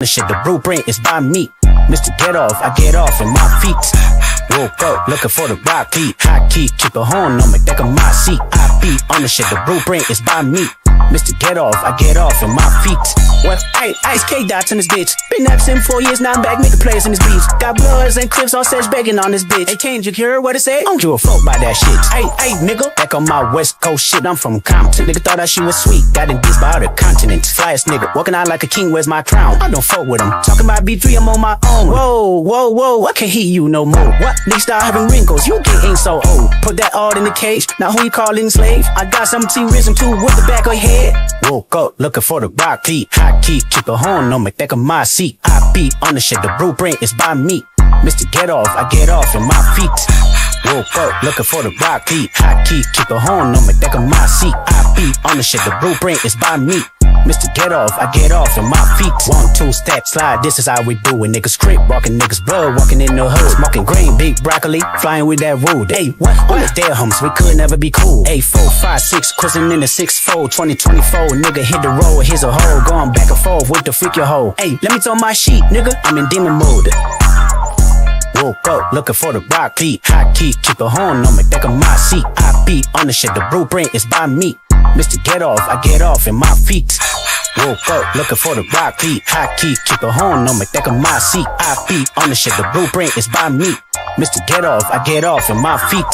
shit, the blueprint is by me. Mr. Get Off, I get off in my feet. Woke up looking for the rock beat. High key, keep a horn on me, back of my seat. I beat on the shit, the blueprint is by me. Mr. Get Off, I get off in my feet. Well, hey, Ice K dots in this bitch. Been absent 4 years, now I'm back making plays in this beats. Got bloods and clips on stage begging on this bitch. Hey, change you hear what it say? Don't give a fuck by that shit. Hey, nigga, back on my West Coast shit, I'm from Compton. Nigga thought that she was sweet, got in dissed by other continents. Flyest nigga, walking out like a king, where's my crown? I don't fuck with him. Talking about B3, I'm on my own. Whoa, I can't hear you no more. What? Niggas start having wrinkles, you getting so old. Put that all in the cage, now who you calling slave? I got some T-Rism too with the back of your head. Woke up looking for the rock beat. High key, keep a horn on me, back of my seat. I beat on the shit, the blueprint is by me. Mr. Get Off, I get off in my feet. Woke up looking for the rock beat. High key, keep a horn on me, back of my seat. I beat on the shit, the blueprint is by me. Mr. Get Off, I get off in my feet. 1, 2 step slide, this is how we do it. Niggas crip, walking niggas blood, walking in the hood. Smoking green, big broccoli, flying with that wood. Hey, what? On the dead homes, we could never be cool. 8, 4, 5, 6, cruising in the 6-4, 2024. Nigga hit the road, here's a hole, going back and forth with the freak your hoe. Hey, let me tell my sheet, nigga, I'm in demon mode. Woke up looking for the rock beat. High key, keep a horn on me, back of my seat. I beat on the shit, the blueprint is by me. Mr. Get Off, I get off in my feet. Woke up looking for the rock beat. High key, keep a horn on me, back of my seat. I beat on the shit, the blueprint is by me. Mr. Get Off, I get off in my feet.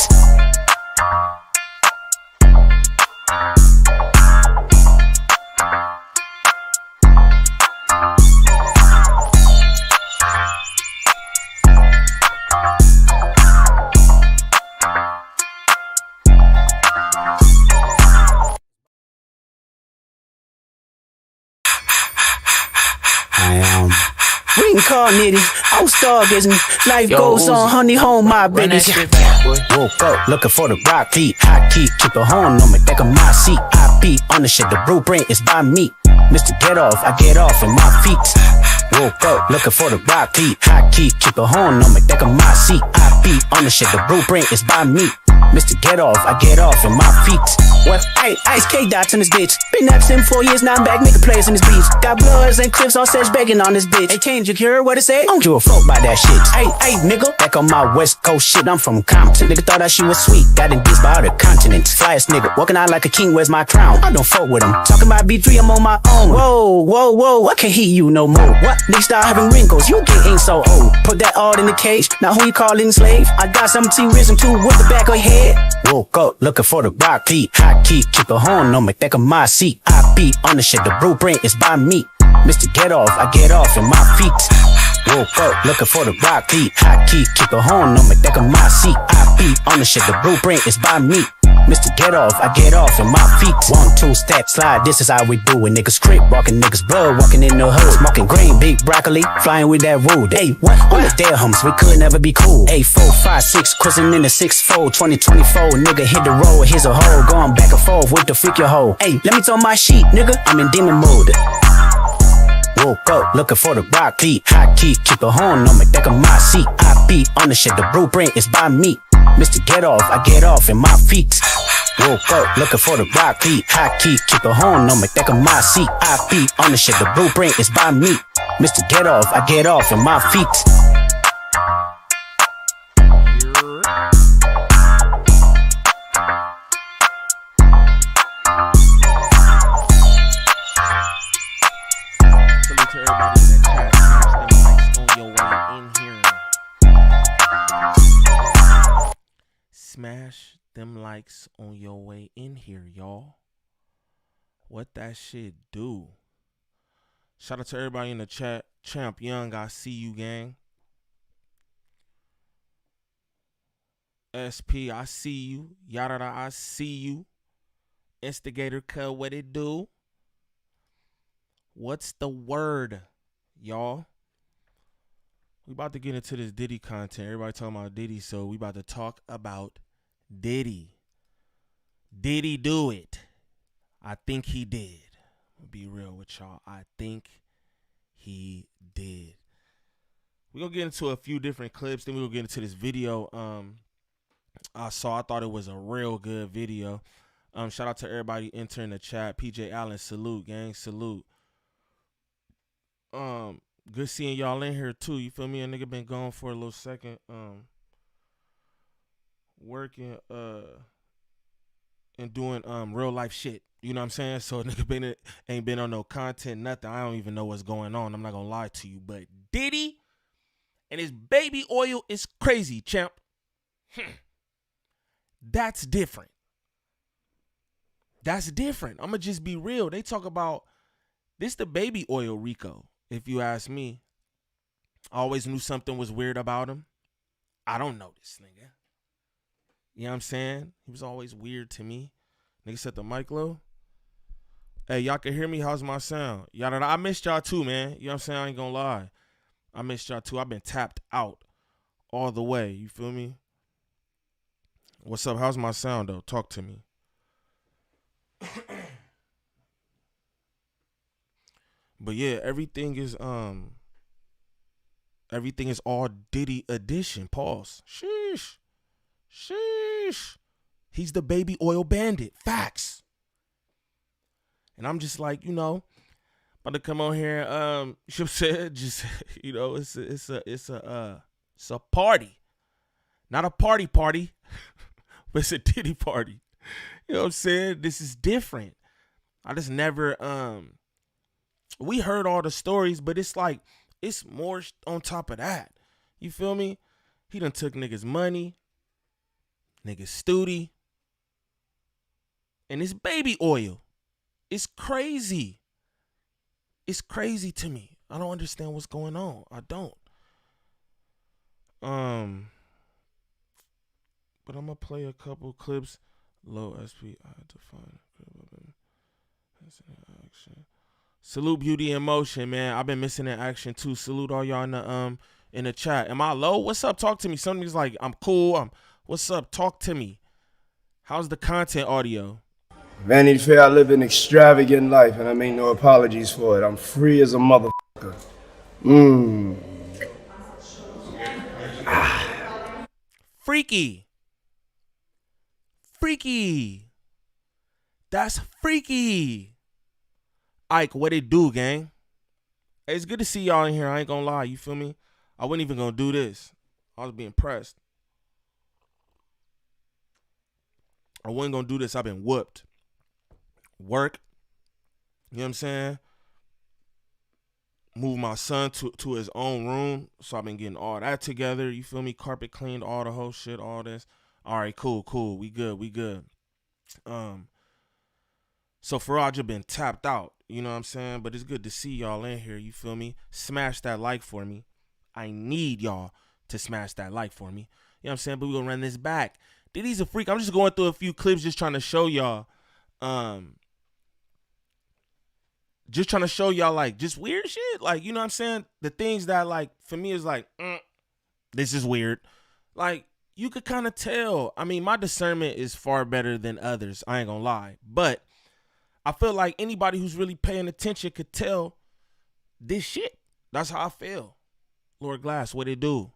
We can call nitty, I'm stargazing. Life goes on, honey, home my business. Woke up looking for the rock beat. High key, keep a horn on me, back of my seat. I beat on the shit, the blueprint is by me. Mr. Get Off, I get off in my feet. Woke up looking for the rock beat. High key, keep a horn on me, back of my seat. I beat on the shit, the blueprint is by me. Mr. Get Off, I get off in my feet. Well, hey, Ice K dots in this bitch. Been absent 4 years, now I'm back making plays in this beats. Got bloods and clips on stage begging on this bitch. Hey, change you hear what it say? Don't give a fuck by that shit. Hey, nigga, back on my West Coast shit, I'm from Compton. Nigga thought that she was sweet, got in dissed by other continents. Flyest nigga, walking out like a king, where's my crown? I don't fuck with him. Talking about B3, I'm on my own. Whoa, I can't hear you no more. What? Niggas start having wrinkles, you getting so old. Put that all in the cage, now who you calling slave? I got some T-Rism too with the back of your head. Woke up looking for the rock beat. High key, keep a horn on me, back of my seat. I beat on the shit, the blueprint is by me. Mr. Get Off, I get off in my feet. Woke up looking for the rock beat. High key, keep a horn on me, back of my seat. I beat on the shit, the blueprint is by me. Mr. Get Off, I get off in my feet. 1, 2 step slide, this is how we do it. Niggas crip, walking niggas blood, walking in the hood. Smoking green, big broccoli, flying with that wood. Hey, what? On the dead homes, we could never be cool. 8, 4, 5, 6, cruising in the 6-4, 2024. Nigga hit the road, here's a hole, going back and forth with the freak your hoe. Hey, let me tell my sheet, nigga, I'm in demon mode. Woke up looking for the rock beat. High key, keep a horn on me, back of my seat. I beat on the shit, the blueprint is by me. Mr. Get Off, I get off in my feet. Woke up looking for the rock beat. High key, keep a horn on me, back of my seat. I beat on the shit, the blueprint is by me. Mr. Get Off, I get off in my feet. Salute to everybody in the chat. Smash them likes on your way in here, y'all. What that shit do? Shout out to everybody in the chat. Champ Young, I see you, gang. SP, I see you. Yada, I see you. Instigator Cut, what it do? What's the word, y'all? We about to get into this Diddy content. Everybody talking about Diddy, so we about to talk about Diddy. Did he do it? I think he did. I'll be real with y'all. I think he did. We're going to get into a few different clips. Then we'll get into this video I thought it was a real good video. Shout out to everybody entering the chat. PJ Allen, salute, gang, salute. Good seeing y'all in here too. You feel me? A nigga been gone for a little second. Working and doing real life shit. You know what I'm saying? So a nigga ain't been on no content, nothing. I don't even know what's going on. I'm not gonna lie to you. But Diddy and his baby oil is crazy, champ. That's different. That's different. I'ma just be real. They talk about this the baby oil RICO, if you ask me. I always knew something was weird about him. I don't know this nigga. You know what I'm saying? He was always weird to me. Nigga set the mic low. Hey, y'all can hear me? How's my sound? Y'all, I missed y'all too, man. You know what I'm saying? I ain't gonna lie. I missed y'all too. I've been tapped out all the way. You feel me? What's up? How's my sound though? Talk to me. But yeah, everything is all Diddy edition. Pause. Sheesh. Sheesh. He's the baby oil bandit. Facts. And I'm just like, you know, about to come on here. Ship said, just, you know, it's a party, not a party, but it's a Diddy party. You know what I'm saying? This is different. I just never we heard all the stories, but it's like it's more on top of that. You feel me? He done took niggas' money, niggas' stooty, and his baby oil. It's crazy. It's crazy to me. I don't understand what's going on. I don't. But I'm gonna play a couple clips. Low SP. I had to find action. Salute Beauty in Motion, man. I've been missing in action too. Salute all y'all in the chat. Am I low? What's up? Talk to me. Somebody's like, I'm cool. What's up? Talk to me. How's the content audio? Vanity Fair, I live an extravagant life, and I make no apologies for it. I'm free as a motherfucker. Freaky. Freaky. That's freaky. Ike, what it do, gang? Hey, it's good to see y'all in here. I ain't gonna lie, you feel me? I wasn't even gonna do this. I was being pressed. I wasn't gonna do this. I've been whooped. Work. You know what I'm saying? Move my son to his own room. So I've been getting all that together. You feel me? Carpet cleaned, all the whole shit, all this. All right, cool. We good. So Faraj been tapped out. You know what I'm saying? But it's good to see y'all in here. You feel me? Smash that like for me. I need y'all to smash that like for me. You know what I'm saying? But we're gonna run this back. Diddy's a freak. I'm just going through a few clips just trying to show y'all. Just trying to show y'all like just weird shit. Like, you know what I'm saying? The things that like for me is like, this is weird. Like, you could kind of tell. I mean, my discernment is far better than others. I ain't gonna lie. But I feel like anybody who's really paying attention could tell this shit. That's how I feel. Lord Glass, what it do?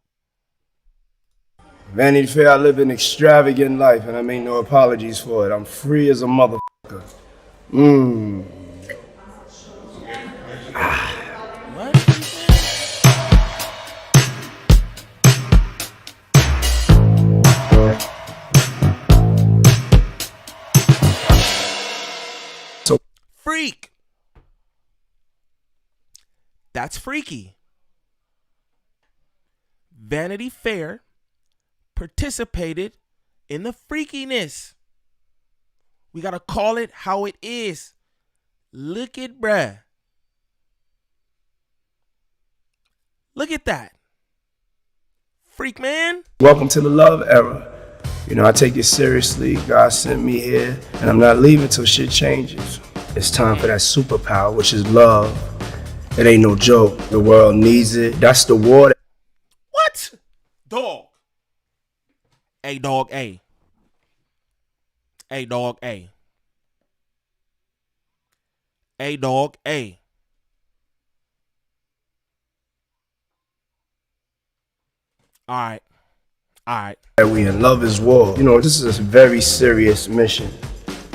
Vanity Fair, I live an extravagant life, and I make no apologies for it. I'm free as a motherfucker. What? So freak. That's freaky. Vanity Fair participated in the freakiness. We gotta call it how it is. Look at bruh. Look at that. Freak, man. welcome to the love era. You know, I take it seriously. God sent me here, and I'm not leaving till shit changes. It's time for that superpower, which is love. It ain't no joke. The world needs it. That's the war. What? Dog. Hey, dog, A. Hey, dog, A. Hey, dog, A. All right. We in love is war. You know, this is a very serious mission.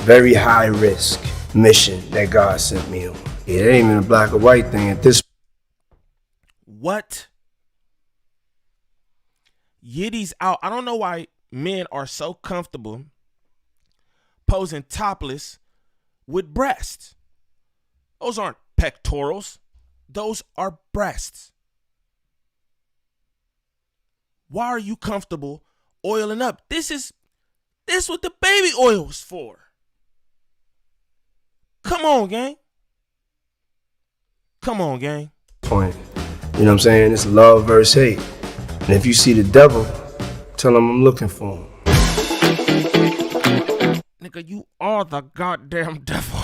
Very high risk mission that God sent me on. It ain't even a black or white thing at this. What? Yiddy's out. I don't know why men are so comfortable posing topless with breasts. Those aren't pectorals. Those are breasts. Why are you comfortable oiling up? This what the baby oil is for. Come on, gang. Come on, gang. Point. You know what I'm saying? It's love versus hate. And if you see the devil, tell him I'm looking for him. Nigga, you are the goddamn devil.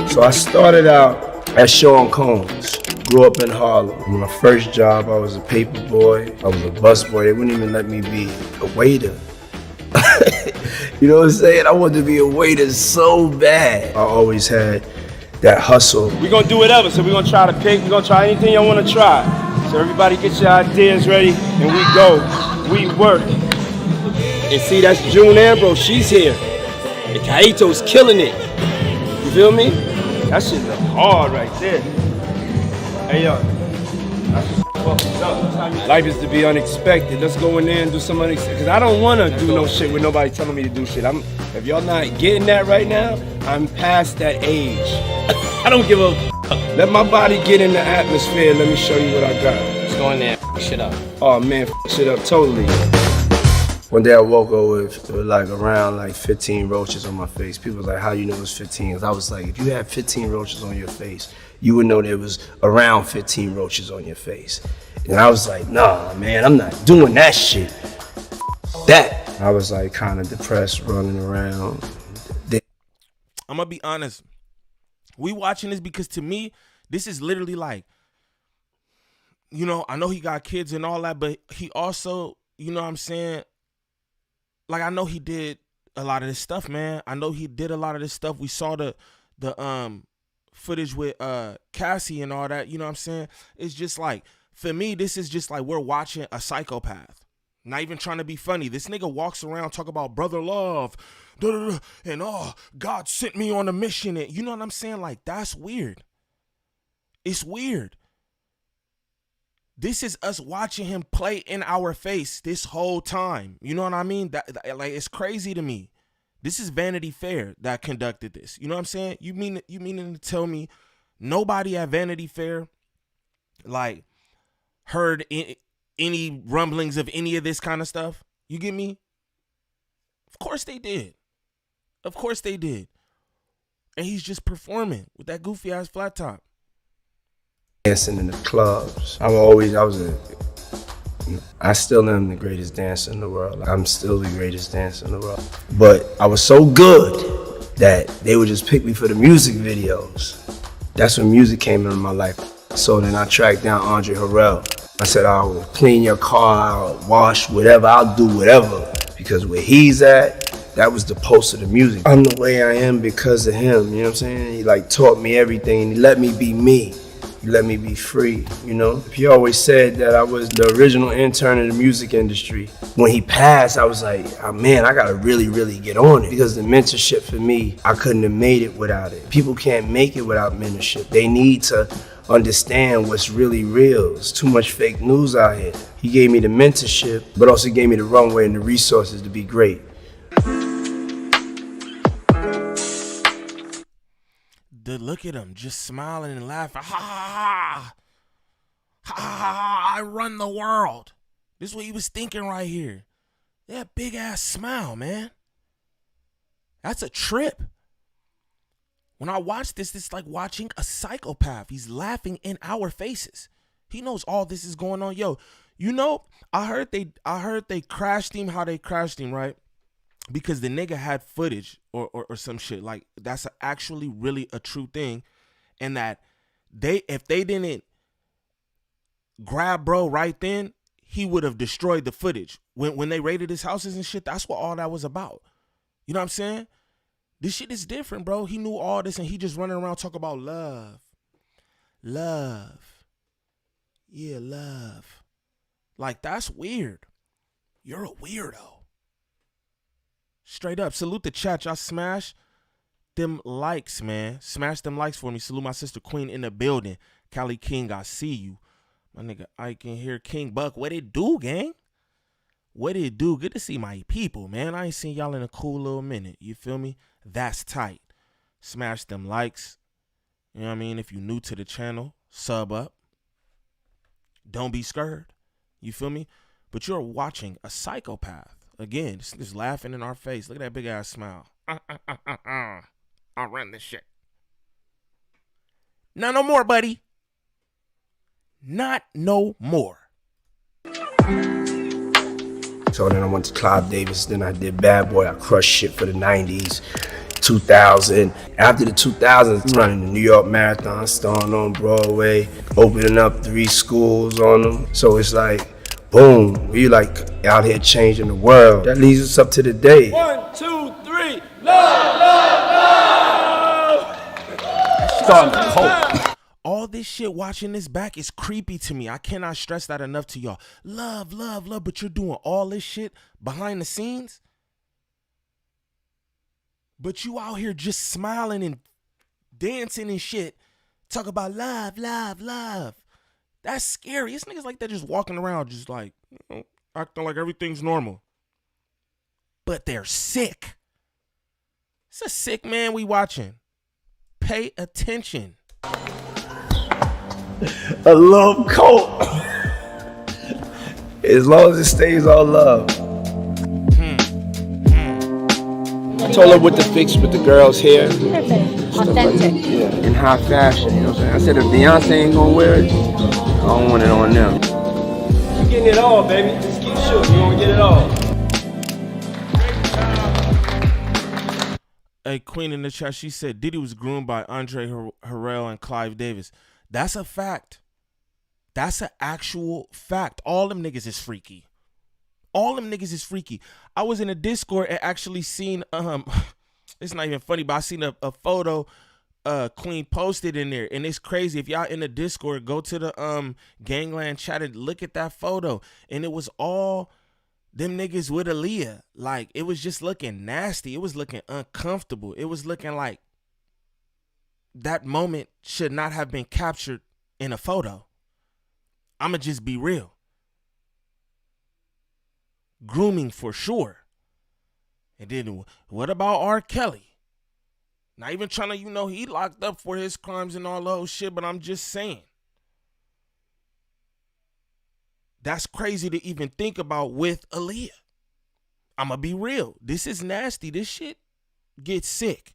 So I started out at Sean Combs. Grew up in Harlem. My first job, I was a paper boy. I was a busboy. They wouldn't even let me be a waiter. You know what I'm saying? I wanted to be a waiter so bad. I always had that hustle. We're gonna do whatever, so we're gonna try to pick, we're gonna try anything y'all wanna try. So everybody get your ideas ready, and we go, we work. And see, that's June Ambrose, she's here. And Kaito's killing it. You feel me? That shit look hard right there. Hey yo, life is to be unexpected. Let's go in there and do some unexpected. Cause I don't wanna do no shit with nobody telling me to do shit. If y'all not getting that right now, I'm past that age. I don't give a Let my body get in the atmosphere. Let me show you what I got. Let's go in there, shit up. Oh man, shit up totally. One day I woke up with like around like 15 roaches on my face. People was like, how you know it was 15? 'Cause I was like, if you had 15 roaches on your face, you would know there was around 15 roaches on your face. And I was like, nah, man, I'm not doing that shit. That. I was like kind of depressed, running around. I'm gonna be honest. We watching this because to me, this is literally like, you know, I know he got kids and all that, but he also, you know what I'm saying? Like, I know he did a lot of this stuff, man. I know he did a lot of this stuff. We saw the footage with Cassie and all that, you know what I'm saying? It's just like, for me, this is just like we're watching a psychopath. Not even trying to be funny. This nigga walks around talk about brother love, and oh, God sent me on a mission. And you know what I'm saying? Like, that's weird. It's weird. This is us watching him play in our face this whole time. You know what I mean? That like, it's crazy to me. This is Vanity Fair that conducted this. You know what I'm saying? You mean to tell me nobody at Vanity Fair like heard any rumblings of any of this kind of stuff? You get me? Of course they did. Of course they did. And he's just performing with that goofy ass flat top. Dancing in the clubs. I still am the greatest dancer in the world. I'm still the greatest dancer in the world. But I was so good that they would just pick me for the music videos. That's when music came into my life. So then I tracked down Andre Harrell. I said, I'll clean your car, I'll wash, whatever, I'll do whatever. Because where he's at, that was the pulse of the music. I'm the way I am because of him, you know what I'm saying? He like taught me everything, he let me be me. He let me be free, you know? He always said that I was the original intern in the music industry. When he passed, I was like, oh, man, I gotta really, really get on it. Because the mentorship for me, I couldn't have made it without it. People can't make it without mentorship. They need to understand what's really real. There's too much fake news out here. He gave me the mentorship, but also gave me the runway and the resources to be great. Look at him just smiling and laughing. Ha ha ha. Ha ha ha. I run the world. This is what he was thinking right here. That big ass smile, man. That's a trip. When I watch this, it's like watching a psychopath. He's laughing in our faces. He knows all this is going on. Yo, you know, I heard they crashed him how they crashed him, right? Because the nigga had footage or some shit. Like, that's actually really a true thing. And that if they didn't grab bro right then, he would have destroyed the footage. When they raided his houses and shit, that's what all that was about. You know what I'm saying? This shit is different, bro. He knew all this and he just running around talking about love. Love. Yeah, love. Like, that's weird. You're a weirdo. Straight up. Salute the chat. Y'all smash them likes, man. Smash them likes for me. Salute my sister Queen in the building. Cali King, I see you. My nigga Ike in here. King Buck, what it do, gang? What it do? Good to see my people, man. I ain't seen y'all in a cool little minute. You feel me? That's tight. Smash them likes. You know what I mean? If you new to the channel, sub up. Don't be scared. You feel me? But you're watching a psychopath. Again, this nigga's laughing in our face. Look at that big ass smile. I'll run this shit. Not no more, buddy. Not no more. So then I went to Clive Davis, then I did Bad Boy. I crushed shit for the 90s, 2000. After the 2000s, running the New York Marathon, starring on Broadway, opening up 3 schools on them. So it's like, boom, we like out here changing the world. That leads us up to the day. 1, 2, 3, love, love, love. Starting to cope. All this shit watching this back is creepy to me. I cannot stress that enough to y'all. Love, love, love, but you're doing all this shit behind the scenes. But you out here just smiling and dancing and shit. Talk about love, love, love. That's scary. It's niggas like that just walking around just like, acting like everything's normal. But they're sick. It's a sick man we watching. Pay attention. A love cult. As long as it stays all love. I told her what to fix with the girl's hair. Authentic. Yeah, in high fashion, you know what I'm saying? I said if Beyonce ain't gonna wear it, I don't want it on them. You getting it all, baby. Just keep shooting. You gonna get it all. A Queen in the chat, she said Diddy was groomed by Andre Harrell and Clive Davis. That's a fact. That's an actual fact. All them niggas is freaky. All them niggas is freaky. I was in a Discord and actually seen, it's not even funny, but I seen a photo Queen posted in there, and it's crazy. If y'all in the Discord, go to the Gangland chat and look at that photo, and it was all them niggas with Aaliyah. Like, it was just looking nasty. It was looking uncomfortable. It was looking like that moment should not have been captured in a photo. I'ma just be real. Grooming for sure. And then what about R. Kelly? Not even trying to, you know, he locked up for his crimes and all those shit, but I'm just saying. That's crazy to even think about with Aaliyah. I'ma be real. This is nasty. This shit gets sick.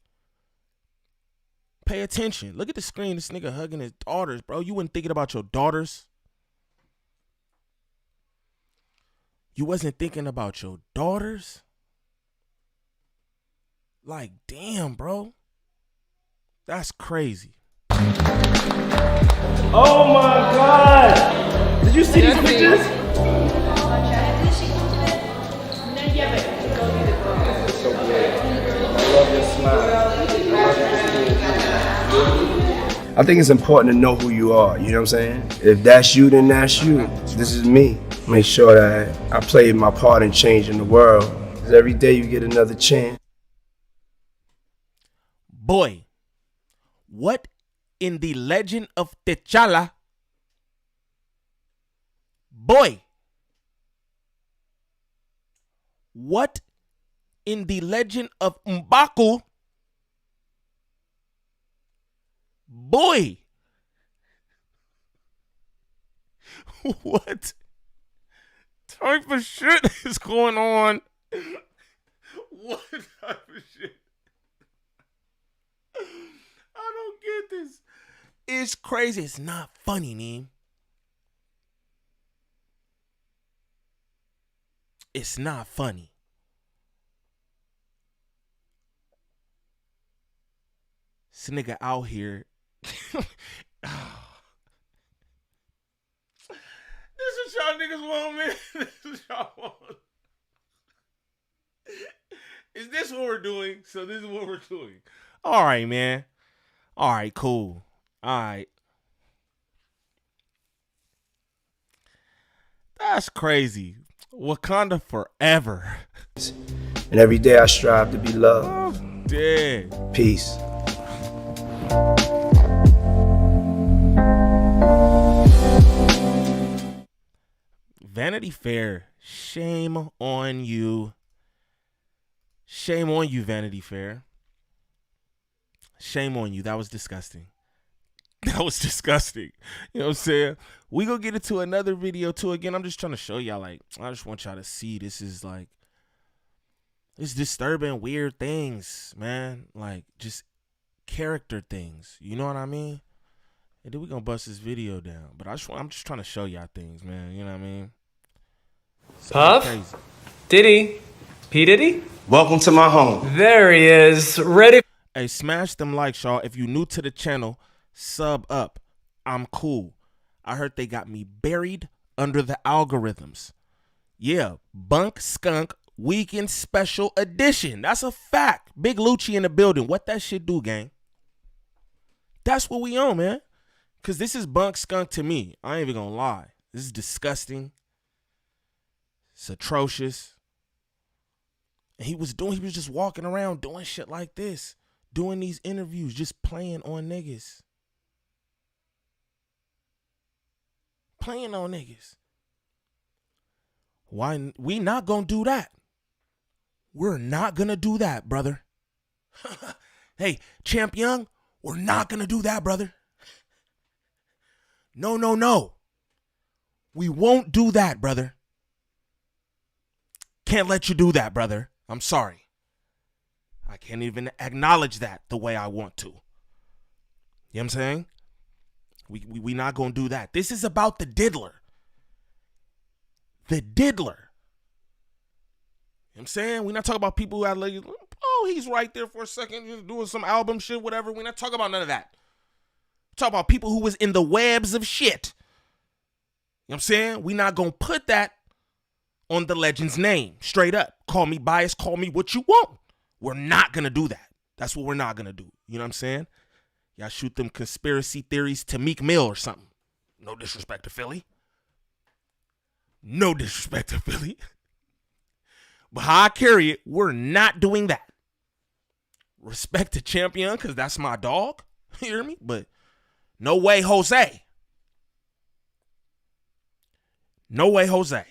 Pay attention. Look at the screen. This nigga hugging his daughters, bro. You wasn't thinking about your daughters. You wasn't thinking about your daughters. Like, damn, bro. That's crazy. Oh my God! Did you see these pictures? So great. I love your smile. I think it's important to know who you are, you know what I'm saying? If that's you, then that's you. This is me. Make sure that I played my part in changing the world. Because every day you get another chance. Boy, what in the legend of T'Challa? Boy, what in the legend of M'Baku? Boy, what type of shit is going on? What type of shit? I don't get this. It's crazy. It's not funny, Niem. It's not funny. This nigga out here. This is y'all niggas want, man. This is y'all want. Is this what we're doing? So this is what we're doing. All right, man. All right, cool. All right. That's crazy. Wakanda forever. And every day I strive to be loved. dead. Peace. Vanity Fair, shame on you. Shame on you, Vanity Fair. Shame on you. That was disgusting. That was disgusting. You know what I'm saying? We gonna get into another video too. Again, I'm just trying to show y'all, like, I just want y'all to see this is like, it's disturbing, weird things, man. Like, just character things. You know what I mean? And then we gonna bust this video down. But I'm just trying to show y'all things, man. You know what I mean? Puff? Diddy? P. Diddy? Welcome to my home. There he is, ready. Hey, smash them likes, y'all. If you new to the channel, sub up. I'm cool. I heard they got me buried under the algorithms. Yeah, Bunk Skunk Weekend Special Edition. That's a fact. Big Lucci in the building. What that shit do, gang? That's what we on, man. Because this is Bunk Skunk to me. I ain't even gonna lie. This is disgusting. It's atrocious. And he was just walking around doing shit like this. Doing these interviews, just playing on niggas. Playing on niggas. Why we not gonna do that? We're not gonna do that, brother. Hey, Champ Young, we're not gonna do that, brother. No, no, no. We won't do that, brother. Can't let you do that, brother. I'm sorry. I can't even acknowledge that the way I want to. You know what I'm saying? We not going to do that. This is about the diddler. The diddler. You know what I'm saying? We're not talking about people who had like, oh, he's right there for a second, just doing some album shit, whatever. We're not talking about none of that. We're talking about people who was in the webs of shit. You know what I'm saying? We're not going to put that on the legend's name. Straight up. Call me biased. Call me what you want. We're not going to do that. That's what we're not going to do. You know what I'm saying? Y'all shoot them conspiracy theories to Meek Mill or something. No disrespect to Philly. No disrespect to Philly. But how I carry it, we're not doing that. Respect to Champion, because that's my dog. You hear me? But no way, Jose. No way, Jose.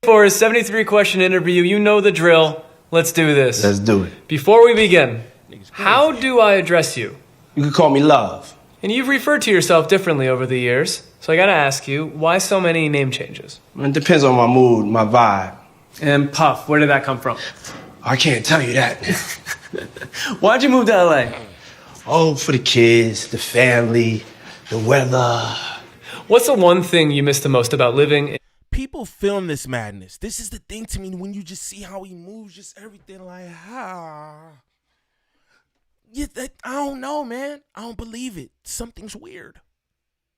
For his 73-question interview, you know the drill. Let's do this. Let's do it. Before we begin, how do I address you? You can call me Love. And you've referred to yourself differently over the years, so I gotta ask you, why so many name changes? It depends on my mood, my vibe. And Puff, where did that come from? I can't tell you that. Why'd you move to LA? Oh, for the kids, the family, the weather. What's the one thing you miss the most about living in People film this madness. This is the thing to me when you just see how he moves, just everything like, yeah, I don't know, man. I don't believe it. Something's weird.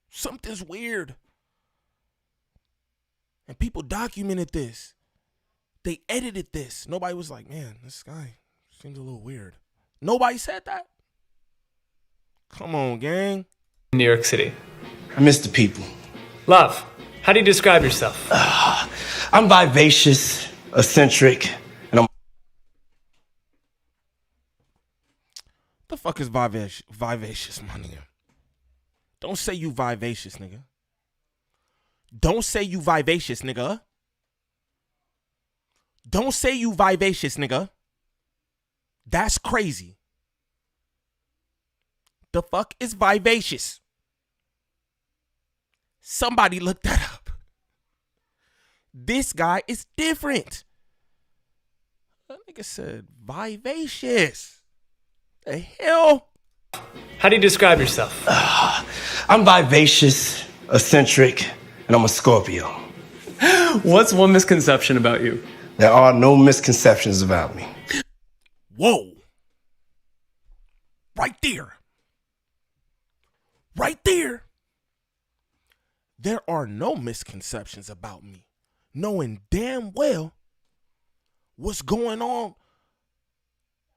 Something's weird. And people documented this. They edited this. Nobody was like, man, this guy seems a little weird. Nobody said that. Come on, gang. New York City? I miss the people. Love, how do you describe yourself? I'm vivacious, eccentric, and I'm... The fuck is vivacious, my nigga? Don't say you vivacious, nigga. Don't say you vivacious, nigga. Don't say you vivacious, nigga. That's crazy. The fuck is vivacious? Somebody look that up. This guy is different. That nigga said vivacious. The hell? How do you describe yourself? I'm vivacious, eccentric, and I'm a Scorpio. What's one misconception about you? There are no misconceptions about me. Whoa. Right there. Right there. There are no misconceptions about me. Knowing damn well what's going on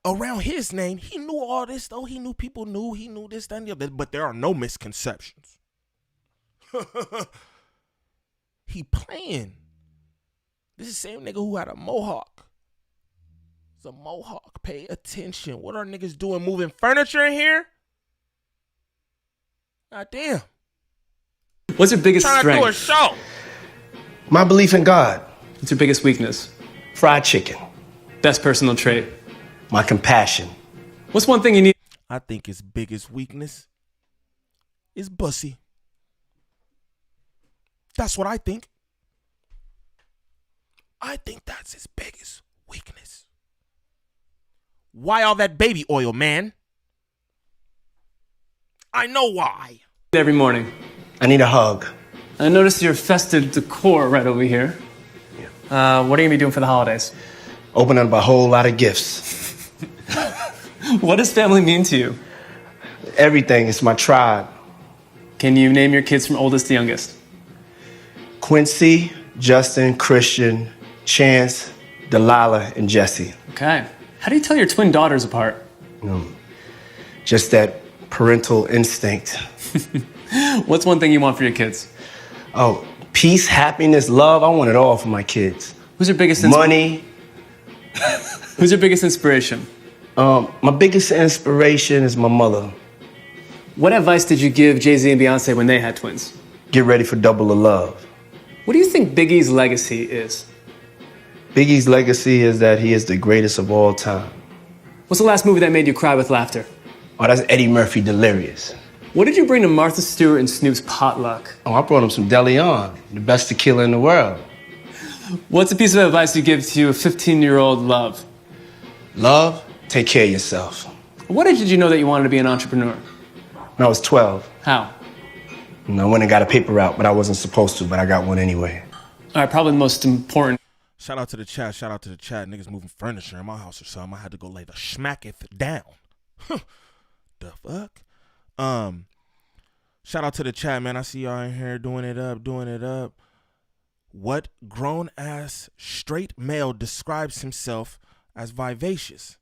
around his name. He knew all this, though. He knew people knew. He knew this, that, and the other. But there are no misconceptions. He playing. This is the same nigga who had a mohawk. It's a mohawk. Pay attention. What are niggas doing? Moving furniture in here? God damn. What's your biggest Trying to do a strength? show. My belief in God, What's your biggest weakness? fried chicken, Best personal trait? my compassion. What's one thing you need I think his biggest weakness is bussy. That's what I think. I think that's his biggest weakness. Why all that baby oil, man? I know why. every morning? I need a hug. I noticed your festive decor right over here. What are you going to be doing for the holidays? Open up a whole lot of gifts. What does family mean to you? Everything is my tribe. Can you name your kids from oldest to youngest? Quincy, Justin, Christian, Chance, Delilah, and Jesse. Okay. How do you tell your twin daughters apart? Just that parental instinct. What's one thing you want for your kids? Oh, peace, happiness, love. I want it all for my kids. Who's your biggest Money. Who's your biggest inspiration? My biggest inspiration is my mother. What advice did you give Jay-Z and Beyonce when they had twins? Get ready for double the love. What do you think Biggie's legacy is? Biggie's legacy is that he is the greatest of all time. What's the last movie that made you cry with laughter? Oh, that's Eddie Murphy, Delirious. What did you bring to Martha Stewart and Snoop's potluck? Oh, I brought him some DeLeon, the best tequila in the world. What's a piece of advice you give to a 15-year-old love? Love, take care of yourself. What age did you know that you wanted to be an entrepreneur? When I was 12, How? I went and got a paper route, but I wasn't supposed to, but I got one anyway. All right, probably the most important. Shout out to the chat. Shout out to the chat. Niggas moving furniture in my house or something. I had to go lay the schmacketh down. The fuck? Shout out to the chat, man. I see y'all in here doing it up. What grown-ass straight male describes himself as vivacious?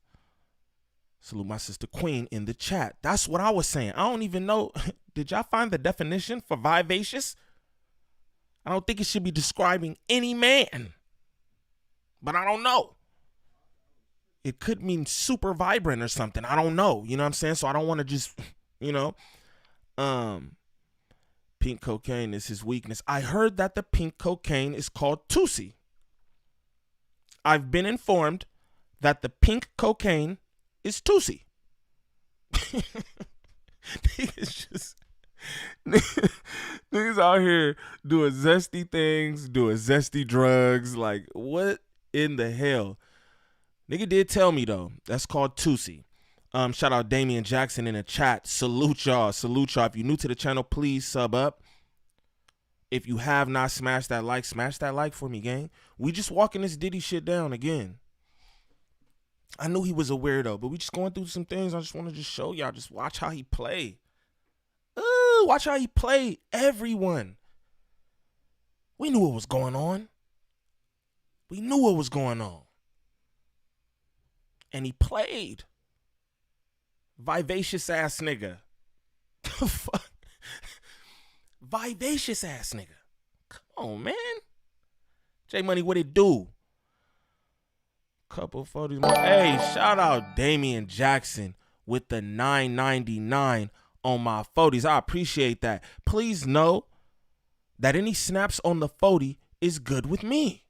Salute my sister Queen in the chat. That's what I was saying. I don't even know. Did y'all find the definition for vivacious? I don't think it should be describing any man. But I don't know. It could mean super vibrant or something. I don't know. You know what I'm saying? So I don't want to just, pink cocaine is his weakness. I heard that the pink cocaine is called Tusi. I've been informed that the pink cocaine is Tusi. Niggas out here doing zesty things, doing zesty drugs. Like, what in the hell? Nigga did tell me, though. That's called Tusi. Shout out Damian Jackson in the chat. Salute y'all. Salute y'all. If you're new to the channel, please sub up. If you have not smashed that like, smash that like for me, gang. We just walking this Diddy shit down again. I knew he was a weirdo, but we just going through some things. I just want to just show y'all. Just watch how he play. Watch how he play everyone. We knew what was going on. We knew what was going on. And he played. Vivacious ass nigga. Fuck. Vivacious ass nigga. Come on, man. J Money, what it do? Couple photos. Hey, shout out Damian Jackson with the $9.99 on my photos. I appreciate that. Please know that any snaps on the photo is good with me.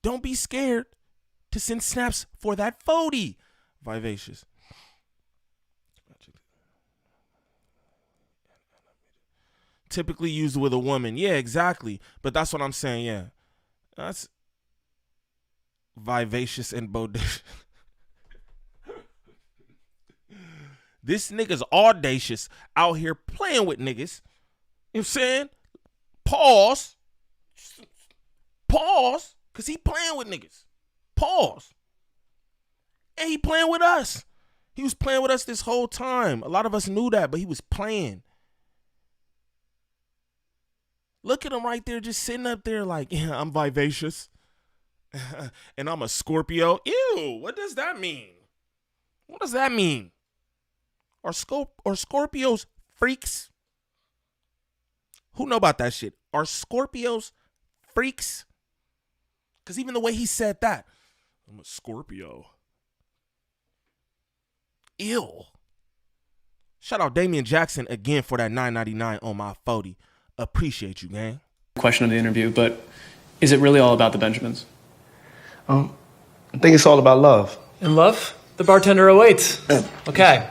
Don't be scared to send snaps for that photo. Vivacious. Typically used with a woman. Yeah, exactly. But that's what I'm saying, yeah. That's vivacious and bodacious. This nigga's audacious out here playing with niggas. You know what I'm saying? Pause. Pause. Because he playing with niggas. Pause. And he playing with us. He was playing with us this whole time. A lot of us knew that, but he was playing. Look at him right there just sitting up there like, yeah, I'm vivacious. And I'm a Scorpio. Ew, what does that mean? What does that mean? Are Scorpios freaks? Who know about that shit? Are Scorpios freaks? Because even the way he said that, I'm a Scorpio. Ill. Shout out Damian Jackson again for that $9.99 on my 40. Appreciate you, gang. Question of the interview, but is it really all about the Benjamins? I think it's all about love. In love, the bartender awaits. Okay.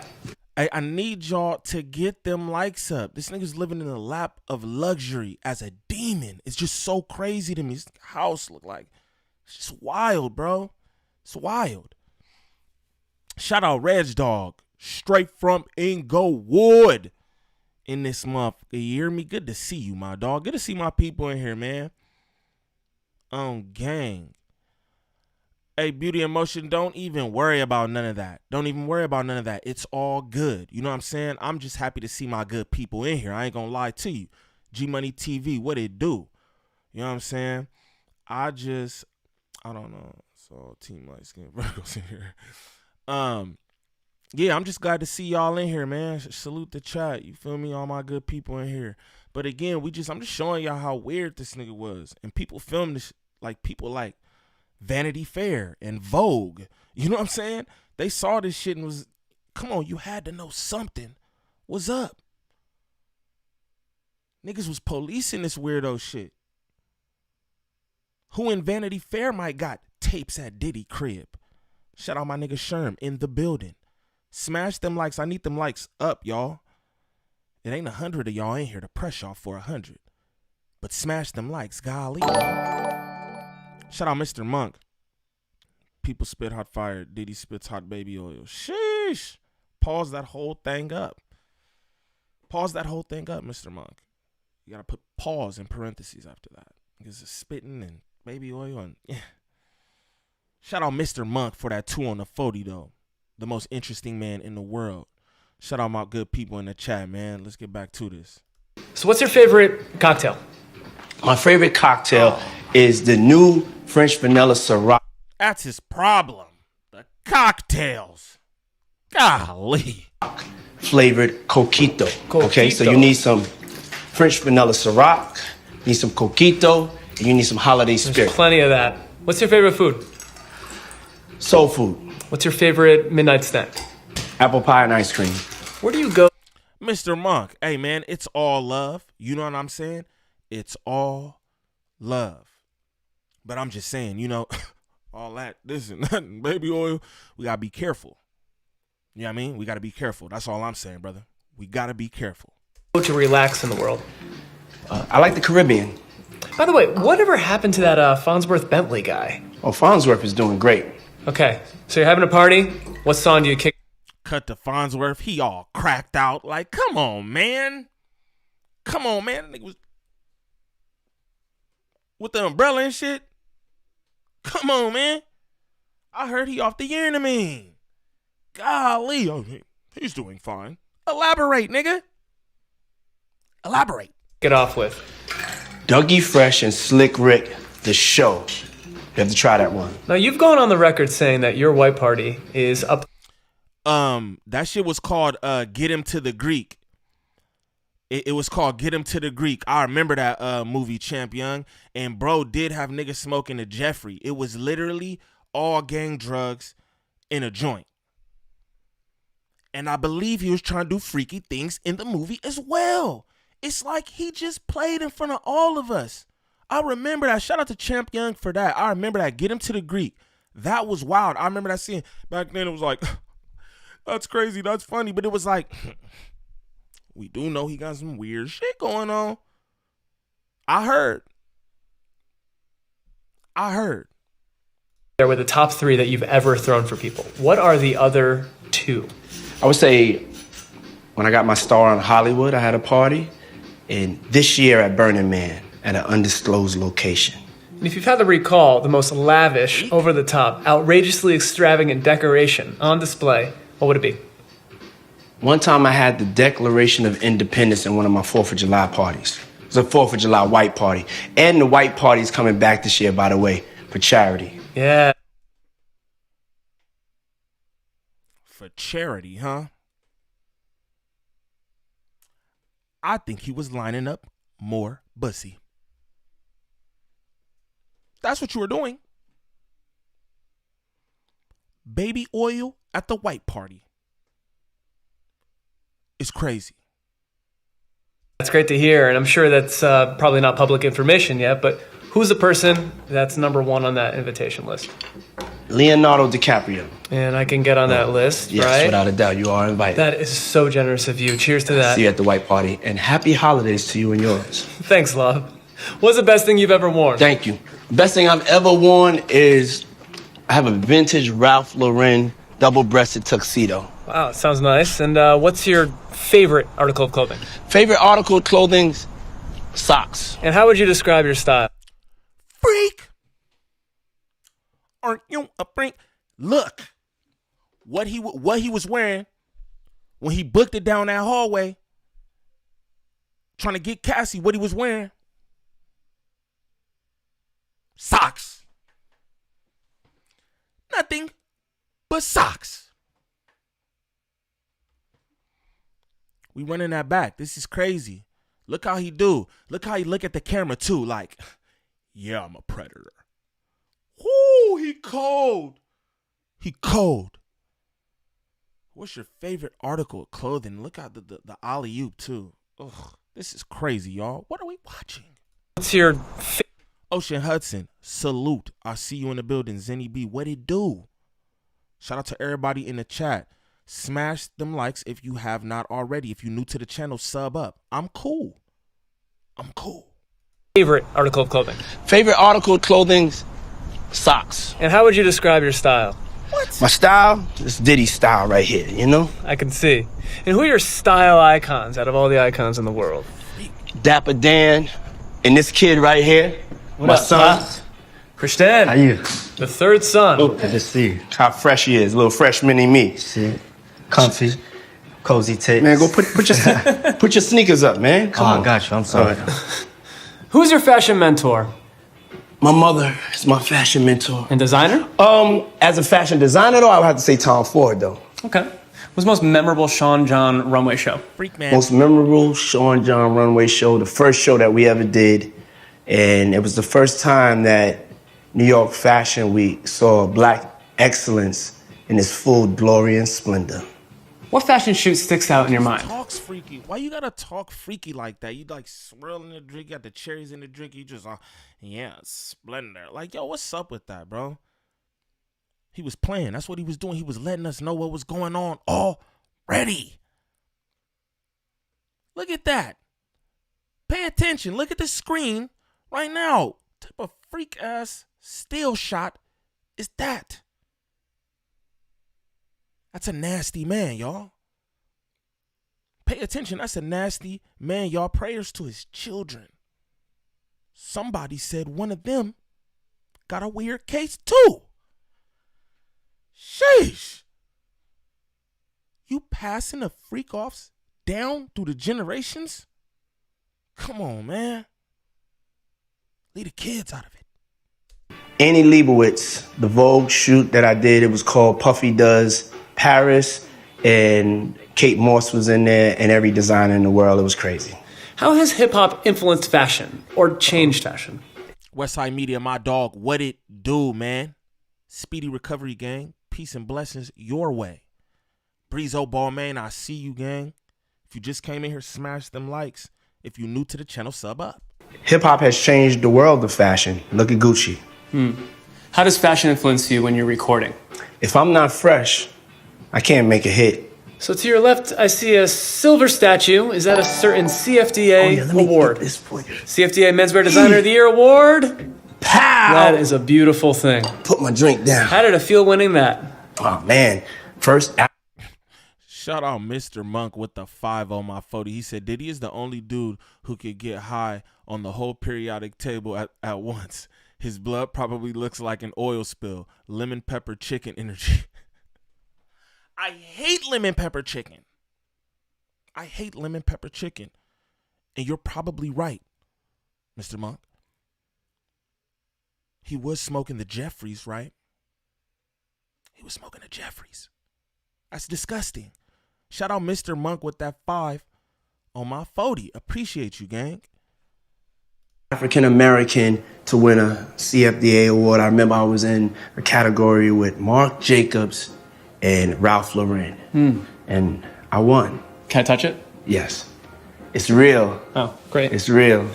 Hey, I need y'all to get them likes up. This nigga's living in the lap of luxury as a demon. It's just so crazy to me. His house look like, it's just wild, bro. It's wild. Shout out Reg Dog, straight from Inglewood in this month. You hear me? Good to see you, my dog. Good to see my people in here, man. Gang. Hey, Beauty and Motion, don't even worry about none of that. Don't even worry about none of that. It's all good. You know what I'm saying? I'm just happy to see my good people in here. I ain't gonna lie to you. G Money TV, what it do? You know what I'm saying? I don't know. So Team Light Skin Virgos in here. Yeah, I'm just glad to see y'all in here, man. Salute the chat. You feel me? All my good people in here. But again, I'm just showing y'all how weird this nigga was. And people film this, like people like Vanity Fair and Vogue. You know what I'm saying? They saw this shit and was, come on, you had to know something. What's up? Niggas was policing this weirdo shit. Who in Vanity Fair might got tapes at Diddy crib? Shout out my nigga Sherm in the building. Smash them likes. I need them likes up, y'all. It ain't 100 of y'all in here to press y'all for 100. But smash them likes, golly. Shout out Mr. Monk. People spit hot fire. Diddy spits hot baby oil. Sheesh. Pause that whole thing up. Pause that whole thing up, Mr. Monk. You gotta put pause in parentheses after that. Because it's spitting and baby oil and yeah. Shout out Mr. Monk for that 2 on the 40 though. The most interesting man in the world. Shout out my good people in the chat, man. Let's get back to this. So what's your favorite cocktail? My favorite cocktail is the new French vanilla Syrah. That's his problem. The cocktails. Golly. Flavored coquito. Okay, so you need some French vanilla Syrah, you need some coquito, and you need some holiday spirit. There's plenty of that. What's your favorite food? Soul food. What's your favorite midnight snack? Apple pie and ice cream. Where do you go? Mr. Monk, hey man, it's all love. You know what I'm saying? It's all love. But I'm just saying, you know, all that, this and that, and baby oil, we gotta be careful. You know what I mean? We gotta be careful. That's all I'm saying, brother. We gotta be careful. To relax in the world. I like the Caribbean. By the way, whatever happened to that Farnsworth Bentley guy? Oh, Farnsworth is doing great. Okay, so you're having a party. What song do you kick? Cut to Farnsworth. He all cracked out. Like, come on, man. Come on, man. That nigga was with the umbrella and shit. Come on, man. I heard he off the enemy. Golly. Oh, he's doing fine. Elaborate, nigga. Elaborate. Get off with. Dougie Fresh and Slick Rick, the show. You have to try that one. Now, you've gone on the record saying that your white party is up. That shit was called Get Him to the Greek. It was called Get Him to the Greek. I remember that movie, Champ Young. And bro did have niggas smoking a Jeffrey. It was literally all gang drugs in a joint. And I believe he was trying to do freaky things in the movie as well. It's like he just played in front of all of us. I remember that. Shout out to Champ Young for that. I remember that. Get Him to the Greek. That was wild. I remember that scene. Back then it was like, that's crazy. That's funny. But it was like, we do know he got some weird shit going on. I heard. There were the top 3 that you've ever thrown for people. What are the other 2? I would say when I got my star on Hollywood, I had a party. And this year at Burning Man at an undisclosed location. And if you've had to recall the most lavish, over-the-top, outrageously extravagant decoration on display, what would it be? One time I had the Declaration of Independence in one of my 4th of July parties. It was a 4th of July white party. And the white party's coming back this year, by the way, for charity. Yeah. For charity, huh? I think he was lining up more bussy. That's what you were doing. baby oil at the white party. It's crazy. That's great to hear, and I'm sure that's probably not public information yet, but who's the person that's number one on that invitation list? Leonardo DiCaprio. And I can get on that list, Yes, right? without a doubt, you are invited. That is so generous of you. Cheers to that. See you at the white party, and happy holidays to you and yours. Thanks, love. What's the best thing you've ever worn? Thank you. Best thing I've ever worn is I have a vintage Ralph Lauren double-breasted tuxedo. Wow, sounds nice. And what's your favorite article of clothing? Favorite article of clothing? Socks. And how would you describe your style? Freak. Aren't you a freak? Look, what he was wearing when he booked it down that hallway, trying to get Cassie. What he was wearing? Socks. Nothing but socks. We running that back. This is crazy. Look how he do. Look how he look at the camera too. Like, yeah, I'm a predator. Whoo, he cold. He cold. What's your favorite article of clothing? Look at the alley-oop too. Ugh, this is crazy, y'all. What are we watching? What's your Ocean Hudson, salute. I see you in the building. Zenny B, what it do? Shout out to everybody in the chat. Smash them likes if you have not already. If you're new to the channel, sub up. I'm cool. I'm cool. favorite article of clothing? Favorite article of clothing? Socks. And how would you describe your style? What? My style? This Diddy style right here, you know? I can see. And who are your style icons out of all the icons in the world? Dapper Dan and this kid right here. What my up, son. Pops? Christian. How you? The third son. Good to see you. How fresh he is, little fresh mini me. See, comfy, cozy tape. Man, go put your put your sneakers up, man. Come on. I got you. I'm sorry. All right. Who's your fashion mentor My mother is my fashion mentor. and designer? As a fashion designer though, I would have to say Tom Ford though. Okay. What's the most memorable Sean John runway show? Freak man. Most memorable Sean John runway show, the first show that we ever did, and it was the first time that New York Fashion Week saw Black excellence in its full glory and splendor. What fashion shoot sticks out in your mind? Talks freaky. Why you gotta talk freaky like that? You like swirling the drink, you got the cherries in the drink, you just yeah, splendor. Like, yo, what's up with that, bro? He was playing. That's what he was doing. He was letting us know what was going on already. Look at that. Pay attention. Look at the screen right now. What type of freak ass still shot is that? That's a nasty man, y'all. Pay attention. That's a nasty man, y'all. Prayers to his children. Somebody said one of them got a weird case too. Sheesh. You passing the freak offs down through the generations? Come on, man. Leave the kids out of it. Annie Leibovitz, the Vogue shoot that I did, it was called Puffy Does Paris, and Kate Moss was in there, and every designer in the world. It was crazy. How has hip hop influenced fashion or changed fashion? Westside Media, my dog, what it do, man? Speedy recovery, gang. Peace and blessings your way. Breezo Ball, man, I see you, gang. If you just came in here, smash them likes. If you're new to the channel, sub up. Hip hop has changed the world of fashion. Look at Gucci. How does fashion influence you when you're recording? If I'm not fresh, I can't make a hit. So to your left, I see a silver statue. Is that a certain CFDA award? This for you. CFDA Menswear Designer of the Year Award? Pow! That is a beautiful thing. Put my drink down. How did it feel winning that? Oh, man. First, Shout out Mr. Monk with the 5 on my photo. He said Diddy is the only dude who could get high on the whole periodic table at once. His blood probably looks like an oil spill. Lemon pepper chicken energy. I hate lemon pepper chicken. I hate lemon pepper chicken. And you're probably right, Mr. Monk. He was smoking the Jeffries, right? He was smoking the Jeffries. That's disgusting. Shout out Mr. Monk with that 5 on my 40. Appreciate you, gang. African-American to win a CFDA award. I remember I was in a category with Marc Jacobs and Ralph Lauren, and I won. Can I touch it? Yes. It's real. Oh, great. It's real.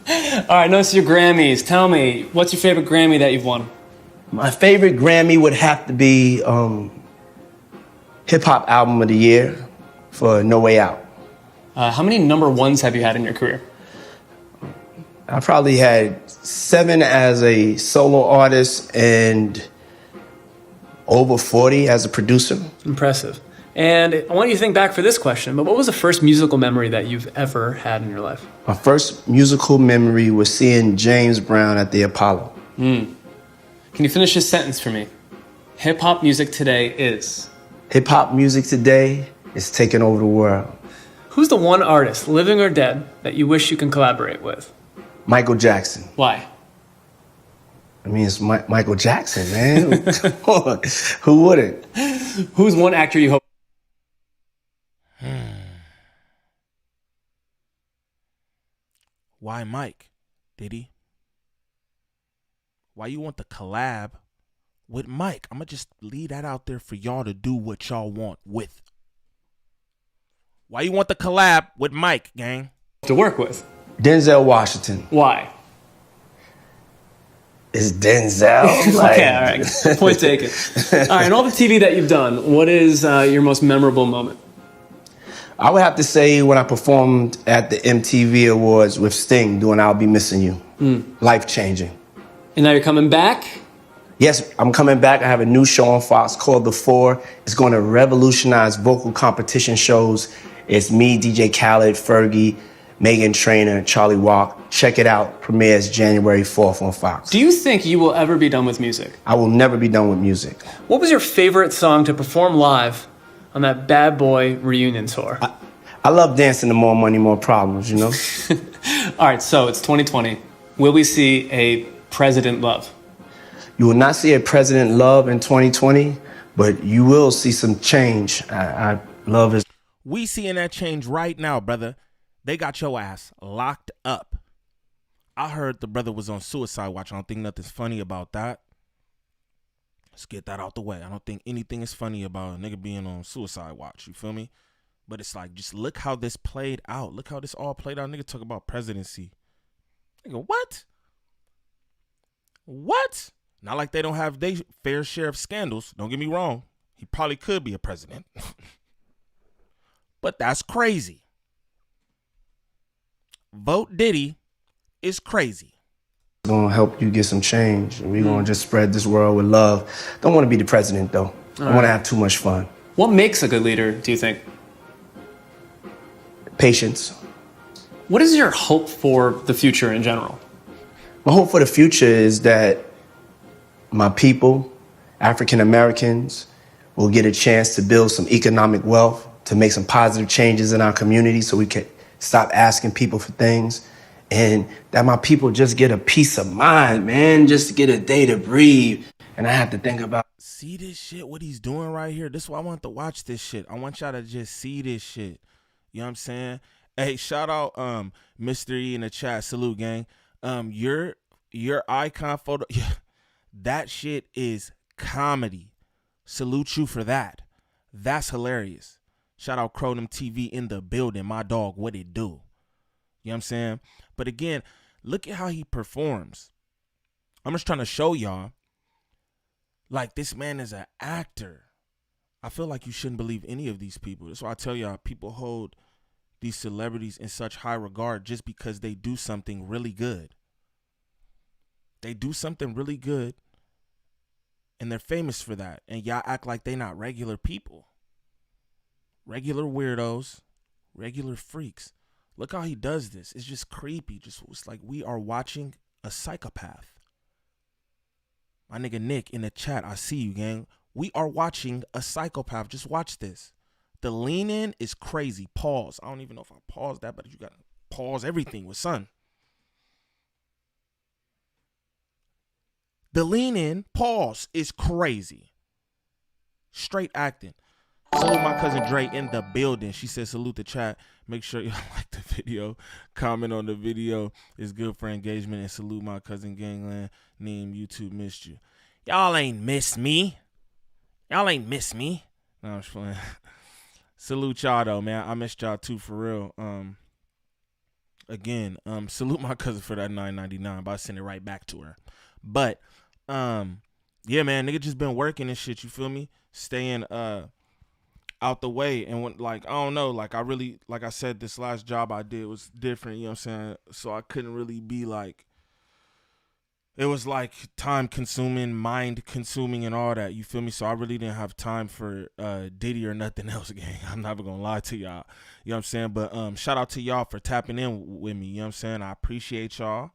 All right, notice your Grammys. Tell me, what's your favorite Grammy that you've won? My favorite Grammy would have to be Hip Hop Album of the Year for No Way Out. How many number ones have you had in your career? I probably had 7 as a solo artist and over 40 as a producer. Impressive. And I want you to think back for this question, but what was the first musical memory that you've ever had in your life? My first musical memory was seeing James Brown at the Apollo. Can you finish this sentence for me? Hip-hop music today is? Hip-hop music today is taking over the world. Who's the one artist, living or dead, that you wish you can collaborate with? Michael Jackson. Why? I mean, it's Michael Jackson, man. Come on. Who wouldn't? Who's one actor you hope? Why Mike, Diddy? Why you want the collab with Mike? I'm going to just leave that out there for y'all to do what y'all want with. Why you want the collab with Mike, gang? To work with? Denzel Washington. Why? It's Denzel. Okay, all right. Point taken. All right, in all the TV that you've done, what is your most memorable moment? I would have to say when I performed at the MTV Awards with Sting doing I'll Be Missing You. Life-changing. And now you're coming back? Yes, I'm coming back. I have a new show on Fox called The Four. It's going to revolutionize vocal competition shows. It's me, DJ Khaled, Fergie, Megan Trainor, Charlie Walk. Check it out. Premieres January 4th on Fox. Do you think you will ever be done with music? I will never be done with music. What was your favorite song to perform live on that Bad Boy reunion tour? I love dancing to More Money, More Problems, you know? All right, so it's 2020. Will we see a President Love? You will not see a President Love in 2020, but you will see some change. I love his. We seeing that change right now, brother. They got your ass locked up. I heard the brother was on suicide watch. I don't think nothing's funny about that. Let's get that out the way. I don't think anything is funny about a nigga being on suicide watch. You feel me? But it's like, just look how this played out. Look how this all played out. Nigga talk about presidency. Nigga, what? What? Not like they don't have their fair share of scandals. Don't get me wrong. He probably could be a president. But that's crazy. Vote Diddy is crazy. Going to help you get some change. And we're going to just spread this world with love. Don't want to be the president, though. I want to have too much fun. What makes a good leader, do you think? Patience. What is your hope for the future in general? My hope for the future is that my people, African Americans, will get a chance to build some economic wealth, to make some positive changes in our community so we can stop asking people for things, and that my people just get a peace of mind, man, just to get a day to breathe. And I have to think about. See this shit, what he's doing right here? This is why I want to watch this shit. I want y'all to just see this shit. You know what I'm saying? Hey, shout out Mr. E in the chat. Salute, gang. Your icon photo, that shit is comedy. Salute you for that. That's hilarious. Shout out Cronum TV in the building. My dog, what it do? You know what I'm saying? But again, look at how he performs. I'm just trying to show y'all, like, this man is an actor. I feel like you shouldn't believe any of these people. That's why I tell y'all, people hold these celebrities in such high regard just because they do something really good. They do something really good, and they're famous for that. And y'all act like they not regular people. Regular weirdos, regular freaks. Look how he does this. It's just creepy. It's like we are watching a psychopath. My nigga Nick in the chat, I see you, gang. We are watching a psychopath. Just watch this. The lean in is crazy. Pause. I don't even know if I paused that, but you got to pause everything with son. The lean in, pause, is crazy. Straight acting. Salute my cousin Dre in the building. She said salute the chat. Make sure y'all like the video. Comment on the video. It's good for engagement. And salute my cousin Gvnglvnd Niem. YouTube missed you. Y'all ain't miss me. Y'all ain't miss me. No, I'm just playing. Salute y'all though, man. I missed y'all too for real. Again, salute my cousin for that $9.99, but I send it right back to her. But yeah, man, nigga just been working and shit, you feel me? Staying out the way. And when, like, I don't know, like I really, like I said, this last job I did was different, you know what I'm saying? So I couldn't really be like, it was like time consuming, mind consuming and all that, you feel me? So I really didn't have time for Diddy or nothing else, gang. I'm never gonna lie to y'all, you know what I'm saying? But shout out to y'all for tapping in with me, you know what I'm saying? I appreciate y'all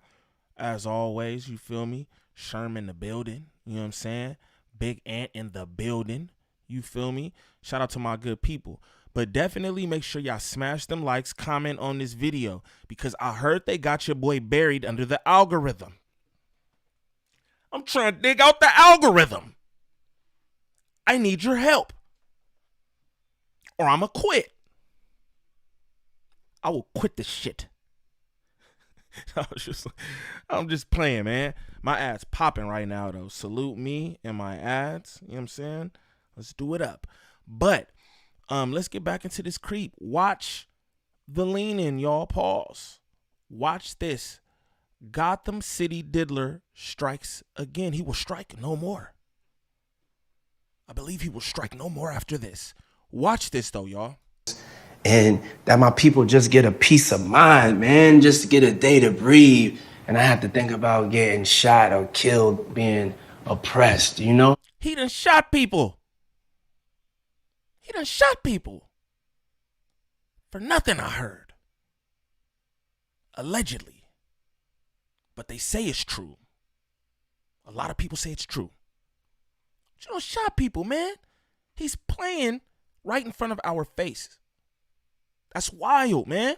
as always, you feel me? Sherman in the building, you know what I'm saying? Big Ant in the building, you feel me? Shout out to my good people. But definitely make sure y'all smash them likes, comment on this video, because I heard they got your boy buried under the algorithm. I'm trying to dig out the algorithm. I need your help, or I'ma quit. I will quit this shit. I'm just playing, man. My ads popping right now, though. Salute me and my ads. You know what I'm saying? Let's do it up. But let's get back into this creep. Watch the lean in, y'all. Pause. Watch this. Gotham City Diddler strikes again. He will strike no more. I believe he will strike no more after this. Watch this, though, y'all. And that my people just get a peace of mind, man. Just get a day to breathe. And I have to think about getting shot or killed, being oppressed, you know? He done shot people. He done shot people. For nothing, I heard. Allegedly. But they say it's true. A lot of people say it's true. But you don't shot people, man. He's playing right in front of our faces. That's wild, man.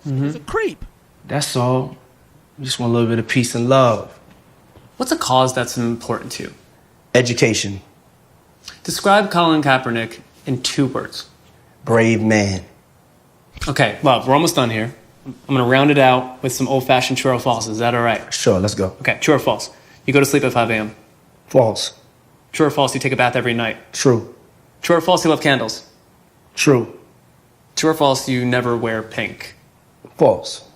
He's a creep. That's all. Just want a little bit of peace and love. What's a cause that's important to you? Education. Describe Colin Kaepernick in 2 words. Brave man. Okay, well, we're almost done here. I'm going to round it out with some old-fashioned true or false. Is that all right? Sure, let's go. Okay, true or false? You go to sleep at 5 a.m. False. True or false? You take a bath every night. True. True or false? You love candles. True. True or false? You never wear pink. False.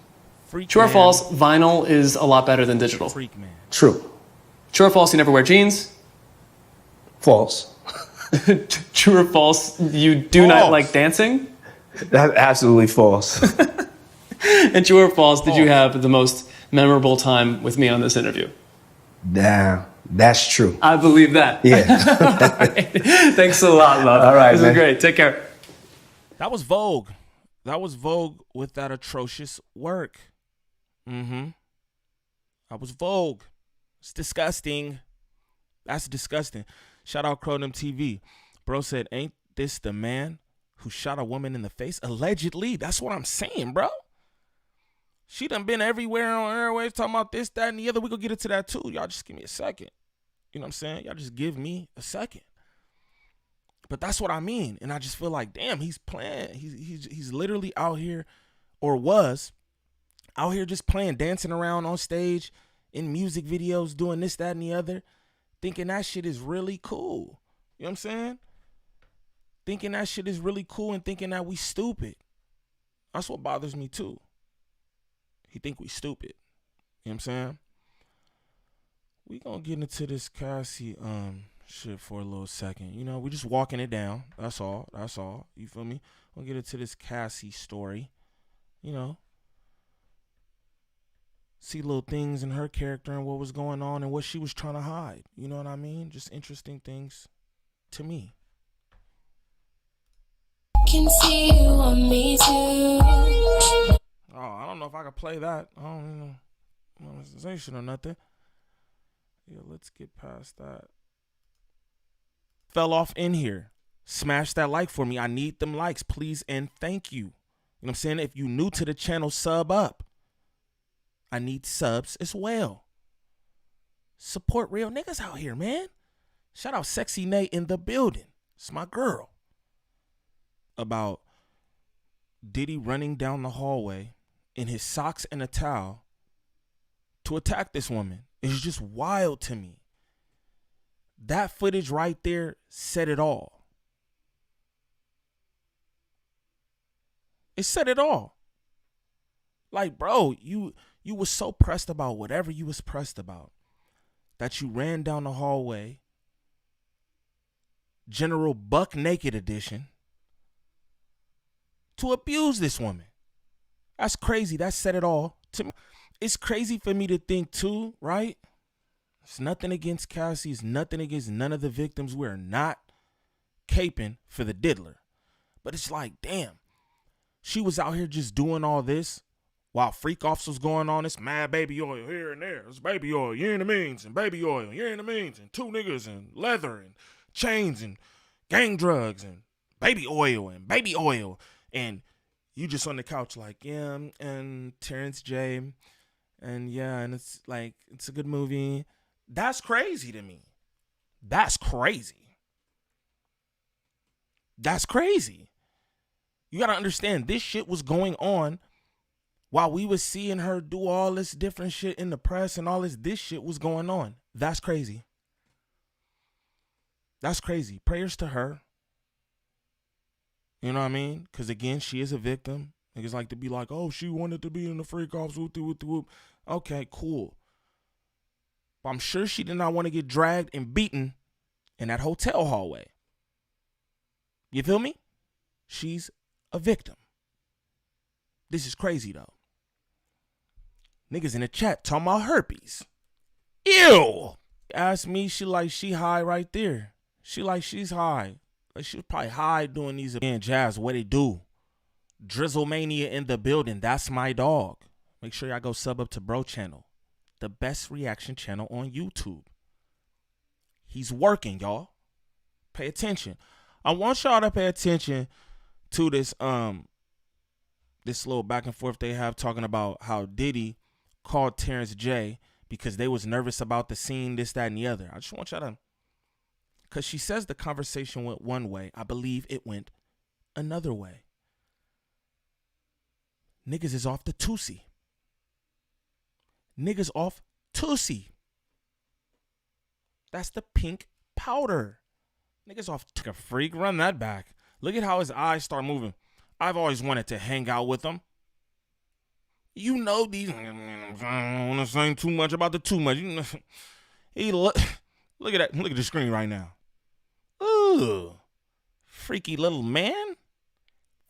Freak True or man. false? Vinyl is a lot better than digital. Freak man. True. True or false? You never wear jeans. False. True or false? You do not like dancing. That's absolutely false. And true or false? Did you have the most memorable time with me on this interview? Damn, that's true. I believe that. Yeah. All right. Thanks a lot, love. All right, this man. is great. Take care. That was Vogue. That was Vogue with that atrocious work. That was Vogue. It's disgusting. That's disgusting. Shout out Cronum TV. Bro said, ain't this the man who shot a woman in the face? Allegedly. That's what I'm saying, bro. She done been everywhere on airwaves talking about this, that, and the other. We gonna get into that too. Y'all just give me a second. You know what I'm saying? Y'all just give me a second. But that's what I mean. And I just feel like, damn, he's playing. He's literally out here, or was out here just playing, dancing around on stage, in music videos, doing this, that, and the other, thinking that shit is really cool. You know what I'm saying? Thinking that shit is really cool and thinking that we stupid. That's what bothers me too. He think we stupid. You know what I'm saying? We gonna get into this Cassie shit for a little second. You know, we just walking it down. That's all. That's all. You feel me? We'll get into this Cassie story. You know. See little things in her character and what was going on and what she was trying to hide. You know what I mean? Just interesting things to me. Can see you on me too. Oh, I don't know if I could play that. I don't even know monetization or nothing. Yeah, let's get past that. Fell off in here. Smash that like for me. I need them likes, please and thank you. You know what I'm saying? If you new to the channel, sub up. I need subs as well. Support real niggas out here, man. Shout out Sexy Nate in the building. It's my girl. About Diddy running down the hallway in his socks and a towel to attack this woman. It's just wild to me. That footage right there said it all. It said it all. Like, bro, you was so pressed about whatever you was pressed about that you ran down the hallway, General Buck Naked edition, to abuse this woman. That's crazy. That said it all. It's crazy for me to think too, right? It's nothing against Cassie. It's nothing against none of the victims. We're not caping for the diddler. But it's like, damn, she was out here just doing all this while freak offs was going on. It's mad baby oil here and there. It's baby oil, you in the means, and baby oil, you in the means, and two niggas, and leather, and chains, and gang drugs, and baby oil, and you just on the couch like, yeah, and Terrence J, and yeah, and it's like, it's a good movie. That's crazy to me. That's crazy. That's crazy. You got to understand, this shit was going on while we was seeing her do all this different shit in the press and all this shit was going on. That's crazy. That's crazy. Prayers to her. You know what I mean? Because, again, she is a victim. Niggas like to be like, oh, she wanted to be in the freak offs. Whoop. Okay, cool. But I'm sure she did not want to get dragged and beaten in that hotel hallway. You feel me? She's a victim. This is crazy, though. Niggas in the chat talking about herpes. Ew! Ask me, she high right there. She's high. Like, she was probably high doing these. And Jazz, what it do? Drizzlemania in the building. That's my dog. Make sure y'all go sub up to Bro Channel, the best reaction channel on YouTube. He's working, y'all. Pay attention. I want y'all to pay attention to this little back and forth they have talking about how Diddy called Terrence J because they was nervous about the scene, this, that, and the other. I just want y'all to, because she says the conversation went one way. I believe it went another way. Niggas is off the Tusi. Niggas off Tusi. That's the pink powder. Niggas off a freak. Run that back. Look at how his eyes start moving. I've always wanted to hang out with him. You know these. I don't want to say too much about the too much. You know, look at that. Look at the screen right now. Ooh, freaky little man.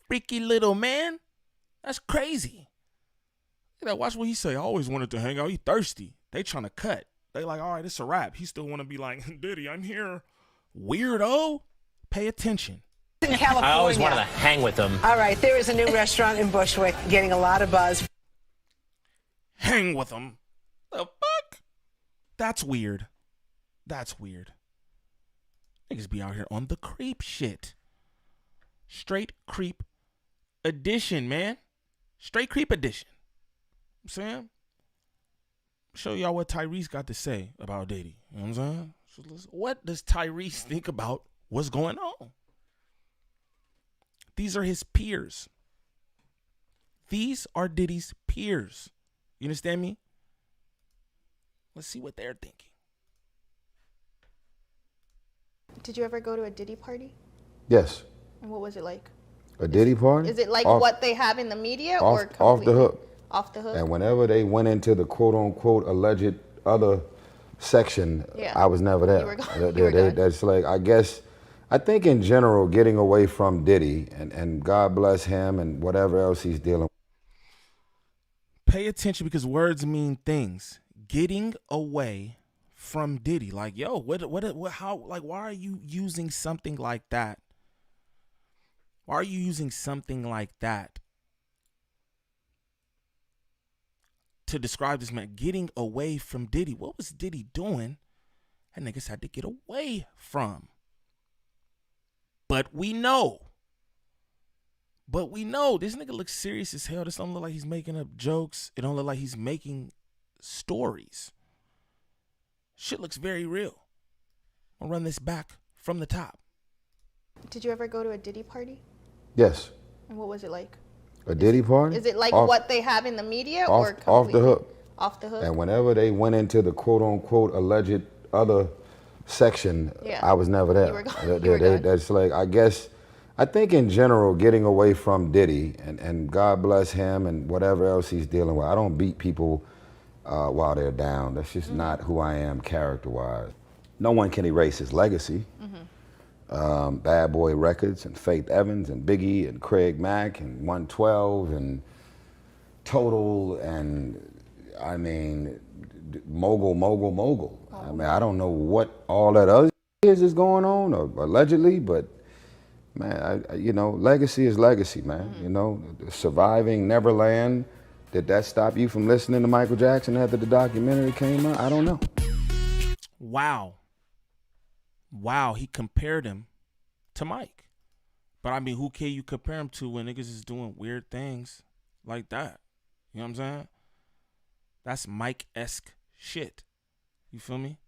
Freaky little man. That's crazy. Look at that. Watch what he say. I always wanted to hang out. He thirsty. They trying to cut. They like, all right, it's a wrap. He still want to be like, Diddy, I'm here. Weirdo. Pay attention. In California. I always wanted to hang with them. All right, there is a new restaurant in Bushwick getting a lot of buzz. Hang with them. The fuck? That's weird. That's weird. Niggas be out here on the creep shit. Straight creep edition, man. Straight creep edition. I'm saying? Show y'all what Tyrese got to say about Diddy. You know what I'm saying? So what does Tyrese think about what's going on? These are his peers. These are Diddy's peers. You understand me? Let's see what they're thinking. Did you ever go to a Diddy party? Yes. And what was it like? A Diddy party? Is it like what they have in the media or off the hook? Off the hook. And whenever they went into the quote unquote alleged other section, I was never there. You were that's like, I think in general, getting away from Diddy, and God bless him and whatever else he's dealing with. Pay attention because words mean things. Getting away from Diddy. Like, yo, how, like, why are you using something like that? Why are you using something like that to describe this man? Getting away from Diddy. What was Diddy doing? That niggas had to get away from. But we know this nigga looks serious as hell. This don't look like he's making up jokes. It don't look like he's making stories. Shit looks very real. I'll run this back from the top. Did you ever go to a Diddy party? Yes. And what was it like? A Diddy party? Is it like what they have in the media or completely off the hook? Off the hook? And whenever they went into the quote unquote alleged other section, I was never there. You were gone. That's like, I think in general, getting away from Diddy, and God bless him and whatever else he's dealing with. I don't beat people while they're down. That's just not who I am character-wise. No one can erase his legacy. Bad Boy Records and Faith Evans and Biggie and Craig Mack and 112 and Total and I mean mogul. I mean, I don't know what all that other is going on or allegedly, but man, you know, legacy is legacy, man. You know, surviving Neverland. Did that stop you from listening to Michael Jackson after the documentary came out? I don't know. Wow, he compared him to Mike. But I mean, who can you compare him to when niggas is doing weird things like that? You know what I'm saying? That's Mike-esque shit. You feel me?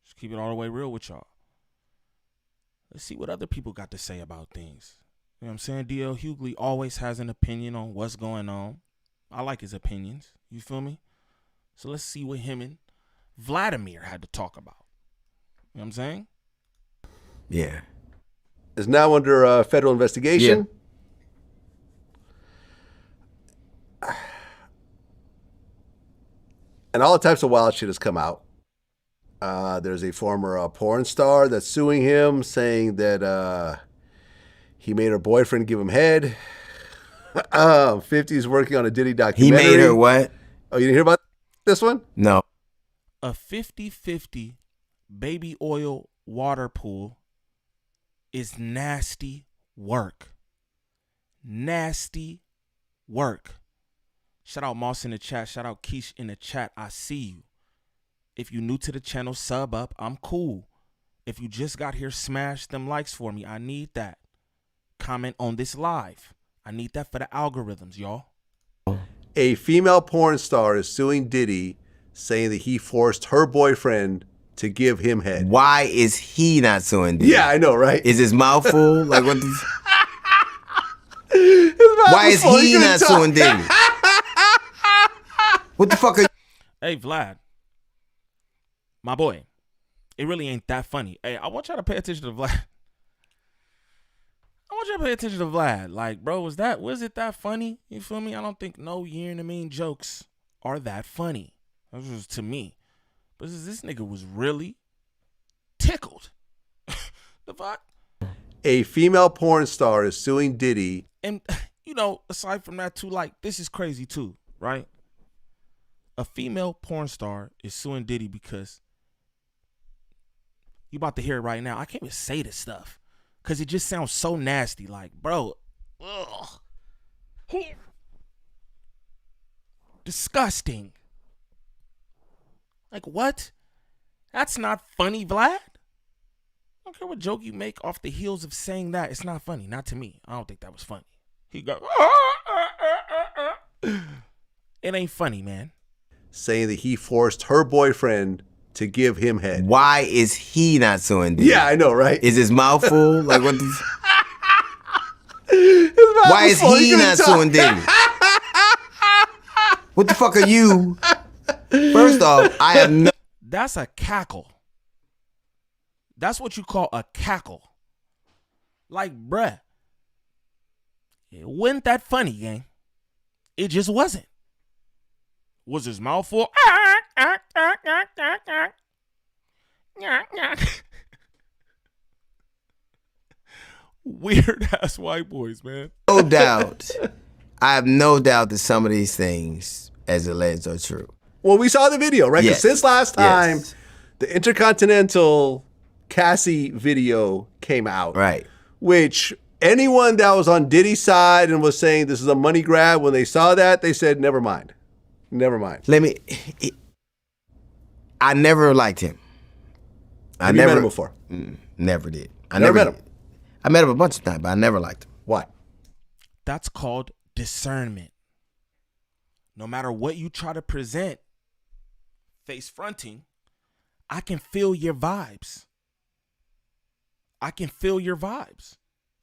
Just keep it all the way real with y'all. Let's see what other people got to say about things. You know what I'm saying? D.L. Hughley always has an opinion on what's going on. I like his opinions. You feel me? So let's see what him and Vladimir had to talk about. You know what I'm saying? Yeah. Is now under federal investigation. Yeah. And all types of wild shit has come out. There's a former porn star that's suing him, saying that he made her boyfriend give him head. 50's working on a Diddy documentary. He made her what? Oh, you didn't hear about this one? No. A 50-50 baby oil water pool is nasty work. Nasty work. Shout out Moss in the chat. Shout out Keish in the chat. I see you. If you new to the channel, sub up. I'm cool. If you just got here, smash them likes for me. I need that. Comment on this live. I need that for the algorithms, y'all. A female porn star is suing Diddy, saying that he forced her boyfriend to give him head. Why is he not suing Diddy? Yeah, I know, right? Is his mouth full? Like what the... Why is he not suing Diddy? What the fuck are you... Hey, Vlad. My boy. It really ain't that funny. Hey, I want y'all to pay attention to Vlad. I want y'all to pay attention to Vlad. Like, bro, was it that funny? You feel me? I don't think no year in the mean jokes are that funny. That was to me. But this nigga was really tickled. The fuck? A female porn star is suing Diddy. And, you know, aside from that too, like, this is crazy too, right? A female porn star is suing Diddy because you about to hear it right now. I can't even say this stuff because it just sounds so nasty. Like, bro, ugh. Disgusting. Like, what? That's not funny, Vlad. I don't care what joke you make off the heels of saying that. It's not funny. Not to me. I don't think that was funny. He go, it ain't funny, man. Saying that he forced her boyfriend to give him head. Why is he not suing Diddy? Yeah, I know, right? Is his mouth full? Like what the... Why is he not suing Diddy? What the fuck are you? First off, I have no... That's a cackle. That's what you call a cackle. Like, bruh. It wasn't that funny, gang. It just wasn't. Was his mouth full? Weird ass white boys, man. No doubt. I have no doubt that some of these things, as alleged, are true. Well, we saw the video, right? Yes. Since last time, the Intercontinental Cassie video came out. Right. Which anyone that was on Diddy's side and was saying this is a money grab, when they saw that, they said, never mind. Never mind. I never liked him. Have you met him before? Never did. I never met him. I met him a bunch of times, but I never liked him. Why? That's called discernment. No matter what you try to present, face fronting, I can feel your vibes. I can feel your vibes.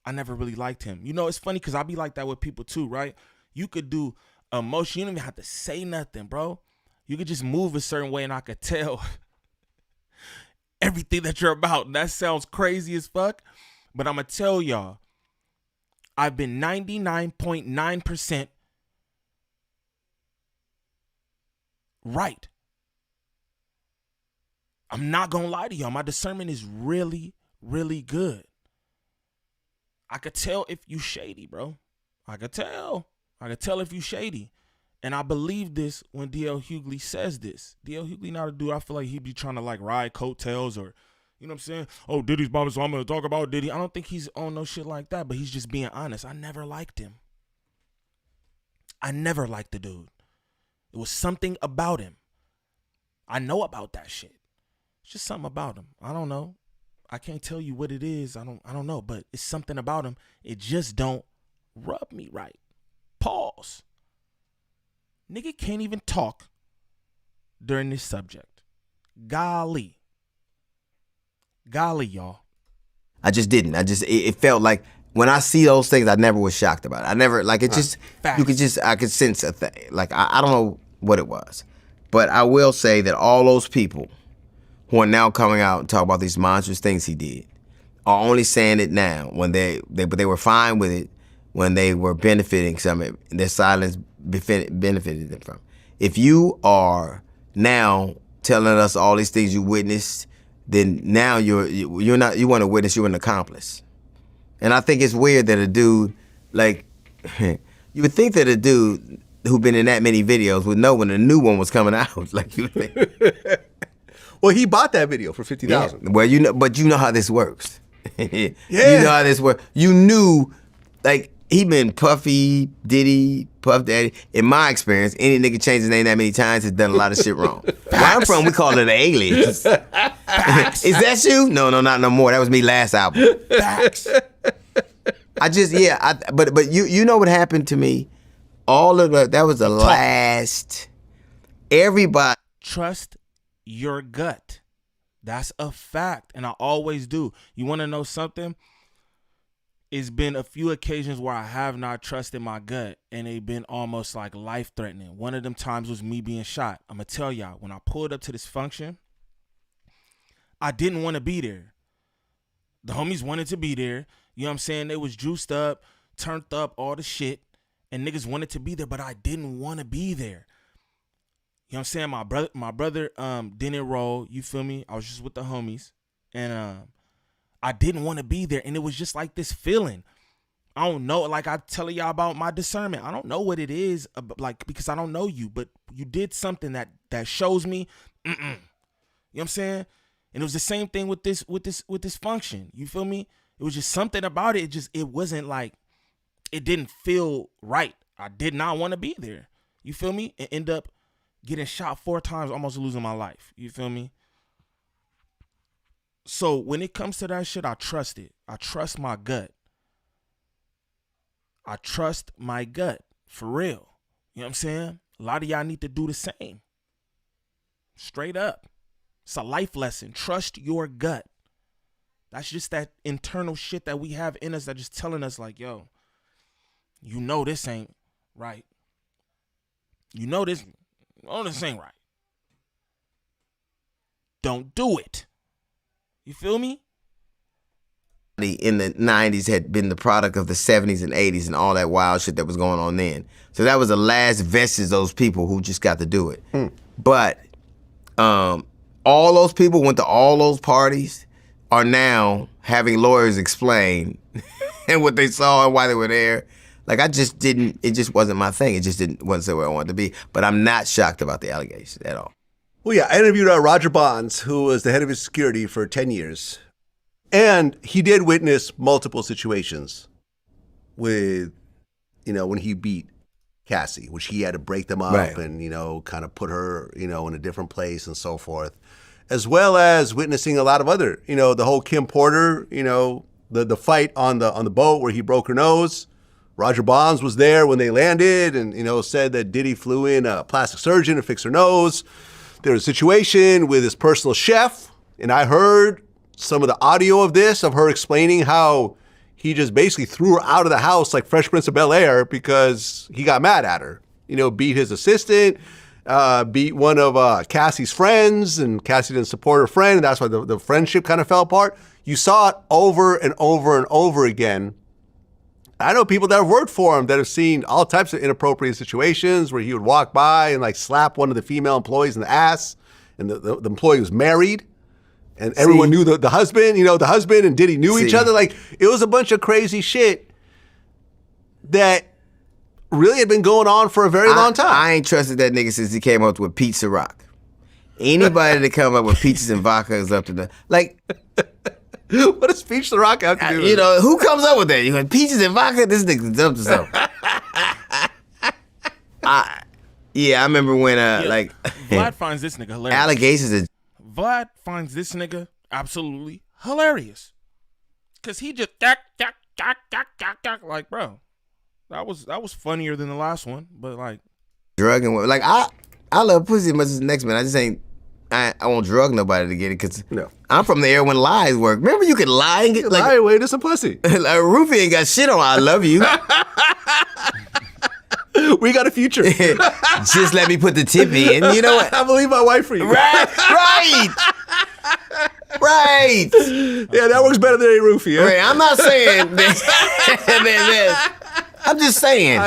I never really liked him. You know, it's funny because I be like that with people too, right? You could do emotion. You don't even have to say nothing, bro. You could just move a certain way and I could tell everything that you're about. And that sounds crazy as fuck. But I'm going to tell y'all, I've been 99.9% right. I'm not going to lie to y'all. My discernment is really, really good. I could tell if you shady, bro. I could tell. I could tell if you shady. And I believe this when GAHHLEE says this. GAHHLEE not a dude, I feel like he be trying to like ride coattails or, you know what I'm saying? Oh, Diddy's bombing, so I'm going to talk about Diddy. I don't think he's on no shit like that, but he's just being honest. I never liked him. I never liked the dude. It was something about him. I know about that shit. It's just something about him. I don't know. I can't tell you what it is. I don't know, but it's something about him. It just don't rub me right. Pause. Nigga can't even talk during this subject. Golly. Golly, y'all. I just didn't. It felt like when I see those things, I never was shocked about it. I never, like, it just, I could sense a thing. Like, I don't know what it was. But I will say that all those people who are now coming out and talk about these monstrous things he did are only saying it now when they were fine with it when they were benefiting from it. Their silence benefited them from. If you are now telling us all these things you witnessed, then now you want to witness, you're an accomplice. And I think it's weird that a dude, like, you would think that a dude who'd been in that many videos would know when a new one was coming out. Like, you would think. Well, he bought that video for $50,000. Yeah. Well, but you know how this works. Yeah. You know how this works. You knew, like, he been Puffy, Diddy, Puff Daddy. In my experience, any nigga changed his name that many times has done a lot of shit wrong. Where I'm from, we call it an alias. Is that you? No, not no more. That was me last album. Facts. But you know what happened to me? That was the last. Everybody. Trust your gut. That's a fact. And I always do. You want to know something? It's been a few occasions where I have not trusted my gut and they've been almost like life-threatening. One of them times was me being shot. I'm going to tell y'all, when I pulled up to this function, I didn't want to be there. The homies wanted to be there. You know what I'm saying? They was juiced up, turned up, all the shit, and niggas wanted to be there, but I didn't want to be there. You know what I'm saying? My brother didn't roll, you feel me? I was just with the homies, and I didn't want to be there, and it was just like this feeling. I don't know, like I tell y'all about my discernment. I don't know what it is, like, because I don't know you, but you did something that shows me, You know what I'm saying? And it was the same thing with this function. You feel me? It was just something about it. It wasn't like, it didn't feel right. I did not want to be there. You feel me? And end up getting shot 4 times, almost losing my life. You feel me? So when it comes to that shit, I trust it. I trust my gut. I trust my gut, for real. You know what I'm saying? A lot of y'all need to do the same. Straight up. It's a life lesson. Trust your gut. That's just that internal shit that we have in us that just telling us like, yo, you know this ain't right. You know this ain't right. Don't do it. You feel me? In the 90s had been the product of the 70s and 80s and all that wild shit that was going on then. So that was the last vestige of those people who just got to do it. But all those people went to all those parties are now having lawyers explain and what they saw and why they were there. Like, it just wasn't my thing. It just wasn't where I wanted to be. But I'm not shocked about the allegations at all. Well, yeah, I interviewed Roger Bonds, who was the head of his security for 10 years. And he did witness multiple situations with, when he beat Cassie, which he had to break them up and, kind of put her, in a different place and so forth, as well as witnessing a lot of other, the whole Kim Porter, the fight on the boat where he broke her nose. Roger Bonds was there when they landed and, said that Diddy flew in a plastic surgeon to fix her nose. There was a situation with his personal chef, and I heard some of the audio of this, of her explaining how he just basically threw her out of the house like Fresh Prince of Bel-Air because he got mad at her. You know, beat his assistant, beat one of Cassie's friends, and Cassie didn't support her friend, and that's why the friendship kind of fell apart. You saw it over and over and over again. I know people that have worked for him that have seen all types of inappropriate situations where he would walk by and like slap one of the female employees in the ass, and the employee was married, and everyone knew the husband. You know, the husband and Diddy knew each other. Like, it was a bunch of crazy shit that really had been going on for a very long time. I ain't trusted that nigga since he came up with Pizza Rock. Anybody that come up with pizzas and vodka is up to the like. What does Pizza Rock have to do with you know, who comes up with that? You got peaches and vodka? This nigga's up to something. I remember when like Vlad finds this nigga hilarious. Allegations. Vlad finds this nigga absolutely hilarious. Cause he just like, bro, that was funnier than the last one, but like drug and like I love pussy as much as the next man. I just ain't. I won't drug nobody to get it because I'm from the era when lies work. Remember, you could lie and get like lie away to some pussy. Like Rufy ain't got shit on. I love you. We got a future. Just let me put the tip in. You know what? I believe my wife for you. Right. Yeah, that works better than a roofie. Yeah? Right. I'm not saying that. I'm just saying.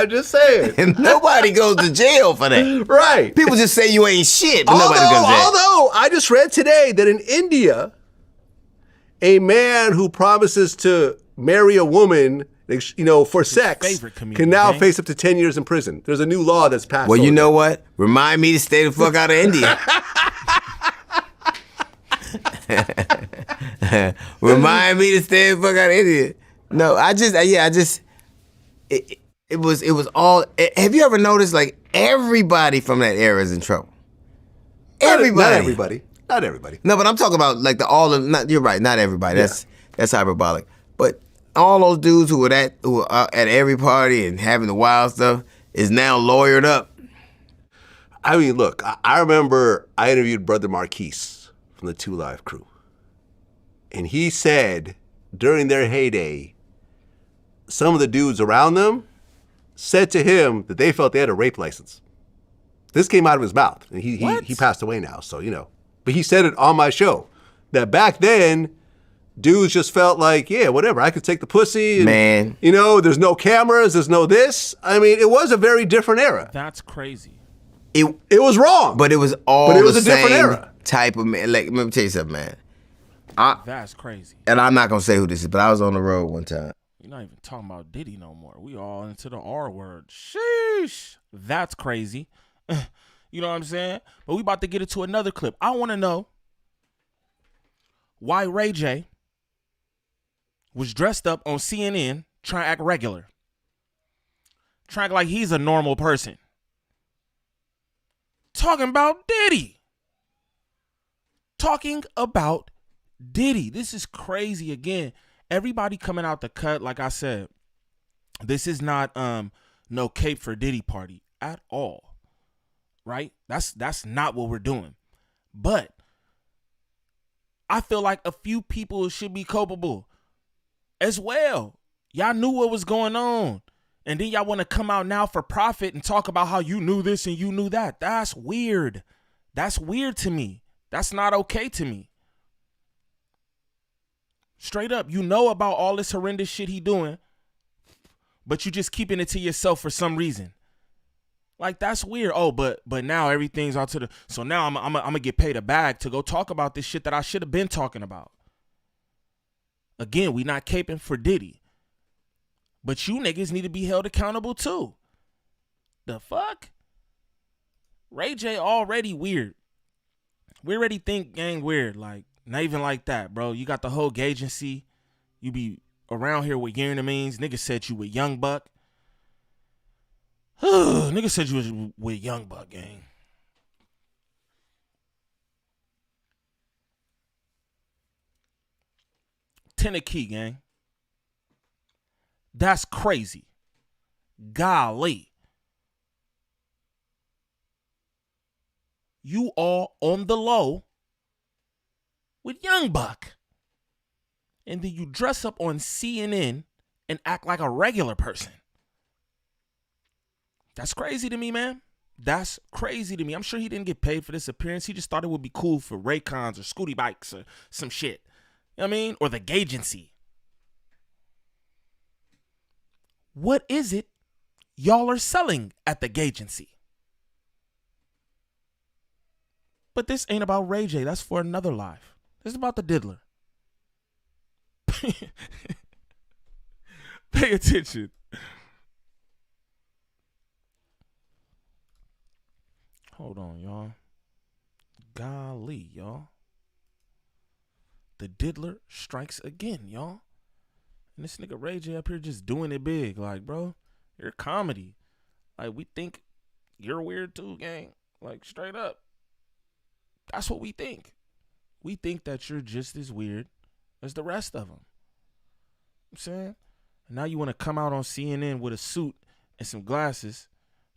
Nobody goes to jail for that. Right. People just say you ain't shit, but nobody goes to jail. Although, I just read today that in India, a man who promises to marry a woman, you know, for sex, can now face up to 10 years in prison. There's a new law that's passed. Well, you know what? Remind me to stay the fuck out of India. Remind me to stay the fuck out of India. No, it was all. Have you ever noticed like everybody from that era is in trouble? Everybody. Not everybody. No, but I'm talking about like you're right. Not everybody. That's hyperbolic. But all those dudes who are at every party and having the wild stuff is now lawyered up. I mean, look. I remember I interviewed Brother Marquise from the 2 Live crew, and he said during their heyday, some of the dudes around them said to him that they felt they had a rape license. This came out of his mouth, and he passed away now, so you know. But he said it on my show that back then, dudes just felt like, yeah, whatever, I could take the pussy. And, man, you know, there's no cameras, there's no this. I mean, it was a very different era. That's crazy. It was wrong, but it was all. But it was the a different same era. Type of man. Like, let me tell you something, man. That's crazy. And I'm not gonna say who this is, but I was on the road one time. You're not even talking about Diddy no more. We all into the R word. Sheesh. That's crazy. You know what I'm saying? But we about to get into another clip. I want to know why Ray J was dressed up on CNN trying to act regular. Trying to act like he's a normal person. Talking about Diddy. This is crazy again. Everybody coming out the cut, like I said, this is not no cape for Diddy party at all, right? That's not what we're doing. But I feel like a few people should be culpable as well. Y'all knew what was going on, and then y'all want to come out now for profit and talk about how you knew this and you knew that. That's weird. That's weird to me. That's not okay to me. Straight up, you know about all this horrendous shit he doing, but you just keeping it to yourself for some reason. Like, that's weird. Oh, but now everything's out to the... So now I'm gonna get paid a bag to go talk about this shit that I should have been talking about. Again, we not caping for Diddy. But you niggas need to be held accountable too. The fuck? Ray J already weird. We already think gang weird. Like, not even like that, bro. You got the whole agency. You be around here with Year in the Means. Nigga said you with Young Buck. Nigga said you was with Young Buck, gang. Tennessee, gang. That's crazy. Golly. You all on the low with Young Buck. and then you dress up on CNN and act like a regular person. That's crazy to me, man. That's crazy to me. I'm sure he didn't get paid for this appearance. He just thought it would be cool for Raycons or Scooty Bikes or some shit. You know what I mean? Or the Gagency. What is it y'all are selling at the Gagency? But this ain't about Ray J. That's for another live. This is about the diddler. Pay attention. Hold on, y'all. Golly, y'all. The diddler strikes again, y'all. And this nigga Ray J up here just doing it big. Like, bro, you're comedy. Like, we think you're weird too, gang. Like, straight up. That's what we think. We think that you're just as weird as the rest of them. You know what I'm saying? And now you want to come out on CNN with a suit and some glasses,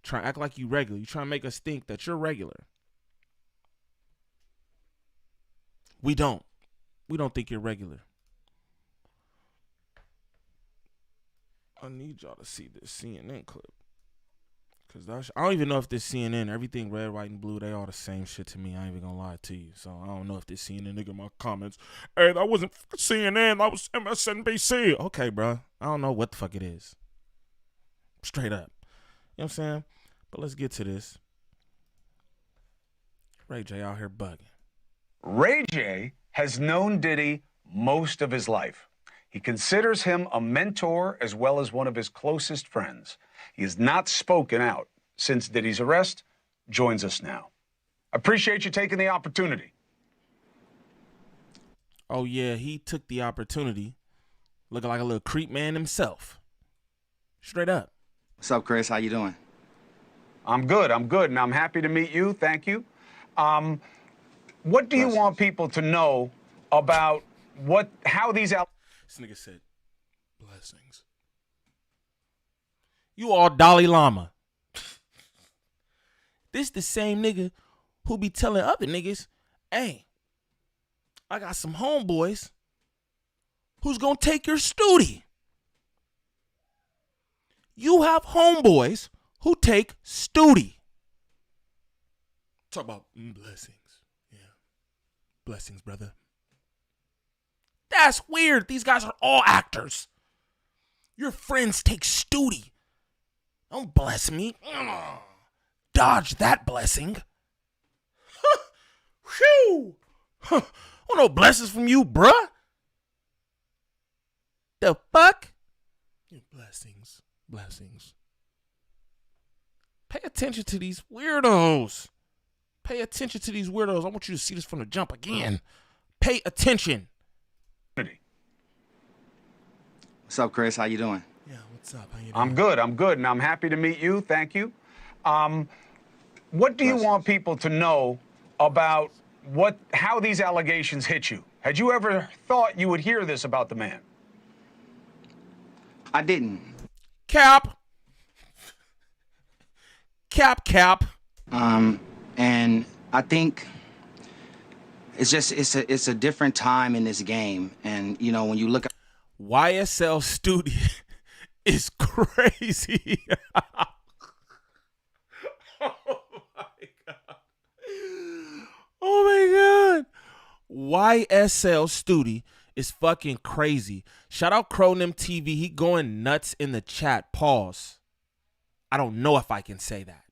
try to act like you regular. You trying to make us think that you're regular. We don't. We don't think you're regular. I need y'all to see this CNN clip. Because I don't even know if this CNN, everything red, white, and blue, they all the same shit to me. I ain't even gonna lie to you. So I don't know if this CNN nigga in my comments, hey, that wasn't CNN, that was MSNBC. Okay, bro. I don't know what the fuck it is. Straight up. You know what I'm saying? But let's get to this. Ray J out here bugging. Ray J has known Diddy most of his life. He considers him a mentor as well as one of his closest friends. He has not spoken out since Diddy's arrest. Joins us now. Appreciate you taking the opportunity. Oh, yeah, he took the opportunity. Looking like a little creep man himself. Straight up. What's up, Chris? How you doing? I'm good, and I'm happy to meet you. Thank you. What do you want people to know about how these... This nigga said, blessings. You all Dalai Lama. This the same nigga who be telling other niggas, hey, I got some homeboys who's gonna take your stooty. You have homeboys who take stooty. Talk about blessings. Yeah. Blessings, brother. That's weird. These guys are all actors. Your friends take stooty. Don't bless me. Dodge that blessing. Whew. Oh, no blessings from you, bruh. The fuck? Blessings. Blessings. Pay attention to these weirdos. Pay attention to these weirdos. I want you to see this from the jump again. Pay attention. What's up, Chris? How you doing? Yeah, what's up? How you doing? I'm good, and I'm happy to meet you. Thank you. What do you want people to know about how these allegations hit you? Had you ever thought you would hear this about the man? I didn't. Cap. And I think it's a different time in this game, and you know when you look at YSL Studio is crazy. Oh my god. YSL Studio is fucking crazy. Shout out Cronim TV. He going nuts in the chat. Pause. I don't know if I can say that.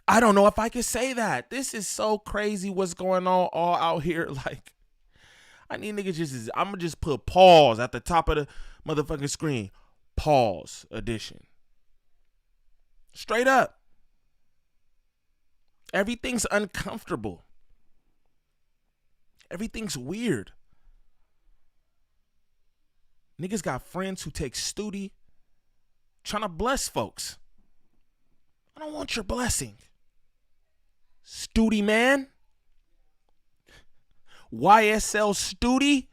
I don't know if I can say that. This is so crazy what's going on all out here. Like, I need niggas I'm going to just put pause at the top of the motherfucking screen. Pause edition. Straight up. Everything's uncomfortable. Everything's weird. Niggas got friends who take stooty trying to bless folks. I don't want your blessing. Stooty man. YSL Stooty.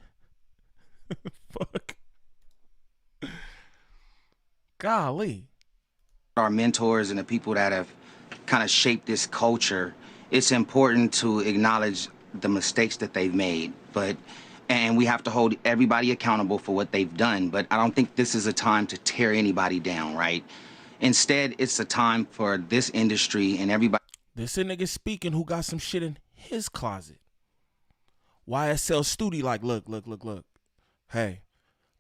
Fuck. Golly. Our mentors and the people that have kind of shaped this culture, it's important to acknowledge the mistakes that they've made, and we have to hold everybody accountable for what they've done. But I don't think this is a time to tear anybody down, right? Instead, it's a time for this industry and everybody. This a nigga speaking who got some shit in his closet. YSL Studio, like, look. Hey,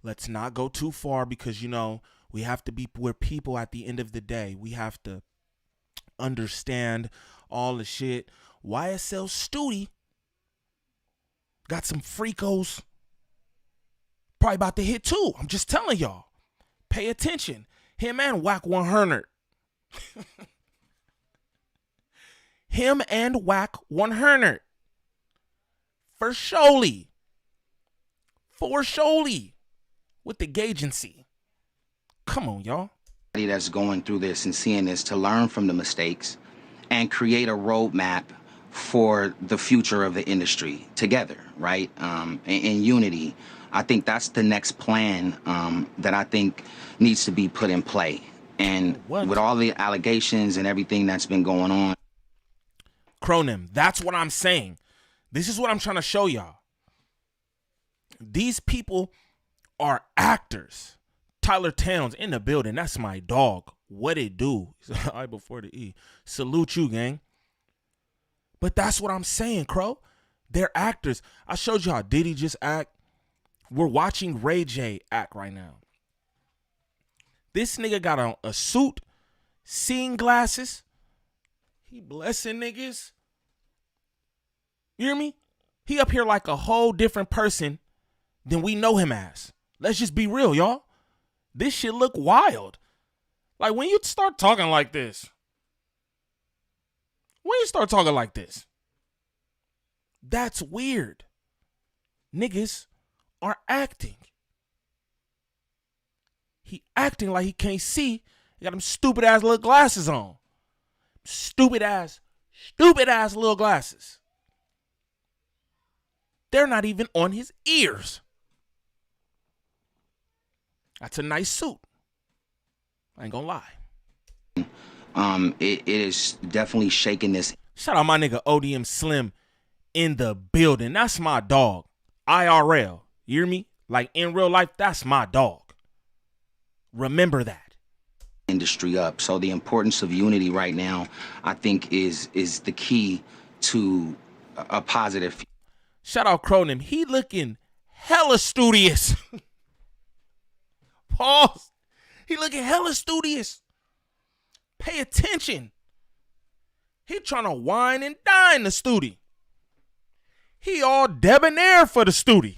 let's not go too far because, you know, we have to be, we're people at the end of the day. We have to understand all the shit. YSL Studio got some freakos probably about to hit too. I'm just telling y'all. Pay attention. Him and Whack 100. Him and Whack 100. For surely. With the Gagency. Come on, y'all. That's going through this and seeing this to learn from the mistakes and create a roadmap for the future of the industry together, right? In unity. I think that's the next plan that I think needs to be put in play. And with all the allegations and everything that's been going on. Cronim, that's what I'm saying. This is what I'm trying to show y'all. These people are actors. Tyler Towns in the building. That's my dog. What it do? I before the E. Salute you, gang. But that's what I'm saying, Crow. They're actors. I showed you how Diddy just act. We're watching Ray J act right now. This nigga got on a suit, seeing glasses. He blessing niggas. You hear me? He up here like a whole different person than we know him as. Let's just be real, y'all. This shit look wild. Like when you start talking like this. That's weird. Niggas are acting. He acting like he can't see. He got them stupid ass little glasses on. Stupid ass little glasses. They're not even on his ears. That's a nice suit. I ain't gonna lie. It is definitely shaking this. Shout out my nigga ODM Slim in the building. That's my dog. IRL. You hear me? Like in real life, that's my dog. Remember that. Industry up. So the importance of unity right now, I think, is the key to a positive. Shout out Cronin. He looking hella studious. Pause. He looking hella studious. Pay attention. He trying to wine and dine the studio. He all debonair for the studio.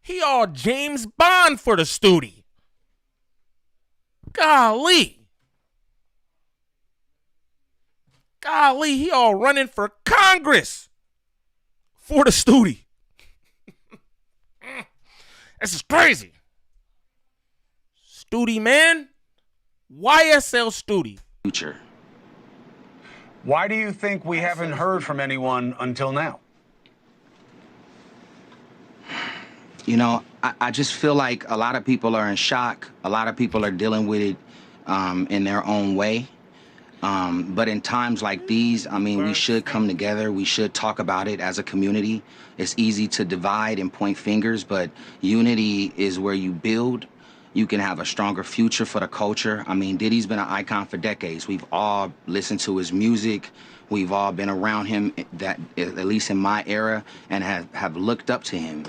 He all James Bond for the studio. Golly, he all running for Congress for the studio. This is crazy. Studio, man. YSL Studio. Future. Why do you think we haven't heard from anyone until now? You know, I just feel like a lot of people are in shock. A lot of people are dealing with it in their own way. But in times like these, I mean, we should come together. We should talk about it as a community. It's easy to divide and point fingers, but unity is where you build. You can have a stronger future for the culture. I mean, Diddy's been an icon for decades. We've all listened to his music. We've all been around him, that at least in my era, and have looked up to him.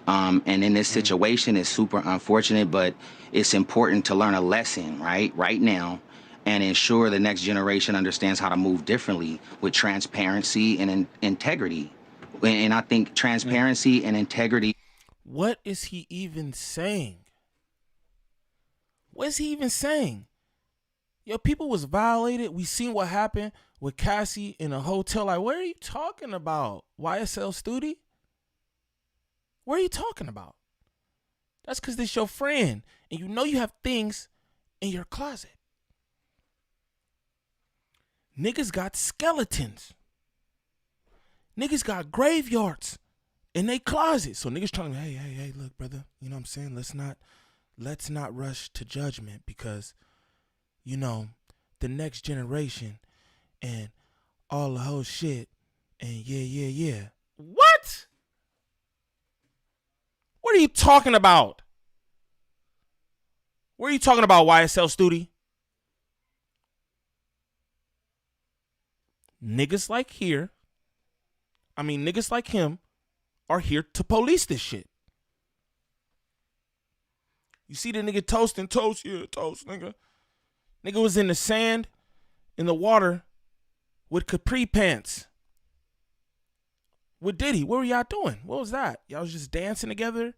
And in this situation, it's super unfortunate, but it's important to learn a lesson, right now, and ensure the next generation understands how to move differently with transparency and integrity. And I think transparency and integrity. What is he even saying? What is he even saying? Yo, people was violated. We seen what happened with Cassie in a hotel. Like, what are you talking about? YSL Studio? What are you talking about? That's because this your friend. And you know you have things in your closet. Niggas got skeletons. Niggas got graveyards in their closet. So niggas trying to, hey, look, brother. You know what I'm saying? Let's not rush to judgment because, you know, the next generation and all the whole shit And yeah. What? What are you talking about? What are you talking about, YSL Studi? Niggas like him are here to police this shit. You see the nigga toast, yeah, toast, nigga. Nigga was in the sand, in the water, with capri pants. With Diddy, what were y'all doing? What was that? Y'all was just dancing together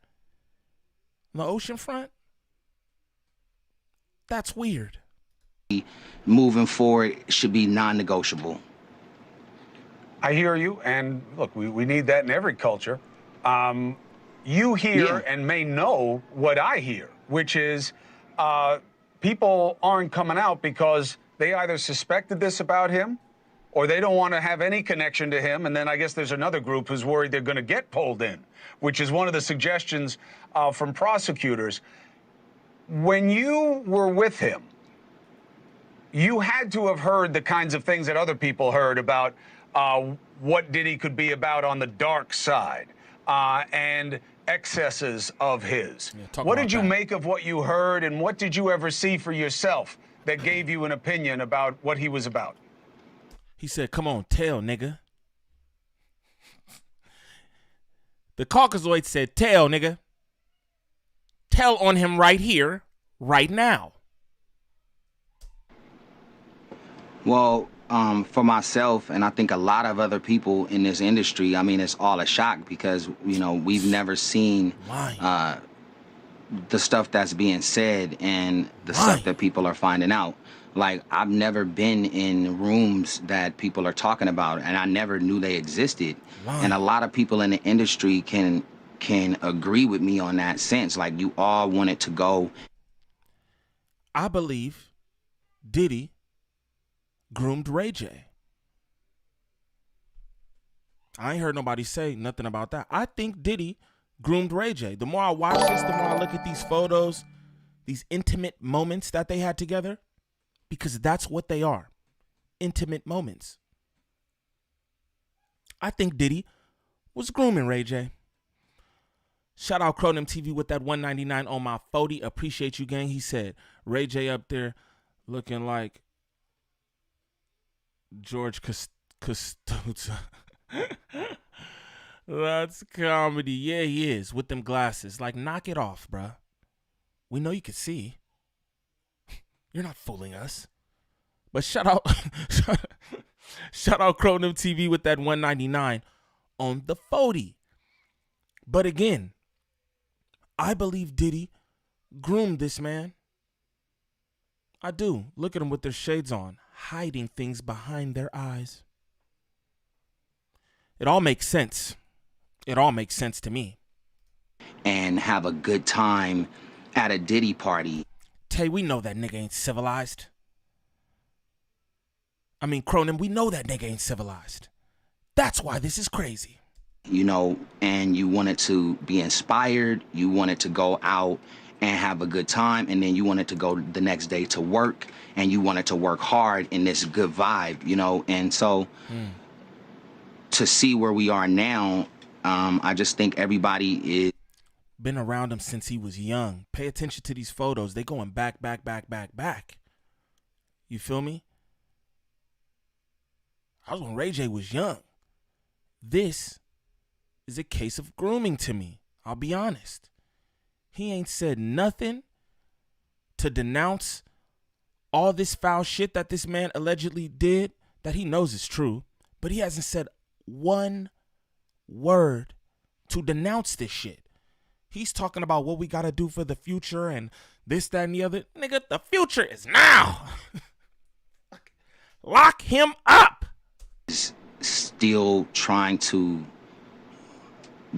on the ocean front? That's weird. Moving forward should be non-negotiable. I hear you, and look, we need that in every culture. You hear and may know what I hear, which is people aren't coming out because they either suspected this about him or they don't want to have any connection to him. And then I guess there's another group who's worried they're going to get pulled in, which is one of the suggestions from prosecutors. When you were with him, you had to have heard the kinds of things that other people heard about what Diddy could be about on the dark side and excesses of his. Yeah, what did you make of what you heard, and what did you ever see for yourself that gave you an opinion about what he was about? He said, come on, tell, nigga. The Caucasoid said, tell, nigga. Tell on him right here, right now. Well, for myself, and I think a lot of other people in this industry, I mean, it's all a shock because, you know, we've never seen the stuff that's being said and the stuff that people are finding out. Like, I've never been in rooms that people are talking about, and I never knew they existed. And a lot of people in the industry can agree with me on that sense. Like, you all wanted to go. I believe Diddy groomed Ray J. I ain't heard nobody say nothing about that. I think Diddy groomed Ray J. The more I watch this, the more I look at these photos, these intimate moments that they had together, because that's what they are, intimate moments. I think Diddy was grooming Ray J. Shout out Cronin TV with that 199 on my 40. Appreciate you, gang. He said Ray J up there looking like George Costanza. That's comedy. Yeah, he is, with them glasses. Like, knock it off, bruh. We know you can see. You're not fooling us. But shout out shout out Cronin TV with that 199 on the 40. But again, I believe Diddy groomed this man. I do. Look at them with their shades on, hiding things behind their eyes. It all makes sense. It all makes sense to me. And have a good time at a Diddy party. Tay, we know that nigga ain't civilized. I mean, Cronin, we know that nigga ain't civilized. That's why this is crazy. You know, and you wanted to be inspired. You wanted to go out and have a good time. And then you wanted to go the next day to work. And you wanted to work hard in this good vibe, you know. And so to see where we are now, I just think everybody is. Been around him since he was young. Pay attention to these photos. They going back. You feel me? I was when Ray J was young. This is a case of grooming to me. I'll be honest. He ain't said nothing to denounce all this foul shit that this man allegedly did that he knows is true, but he hasn't said one word to denounce this shit. He's talking about what we got to do for the future and this, that, and the other. Nigga, the future is now. Lock him up. Still trying to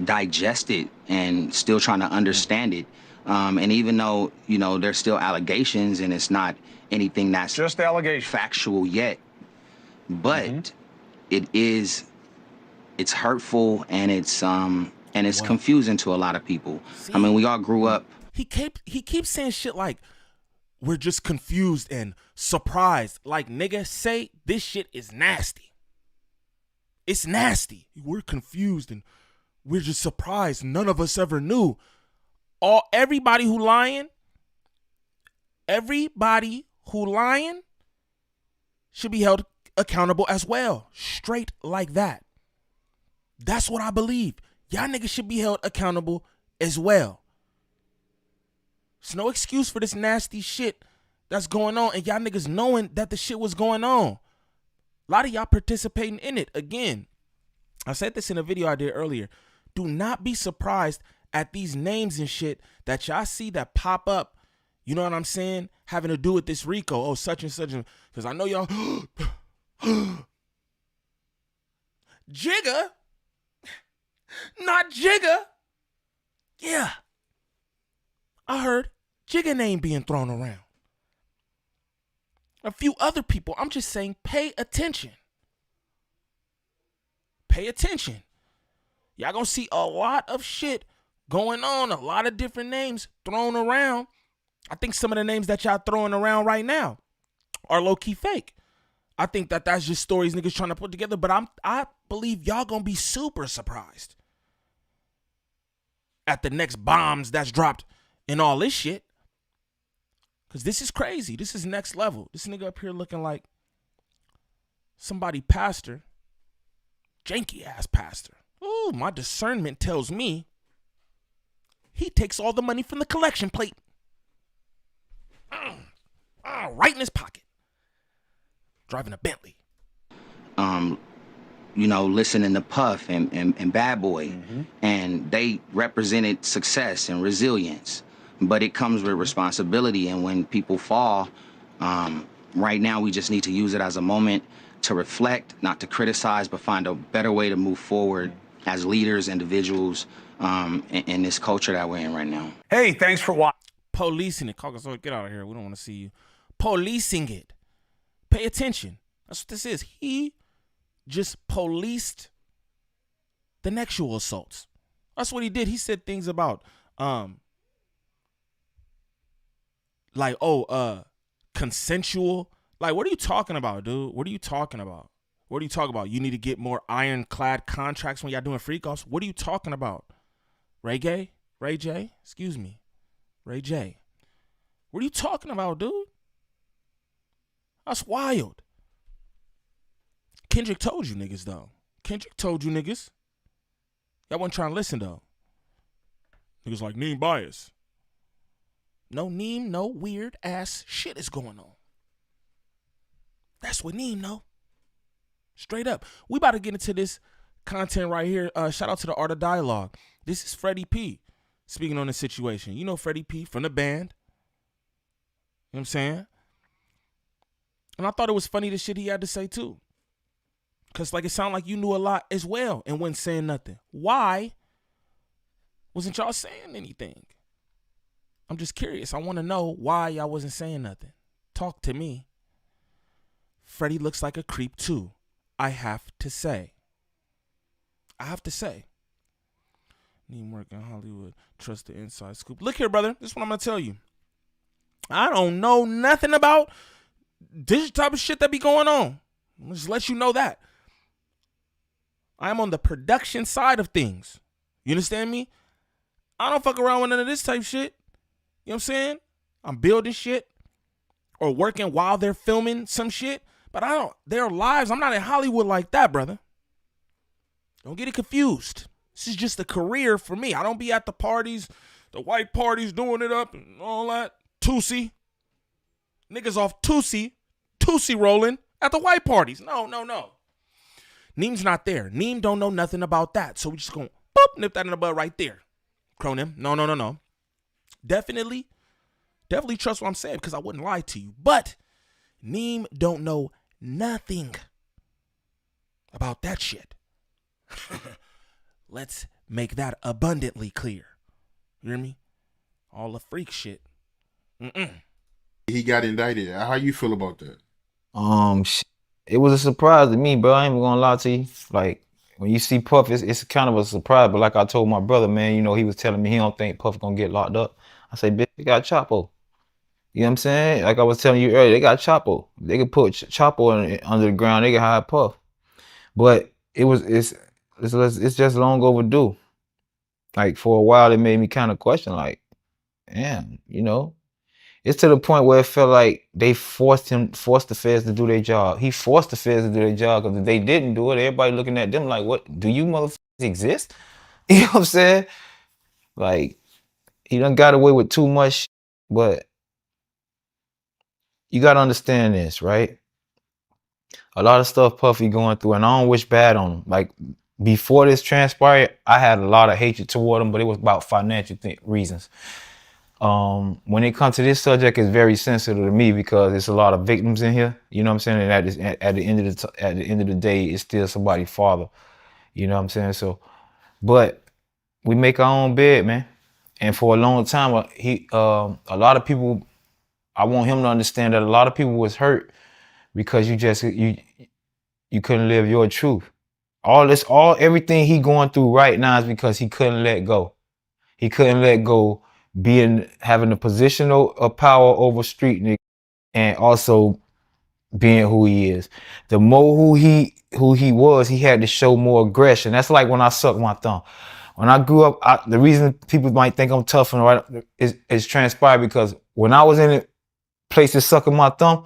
digest it and still trying to understand it. And even though, you know, there's still allegations and it's not anything that's just allegation factual yet, but it's hurtful and it's confusing to a lot of people. See, I mean, we all grew up. He keeps saying shit like, we're just confused and surprised. Like, nigga, say this shit is nasty. It's nasty. We're confused and we're just surprised. None of us ever knew. Everybody who lying should be held accountable as well. Straight like that. That's what I believe. Y'all niggas should be held accountable as well. There's no excuse for this nasty shit that's going on, and y'all niggas knowing that the shit was going on. A lot of y'all participating in it. Again, I said this in a video I did earlier. Do not be surprised at these names and shit that y'all see that pop up, you know what I'm saying, having to do with this RICO. Oh, such and such. Because I know y'all. Jigga? Not Jigga? Yeah. I heard Jigga name being thrown around. A few other people. I'm just saying, pay attention. Pay attention. Y'all gonna see a lot of shit going on, a lot of different names thrown around. I think some of the names that y'all throwing around right now are low-key fake. I think that that's just stories niggas trying to put together, but I believe y'all gonna be super surprised at the next bombs that's dropped and all this shit. Because this is crazy. This is next level. This nigga up here looking like somebody pastor. Janky ass pastor. Ooh, my discernment tells me he takes all the money from the collection plate. Right in his pocket. Driving a Bentley. You know, listening to Puff and Bad Boy, and they represented success and resilience, but it comes with responsibility. And when people fall, right now we just need to use it as a moment to reflect, not to criticize, but find a better way to move forward as leaders, individuals, in this culture that we're in right now. Hey, thanks for watching. Policing it. Caucasoid, get out of here. We don't want to see you. Policing it. Pay attention. That's what this is. He just policed the sexual assaults. That's what he did. He said things about consensual. Like, what are you talking about, dude? What are you talking about? What are you talking about? You need to get more ironclad contracts when y'all doing freak offs. What are you talking about? Ray J? Excuse me. Ray J. What are you talking about, dude? That's wild. Kendrick told you niggas, though. Kendrick told you niggas. Y'all wasn't trying to listen, though. Niggas like Niem bias. No Niem, no weird ass shit is going on. That's what Niem know. Straight up. We about to get into this content right here. Shout out to the Art of Dialogue. This is Freddie P speaking on the situation. You know Freddie P from the band. You know what I'm saying? And I thought it was funny the shit he had to say too. Because like it sounded like you knew a lot as well and wasn't saying nothing. Why wasn't y'all saying anything? I'm just curious. I want to know why y'all wasn't saying nothing. Talk to me. Freddie looks like a creep too. I have to say. Need work in Hollywood. Trust the inside scoop. Look here, brother. This is what I'm going to tell you. I don't know nothing about this type of shit that be going on. I'll just let you know that. I'm on the production side of things. You understand me? I don't fuck around with none of this type shit. You know what I'm saying? I'm building shit or working while they're filming some shit. But their lives, I'm not in Hollywood like that, brother. Don't get it confused. This is just a career for me. I don't be at the parties, the white parties doing it up and all that. Tootsie. Niggas off Tootsie rolling at the white parties. No. Niem's not there. Niem don't know nothing about that. So we just gonna boop, nip that in the bud right there. Cronin. No. Definitely trust what I'm saying because I wouldn't lie to you. But Niem don't know nothing about that shit. Let's make that abundantly clear. You hear me? All the freak shit. He got indicted. How you feel about that? It was a surprise to me, bro. I ain't even gonna lie to you. Like, when you see Puff, it's kind of a surprise. But like I told my brother, man, you know, he was telling me he don't think Puff gonna get locked up. I say, bitch, they got Chapo. You know what I'm saying? Like I was telling you earlier, they got Chapo. They could put Chapo under the ground. They can hide Puff. But it's just long overdue. Like for a while, it made me kind of question, like, damn, it's to the point where it felt like they forced the feds to do their job. He forced the feds to do their job because if they didn't do it, everybody looking at them like, what? Do you motherfuckers exist? You know what I'm saying? Like, he done got away with too much, but you got to understand this, right? A lot of stuff Puffy going through, and I don't wish bad on him. Like, before this transpired, I had a lot of hatred toward him, but it was about financial reasons. When it comes to this subject, it's very sensitive to me because it's a lot of victims in here. You know what I'm saying? And at the end of the day, it's still somebody's father. You know what I'm saying? So, but we make our own bed, man. And for a long time, a lot of people, I want him to understand that a lot of people was hurt because you couldn't live your truth. Everything he going through right now is because he couldn't let go. He couldn't let go having a position of power over street niggas and also being who he is. The more who he was, he had to show more aggression. That's like when I sucked my thumb. When I grew up, the reason people might think I'm tough and right is transpired because when I was in a place sucking my thumb,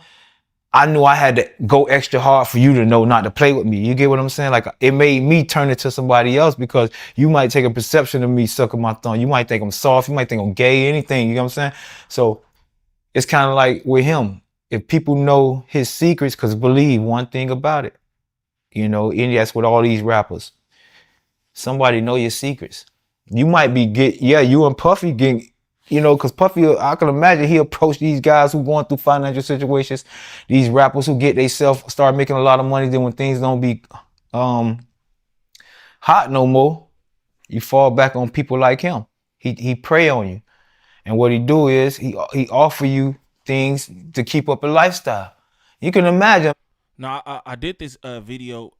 I knew I had to go extra hard for you to know not to play with me. You get what I'm saying? Like, it made me turn it to somebody else because you might take a perception of me sucking my thumb. You might think I'm soft. You might think I'm gay, anything. You know what I'm saying? So it's kind of like with him. If people know his secrets, because believe one thing about it, and that's with all these rappers. Somebody know your secrets. You might be you and Puffy getting, because Puffy, I can imagine he approached these guys who going through financial situations, these rappers who get themselves start making a lot of money. Then when things don't be hot no more, you fall back on people like him. He prey on you, and what he do is he offer you things to keep up a lifestyle. You can imagine. Now I did this video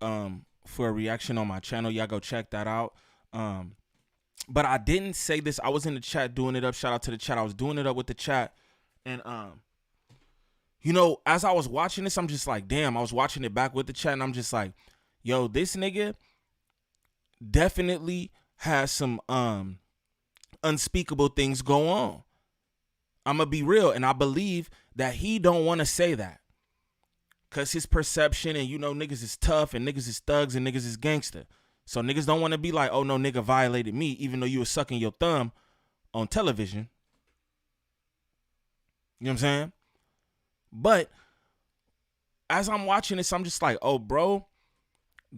for a reaction on my channel. Y'all go check that out. But I didn't say this. I was in the chat doing it up. Shout out to the chat. I was doing it up with the chat. And, as I was watching this, I'm just like, damn, I was watching it back with the chat. And I'm just like, yo, this nigga definitely has some unspeakable things go on. I'm going to be real. And I believe that he don't want to say that. Because his perception and, niggas is tough and niggas is thugs and niggas is gangster. So niggas don't want to be like, oh, no, nigga violated me, even though you was sucking your thumb on television. You know what I'm saying? But as I'm watching this, I'm just like, oh, bro,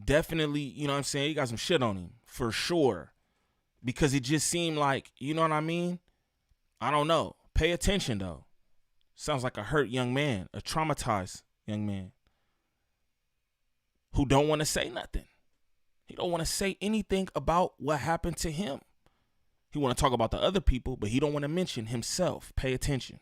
definitely, you know what I'm saying? You got some shit on him for sure. Because it just seemed like, you know what I mean? I don't know. Pay attention, though. Sounds like a hurt young man, a traumatized young man who don't want to say nothing. He don't want to say anything about what happened to him. He want to talk about the other people, but he don't want to mention himself. Pay attention.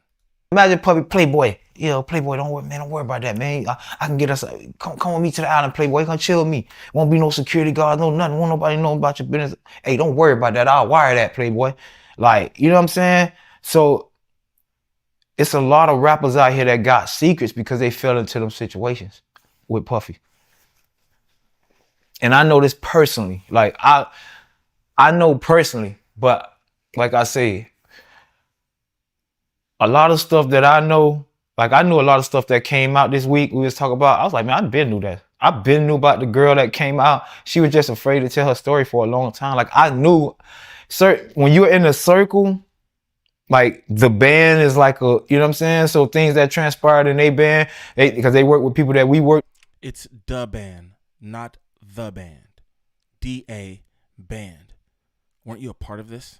Imagine Puppy Playboy. Playboy, don't worry about that, man. I can get us, come with me to the island, Playboy. Come chill with me. Won't be no security guards, no nothing. Won't nobody know about your business. Hey, don't worry about that. I'll wire that, Playboy. Like, you know what I'm saying? So it's a lot of rappers out here that got secrets because they fell into them situations with Puffy. And I know this personally. Like, I know personally, but like I say, a lot of stuff that I know, like I knew a lot of stuff that came out this week we was talking about. I was like, man, I been knew that. I been knew about the girl that came out. She was just afraid to tell her story for a long time. Like, I knew, when you're in a circle, like the band is like a, you know what I'm saying? So things that transpired in their band, because they work with people that we work. It's the band, not the band. DA band. Weren't you a part of this?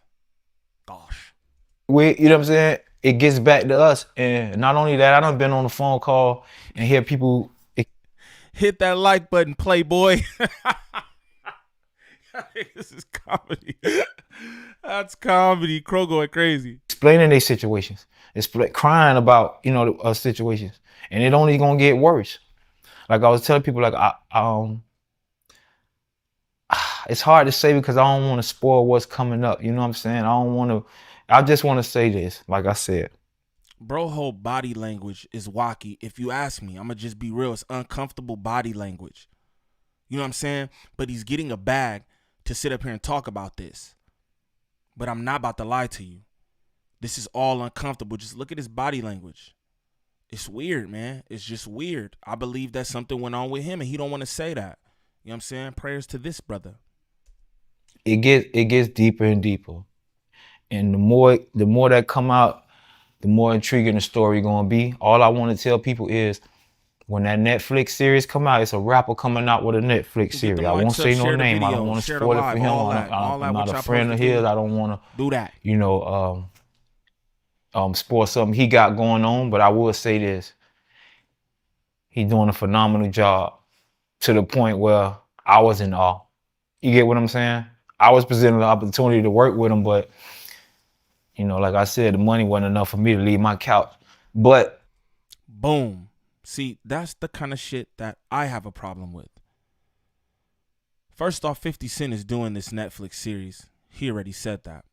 Gosh. You know what I'm saying? It gets back to us. And not only that, I done been on a phone call and hear people. Hit that like button, Playboy. This is comedy. That's comedy. Crow going crazy. Explaining their situations. Crying about, situations. And it only gonna get worse. Like I was telling people, like, it's hard to say because I don't want to spoil what's coming up. You know what I'm saying? I just want to say this, like I said. Bro, whole body language is wacky. If you ask me, I'm going to just be real. It's uncomfortable body language. You know what I'm saying? But he's getting a bag to sit up here and talk about this. But I'm not about to lie to you. This is all uncomfortable. Just look at his body language. It's weird, man. It's just weird. I believe that something went on with him and he don't want to say that. You know what I'm saying? Prayers to this brother. It gets deeper and deeper. And the more that come out, the more intriguing the story gonna be. All I want to tell people is when that Netflix series come out, it's a rapper coming out with a Netflix series. I won't say no name. I don't want to spoil it for him. I'm not a friend of his. I don't want to do that. You know, spoil something he got going on. But I will say this: he's doing a phenomenal job to the point where I was in awe. You get what I'm saying? I was presented the opportunity to work with him, but you know, like I said, the money wasn't enough for me to leave my couch. But boom. See, that's the kind of shit that I have a problem with. First off, 50 Cent is doing this Netflix series. He already said that.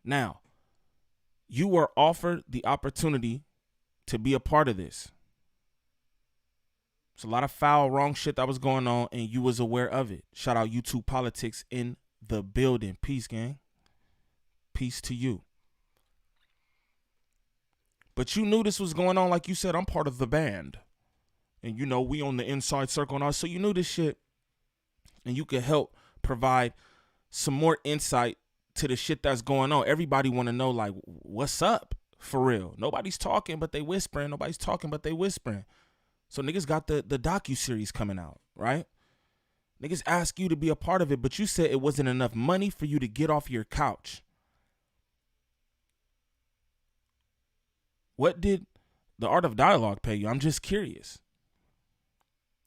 Now, you were offered the opportunity to be a part of this. It's a lot of foul, wrong shit that was going on, and you was aware of it. Shout out YouTube Politics in the building. Peace, gang. Peace to you. But you knew this was going on. Like you said, I'm part of the band. And you know, we on the inside circle and all. So you knew this shit. And you could help provide some more insight to the shit that's going on. Everybody want to know, like, what's up for real? Nobody's talking, but they whispering. Nobody's talking, but they whispering. So niggas got the docu-series coming out, right? Niggas ask you to be a part of it, but you said it wasn't enough money for you to get off your couch. What did the Art of Dialogue pay you? I'm just curious.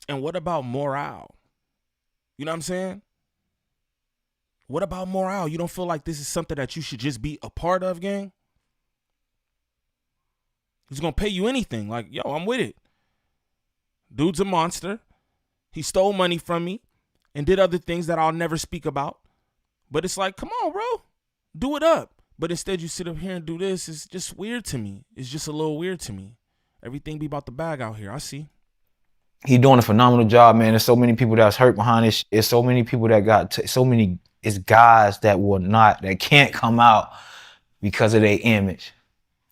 And what about morale? You know what I'm saying? What about morale? You don't feel like this is something that you should just be a part of, gang? He's going to pay you anything. Like, yo, I'm with it. Dude's a monster. He stole money from me and did other things that I'll never speak about. But it's like, come on, bro. Do it up. But instead you sit up here and do this. It's just weird to me. It's just a little weird to me. Everything be about the bag out here. I see. He doing a phenomenal job, man. There's so many people that's hurt behind this. There's so many people that got so many. It's guys that will not, that can't come out because of their image.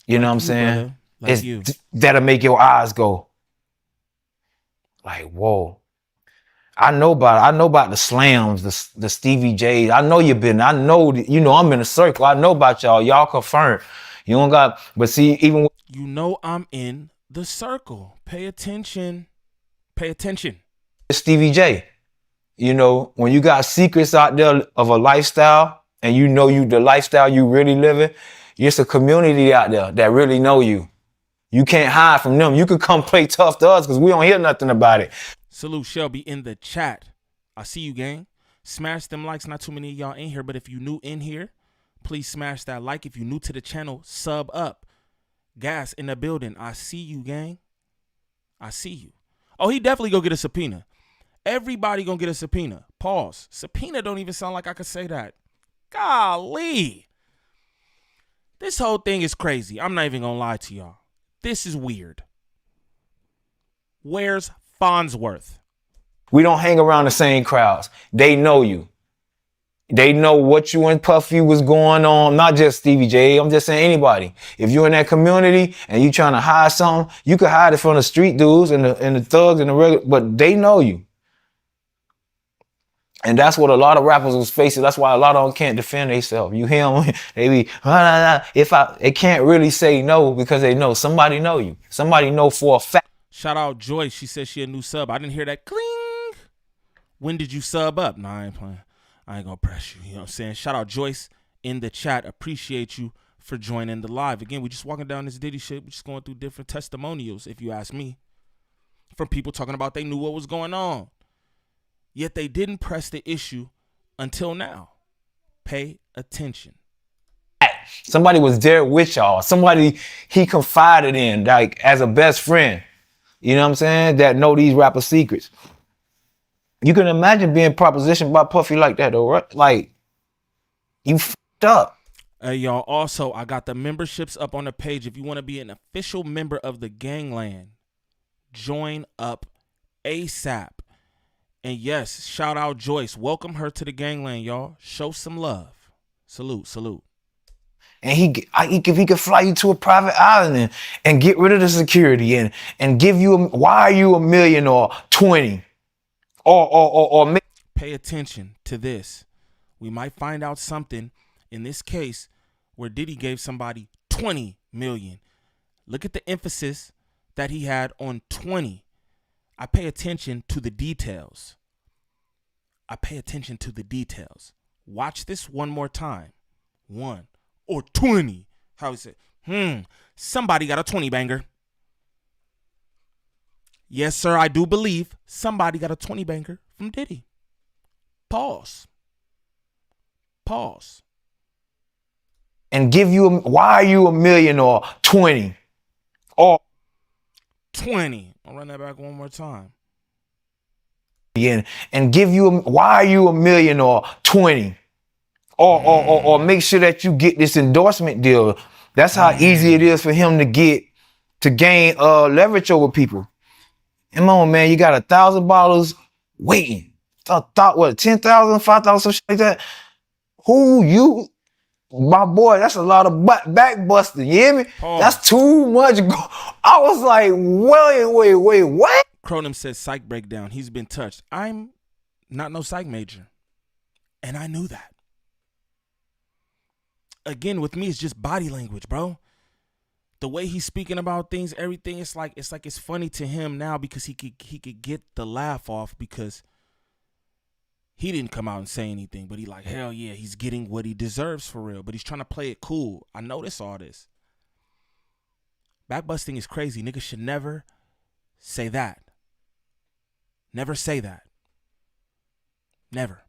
You know what I'm saying? Like you. That'll make your eyes go like, whoa. I know about the slams, the Stevie J's. I know I'm in the circle. I know about y'all. Y'all confirmed. You don't got, but see, even you know I'm in the circle. Pay attention. Pay attention. Stevie J. You know, when you got secrets out there of a lifestyle and you know the lifestyle you really living, it's a community out there that really know you. You can't hide from them. You could come play tough to us because we don't hear nothing about it. Salute Shelby in the chat. I see you, gang. Smash them likes. Not too many of y'all in here, but if you new in here, please smash that like. If you new to the channel, sub up. Gas in the building. I see you, gang. I see you. Oh, he definitely go get a subpoena. Everybody gonna get a subpoena. Pause. Subpoena don't even sound like I could say that. Golly. This whole thing is crazy. I'm not even gonna lie to y'all. This is weird. Where's Farnsworth? We don't hang around the same crowds. They know you. They know what you and Puffy was going on. Not just Stevie J. I'm just saying anybody. If you're in that community and you trying to hide something, you can hide it from the street dudes and the thugs and the regular, but they know you. And that's what a lot of rappers was facing. That's why a lot of them can't defend themselves. You hear them? They be, they can't really say no because they know somebody know you. Somebody know for a fact. Shout out Joyce. She said she a new sub. I didn't hear that cling. When did you sub up? Nah, I ain't playing. I ain't gonna press you. You know what I'm saying? Shout out Joyce in the chat. Appreciate you for joining the live. Again, we just walking down this Diddy shit. We just going through different testimonials, if you ask me, from people talking about they knew what was going on. Yet they didn't press the issue until now. Pay attention. Somebody was there with y'all. Somebody he confided in, like as a best friend. You know what I'm saying? That know these rapper secrets. You can imagine being propositioned by Puffy like that, though, right? Like, you f***ed up. Hey, y'all. Also, I got the memberships up on the page. If you want to be an official member of the Gangland, join up ASAP. And yes, shout out Joyce. Welcome her to the gangland, y'all. Show some love. Salute, salute. And he could fly you to a private island and get rid of the security and give you wire you $1 million or 20 or pay attention to this. We might find out something in this case where Diddy gave somebody 20 million. Look at the emphasis that he had on 20. I pay attention to the details. I pay attention to the details. Watch this one more time. 1 or 20. How he said, somebody got a 20 banger. Yes, sir, I do believe somebody got a 20 banger from Diddy. Pause. Pause. And give you wire you $1 million or 20 or 20. I'll run that back one more time. And give you wire you $1 million or 20 or make sure that you get this endorsement deal. That's how easy it is for him to gain leverage over people. Come on, man, you got 1,000 bottles waiting. Thought what, 10,000, 5,000, some shit like that. My boy, that's a lot of back busting. You hear me? That's too much. I was like, wait, what? Cronin says psych breakdown. He's been touched. I'm not no psych major. And I knew that. Again, with me, it's just body language, bro. The way he's speaking about things, everything, it's like it's funny to him now because he could get the laugh off because he didn't come out and say anything, but he like, hell yeah, he's getting what he deserves for real. But he's trying to play it cool. I notice all this. Backbusting is crazy. Niggas should never say that. Never say that. Never.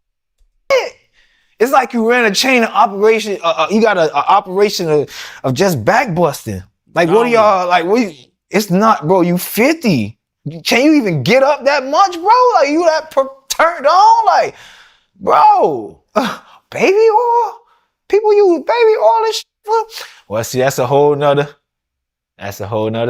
It's like you ran a chain of operation. You got an operation of just backbusting. Like, what are y'all, like, it's not, bro, you 50. Can you even get up that much, bro? Like, you that turned on? Like, bro, baby oil? People use baby oil and shit. Well, see, that's a whole nother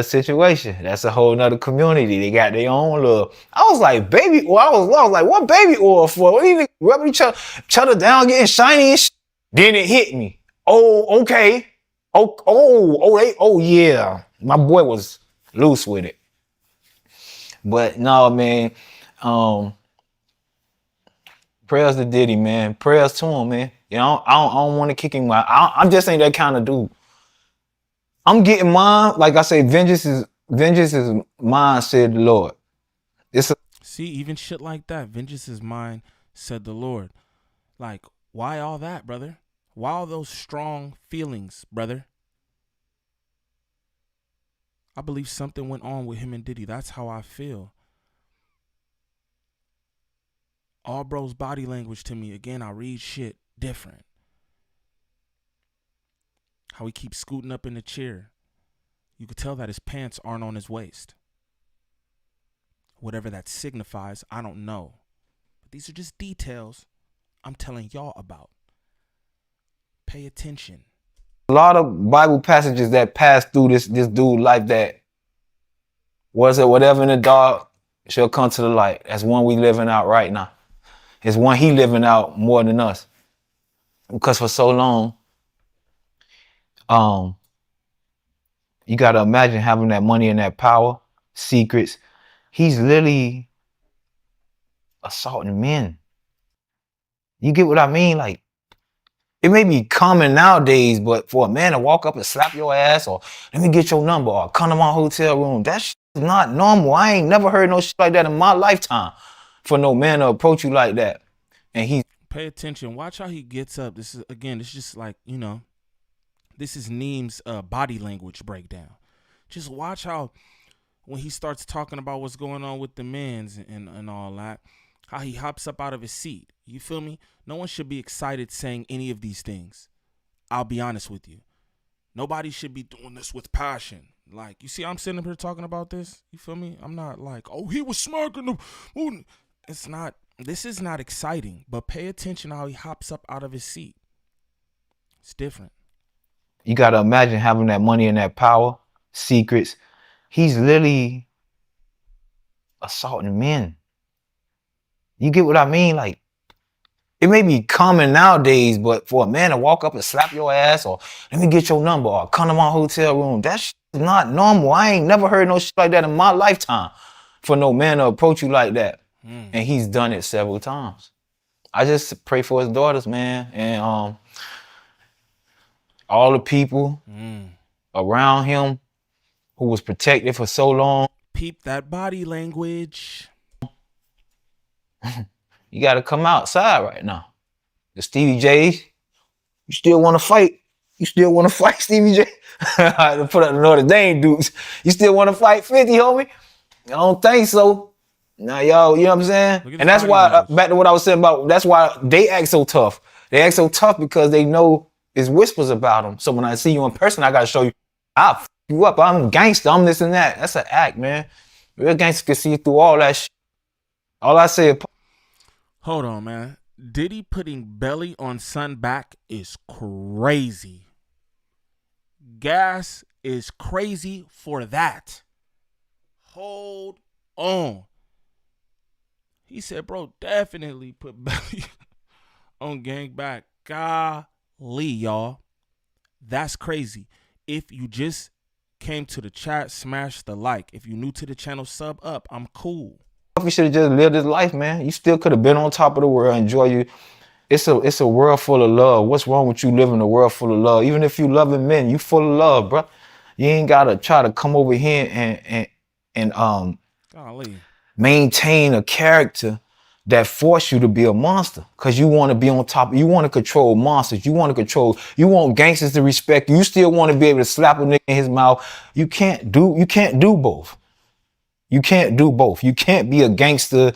situation. That's a whole nother community. They got their own little. I was like, baby oil. I was like, what baby oil for? What are you rubbing each other down, getting shiny and shit? Then it hit me. Oh, okay. Oh, yeah. My boy was loose with it. But no, man. Prayers to Diddy, man. Prayers to him, man. You know, I don't want to kick him out. I just ain't that kind of dude. I'm getting mine. Like I say, vengeance is mine, said the Lord. See, even shit like that. Vengeance is mine, said the Lord. Like, why all that, brother? Why all those strong feelings, brother? I believe something went on with him and Diddy. That's how I feel. All bro's body language to me, again, I read shit different. How he keeps scooting up in the chair. You could tell that his pants aren't on his waist. Whatever that signifies, I don't know. But these are just details I'm telling y'all about. Pay attention. A lot of Bible passages that pass through this dude's life that was it whatever in the dark shall come to the light. That's one we living out right now. It's one he living out more than us. Because for so long, you got to imagine having that money and that power, secrets. He's literally assaulting men. You get what I mean? Like, it may be common nowadays, but for a man to walk up and slap your ass or let me get your number or come to my hotel room, that's not normal. I ain't never heard no shit like that in my lifetime for no man to approach you like that. And he pay attention. Watch how he gets up. This is just like, you know, this is Niem's body language breakdown. Just watch how when he starts talking about what's going on with the men's and all that, how he hops up out of his seat. You feel me? No one should be excited saying any of these things. I'll be honest with you. Nobody should be doing this with passion. Like, you see, I'm sitting up here talking about this. You feel me? I'm not like, oh, he was smacking the. It's not. This is not exciting. But pay attention how he hops up out of his seat. It's different. You got to imagine having that money and that power, secrets. He's literally assaulting men. You get what I mean? Like, it may be common nowadays, but for a man to walk up and slap your ass or let me get your number or come to my hotel room, that's not normal. I ain't never heard no shit like that in my lifetime for no man to approach you like that. And he's done it several times. I just pray for his daughters, man. And all the people around him who was protected for so long. Peep that body language. You got to come outside right now. The Stevie J's, you still want to fight? You still want to fight Stevie J? I had to put up the Notre Dame dudes. You still want to fight 50, homie? I don't think so. Now, y'all, you know what I'm saying? And that's why, back to what I was saying about, that's why they act so tough. They act so tough because they know it's whispers about them. So when I see you in person, I got to show you, I'll f you up. I'm gangster. I'm this and that. That's an act, man. Real gangster can see through all that shit. All I say is... Hold on, man. Diddy putting belly on son back is crazy. Gas is crazy for that. Hold on. He said, bro, definitely put belly on gang back. Golly, y'all. That's crazy. If you just came to the chat, smash the like. If you're new to the channel, sub up. I'm cool. You should have just lived his life, man. You still could have been on top of the world, enjoy you. It's a world full of love. What's wrong with you living in a world full of love? Even if you loving men, you full of love, bro. You ain't gotta try to come over here and maintain a character that force you to be a monster. Cause you want to be on top. You want to control monsters. You want gangsters to respect you. You still want to be able to slap a nigga in his mouth. You can't do both. You can't do both. You can't be a gangster.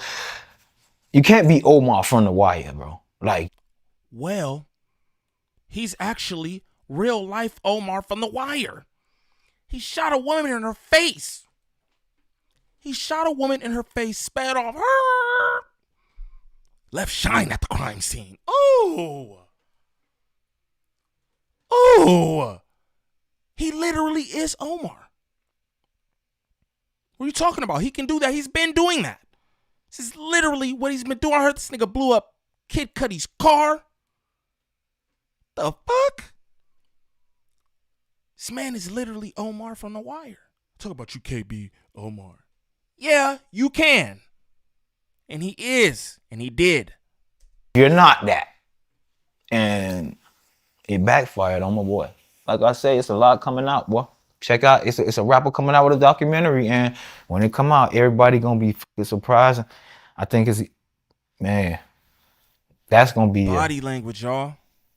You can't be Omar from The Wire, bro. Like, well, he's actually real life Omar from The Wire. He shot a woman in her face. He shot a woman in her face, spat off her, left shine at the crime scene. Oh. He literally is Omar. What are you talking about? He can do that. He's been doing that. This is literally what he's been doing. I heard this nigga blew up Kid Cudi's car. The fuck? This man is literally Omar from The Wire. Talk about you can't be Omar. Yeah, you can. And he is. And he did. You're not that. And it backfired on my boy. Like I say, it's a lot coming out, boy. Check out, it's a rapper coming out with a documentary, and when it come out, everybody gonna be surprised. I think man, that's gonna be body language, y'all.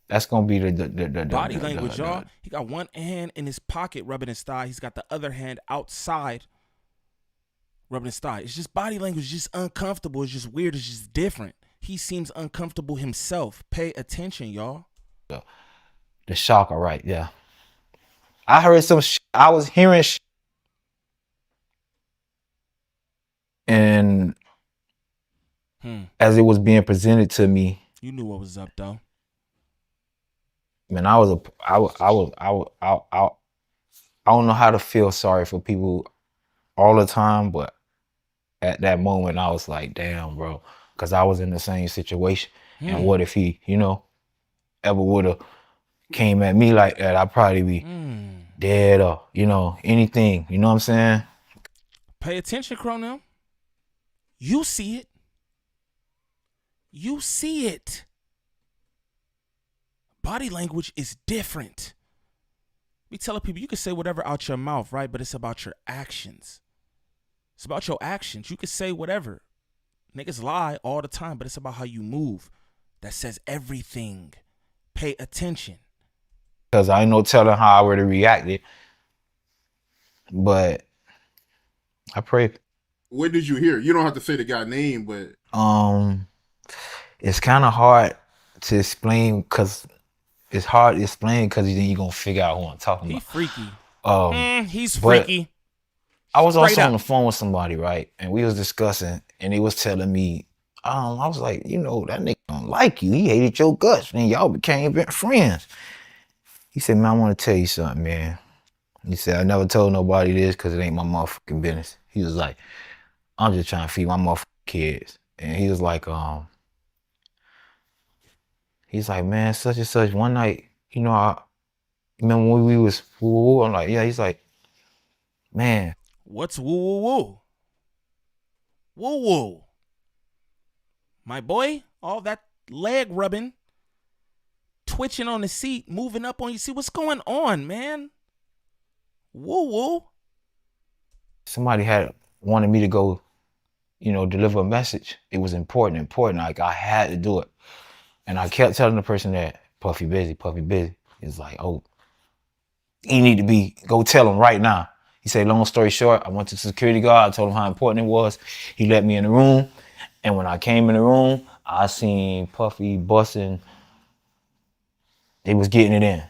That's gonna be the body language, y'all. He got one hand in his pocket rubbing his thigh. He's got the other hand outside rubbing his thigh. It's just body language, just uncomfortable. It's just weird. It's just different. He seems uncomfortable himself. Pay attention, y'all. The shocker, right? Yeah. I heard some I was hearing and as it was being presented to me, you knew what was up, though. Man, I don't know how to feel sorry for people all the time, but at that moment I was like, damn, bro, because I was in the same situation. And what if he, ever would have came at me like that? I'd probably be dead or, anything. You know what I'm saying? Pay attention, Cronem. You see it. You see it. Body language is different. We telling people you can say whatever out your mouth, right? But it's about your actions. It's about your actions. You can say whatever. Niggas lie all the time, but it's about how you move. That says everything. Pay attention. Because I ain't no telling how I would have reacted. But I pray. What did you hear? You don't have to say the guy's name, but it's kind of hard to explain because it's hard to explain because then you're gonna figure out who I'm talking about. He's freaky. He's freaky. I was also on the phone with somebody, right? And we was discussing, and he was telling me, I was like, that nigga don't like you. He hated your guts, and y'all became friends. He said, man, I want to tell you something, man. He said, I never told nobody this because it ain't my motherfucking business. He was like, I'm just trying to feed my motherfucking kids. and he was like, he's like, man, such and such. One night, you know, I remember when we was woo. I'm like, yeah. He's like, man, what's woo? Woo. My boy, all that leg rubbing, twitching on the seat, moving up on you. See what's going on, man? Woo. Somebody had wanted me to go, you know, deliver a message. It was important. Like I had to do it. And I kept telling the person that Puffy busy. It's like, oh, he need to be, go tell him right now. He said, long story short, I went to the security guard. I told him how important it was. He let me in the room. And when I came in the room, I seen Puffy busting. They was getting it in.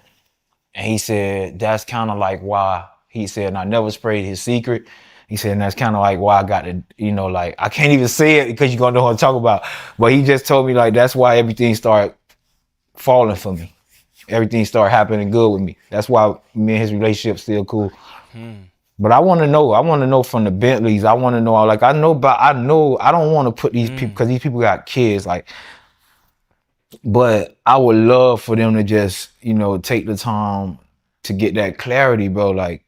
And he said, that's kind of like why, he said, and I never sprayed his secret. He said, and that's kind of like why I got to, you know, like, I can't even say it because you're going to know what I'm talking about. But he just told me, like, that's why everything started falling for me. Everything started happening good with me. That's why me and his relationship still cool. But I want to know from the Bentleys. I want to know, like, I don't want to put these people, because these people got kids, like, but I would love for them to just, you know, take the time to get that clarity, bro. Like,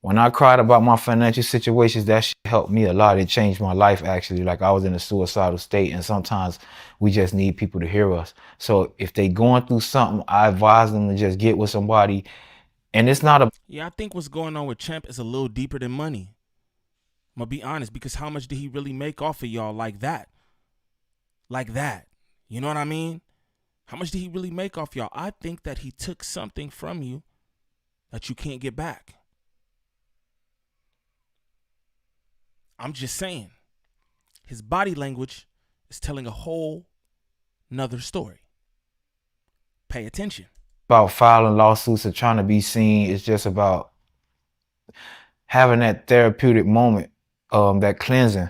when I cried about my financial situations, that shit helped me a lot. It changed my life, actually. Like, I was in a suicidal state, and sometimes we just need people to hear us. So if they going through something, I advise them to just get with somebody. And it's not a... Yeah, I think what's going on with Champ is a little deeper than money. I'm going to be honest, because how much did he really make off of y'all like that? Like that. You know what I mean? How much did he really make off y'all? I think that he took something from you that you can't get back. I'm just saying. His body language is telling a whole nother story. Pay attention. About filing lawsuits or trying to be seen. It's just about having that therapeutic moment, that cleansing,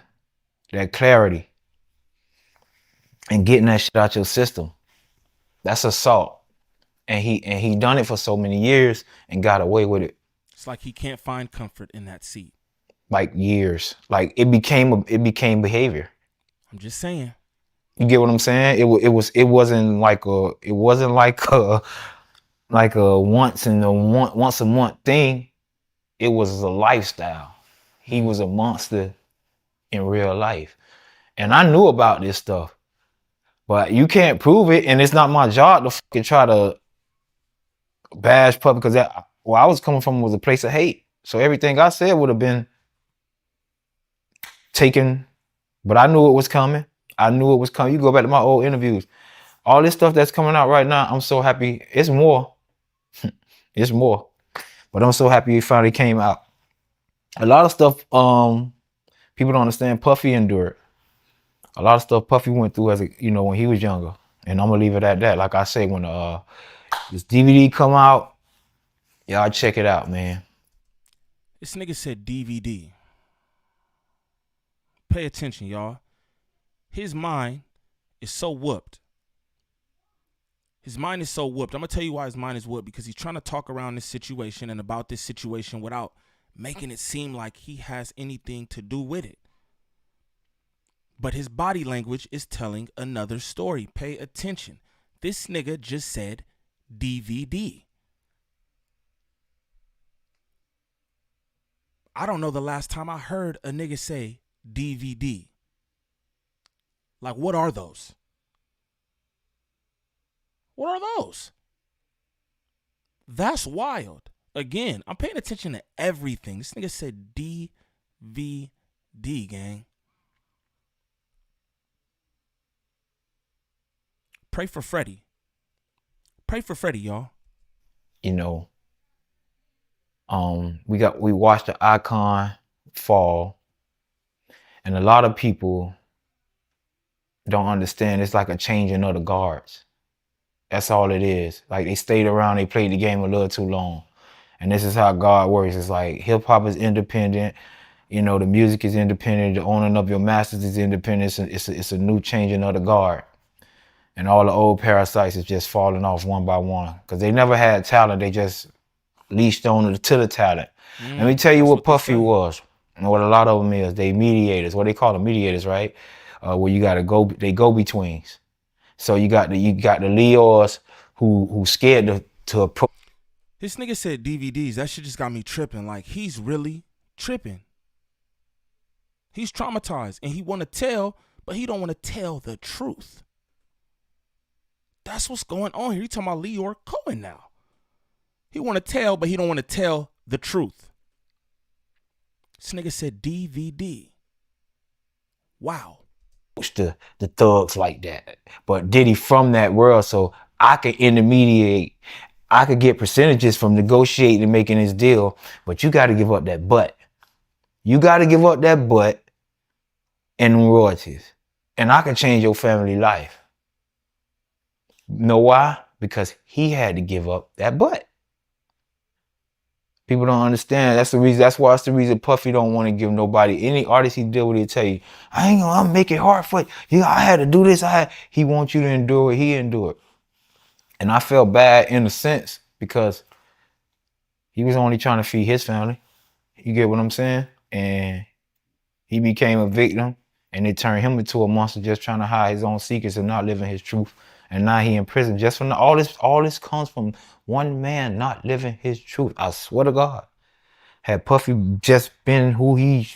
that clarity, and getting that shit out your system. That's assault. And he done it for so many years and got away with it. It's like he can't find comfort in that seat. Like years. Like it became behavior. I'm just saying. You get what I'm saying? It wasn't like a once a month thing. It was a lifestyle. He was a monster in real life. And I knew about this stuff. But you can't prove it, and it's not my job to fucking try to bash Puffy, because where I was coming from was a place of hate. So everything I said would have been taken, but I knew it was coming. You go back to my old interviews. All this stuff that's coming out right now, I'm so happy. It's more. It's more. But I'm so happy it finally came out. A lot of stuff people don't understand Puffy endured. A lot of stuff Puffy went through when he was younger. And I'm gonna leave it at that. Like I say, when this DVD come out, y'all check it out, man. This nigga said DVD. Pay attention, y'all. His mind is so whooped. His mind is so whooped. I'm going to tell you why his mind is whooped. Because he's trying to talk around this situation and about this situation without making it seem like he has anything to do with it. But his body language is telling another story. Pay attention. This nigga just said DVD. I don't know the last time I heard a nigga say DVD. Like, what are those? What are those? That's wild. Again, I'm paying attention to everything. This nigga said DVD, gang. Pray for Freddie. Pray for Freddie, y'all. You know, we watched the icon fall, and a lot of people don't understand. It's like a changing of the guards. That's all it is. Like, they stayed around, they played the game a little too long. And this is how God works. It's like hip hop is independent. You know, the music is independent. The owning of your masters is independent. It's a new changing of the guard. And all the old parasites is just falling off one by one. Because they never had talent. They just leashed on to the talent. Let me tell you what Puffy was. And what a lot of them is. They mediators. What they call them, mediators, right? where you gotta go, they go betweens. So you got the Leos who scared to approach. This nigga said DVDs. That shit just got me tripping. Like, he's really tripping. He's traumatized and he want to tell, but he don't want to tell the truth. That's what's going on here. He talking about Leor Cohen now. He want to tell, but he don't want to tell the truth. This nigga said DVD. Wow. The thugs like that. But Diddy from that world, so I could intermediate. I could get percentages from negotiating and making this deal, but you got to give up that butt. You got to give up that butt and royalties. And I can change your family life. Know why? Because he had to give up that butt. People don't understand. That's the reason. That's why it's the reason Puffy don't want to give nobody, any artist he deal with, he'll tell you, I'm make it hard for you. I had to do this. He wants you to endure what he endured. And I felt bad in a sense because he was only trying to feed his family. You get what I'm saying? And he became a victim, and it turned him into a monster just trying to hide his own secrets and not living his truth. And now he in prison just from all this comes from one man not living his truth. I swear to God. Had Puffy just been who he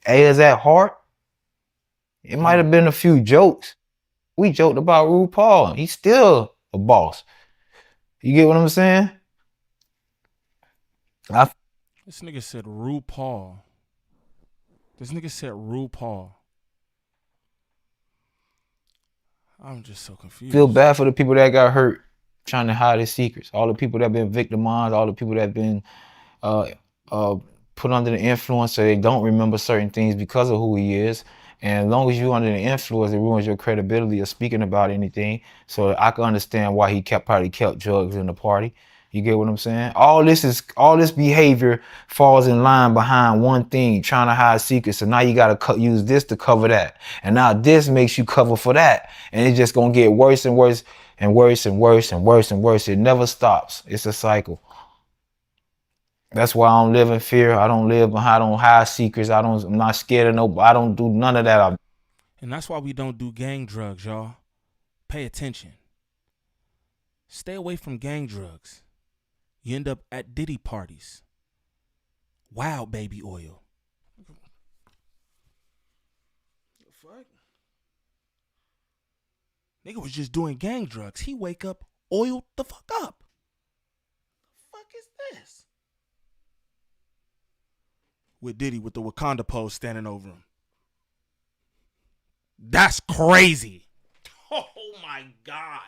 is at heart, it might have been a few jokes. We joked about RuPaul. He's still a boss. You get what I'm saying? This nigga said RuPaul. This nigga said RuPaul. I'm just so confused. Feel bad for the people that got hurt trying to hide his secrets. All the people that been victimized, all the people that been put under the influence so they don't remember certain things because of who he is. And as long as you're under the influence, it ruins your credibility of speaking about anything. So I can understand why he probably kept drugs in the party. You get what I'm saying? All this behavior falls in line behind one thing, trying to hide secrets. So now you got to use this to cover that. And now this makes you cover for that. And it's just going to get worse and worse and worse and worse and worse and worse. It never stops. It's a cycle. That's why I don't live in fear. I don't hide secrets. I'm not scared of nobody. I don't do none of that. And that's why we don't do gang drugs, y'all. Pay attention. Stay away from gang drugs. You end up at Diddy parties. Wild baby oil. The fuck? Nigga was just doing gang drugs. He wake up, oiled the fuck up. The fuck is this? With Diddy with the Wakanda pose standing over him. That's crazy. Oh my God.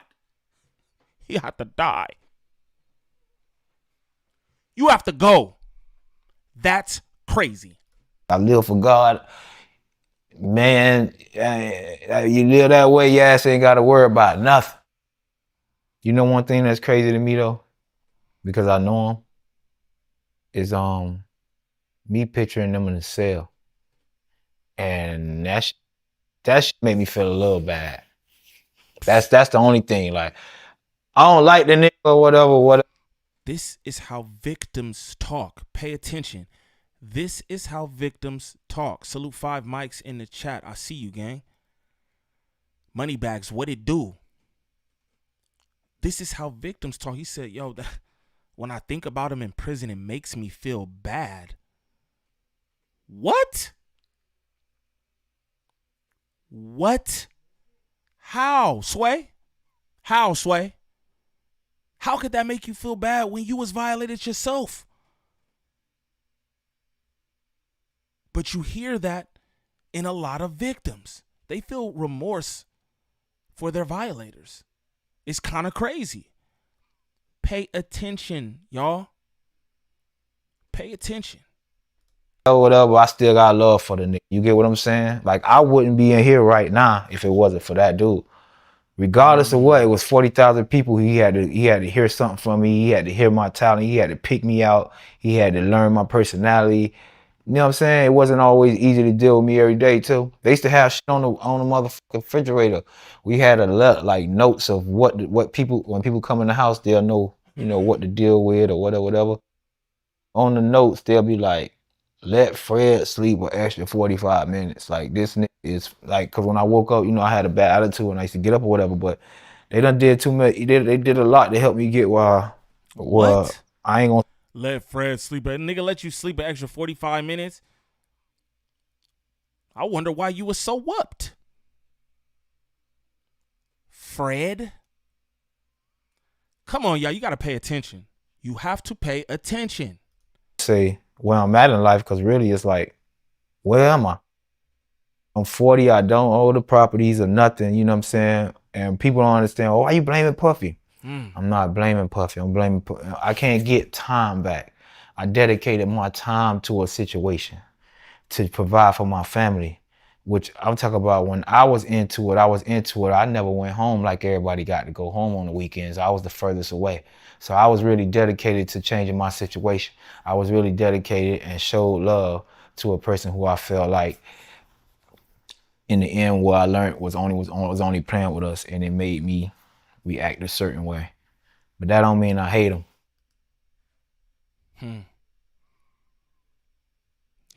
He had to die. You have to go. That's crazy. I live for God. Man, you live that way, your ass ain't got to worry about nothing. You know one thing that's crazy to me, though? Because I know him, is me picturing them in a cell. And that shit made me feel a little bad. That's the only thing. Like, I don't like the nigga or whatever. This is how victims talk. Pay attention. This is how victims talk. Salute 5 mics in the chat. I see you, gang. Moneybags, what it do? This is how victims talk. He said, yo, when I think about him in prison, it makes me feel bad. What? What? How, Sway? How, Sway? How could that make you feel bad when you was violated yourself? But you hear that in a lot of victims. They feel remorse for their violators. It's kind of crazy. Pay attention, y'all. Pay attention. Whatever, I still got love for the nigga. You get what I'm saying? Like, I wouldn't be in here right now if it wasn't for that dude. Regardless of what, it was 40,000 people. He had to hear something from me. He had to hear my talent. He had to pick me out. He had to learn my personality. You know what I'm saying? It wasn't always easy to deal with me every day too. They used to have shit on the motherfucking refrigerator. We had like notes of what people, when people come in the house, they'll know, you know, what to deal with or whatever. On the notes, they'll be like let Fred sleep an extra 45 minutes. Like, this nigga is like, cause when I woke up, you know, I had a bad attitude and I used to get up or whatever, but they done did too much. They did a lot to help me get where I ain't gonna let Fred sleep. A nigga let you sleep an extra 45 minutes. I wonder why you was so whooped. Fred. Come on, y'all. You got to pay attention. You have to pay attention. say where I'm at in life, because really it's like, where am I? I'm 40, I don't owe the properties or nothing, you know what I'm saying? And people don't understand, oh, why you blaming Puffy? I'm not blaming Puffy, I'm blaming, I can't get time back. I dedicated my time to a situation to provide for my family, which I'm talking about when I was into it, I never went home like everybody got to go home on the weekends. I was the furthest away. So I was really dedicated to changing my situation. I was really dedicated and showed love to a person who I felt like in the end what I learned was only playing with us, and it made me react a certain way. But that don't mean I hate him.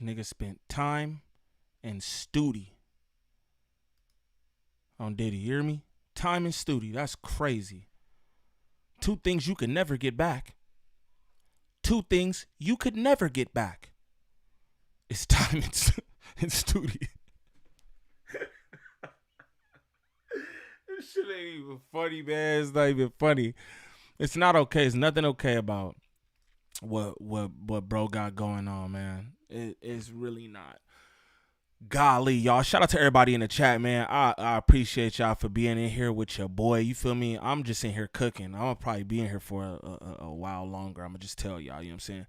Nigga spent time and studio on Diddy, you hear me? Time and studio, that's crazy. Two things you could never get back. Two things you could never get back. It's time and studio. This shit ain't even funny, man. It's not even funny. It's not okay. It's nothing okay about what bro got going on, man. It's really not. Golly, y'all. Shout out to everybody in the chat, man. I appreciate y'all for being in here with your boy. You feel me? I'm just in here cooking. I'm gonna probably be in here for a while longer. I'm gonna just tell y'all, you know what I'm saying?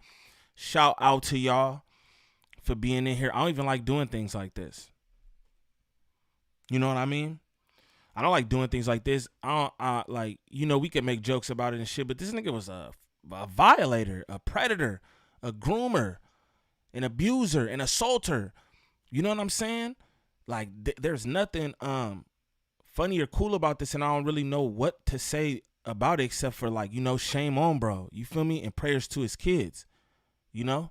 Shout out to y'all for being in here. I don't even like doing things like this. You know what I mean? I don't like doing things like this. Like, you know, we can make jokes about it and shit, but this nigga was a violator, a predator, a groomer, an abuser, an assaulter. You know what I'm saying? Like, there's nothing funny or cool about this, and I don't really know what to say about it except for, like, you know, shame on bro. You feel me? And prayers to his kids, you know?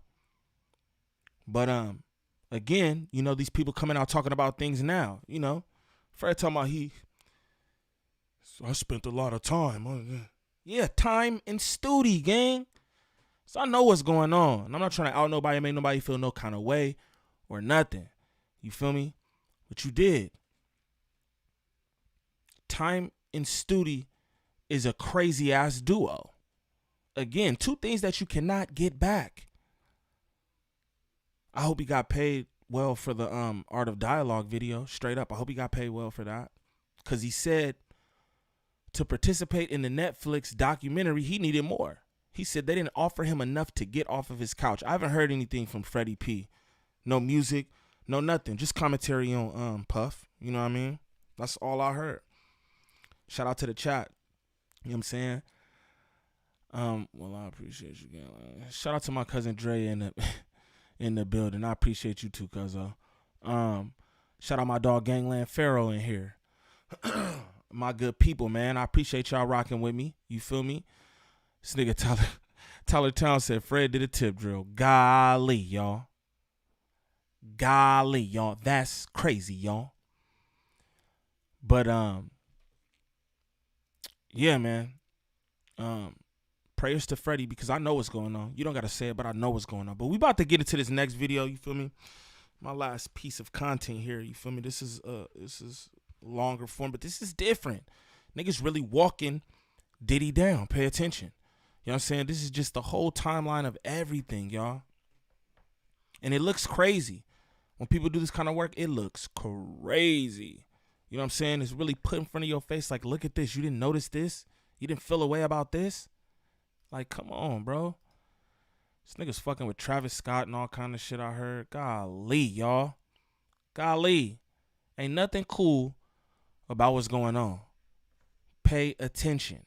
But, again, you know, these people coming out talking about things now, you know? Fred talking about I spent a lot of time. Yeah, time in studio, gang. So I know what's going on. And I'm not trying to out nobody, make nobody feel no kind of way or nothing. You feel me? But you did. Time in studio is a crazy ass duo. Again, two things that you cannot get back. I hope he got paid well for the Art of Dialogue video. Straight up. I hope he got paid well for that. Because he said to participate in the Netflix documentary, he needed more. He said they didn't offer him enough to get off of his couch. I haven't heard anything from Freddie P. No music, no nothing. Just commentary on Puff. You know what I mean? That's all I heard. Shout out to the chat. You know what I'm saying? Well, I appreciate you again. Shout out to my cousin Dre in the building. I appreciate you too, cuzzo. Shout out my dog Gangland Pharaoh in here. My good people, man. I appreciate y'all rocking with me. You feel me? This nigga Tyler Town said Fred did a tip drill. Golly, y'all. Golly, y'all. That's crazy, y'all. But yeah, man. Prayers to Freddie, because I know what's going on. You don't gotta say it, but I know what's going on. But we about to get into this next video, you feel me? My last piece of content here, you feel me? This is longer form, but this is different. Niggas really walking Diddy down. Pay attention. You know what I'm saying? This is just the whole timeline of everything, y'all. And it looks crazy. When people do this kind of work, it looks crazy. You know what I'm saying? It's really put in front of your face like, look at this. You didn't notice this? You didn't feel a way about this? Like, come on, bro. This nigga's fucking with Travis Scott and all kind of shit I heard. Golly, y'all. Golly. Ain't nothing cool about what's going on. Pay attention.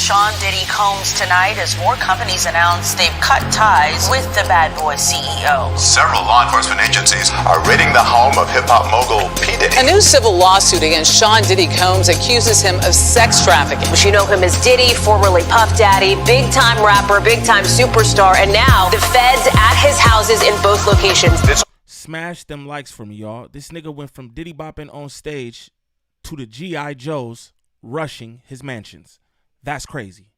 Sean Diddy combs tonight as more companies announce they've cut ties with the Bad Boy CEO. Several law enforcement agencies are raiding the home of hip-hop mogul P. Diddy. A new civil lawsuit against Sean Diddy Combs accuses him of sex trafficking. You know him as Diddy, formerly Puff Daddy, big-time rapper, big-time superstar, and now the feds at his houses in both locations. Smash them likes for me, y'all. This nigga went from Diddy bopping on stage to the G.I. Joes rushing his mansions. That's crazy.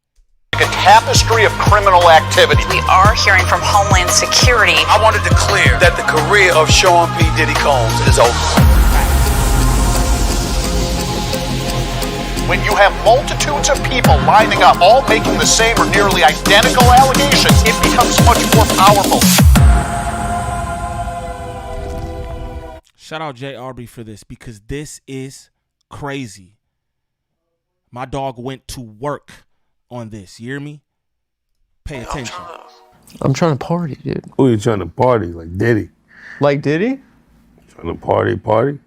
A tapestry of criminal activity. We are hearing from Homeland Security. I want to declare that the career of Sean P. Diddy Combs is over. When you have multitudes of people lining up, all making the same or nearly identical allegations, it becomes much more powerful. Shout out Jay Aubrey for this, because this is crazy. My dog went to work on this. You hear me? Pay attention. I'm trying to party, dude. Who you trying to party? Like Diddy? Like Diddy? Trying to party?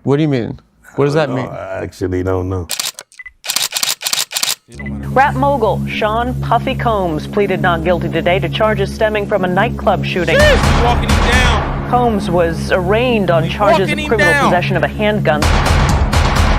What do you mean? What does that mean? I actually don't know. Rap mogul Sean Puffy Combs pleaded not guilty today to charges stemming from a nightclub shooting. Walking him down. Combs was arraigned on charges of criminal possession of a handgun.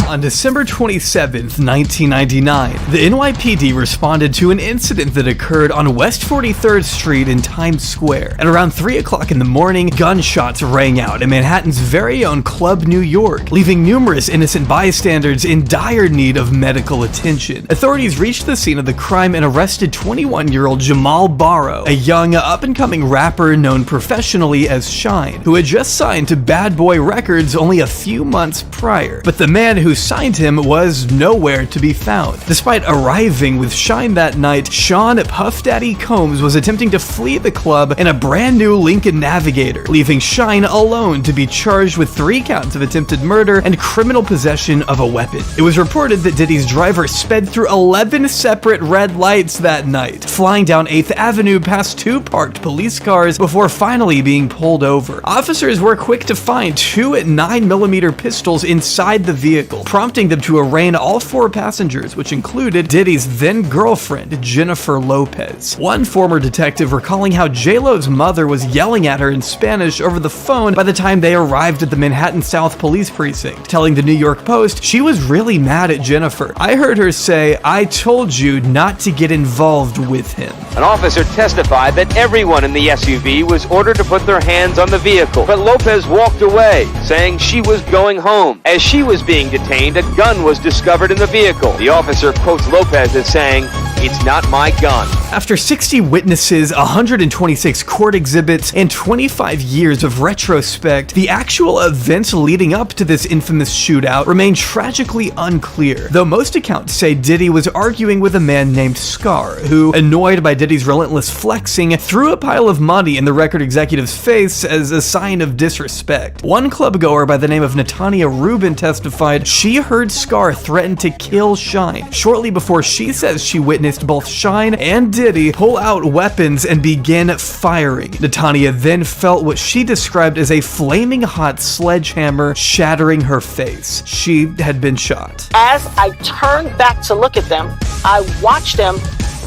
On December 27th, 1999, the NYPD responded to an incident that occurred on West 43rd Street in Times Square. At around 3 o'clock in the morning, gunshots rang out in Manhattan's very own Club New York, leaving numerous innocent bystanders in dire need of medical attention. Authorities reached the scene of the crime and arrested 21-year-old Jamal Barrow, a young, up-and-coming rapper known professionally as Shine, who had just signed to Bad Boy Records only a few months prior. But the man who signed him was nowhere to be found. Despite arriving with Shine that night, Sean Puff Daddy Combs was attempting to flee the club in a brand new Lincoln Navigator, leaving Shine alone to be charged with 3 counts of attempted murder and criminal possession of a weapon. It was reported that Diddy's driver sped through 11 separate red lights that night, flying down 8th Avenue past 2 parked police cars before finally being pulled over. Officers were quick to find 2 9mm pistols inside the vehicle, prompting them to arraign all 4 passengers, which included Diddy's then-girlfriend, Jennifer Lopez. One former detective recalling how J-Lo's mother was yelling at her in Spanish over the phone by the time they arrived at the Manhattan South Police Precinct, telling the New York Post she was really mad at Jennifer. I heard her say, "I told you not to get involved with him." An officer testified that everyone in the SUV was ordered to put their hands on the vehicle, but Lopez walked away, saying she was going home. As she was being detained, a gun was discovered in the vehicle. The officer quotes Lopez as saying, "It's not my gun." After 60 witnesses, 126 court exhibits, and 25 years of retrospect, the actual events leading up to this infamous shootout remain tragically unclear, though most accounts say Diddy was arguing with a man named Scar, who, annoyed by Diddy's relentless flexing, threw a pile of money in the record executive's face as a sign of disrespect. One clubgoer by the name of Natania Rubin testified she heard Scar threaten to kill Shine shortly before she says she witnessed both Shine and Diddy pull out weapons and begin firing. Natania then felt what she described as a flaming hot sledgehammer shattering her face. She had been shot. As I turned back to look at them, I watched them,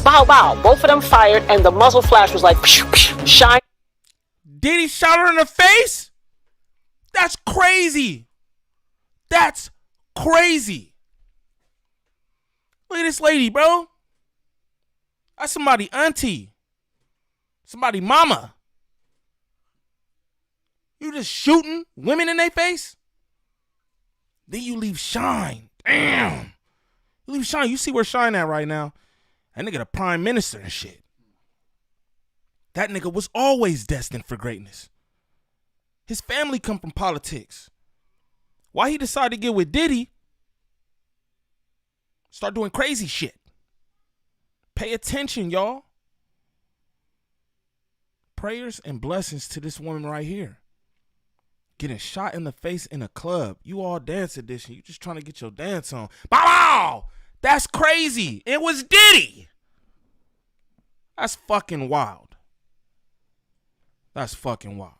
bow, both of them fired, and the muzzle flash was like, psh, psh, Shine. Diddy shot her in the face? That's crazy. That's crazy. Look at this lady, bro. That's somebody auntie. Somebody mama. You just shooting women in their face? Then you leave Shine. Damn. You leave Shine. You see where Shine at right now? That nigga the prime minister and shit. That nigga was always destined for greatness. His family come from politics. Why he decided to get with Diddy? Start doing crazy shit. Pay attention, y'all. Prayers and blessings to this woman right here. Getting shot in the face in a club. You all dance edition. You just trying to get your dance on. Bow! That's crazy. It was Diddy. That's fucking wild. That's fucking wild.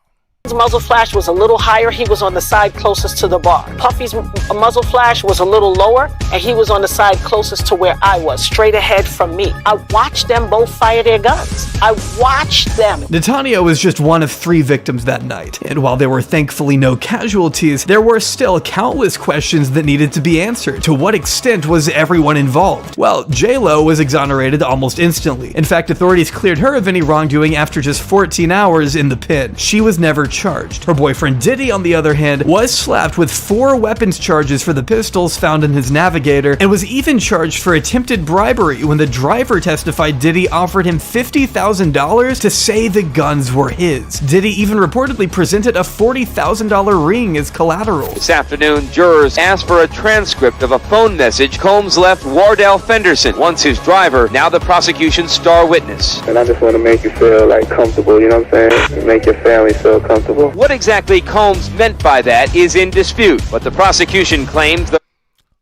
His muzzle flash was a little higher. He was on the side closest to the bar. Puffy's muzzle flash was a little lower, and he was on the side closest to where I was, straight ahead from me. I watched them both fire their guns. I watched them. Natania was just one of 3 victims that night, and while there were thankfully no casualties, there were still countless questions that needed to be answered. To what extent was everyone involved? Well, J-Lo was exonerated almost instantly. In fact, authorities cleared her of any wrongdoing after just 14 hours in the pen. She was never charged. Her boyfriend Diddy, on the other hand, was slapped with 4 weapons charges for the pistols found in his Navigator, and was even charged for attempted bribery when the driver testified Diddy offered him $50,000 to say the guns were his. Diddy even reportedly presented a $40,000 ring as collateral. This afternoon, jurors asked for a transcript of a phone message Combs left Wardell Fenderson, once his driver, now the prosecution's star witness. And I just want to make you feel like comfortable, you know what I'm saying? Make your family feel comfortable. What exactly Combs meant by that is in dispute, but the prosecution claims the...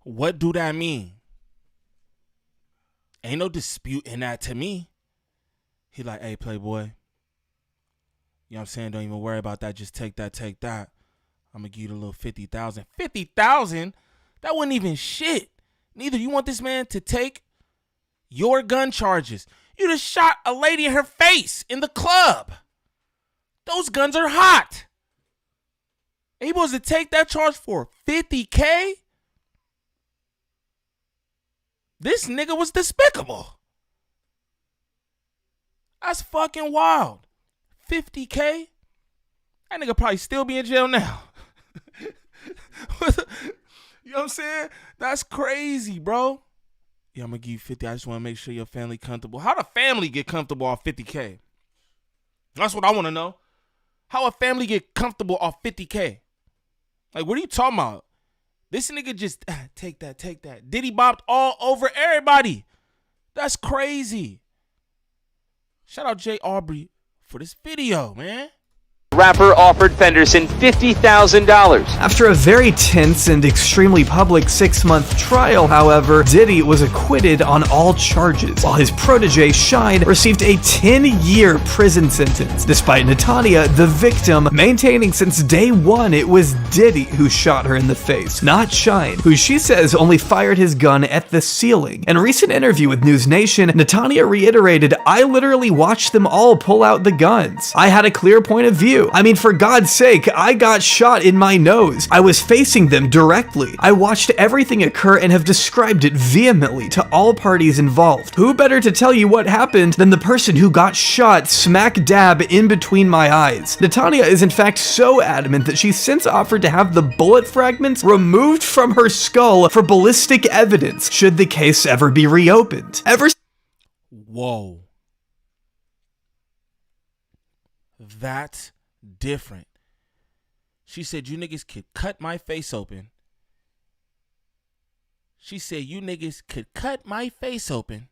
What do that mean? Ain't no dispute in that to me. He like, hey, Playboy. You know what I'm saying? Don't even worry about that. Just take that, take that. I'm going to give you the little 50,000. 50,000? That wasn't even shit. Neither you want this man to take your gun charges. You just shot a lady in her face in the club. Those guns are hot. And he supposed to take that charge for $50K? This nigga was despicable. That's fucking wild. $50K? That nigga probably still be in jail now. You know what I'm saying? That's crazy, bro. Yeah, I'm going to give you 50. I just want to make sure your family comfortable. How the family get comfortable off 50K? That's what I want to know. How a family get comfortable off 50K? Like, what are you talking about? This nigga just, take that, take that. Diddy bopped all over everybody. That's crazy. Shout out Jay Aubrey for this video, man. Rapper offered Fenderson $50,000. After a very tense and extremely public 6-month trial, however, Diddy was acquitted on all charges, while his protege Shine received a 10-year prison sentence, despite Natania, the victim, maintaining since day one it was Diddy who shot her in the face, not Shine, who she says only fired his gun at the ceiling. In a recent interview with News Nation, Natania reiterated, "I literally watched them all pull out the guns. I had a clear point of view. I mean, for God's sake, I got shot in my nose. I was facing them directly. I watched everything occur and have described it vehemently to all parties involved. Who better to tell you what happened than the person who got shot smack dab in between my eyes?" Natania is in fact so adamant that she's since offered to have the bullet fragments removed from her skull for ballistic evidence should the case ever be reopened. Whoa. That's different. She said, you niggas could cut my face open. She said, you niggas could cut my face open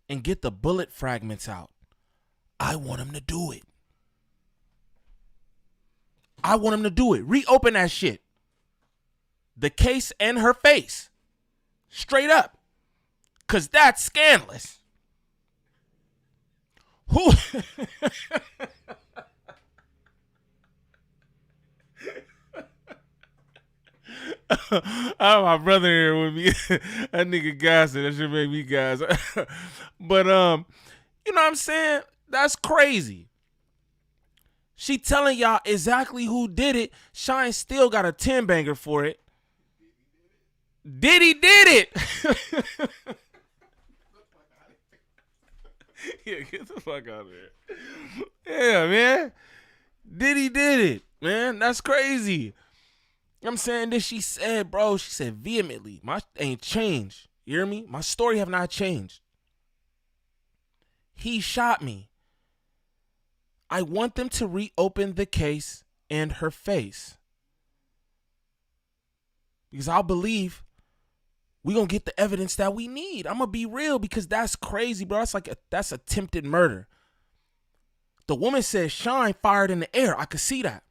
and get the bullet fragments out. I want them to do it. I want them to do it. Reopen that shit. The case and her face. Straight up. Because that's scandalous. Who? I have my brother here with me. That nigga gassing. That should make me gas. But you know what I'm saying? That's crazy. She telling y'all exactly who did it. Shine still got a 10-banger for it. Diddy did it. Yeah, get the fuck out of here. Yeah, man. Diddy did it, man. That's crazy. I'm saying this, she said, bro, she said vehemently, my ain't changed. You hear me? My story have not changed. He shot me. I want them to reopen the case and her face. Because I'll believe we gonna get the evidence that we need. I'm gonna be real because that's crazy, bro. That's attempted murder. The woman said Shine fired in the air. I could see that.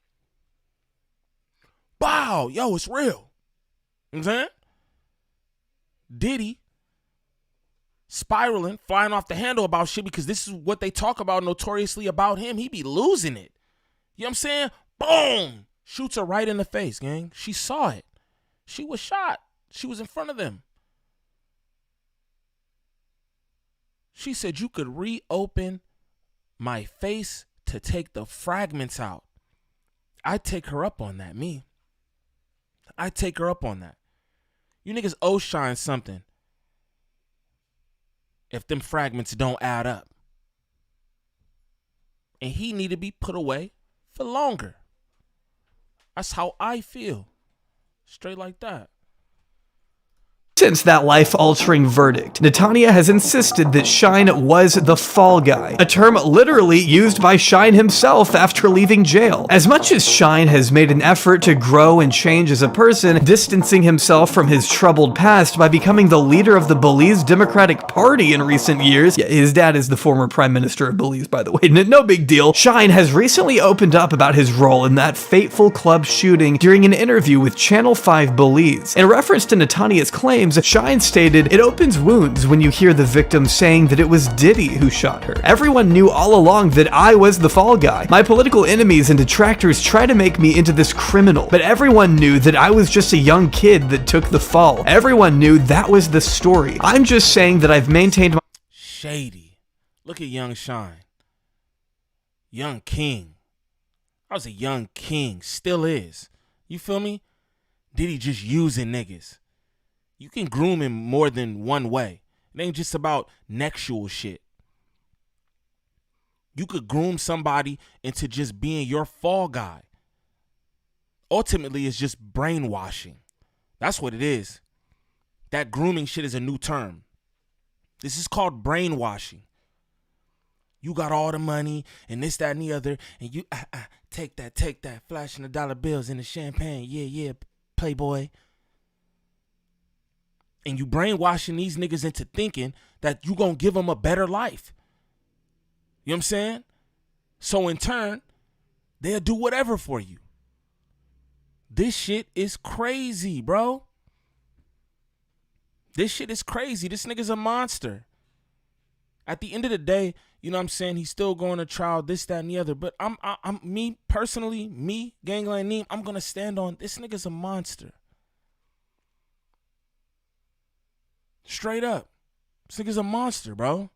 Wow, yo, it's real. You know what I'm saying? Diddy spiraling, flying off the handle about shit because this is what they talk about notoriously about him. He be losing it. You know what I'm saying? Boom! Shoots her right in the face, gang. She saw it. She was shot. She was in front of them. She said, you could reopen my face to take the fragments out. I take her up on that, me. I take her up on that. You niggas owe Shine something if them fragments don't add up. And he need to be put away for longer. That's how I feel. Straight like that. Since that life-altering verdict, Netanya has insisted that Shine was the fall guy, a term literally used by Shine himself after leaving jail. As much as Shine has made an effort to grow and change as a person, distancing himself from his troubled past by becoming the leader of the Belize Democratic Party in recent years, yeah, his dad is the former prime minister of Belize, by the way, no big deal, Shine has recently opened up about his role in that fateful club shooting during an interview with Channel 5 Belize. In reference to Netanya's claims, Shine stated, "It opens wounds when you hear the victim saying that it was Diddy who shot her. Everyone knew all along that I was the fall guy. My political enemies and detractors try to make me into this criminal, but everyone knew that I was just a young kid that took the fall. Everyone knew that was the story. I'm just saying that I've maintained my..." Shady. Look at young Shine. Young king. I was a young king. Still is. You feel me? Diddy just using niggas. You can groom him more than one way. It ain't just about nexual shit. You could groom somebody into just being your fall guy. Ultimately, it's just brainwashing. That's what it is. That grooming shit is a new term. This is called brainwashing. You got all the money and this, that, and the other, and you take that, flashing the dollar bills in the champagne. Yeah, playboy. And you brainwashing these niggas into thinking that you gonna give them a better life. You know what I'm saying? So in turn, they'll do whatever for you. This shit is crazy, bro. This shit is crazy. This nigga's a monster. At the end of the day, you know what I'm saying? He's still going to trial, this, that, and the other. But I'm me personally, Gvnglvnd Niem, I'm gonna stand on this nigga's a monster. Straight up. This nigga's a monster, bro.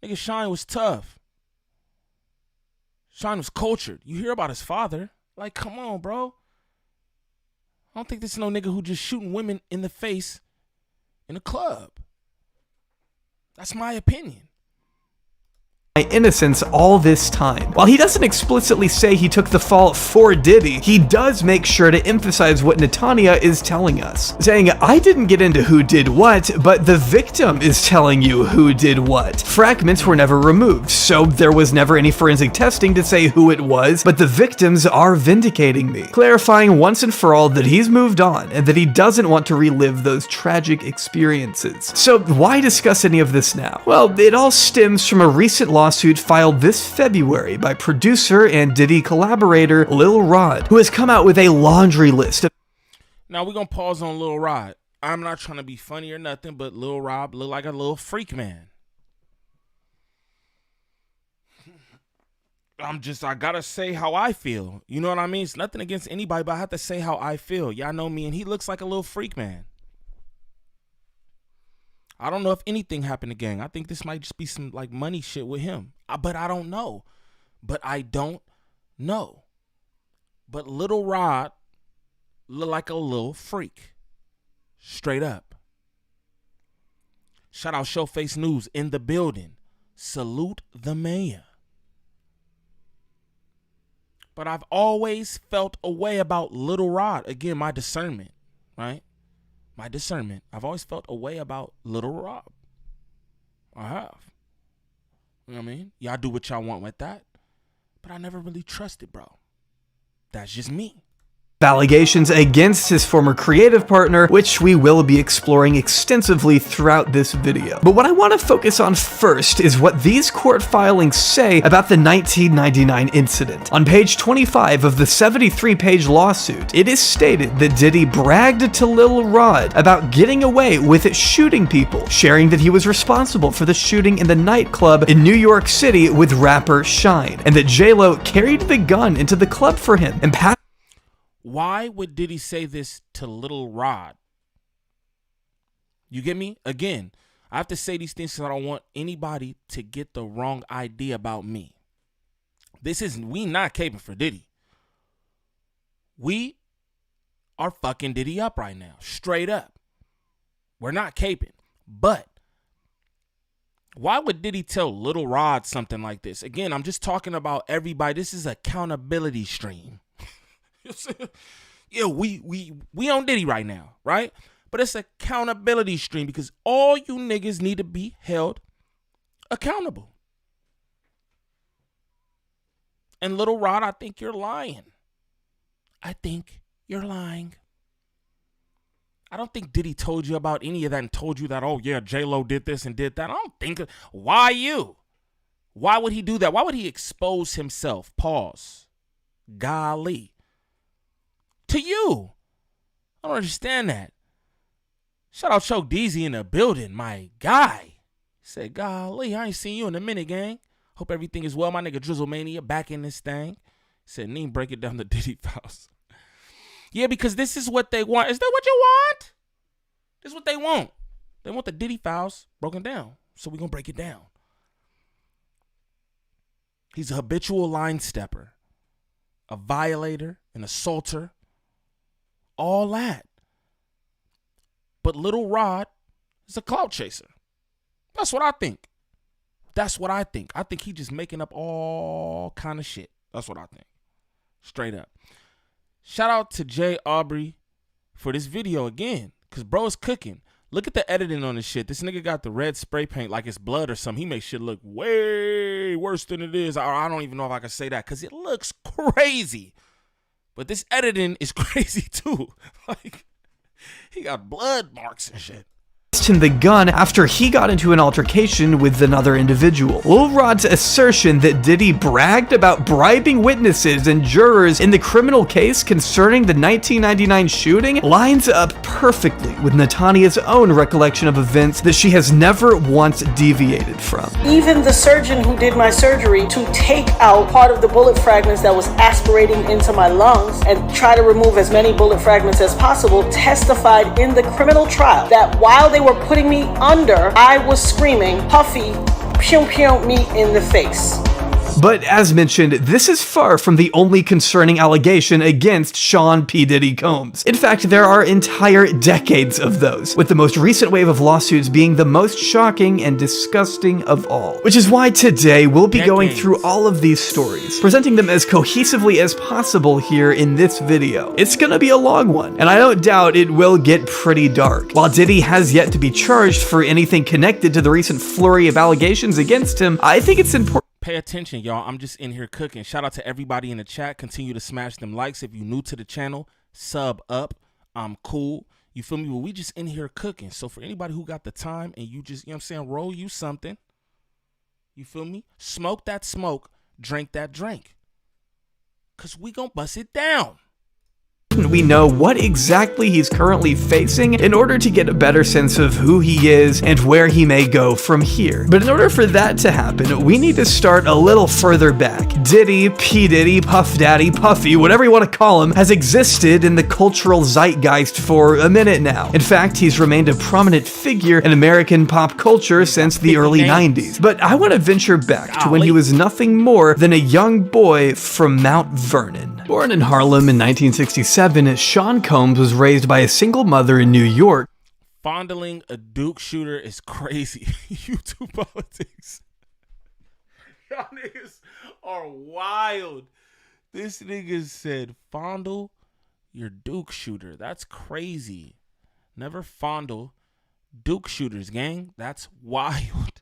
Nigga Shine was tough. Shine was cultured. You hear about his father. Like, come on, bro. I don't think this is no nigga who just shooting women in the face in a club. That's my opinion. My innocence all this time. While he doesn't explicitly say he took the fall for Diddy, he does make sure to emphasize what Netanya is telling us, saying, I didn't get into who did what, but the victim is telling you who did what. Fragments were never removed, so there was never any forensic testing to say who it was, but the victims are vindicating me, clarifying once and for all that he's moved on and that he doesn't want to relive those tragic experiences. So why discuss any of this now? Well, it all stems from a recent lawsuit filed this February by producer and Diddy collaborator Lil Rod, who has come out with a laundry list of... Now we're gonna pause on Lil Rod. I'm not trying to be funny or nothing, but Lil Rod look like a little freak man. I gotta say how I feel. You know what I mean? It's nothing against anybody, but I have to say how I feel. Y'all know me, and he looks like a little freak man. I don't know if anything happened to gang. I think this might just be some like money shit with him. But I don't know. But Lil Rod look like a little freak. Straight up. Shout out Showface News in the building. Salute the mayor. But I've always felt a way about Lil Rod. Again, my discernment, right? My discernment. I've always felt a way about Lil Rod. I have. You know what I mean? Y'all do what y'all want with that. But I never really trusted, bro. That's just me. allegations against his former creative partner, which we will be exploring extensively throughout this video. But what I want to focus on first is what these court filings say about the 1999 incident. On page 25 of the 73-page lawsuit, it is stated that Diddy bragged to Lil Rod about getting away with shooting people, sharing that he was responsible for the shooting in the nightclub in New York City with rapper Shine, and that J-Lo carried the gun into the club for him and passed. Why would Diddy say this to Lil Rod? You get me? Again, I have to say these things because I don't want anybody to get the wrong idea about me. We not caping for Diddy. We are fucking Diddy up right now. Straight up. We're not caping. But why would Diddy tell Lil Rod something like this? Again, I'm just talking about everybody. This is accountability stream. Yeah, we on Diddy right now, right? But it's accountability stream because all you niggas need to be held accountable. And Lil Rod, I think you're lying. I think you're lying. I don't think Diddy told you about any of that and told you that, oh yeah, J-Lo did this and did that. I don't think. Why you? Why would he do that? Why would he expose himself? Pause. Golly. To you. I don't understand that. Shout out Choke Deezy in the building, my guy. He said, golly, I ain't seen you in a minute, gang. Hope everything is well. My nigga Drizzle Mania back in this thing. He said, Niem, break it down to Diddy Files. Yeah, because this is what they want. Is that what you want? This is what they want. They want the Diddy Files broken down. So we're going to break it down. He's a habitual line stepper, a violator, an assaulter, all that. But Lil Rod is a clout chaser. That's what I think. That's what I think. I think he just making up all kind of shit. That's what I think. Straight up. Shout out to Jay Aubrey for this video again, because bro is cooking. Look at the editing on this shit. This nigga got the red spray paint like it's blood or something. He makes shit look way worse than it is. I don't even know if I can say that because it looks crazy. But this editing is crazy too. Like, he got blood marks and shit. Him the gun after he got into an altercation with another individual. Lil Rod's assertion that Diddy bragged about bribing witnesses and jurors in the criminal case concerning the 1999 shooting lines up perfectly with Natania's own recollection of events that she has never once deviated from. Even the surgeon who did my surgery to take out part of the bullet fragments that was aspirating into my lungs and try to remove as many bullet fragments as possible testified in the criminal trial that while they were putting me under, I was screaming, Puffy, pew pew me in the face. But as mentioned, this is far from the only concerning allegation against Sean P. Diddy Combs. In fact, there are entire decades of those, with the most recent wave of lawsuits being the most shocking and disgusting of all. Which is why today we'll be going through all of these stories, presenting them as cohesively as possible here in this video. It's gonna be a long one, and I don't doubt it will get pretty dark. While Diddy has yet to be charged for anything connected to the recent flurry of allegations against him, I think it's important. Pay attention, y'all. I'm just in here cooking. Shout out to everybody in the chat. Continue to smash them likes. If you're new to the channel, sub up. I'm cool. You feel me? But we just in here cooking. So for anybody who got the time and you just, you know what I'm saying, roll you something. You feel me? Smoke that smoke. Drink that drink. Because we gonna bust it down. We know what exactly he's currently facing in order to get a better sense of who he is and where he may go from here. But in order for that to happen, we need to start a little further back. Diddy, P. Diddy, Puff Daddy, Puffy, whatever you want to call him, has existed in the cultural zeitgeist for a minute now. In fact, he's remained a prominent figure in American pop culture since the early 90s. But I want to venture back to when he was nothing more than a young boy from Mount Vernon. Born in Harlem in 1967, Sean Combs was raised by a single mother in New York. Fondling a Duke shooter is crazy. YouTube politics. Y'all niggas are wild. This nigga said fondle your Duke shooter. That's crazy. Never fondle Duke shooters, gang. That's wild.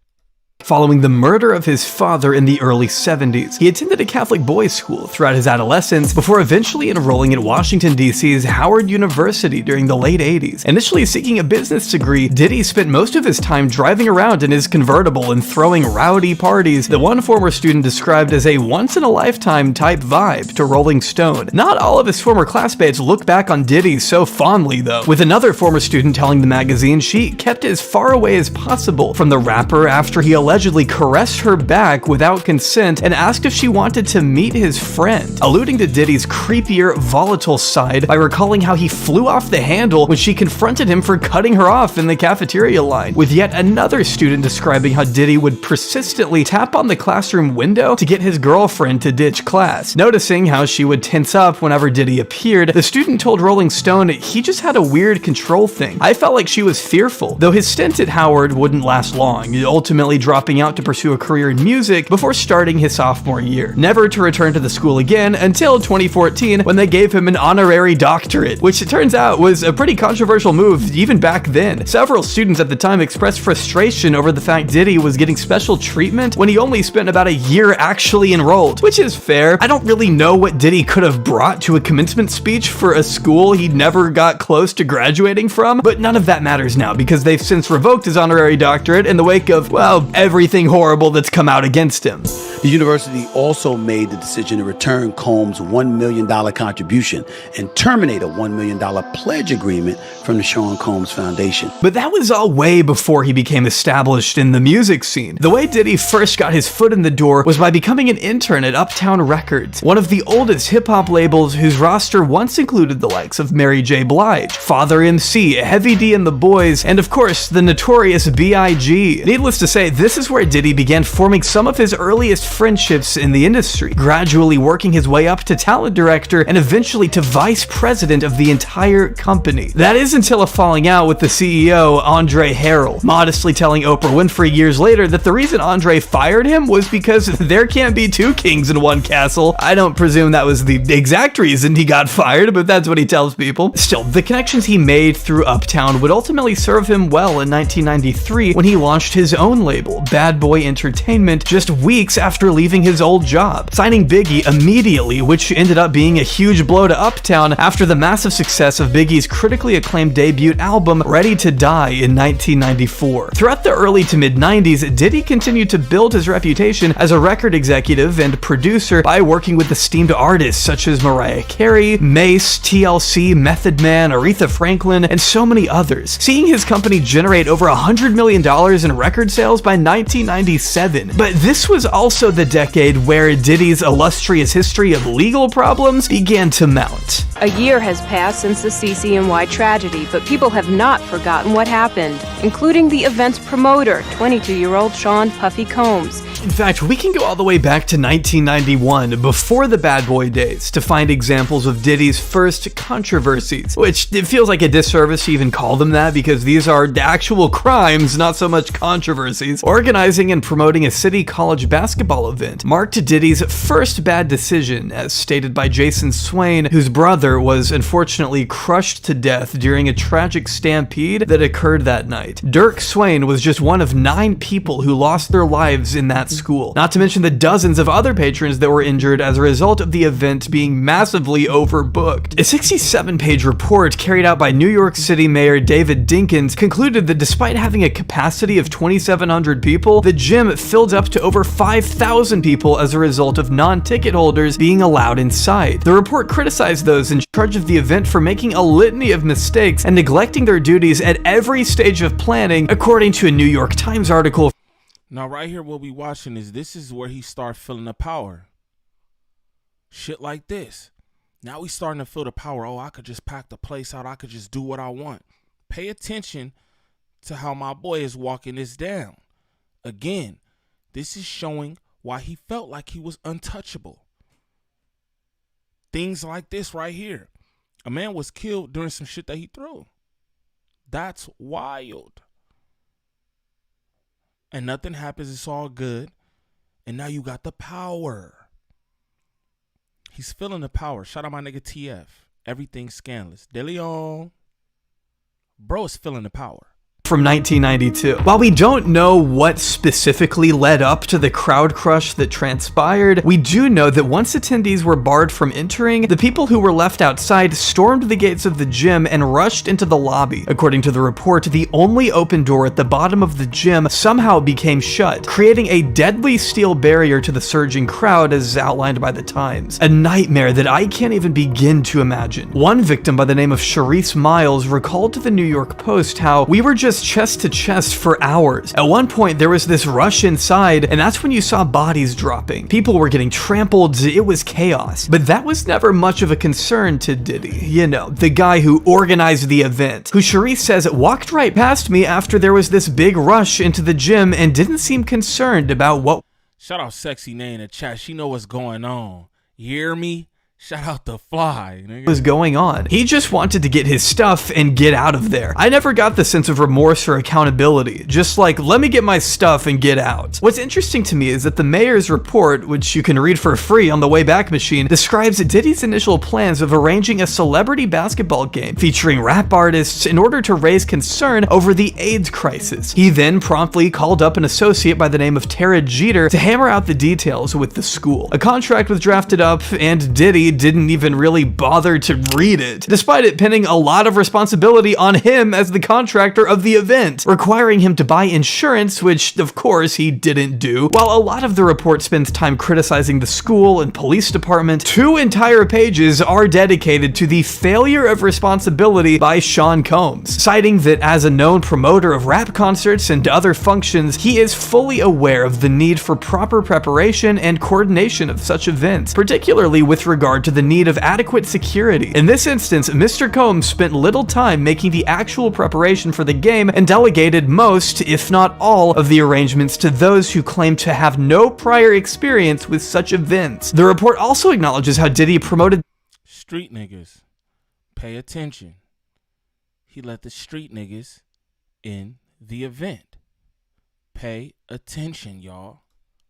following the murder of his father in the early 70s. He attended a Catholic boys' school throughout his adolescence before eventually enrolling at Washington, D.C.'s Howard University during the late 80s. Initially seeking a business degree, Diddy spent most of his time driving around in his convertible and throwing rowdy parties that one former student described as a once-in-a-lifetime type vibe to Rolling Stone. Not all of his former classmates look back on Diddy so fondly, though, with another former student telling the magazine she kept as far away as possible from the rapper after he allegedly caressed her back without consent and asked if she wanted to meet his friend, alluding to Diddy's creepier, volatile side by recalling how he flew off the handle when she confronted him for cutting her off in the cafeteria line, with yet another student describing how Diddy would persistently tap on the classroom window to get his girlfriend to ditch class. Noticing how she would tense up whenever Diddy appeared, the student told Rolling Stone he just had a weird control thing. I felt like she was fearful, though his stint at Howard wouldn't last long, ultimately dropping out to pursue a career in music before starting his sophomore year, never to return to the school again until 2014 when they gave him an honorary doctorate, which it turns out was a pretty controversial move even back then. Several students at the time expressed frustration over the fact Diddy was getting special treatment when he only spent about a year actually enrolled, which is fair. I don't really know what Diddy could have brought to a commencement speech for a school he never got close to graduating from, but none of that matters now because they've since revoked his honorary doctorate in the wake of, well, everything horrible that's come out against him. The university also made the decision to return Combs' $1 million contribution and terminate a $1 million pledge agreement from the Sean Combs Foundation. But that was all way before he became established in the music scene. The way Diddy first got his foot in the door was by becoming an intern at Uptown Records, one of the oldest hip-hop labels whose roster once included the likes of Mary J. Blige, Father MC, Heavy D and the Boys, and of course, the notorious B.I.G. Needless to say, this is where Diddy began forming some of his earliest friendships in the industry, gradually working his way up to talent director and eventually to vice president of the entire company. That is until a falling out with the CEO, Andre Harrell, modestly telling Oprah Winfrey years later that the reason Andre fired him was because there can't be two kings in one castle. I don't presume that was the exact reason he got fired, but that's what he tells people. Still, the connections he made through Uptown would ultimately serve him well in 1993 when he launched his own label, Bad Boy Entertainment, just weeks after leaving his old job, signing Biggie immediately, which ended up being a huge blow to Uptown after the massive success of Biggie's critically acclaimed debut album, Ready to Die, in 1994. Throughout the early to mid-90s, Diddy continued to build his reputation as a record executive and producer by working with esteemed artists such as Mariah Carey, Mace, TLC, Method Man, Aretha Franklin, and so many others, seeing his company generate over $100 million in record sales by 1997. But this was also the decade where Diddy's illustrious history of legal problems began to mount. A year has passed since the CCNY tragedy, but people have not forgotten what happened, including the event's promoter, 22-year-old Sean Puffy Combs. In fact, we can go all the way back to 1991, before the Bad Boy days, to find examples of Diddy's first controversies, which it feels like a disservice to even call them that because these are actual crimes, not so much controversies. Organizing and promoting a city college basketball event marked Diddy's first bad decision, as stated by Jason Swain, whose brother was unfortunately crushed to death during a tragic stampede that occurred that night. Dirk Swain was just one of 9 people who lost their lives in that school, not to mention the dozens of other patrons that were injured as a result of the event being massively overbooked. A 67-page report carried out by New York City Mayor David Dinkins concluded that despite having a capacity of 2,700 people, the gym filled up to over 5,000 people as a result of non-ticket holders being allowed inside. The report criticized those in charge of the event for making a litany of mistakes and neglecting their duties at every stage of planning, according to a New York Times article. Now, right here, what we watching is this is where he start feeling the power. Shit like this. Now he's starting to feel the power. Oh, I could just pack the place out. I could just do what I want. Pay attention to how my boy is walking this down. Again, this is showing why he felt like he was untouchable. Things like this right here. A man was killed during some shit that he threw. That's wild. And nothing happens. It's all good. And now you got the power. He's feeling the power. Shout out my nigga TF. Everything's scandalous. De Leon. Bro is feeling the power. from 1992. While we don't know what specifically led up to the crowd crush that transpired, we do know that once attendees were barred from entering, the people who were left outside stormed the gates of the gym and rushed into the lobby. According to the report, the only open door at the bottom of the gym somehow became shut, creating a deadly steel barrier to the surging crowd as outlined by the Times. A nightmare that I can't even begin to imagine. One victim by the name of Sharice Miles recalled to the New York Post how we were just chest to chest for hours. At one point, there was this rush inside, and that's when you saw bodies dropping. People were getting trampled, it was chaos. But that was never much of a concern to Diddy. You know, the guy who organized the event, who Sharice says walked right past me after there was this big rush into the gym and didn't seem concerned about what. Shout out Sexy Nay in the chat. She know what's going on. You hear me? Shout out the Fly, nigga. Was going on. He just wanted to get his stuff and get out of there. I never got the sense of remorse or accountability. Just like, let me get my stuff and get out. What's interesting to me is that the mayor's report, which you can read for free on the Wayback Machine, describes Diddy's initial plans of arranging a celebrity basketball game featuring rap artists in order to raise concern over the AIDS crisis. He then promptly called up an associate by the name of Tara Jeter to hammer out the details with the school. A contract was drafted up, and Diddy didn't even really bother to read it, despite it pinning a lot of responsibility on him as the contractor of the event, requiring him to buy insurance, which of course he didn't do. While a lot of the report spends time criticizing the school and police department, 2 entire pages are dedicated to the failure of responsibility by Sean Combs, citing that as a known promoter of rap concerts and other functions, he is fully aware of the need for proper preparation and coordination of such events, particularly with regard to the need of adequate security. In this instance, Mr. Combs spent little time making the actual preparation for the game and delegated most, if not all, of the arrangements to those who claim to have no prior experience with such events. The report also acknowledges how Diddy promoted street niggas. Pay attention. He let the street niggas in the event. Pay attention, y'all.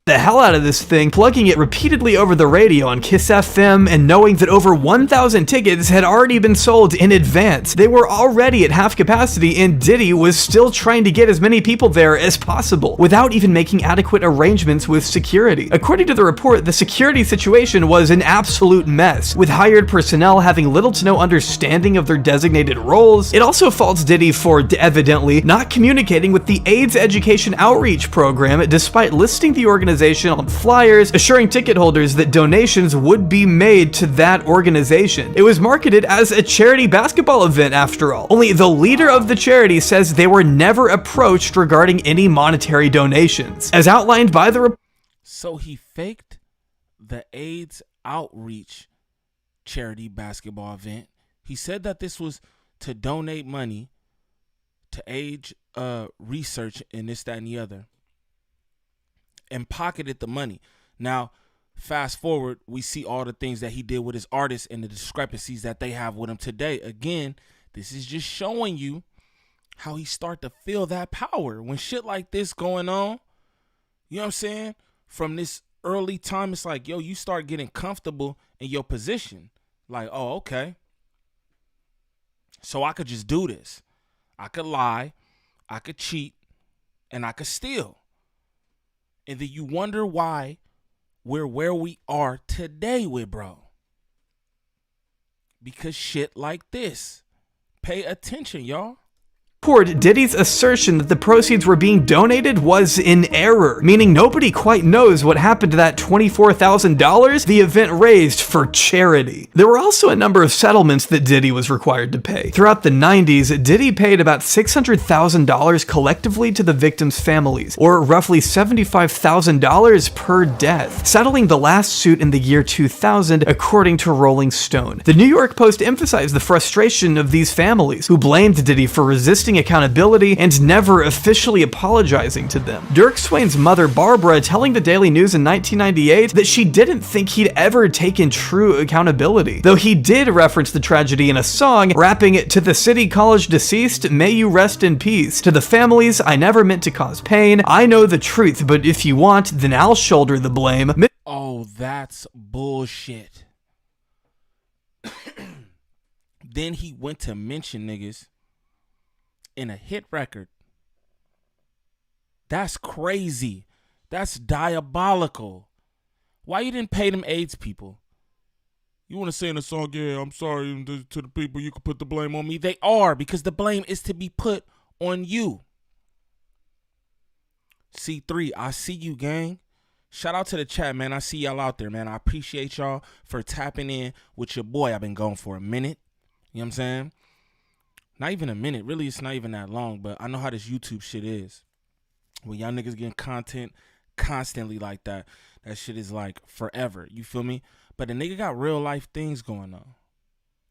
the hell out of this thing, plugging it repeatedly over the radio on Kiss FM and knowing that over 1,000 tickets had already been sold in advance. They were already at half capacity and Diddy was still trying to get as many people there as possible without even making adequate arrangements with security. According to the report, the security situation was an absolute mess, with hired personnel having little to no understanding of their designated roles. It also faults Diddy for evidently not communicating with the AIDS education outreach program despite listing the organization on flyers, assuring ticket holders that donations would be made to that organization. It was marketed as a charity basketball event after all. Only the leader of the charity says they were never approached regarding any monetary donations. As outlined by the report. So he faked the AIDS outreach charity basketball event. He said that this was to donate money to AIDS research and this, that, and the other, and pocketed the money. Now, fast forward, we see all the things that he did with his artists and the discrepancies that they have with him today. Again, this is just showing you how he start to feel that power when shit like this going on. You know what I'm saying? From this early time, it's like, yo, you start getting comfortable in your position. Like, oh, okay, so I could just do this. I could lie, I could cheat, and I could steal. And then you wonder why we're where we are today with bro. Because shit like this. Pay attention, y'all. Diddy's assertion that the proceeds were being donated was in error, meaning nobody quite knows what happened to that $24,000 the event raised for charity. There were also a number of settlements that Diddy was required to pay. Throughout the 90s, Diddy paid about $600,000 collectively to the victims' families, or roughly $75,000 per death, settling the last suit in the year 2000, according to Rolling Stone. The New York Post emphasized the frustration of these families, who blamed Diddy for resisting accountability and never officially apologizing to them. Dirk Swain's mother, Barbara, telling the Daily News in 1998 that she didn't think he'd ever taken true accountability, though he did reference the tragedy in a song, rapping it to the City College deceased, may you rest in peace. To the families, I never meant to cause pain. I know the truth, but if you want, then I'll shoulder the blame. Oh, that's bullshit. Then he went to mention niggas in a hit record That's crazy. That's diabolical. Why you didn't pay them AIDS people? You want to say in the song, yeah, I'm sorry to the people, you can put the blame on me. They are, because the blame is to be put on you. C3, I see you, gang. Shout out to the chat, man. I see y'all out there, man. I appreciate y'all for tapping in with your boy. I've been going for a minute. You know what I'm saying? Not even a minute. Really, it's not even that long, but I know how this YouTube shit is. When y'all niggas getting content constantly like that, that shit is like forever. You feel me? But the nigga got real life things going on.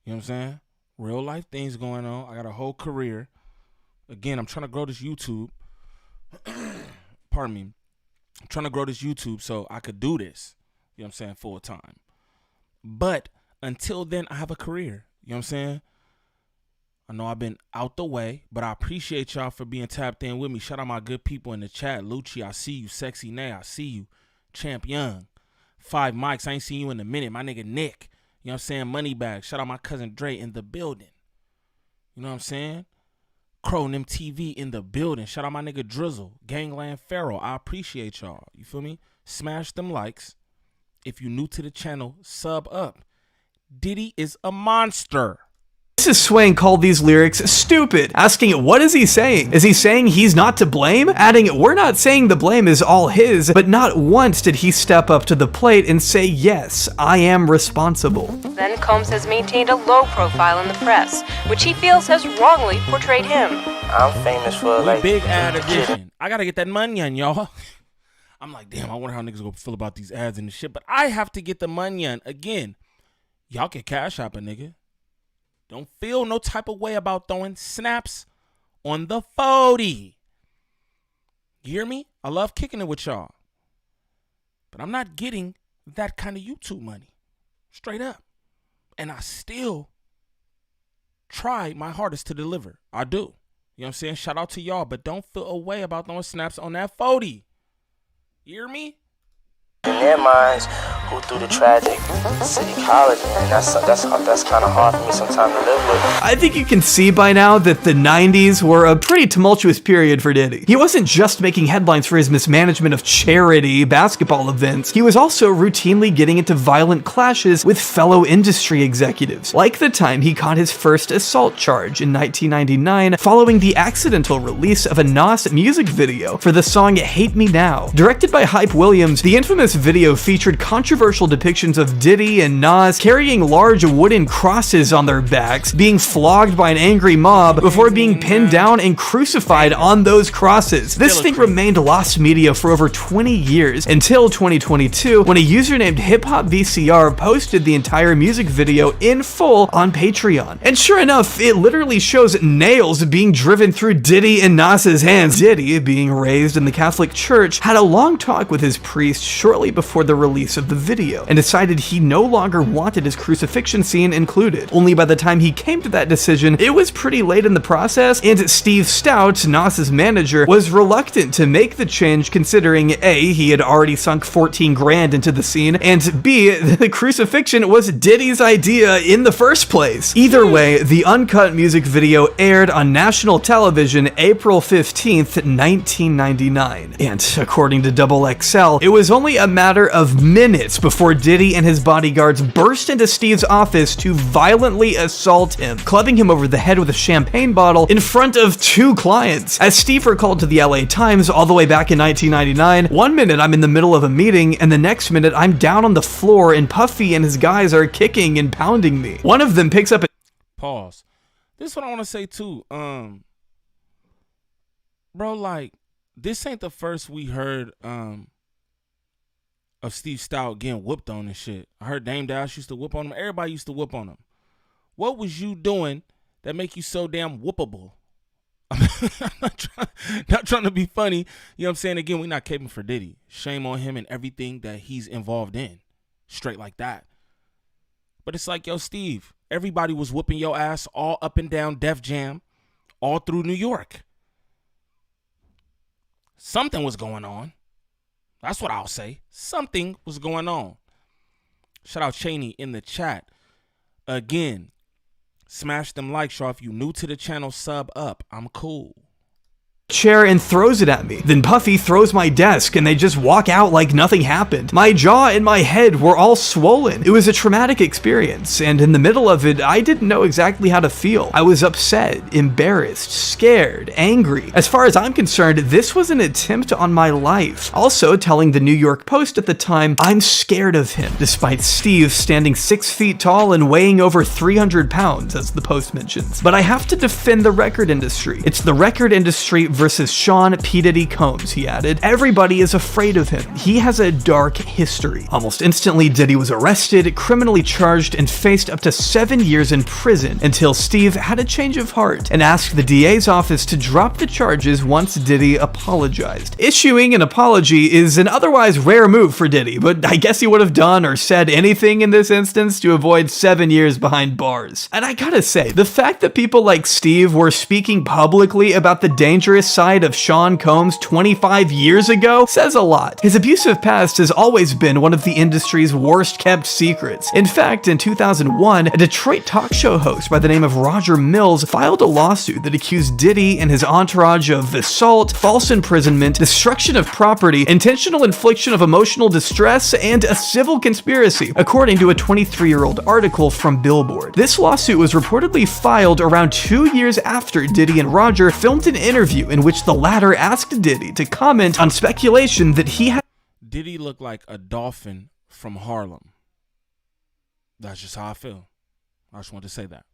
You know what I'm saying? Real life things going on. I got a whole career. Again, I'm trying to grow this YouTube. Pardon me. I'm trying to grow this YouTube so I could do this. You know what I'm saying? Full time. But until then, I have a career. You know what I'm saying? I know I've been out the way, but I appreciate y'all for being tapped in with me. Shout out my good people in the chat. Lucci, I see you. Sexy Nay, I see you. Champ Young. 5 Mics, I ain't seen you in a minute. My nigga Nick. You know what I'm saying? Moneybag. Shout out my cousin Dre in the building. You know what I'm saying? Crow and MTV in the building. Shout out my nigga Drizzle. Gangland Pharaoh. I appreciate y'all. You feel me? Smash them likes. If you new to the channel, sub up. Diddy is a monster. Mrs. Swain called these lyrics stupid, asking what is he saying? Is he saying he's not to blame? Adding, we're not saying the blame is all his, but not once did he step up to the plate and say, yes, I am responsible. Then Combs has maintained a low profile in the press, which he feels has wrongly portrayed him. I'm famous for like big ad edition. I gotta get that money on, y'all. I'm like, damn, I wonder how niggas gonna feel about these ads and the shit, but I have to get the money on. Again, y'all can cash app a nigga. Don't feel no type of way about throwing snaps on the 40. You hear me? I love kicking it with y'all. But I'm not getting that kind of YouTube money. Straight up. And I still try my hardest to deliver. I do. You know what I'm saying? Shout out to y'all. But don't feel a way about throwing snaps on that 40. You hear me? in their minds who through the tragic city college, and that's kind of hard for me sometimes to live with. I think you can see by now that the 90s were a pretty tumultuous period for Diddy. He wasn't just making headlines for his mismanagement of charity basketball events, he was also routinely getting into violent clashes with fellow industry executives, like the time he caught his first assault charge in 1999 following the accidental release of a Nas music video for the song Hate Me Now. Directed by Hype Williams, the infamous video featured controversial depictions of Diddy and Nas carrying large wooden crosses on their backs, being flogged by an angry mob before being pinned down and crucified on those crosses. This thing remained lost media for over 20 years until 2022 when a user named HipHopVCR posted the entire music video in full on Patreon. And sure enough, it literally shows nails being driven through Diddy and Nas's hands. Diddy, being raised in the Catholic Church, had a long talk with his priest shortly before the release of the video and decided he no longer wanted his crucifixion scene included. Only by the time he came to that decision, it was pretty late in the process, and Steve Stout, Nas's manager, was reluctant to make the change considering A, he had already sunk 14 grand into the scene, and B, the crucifixion was Diddy's idea in the first place. Either way, the uncut music video aired on national television April 15th, 1999. And according to XXL, it was only a matter of minutes before Diddy and his bodyguards burst into Steve's office to violently assault him, clubbing him over the head with a champagne bottle in front of 2 clients. As Steve recalled to the LA Times all the way back in 1999, one minute I'm in the middle of a meeting, and the next minute I'm down on the floor and Puffy and his guys are kicking and pounding me. One of them picks up a Pause. This is what I want to say too. Bro, like, this ain't the first we heard of Steve Stout getting whooped on and shit. I heard Dame Dash used to whoop on him. Everybody used to whoop on him. What was you doing that make you so damn whoopable? I'm not trying to be funny. You know what I'm saying? Again, we're not caping for Diddy. Shame on him and everything that he's involved in. Straight like that. But it's like, yo, Steve, everybody was whooping your ass all up and down Def Jam, all through New York. Something was going on. That's what I'll say. Something was going on. Shout out Cheney in the chat. Again, smash them likes, y'all. If you new to the channel, sub up. I'm cool. chair and throws it at me. Then Puffy throws my desk and they just walk out like nothing happened. My jaw and my head were all swollen. It was a traumatic experience, and in the middle of it, I didn't know exactly how to feel. I was upset, embarrassed, scared, angry. As far as I'm concerned, this was an attempt on my life. Also telling the New York Post at the time, I'm scared of him, despite Steve standing 6 feet tall and weighing over 300 pounds, as the Post mentions. But I have to defend the record industry. It's the record industry versus Sean P. Diddy Combs, he added. Everybody is afraid of him. He has a dark history. Almost instantly, Diddy was arrested, criminally charged, and faced up to 7 years in prison until Steve had a change of heart and asked the DA's office to drop the charges once Diddy apologized. Issuing an apology is an otherwise rare move for Diddy, but I guess he would have done or said anything in this instance to avoid 7 years behind bars. And I gotta say, the fact that people like Steve were speaking publicly about the dangerous side of Sean Combs 25 years ago says a lot. His abusive past has always been one of the industry's worst kept secrets. In fact, in 2001, a Detroit talk show host by the name of Roger Mills filed a lawsuit that accused Diddy and his entourage of assault, false imprisonment, destruction of property, intentional infliction of emotional distress, and a civil conspiracy, according to a 23-year-old article from Billboard. This lawsuit was reportedly filed around 2 years after Diddy and Roger filmed an interview in which the latter asked Diddy to comment on speculation that he had. Diddy looked like a dolphin from Harlem. That's just how I feel. I just wanted to say that.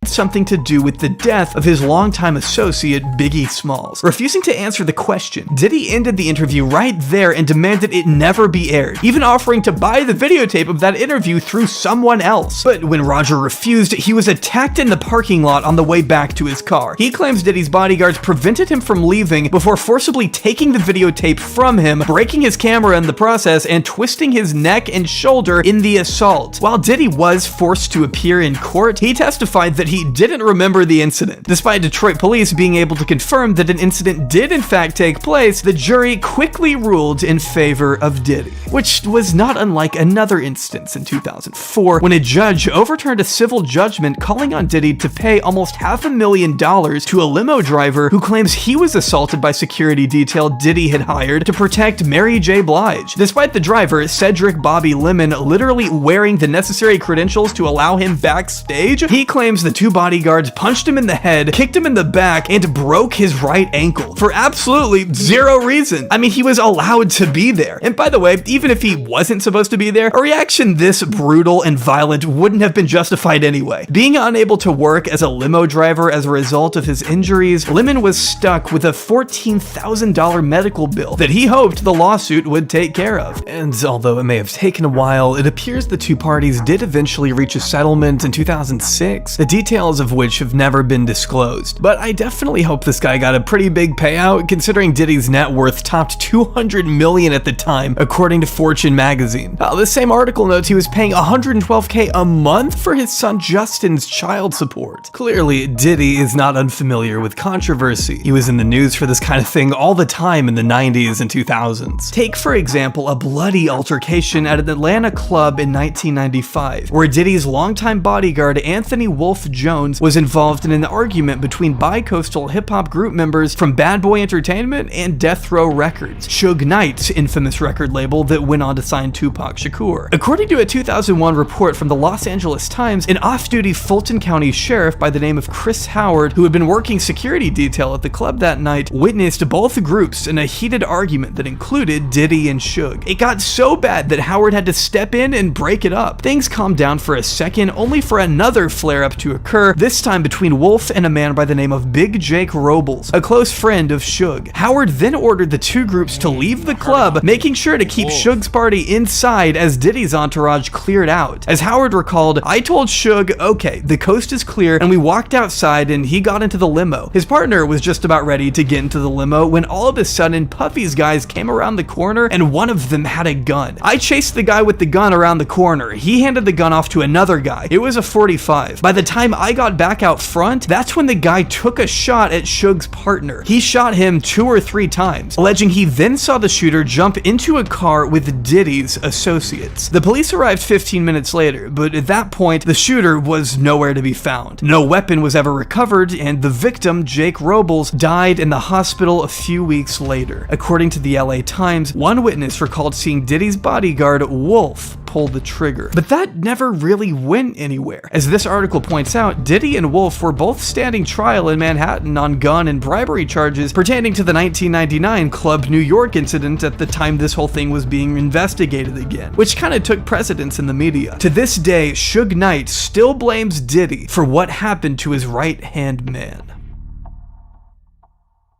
Something to do with the death of his longtime associate Biggie Smalls. Refusing to answer the question, Diddy ended the interview right there and demanded it never be aired, even offering to buy the videotape of that interview through someone else. But when Roger refused, he was attacked in the parking lot on the way back to his car. He claims Diddy's bodyguards prevented him from leaving before forcibly taking the videotape from him, breaking his camera in the process, and twisting his neck and shoulder in the assault. While Diddy was forced to appear in court, he testified that he didn't remember the incident. Despite Detroit police being able to confirm that an incident did in fact take place, the jury quickly ruled in favor of Diddy, which was not unlike another instance in 2004 when a judge overturned a civil judgment calling on Diddy to pay almost $500,000 to a limo driver who claims he was assaulted by security detail Diddy had hired to protect Mary J. Blige, despite the driver, Cedric Bobby Lemon, literally wearing the necessary credentials to allow him backstage. He claims the two bodyguards punched him in the head, kicked him in the back, and broke his right ankle for absolutely zero reason. I mean, he was allowed to be there. And by the way, even if he wasn't supposed to be there, a reaction this brutal and violent wouldn't have been justified anyway. Being unable to work as a limo driver as a result of his injuries, Lemon was stuck with a $14,000 medical bill that he hoped the lawsuit would take care of. And although it may have taken a while, it appears the two parties did eventually reach a settlement in 2006. The details of which have never been disclosed. But I definitely hope this guy got a pretty big payout, considering Diddy's net worth topped $200 million at the time, according to Fortune magazine. The same article notes he was paying $112K a month for his son Justin's child support. Clearly, Diddy is not unfamiliar with controversy. He was in the news for this kind of thing all the time in the 90s and 2000s. Take, for example, a bloody altercation at an Atlanta club in 1995, where Diddy's longtime bodyguard Anthony Wolf Jones was involved in an argument between bi-coastal hip-hop group members from Bad Boy Entertainment and Death Row Records, Suge Knight's infamous record label that went on to sign Tupac Shakur. According to a 2001 report from the Los Angeles Times, an off-duty Fulton County sheriff by the name of Chris Howard, who had been working security detail at the club that night, witnessed both groups in a heated argument that included Diddy and Suge. It got so bad that Howard had to step in and break it up. Things calmed down for a second, only for another flare-up to occur, this time between Wolf and a man by the name of Big Jake Robles, a close friend of Suge. Howard then ordered the two groups to leave the club, making sure to keep Suge's party inside as Diddy's entourage cleared out. As Howard recalled, I told Suge, okay, the coast is clear, and we walked outside and he got into the limo. His partner was just about ready to get into the limo when all of a sudden Puffy's guys came around the corner and one of them had a gun. I chased the guy with the gun around the corner. He handed the gun off to another guy. It was a .45. By the time I got back out front, that's when the guy took a shot at Suge's partner. He shot him 2 or 3 times, alleging he then saw the shooter jump into a car with Diddy's associates. The police arrived 15 minutes later, but at that point, the shooter was nowhere to be found. No weapon was ever recovered, and the victim, Jake Robles, died in the hospital a few weeks later. According to the LA Times, one witness recalled seeing Diddy's bodyguard, Wolf, pull the trigger. But that never really went anywhere. As this article points out, Diddy and Wolf were both standing trial in Manhattan on gun and bribery charges pertaining to the 1999 Club New York incident at the time this whole thing was being investigated again, which kind of took precedence in the media. To this day, Suge Knight still blames Diddy for what happened to his right-hand man.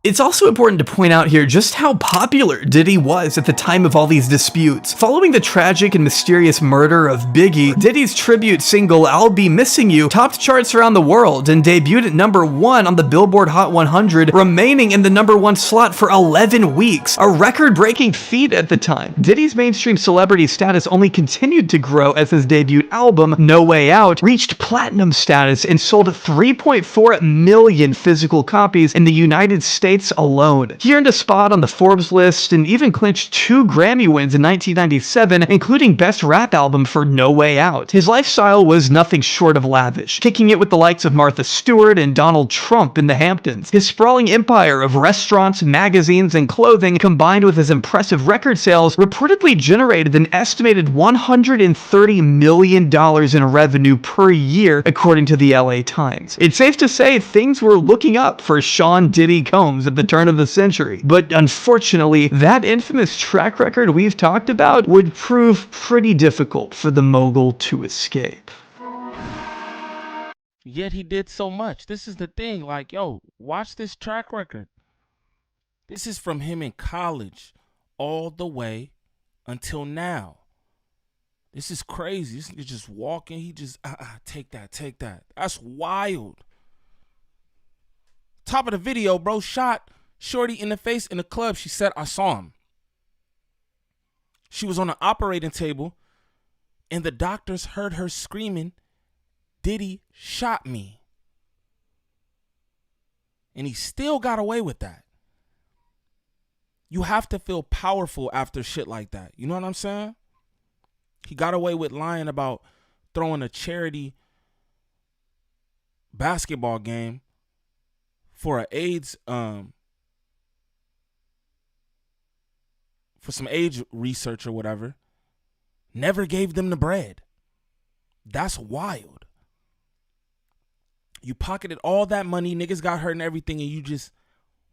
It's also important to point out here just how popular Diddy was at the time of all these disputes. Following the tragic and mysterious murder of Biggie, Diddy's tribute single I'll Be Missing You topped charts around the world and debuted at #1 on the Billboard Hot 100, remaining in the #1 slot for 11 weeks, a record-breaking feat at the time. Diddy's mainstream celebrity status only continued to grow as his debut album, No Way Out, reached platinum status and sold 3.4 million physical copies in the United States alone. He earned a spot on the Forbes list and even clinched 2 Grammy wins in 1997, including Best Rap Album for No Way Out. His lifestyle was nothing short of lavish, kicking it with the likes of Martha Stewart and Donald Trump in the Hamptons. His sprawling empire of restaurants, magazines, and clothing, combined with his impressive record sales, reportedly generated an estimated $130 million in revenue per year, according to the LA Times. It's safe to say things were looking up for Sean Diddy Combs at the turn of the century, but unfortunately, that infamous track record we've talked about would prove pretty difficult for the mogul to escape. Yet he did so much. This is the thing, like, yo, watch this track record. This is from him in college all the way until now. This is crazy. This nigga just walking, he just, take that. That's wild. Top of the video, bro, shot Shorty in the face in the club. She said, I saw him. She was on the operating table, and the doctors heard her screaming, Diddy shot me. And he still got away with that. You have to feel powerful after shit like that. You know what I'm saying? He got away with lying about throwing a charity basketball game for a AIDS, for some AIDS research or whatever. Never gave them the bread. That's wild. You pocketed all that money, niggas got hurt and everything, and you just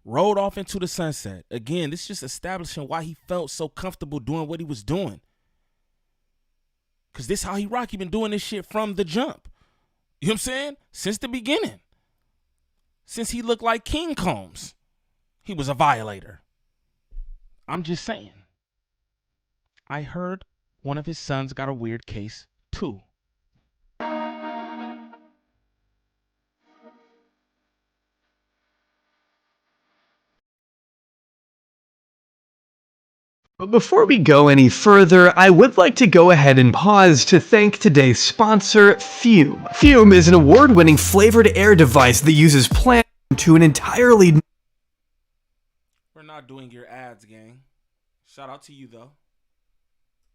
rode off into the sunset. Again, this is just establishing why he felt so comfortable doing what he was doing. Because this how he rock. He been doing this shit from the jump. You know what I'm saying? Since the beginning. Since he looked like King Combs, he was a violator. I'm just saying. I heard one of his sons got a weird case too. But before we go any further, I would like to go ahead and pause to thank today's sponsor, Fume. Fume is an award-winning flavored air device that uses plants to an entirely... We're not doing your ads, gang. Shout out to you, though.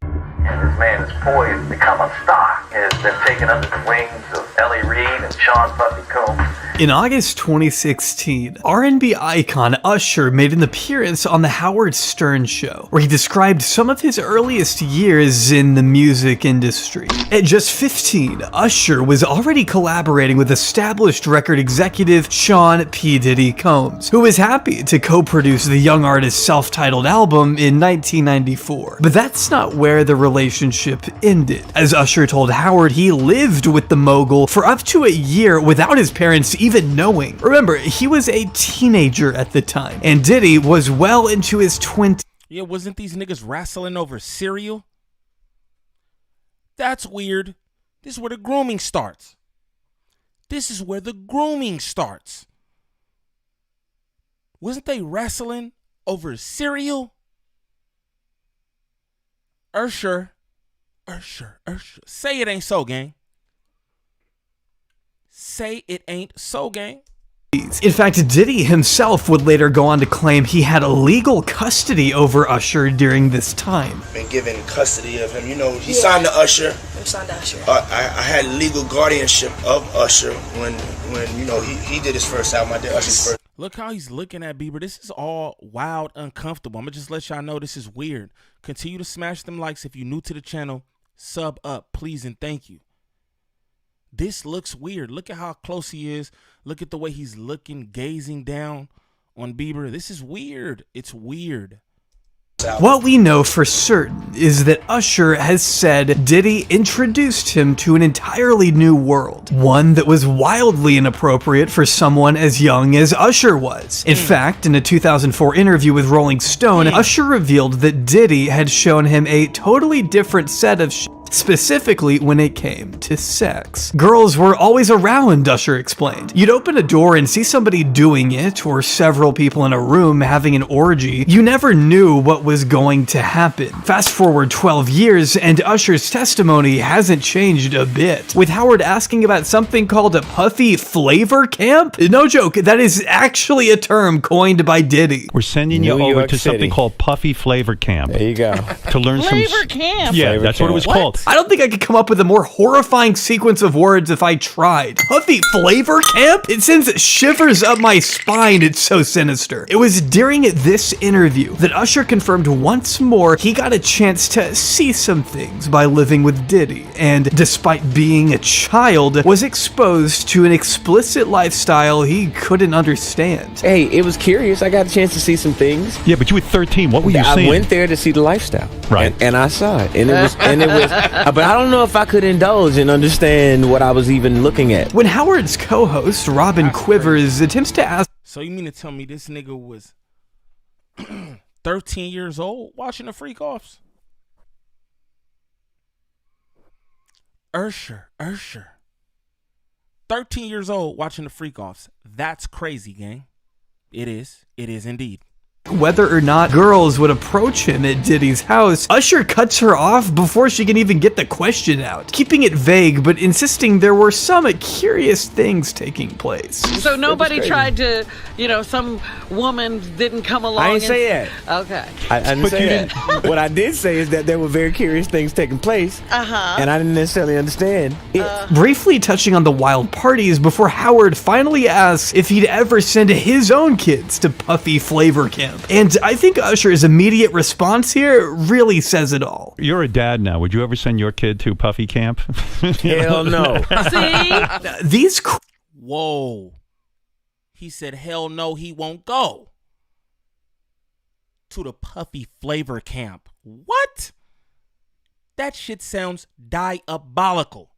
And this man is poised to become a star. He has been taken under the wings of Ellie Reed and Sean Puffy Combs. In August 2016, R&B icon Usher made an appearance on The Howard Stern Show, where he described some of his earliest years in the music industry. At just 15, Usher was already collaborating with established record executive Sean P. Diddy Combs, who was happy to co-produce the young artist's self-titled album in 1994. But that's not where the relationship ended. As Usher told Howard, he lived with the mogul for up to a year without his parents even knowing. Remember, he was a teenager at the time, and Diddy was well into his 20s. Yeah, wasn't these niggas wrestling over cereal? That's weird. This is where the grooming starts. This is where the grooming starts. Wasn't they wrestling over cereal? Usher. Say it ain't so, gang. say it ain't so, gang. In fact, Diddy himself would later go on to claim he had legal custody over Usher during this time. Been given custody of him. You know, he signed to Usher. Signed to Usher. I had legal guardianship of Usher when you know he did his first album. I did Usher's first. Look how he's looking at Bieber. This is all wild, uncomfortable. I'm going to just let y'all know this is weird. Continue to smash them likes if you're new to the channel. Sub up, please, and thank you. This looks weird. Look at how close he is. Look at the way he's looking, gazing down on Bieber. This is weird. It's weird. What we know for certain is that Usher has said Diddy introduced him to an entirely new world, one that was wildly inappropriate for someone as young as Usher was. In fact, in a 2004 interview with Rolling Stone, Usher revealed that Diddy had shown him a totally different set of specifically when it came to sex. Girls were always around, Usher explained. You'd open a door and see somebody doing it, or several people in a room having an orgy. You never knew what was going to happen. Fast forward 12 years, and Usher's testimony hasn't changed a bit, with Howard asking about something called a puffy flavor camp. No joke, that is actually a term coined by Diddy. We're sending you over to something called Puffy Flavor Camp. There you go. To learn Flavor camp. Yeah, that's what it was called. I don't think I could come up with a more horrifying sequence of words if I tried. Puffy flavor camp? It sends shivers up my spine, it's so sinister. It was during this interview that Usher confirmed once more he got a chance to see some things by living with Diddy, and despite being a child, was exposed to an explicit lifestyle he couldn't understand. Hey, it was curious. I got a chance to see some things. Yeah, but you were 13. What were you seeing? I went there to see the lifestyle. Right. And I saw it. And it was but I don't know if I could indulge and understand what I was even looking at. When Howard's co-host, Robin Quivers, attempts to ask... So you mean to tell me this nigga was 13 years old watching the freak offs? Usher. 13 years old watching the freak offs. That's crazy, gang. It is. It is indeed. Whether or not girls would approach him at Diddy's house, Usher cuts her off before she can even get the question out, keeping it vague but insisting there were some curious things taking place. So nobody tried to, some woman didn't come along. I didn't say that. Okay. I didn't say that. What I did say is that there were very curious things taking place, and I didn't necessarily understand it. Briefly touching on the wild parties before Howard finally asks if he'd ever send his own kids to Puffy Flavor Camp. And I think Usher's immediate response here really says it all. You're a dad now. Would you ever send your kid to Puffy Camp? Hell no. See? Whoa. He said, hell no, he won't go to the Puffy Flavor Camp. What? That shit sounds diabolical.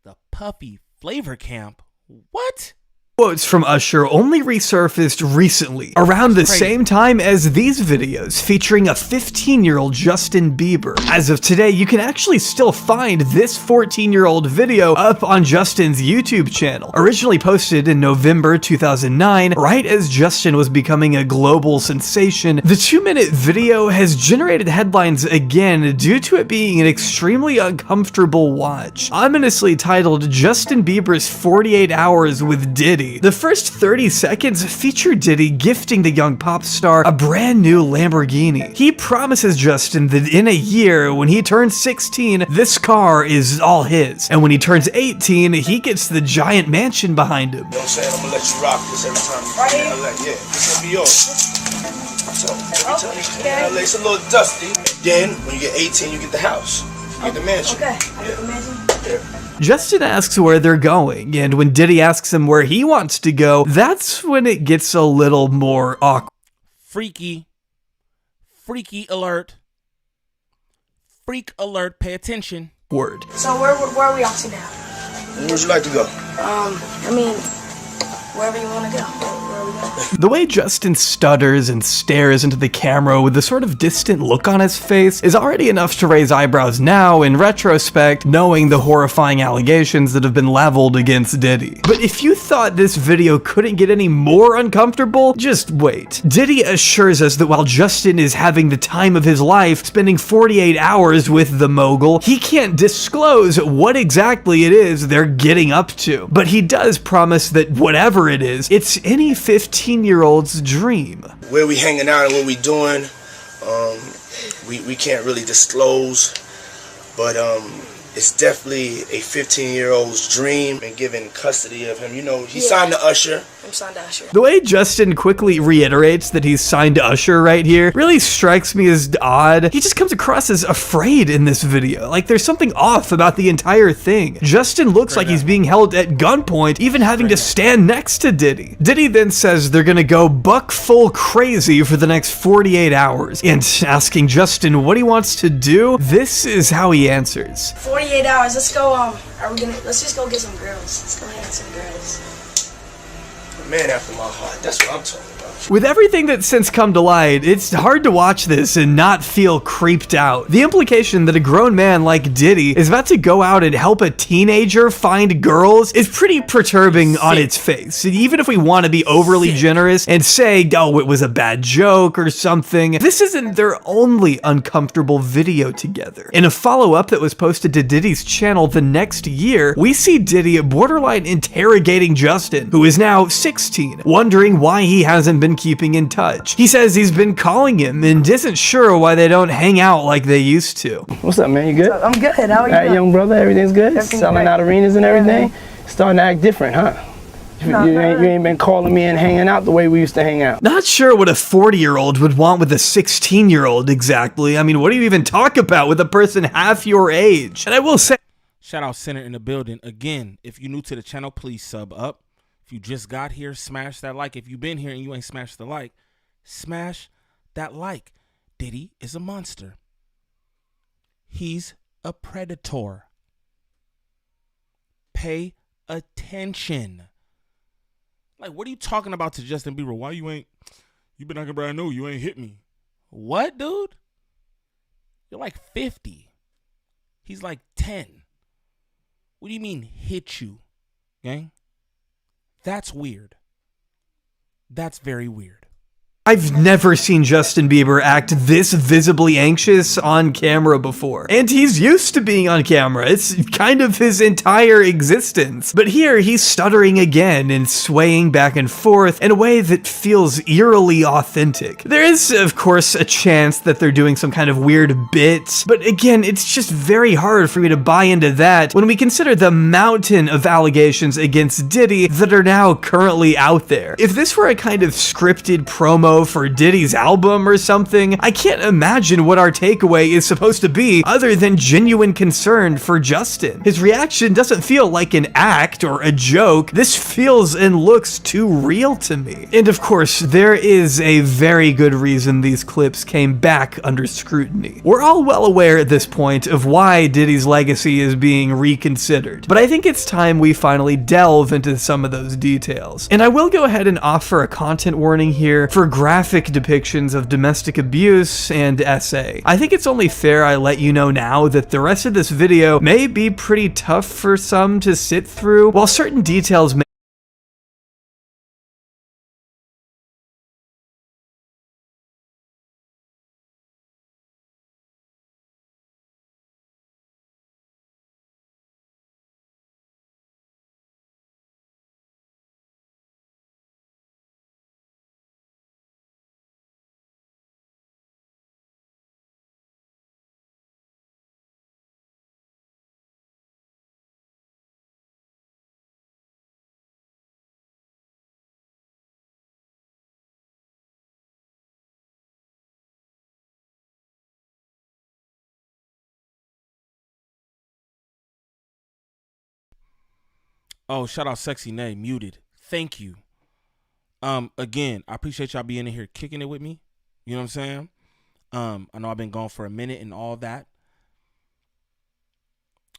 The Puffy Flavor Camp? What? Quotes from Usher only resurfaced recently, around the same time as these videos featuring a 15-year-old Justin Bieber. As of today, you can actually still find this 14-year-old video up on Justin's YouTube channel. Originally posted in November 2009, right as Justin was becoming a global sensation, the 2-minute video has generated headlines again due to it being an extremely uncomfortable watch. Ominously titled Justin Bieber's 48 Hours with Diddy. The first 30 seconds feature Diddy gifting the young pop star a brand new Lamborghini. He promises Justin that in a year, when he turns 16, this car is all his. And when he turns 18, he gets the giant mansion behind him. You know what I'm saying? I'm gonna let you rock this every time you get in LA. Yeah, this gonna be yours. So every time you get in LA, it's a little dusty. Then when you get 18, you get the house. You get the mansion. Okay, I get the mansion. Yeah. Justin asks where they're going, and when Diddy asks him where he wants to go, that's when it gets a little more awkward. Freaky alert. Freak alert, pay attention. So where are we off to now? Where would you like to go? I mean, wherever you want to go. Where are we again. The way Justin stutters and stares into the camera with a sort of distant look on his face is already enough to raise eyebrows now, in retrospect, knowing the horrifying allegations that have been leveled against Diddy. But if you thought this video couldn't get any more uncomfortable, just wait. Diddy assures us that while Justin is having the time of his life, spending 48 hours with the mogul, he can't disclose what exactly it is they're getting up to. But he does promise that whatever it is, it's any 15-year-old's dream. Where we hanging out and what we doing, we can't really disclose, but it's definitely a 15-year-old's dream, and given custody of him. You know, he signed to Usher. I'm signed to Usher. The way Justin quickly reiterates that he's signed to Usher right here really strikes me as odd. He just comes across as afraid in this video. Like there's something off about the entire thing. Justin looks like he's being held at gunpoint, even having to stand next to Diddy. Diddy then says they're gonna go buck full crazy for the next 48 hours. And asking Justin what he wants to do, this is how he answers. 48 hours. Let's go. Let's just go get some girls. Let's go hang with some girls. Man after my heart. That's what I'm talking about. With everything that's since come to light, it's hard to watch this and not feel creeped out. The implication that a grown man like Diddy is about to go out and help a teenager find girls is pretty perturbing on its face. And even if we want to be overly generous and say, oh, it was a bad joke or something, this isn't their only uncomfortable video together. In a follow-up that was posted to Diddy's channel the next year, we see Diddy borderline interrogating Justin, who is now 16, wondering why he hasn't been keeping in touch. He says he's been calling him and isn't sure why they don't hang out like they used to. What's up, man? You good? I'm good. How are you? All right, young brother, everything's good? Everything's Selling great. out arenas and everything? Starting to act different, huh? You ain't been calling me and hanging out the way we used to hang out. Not sure what a 40-year-old would want with a 16-year-old exactly. I mean, what do you even talk about with a person half your age? And I will say, shout out Center in the building. Again, if you're new to the channel, please sub up. If you just got here, smash that like. If you've been here and you ain't smashed the like, smash that like. Diddy is a monster. He's a predator. Pay attention. Like, what are you talking about to Justin Bieber? Why you been knocking, bro? I know you ain't hit me. What, dude? You're like 50. He's like 10. What do you mean hit you, gang? That's weird. That's very weird. I've never seen Justin Bieber act this visibly anxious on camera before. And he's used to being on camera. It's kind of his entire existence. But here he's stuttering again and swaying back and forth in a way that feels eerily authentic. There is, of course, a chance that they're doing some kind of weird bit, but again, it's just very hard for me to buy into that when we consider the mountain of allegations against Diddy that are now currently out there. If this were a kind of scripted promo for Diddy's album or something, I can't imagine what our takeaway is supposed to be other than genuine concern for Justin. His reaction doesn't feel like an act or a joke. This feels and looks too real to me. And of course, there is a very good reason these clips came back under scrutiny. We're all well aware at this point of why Diddy's legacy is being reconsidered, but I think it's time we finally delve into some of those details. And I will go ahead and offer a content warning here for graphic depictions of domestic abuse and SA. I think it's only fair I let you know now that the rest of this video may be pretty tough for some to sit through, while certain details may Oh, shout out Sexy Nay, muted. Thank you. Again, I appreciate y'all being in here kicking it with me. You know what I'm saying? I know I've been gone for a minute and all that,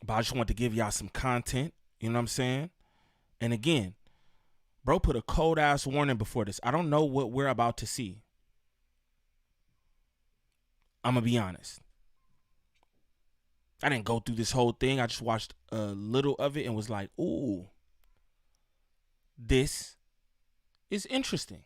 but I just want to give y'all some content. You know what I'm saying? And again, Bro put a cold ass warning before this. I don't know what we're about to see. I'm going to be honest. I didn't go through this whole thing. I just watched a little of it and was like, ooh, this is interesting.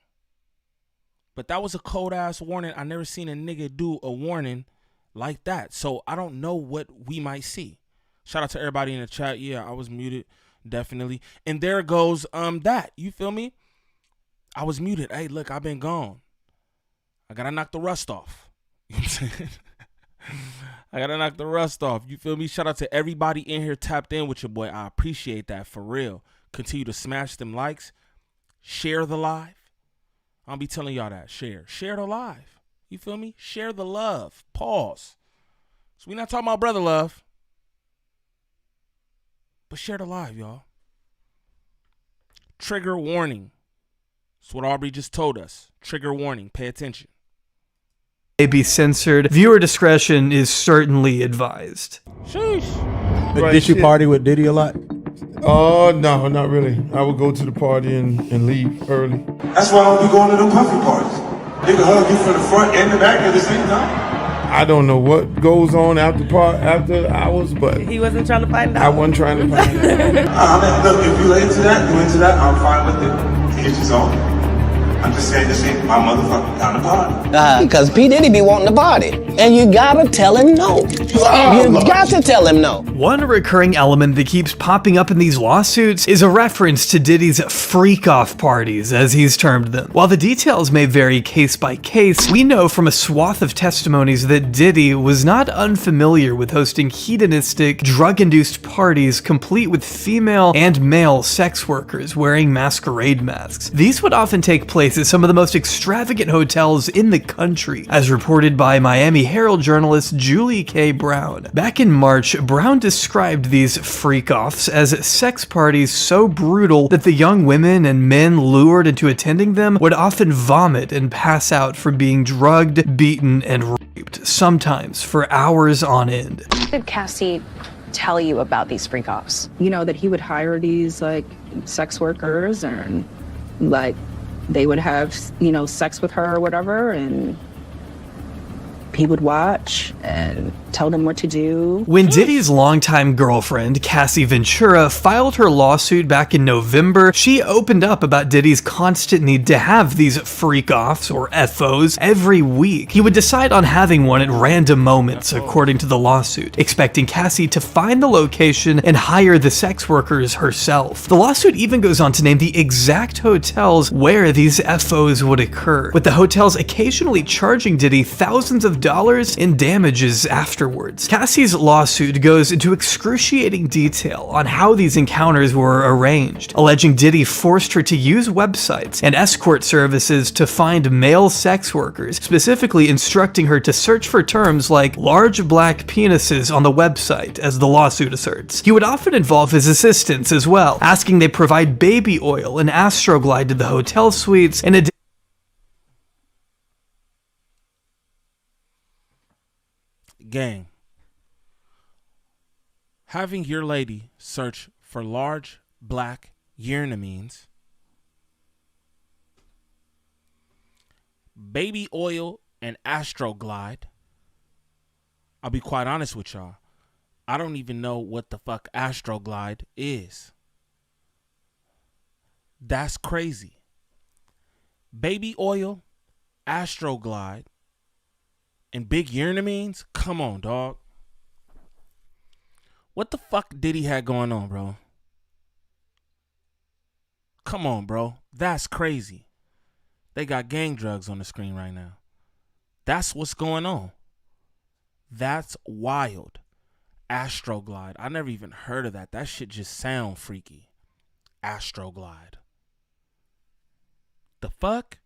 But that was a cold ass warning. I never seen a nigga do a warning like that. So I don't know what we might see. Shout out to everybody in the chat. Yeah, I was muted. Definitely. And there goes that. You feel me? I was muted. Hey, look, I've been gone. I gotta knock the rust off. You know what I'm saying? I gotta knock the rust off. You feel me? Shout out to everybody in here tapped in with your boy. I appreciate that for real. Continue to smash them likes. Share the live. I'll be telling y'all that. Share the live. You feel me? Share the love. Pause. So we not talking about brother love. But share the live, y'all. Trigger warning. That's what Aubrey just told us. Trigger warning. Pay attention. May be censored. Viewer discretion is certainly advised. Sheesh. Did you party with Diddy a lot? Oh, no, not really. I would go to the party and leave early. That's why I don't be going to them puffy parties. They can hug you from the front and the back at the same time. I don't know what goes on after hours, but He wasn't trying to find out. I wasn't trying to find I mean, look, if you're into that, I'm fine with it. To each his own. I'm just saying this ain't my motherfucking kind of party. Because P. Diddy be wanting to party. And you gotta tell him no. You got to tell him no. One recurring element that keeps popping up in these lawsuits is a reference to Diddy's freak-off parties, as he's termed them. While the details may vary case by case, we know from a swath of testimonies that Diddy was not unfamiliar with hosting hedonistic, drug-induced parties complete with female and male sex workers wearing masquerade masks. These would often take place at some of the most extravagant hotels in the country, as reported by Miami Herald journalist Julie K. Brown. Back in March, Brown described these freak-offs as sex parties so brutal that the young women and men lured into attending them would often vomit and pass out from being drugged, beaten, and raped, sometimes for hours on end. What did Cassie tell you about these freak-offs? You know, that he would hire these, like, sex workers and, like, they would have, you know, sex with her or whatever, and he would watch and tell them what to do. When Diddy's longtime girlfriend, Cassie Ventura, filed her lawsuit back in November, she opened up about Diddy's constant need to have these freak-offs, or FOs, every week. He would decide on having one at random moments, according to the lawsuit, expecting Cassie to find the location and hire the sex workers herself. The lawsuit even goes on to name the exact hotels where these FOs would occur, with the hotels occasionally charging Diddy thousands of dollars in damages afterwards. Cassie's lawsuit goes into excruciating detail on how these encounters were arranged, alleging Diddy forced her to use websites and escort services to find male sex workers, specifically instructing her to search for terms like large black penises on the website, as the lawsuit asserts. He would often involve his assistants as well, asking they provide baby oil and Astroglide to the hotel suites, and Gang, having your lady search for large black urinamines, baby oil, and Astroglide. I'll be quite honest with y'all. I don't even know what the fuck Astroglide is. That's crazy. Baby oil, Astroglide, and big urinamines? Come on, dog. What the fuck Diddy had going on, bro? Come on, bro. That's crazy. They got gang drugs on the screen right now. That's what's going on. That's wild. Astroglide. I never even heard of that. That shit just sound freaky. Astroglide. The fuck?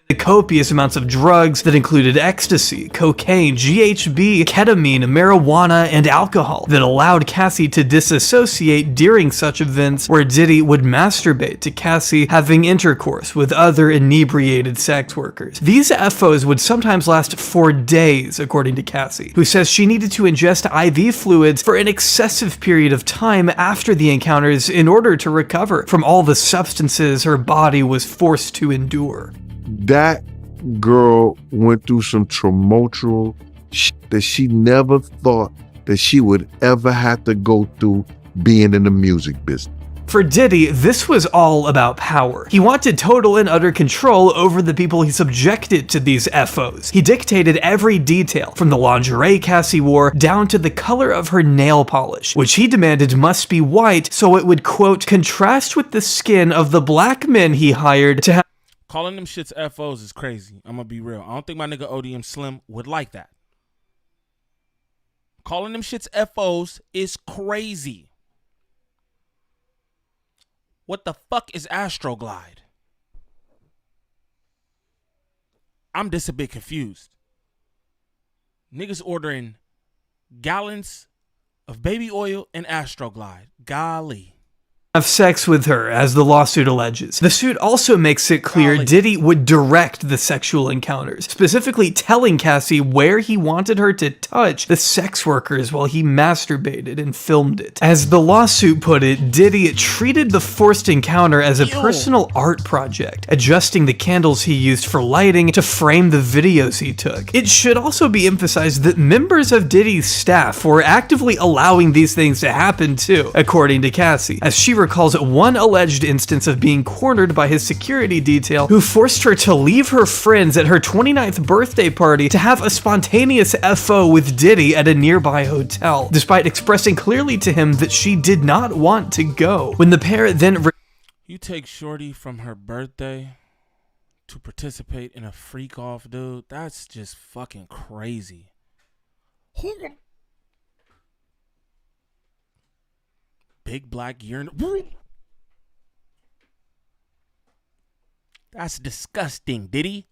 the copious amounts of drugs that included ecstasy, cocaine, GHB, ketamine, marijuana, and alcohol that allowed Cassie to disassociate during such events where Diddy would masturbate to Cassie having intercourse with other inebriated sex workers. These FOs would sometimes last for days, according to Cassie, who says she needed to ingest IV fluids for an excessive period of time after the encounters in order to recover from all the substances her body was forced to endure. That girl went through some tumultuous shit that she never thought that she would ever have to go through being in the music business. For Diddy, this was all about power. He wanted total and utter control over the people he subjected to these FOs. He dictated every detail, from the lingerie Cassie wore down to the color of her nail polish, which he demanded must be white so it would, quote, contrast with the skin of the black men he hired to have. Calling them shits FOs is crazy. I'm gonna be real. I don't think my nigga ODM Slim would like that. Calling them shits FOs is crazy. What the fuck is Astroglide? I'm just a bit confused. Niggas ordering gallons of baby oil and Astroglide. Golly. Have sex with her, as the lawsuit alleges. The suit also makes it clear Diddy would direct the sexual encounters, specifically telling Cassie where he wanted her to touch the sex workers while he masturbated and filmed it. As the lawsuit put it, Diddy treated the forced encounter as a personal art project, adjusting the candles he used for lighting to frame the videos he took. It should also be emphasized that members of Diddy's staff were actively allowing these things to happen too, according to Cassie, as she recalls one alleged instance of being cornered by his security detail who forced her to leave her friends at her 29th birthday party to have a spontaneous FO with Diddy at a nearby hotel, despite expressing clearly to him that she did not want to go. When the pair then You take Shorty from her birthday to participate in a freak off, dude, that's just fucking crazy. Big black urinal. That's disgusting, Diddy.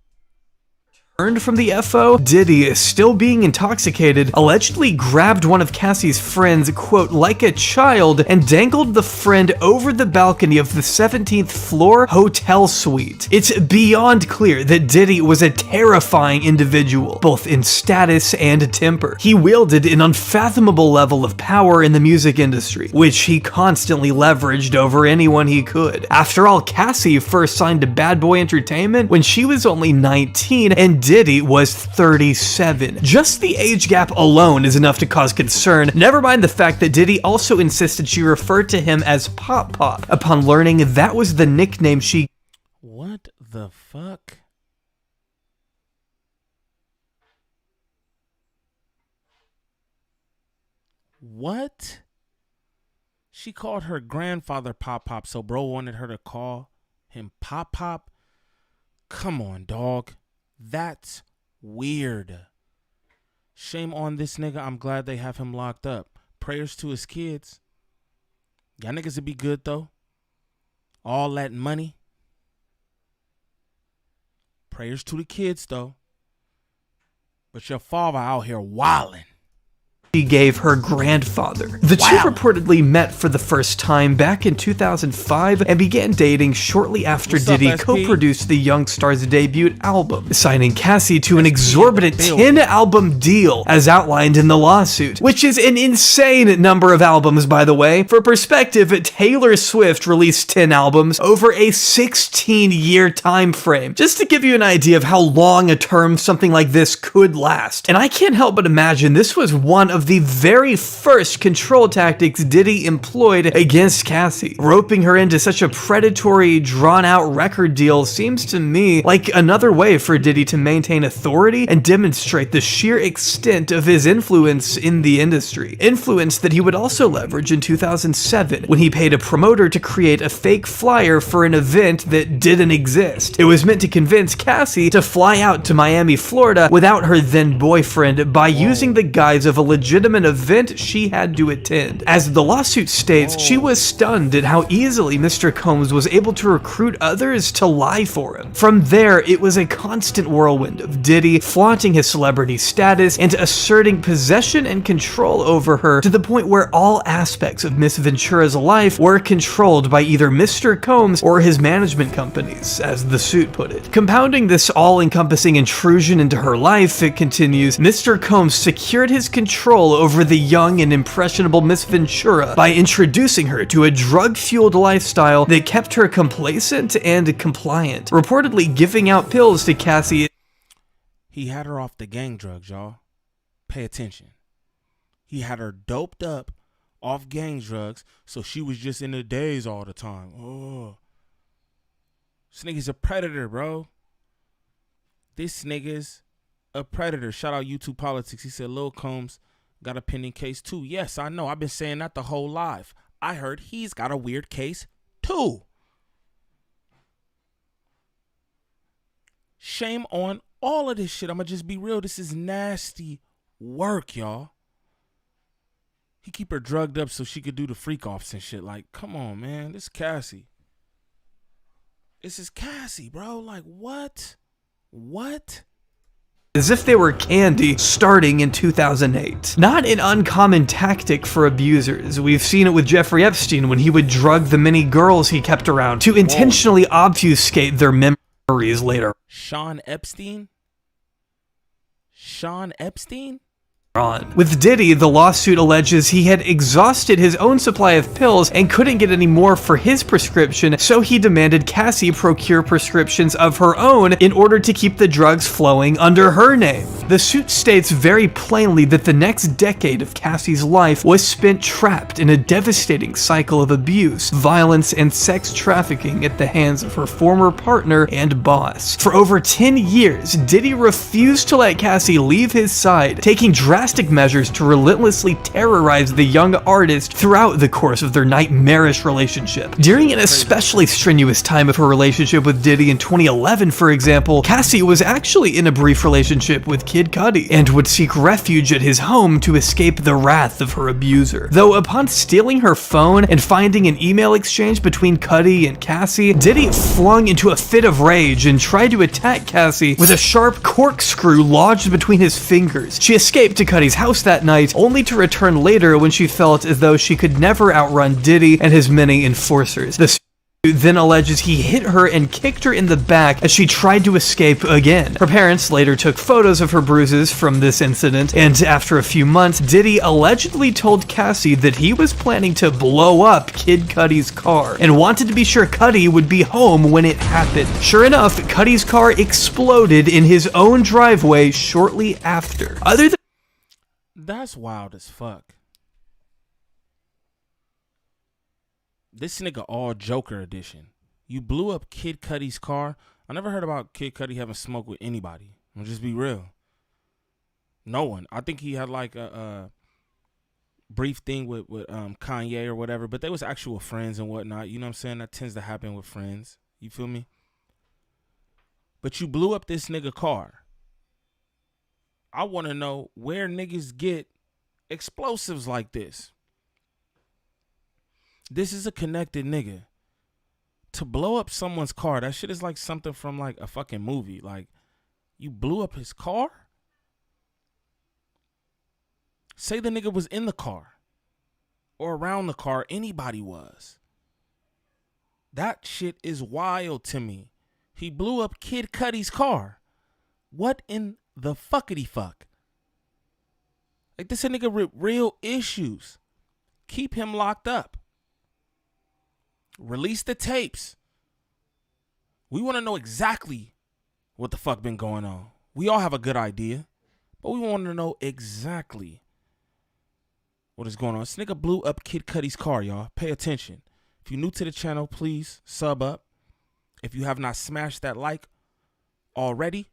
Earned from the FO, Diddy, still being intoxicated, allegedly grabbed one of Cassie's friends, quote, like a child, and dangled the friend over the balcony of the 17th floor hotel suite. It's beyond clear that Diddy was a terrifying individual, both in status and temper. He wielded an unfathomable level of power in the music industry, which he constantly leveraged over anyone he could. After all, Cassie first signed to Bad Boy Entertainment when she was only 19, and Diddy was 37. Just the age gap alone is enough to cause concern, never mind the fact that Diddy also insisted she referred to him as Pop Pop, upon learning that was the nickname she... What the fuck? What? She called her grandfather Pop Pop, so bro wanted her to call him Pop Pop? Come on, dog. That's weird. Shame on this nigga. I'm glad they have him locked up. Prayers to his kids. Y'all niggas would be good, though. All that money. Prayers to the kids, though. But your father out here wildin'. She gave her grandfather. The two reportedly met for the first time back in 2005 and began dating shortly after Diddy co-produced the Young Star's debut album, signing Cassie to an exorbitant 10-album deal as outlined in the lawsuit, which is an insane number of albums, by the way. For perspective, Taylor Swift released 10 albums over a 16-year time frame, just to give you an idea of how long a term something like this could last. And I can't help but imagine this was one of the very first control tactics Diddy employed against Cassie. Roping her into such a predatory, drawn-out record deal seems to me like another way for Diddy to maintain authority and demonstrate the sheer extent of his influence in the industry. Influence that he would also leverage in 2007 when he paid a promoter to create a fake flyer for an event that didn't exist. It was meant to convince Cassie to fly out to Miami, Florida without her then boyfriend by using the guise of a legitimate legitimate event she had to attend. As the lawsuit states, she was stunned at how easily Mr. Combs was able to recruit others to lie for him. From there, it was a constant whirlwind of Diddy flaunting his celebrity status and asserting possession and control over her, to the point where all aspects of Miss Ventura's life were controlled by either Mr. Combs or his management companies, as the suit put it. Compounding this all-encompassing intrusion into her life, it continues, Mr. Combs secured his control over the young and impressionable Miss Ventura by introducing her to a drug-fueled lifestyle that kept her complacent and compliant, reportedly giving out pills to Cassie. He had her off the gang drugs, y'all. Pay attention. He had her doped up off gang drugs, so she was just in the days all the time. Oh. This nigga's a predator, bro. This nigga's a predator. Shout out YouTube Politics. He said Lil Combs got a pending case too. Yes, I know. I've been saying that the whole live. I heard he's got a weird case too. Shame on all of this shit. I'm gonna just be real. This is nasty work, y'all. He keep her drugged up so she could do the freak offs and shit. Like, come on, man. This is Cassie. This is Cassie, bro. Like, what? What? As if they were candy, starting in 2008. Not an uncommon tactic for abusers. We've seen it with Jeffrey Epstein when he would drug the many girls he kept around to intentionally obfuscate their memories later Sean Epstein? Sean Epstein? on. With Diddy, the lawsuit alleges he had exhausted his own supply of pills and couldn't get any more for his prescription, so he demanded Cassie procure prescriptions of her own in order to keep the drugs flowing under her name. The suit states very plainly that the next decade of Cassie's life was spent trapped in a devastating cycle of abuse, violence, and sex trafficking at the hands of her former partner and boss. For over 10 years, Diddy refused to let Cassie leave his side, taking drastic measures to relentlessly terrorize the young artist throughout the course of their nightmarish relationship. During an especially strenuous time of her relationship with Diddy in 2011, for example, Cassie was actually in a brief relationship with Kid Cudi and would seek refuge at his home to escape the wrath of her abuser. Though upon stealing her phone and finding an email exchange between Cudi and Cassie, Diddy flung into a fit of rage and tried to attack Cassie with a sharp corkscrew lodged between his fingers. She escaped to Cudi's house that night, only to return later when she felt as though she could never outrun Diddy and his many enforcers. The suit then alleges he hit her and kicked her in the back as she tried to escape again. Her parents later took photos of her bruises from this incident, and after a few months, Diddy allegedly told Cassie that he was planning to blow up Kid Cudi's car and wanted to be sure Cudi would be home when it happened. Sure enough, Cudi's car exploded in his own driveway shortly after. Other than That's wild as fuck. This nigga all Joker edition. You blew up Kid Cudi's car. I never heard about Kid Cudi having smoke with anybody. I'll just be real. No one. I think he had like a brief thing with Kanye or whatever, but they was actual friends and whatnot. You know what I'm saying? That tends to happen with friends. You feel me? But you blew up this nigga car. I want to know where niggas get explosives like this. This is a connected nigga. To blow up someone's car, that shit is like something from like a fucking movie. Like, you blew up his car? Say the nigga was in the car or around the car, anybody was. That shit is wild to me. He blew up Kid Cudi's car. What in the fuckity fuck? Like, this a nigga with real issues. Keep him locked up. Release the tapes. We want to know exactly what the fuck been going on. We all have a good idea, but we want to know exactly what is going on. This nigga blew up Kid Cudi's car, y'all. Pay attention. If you're new to the channel, please sub up. If you have not smashed that like already,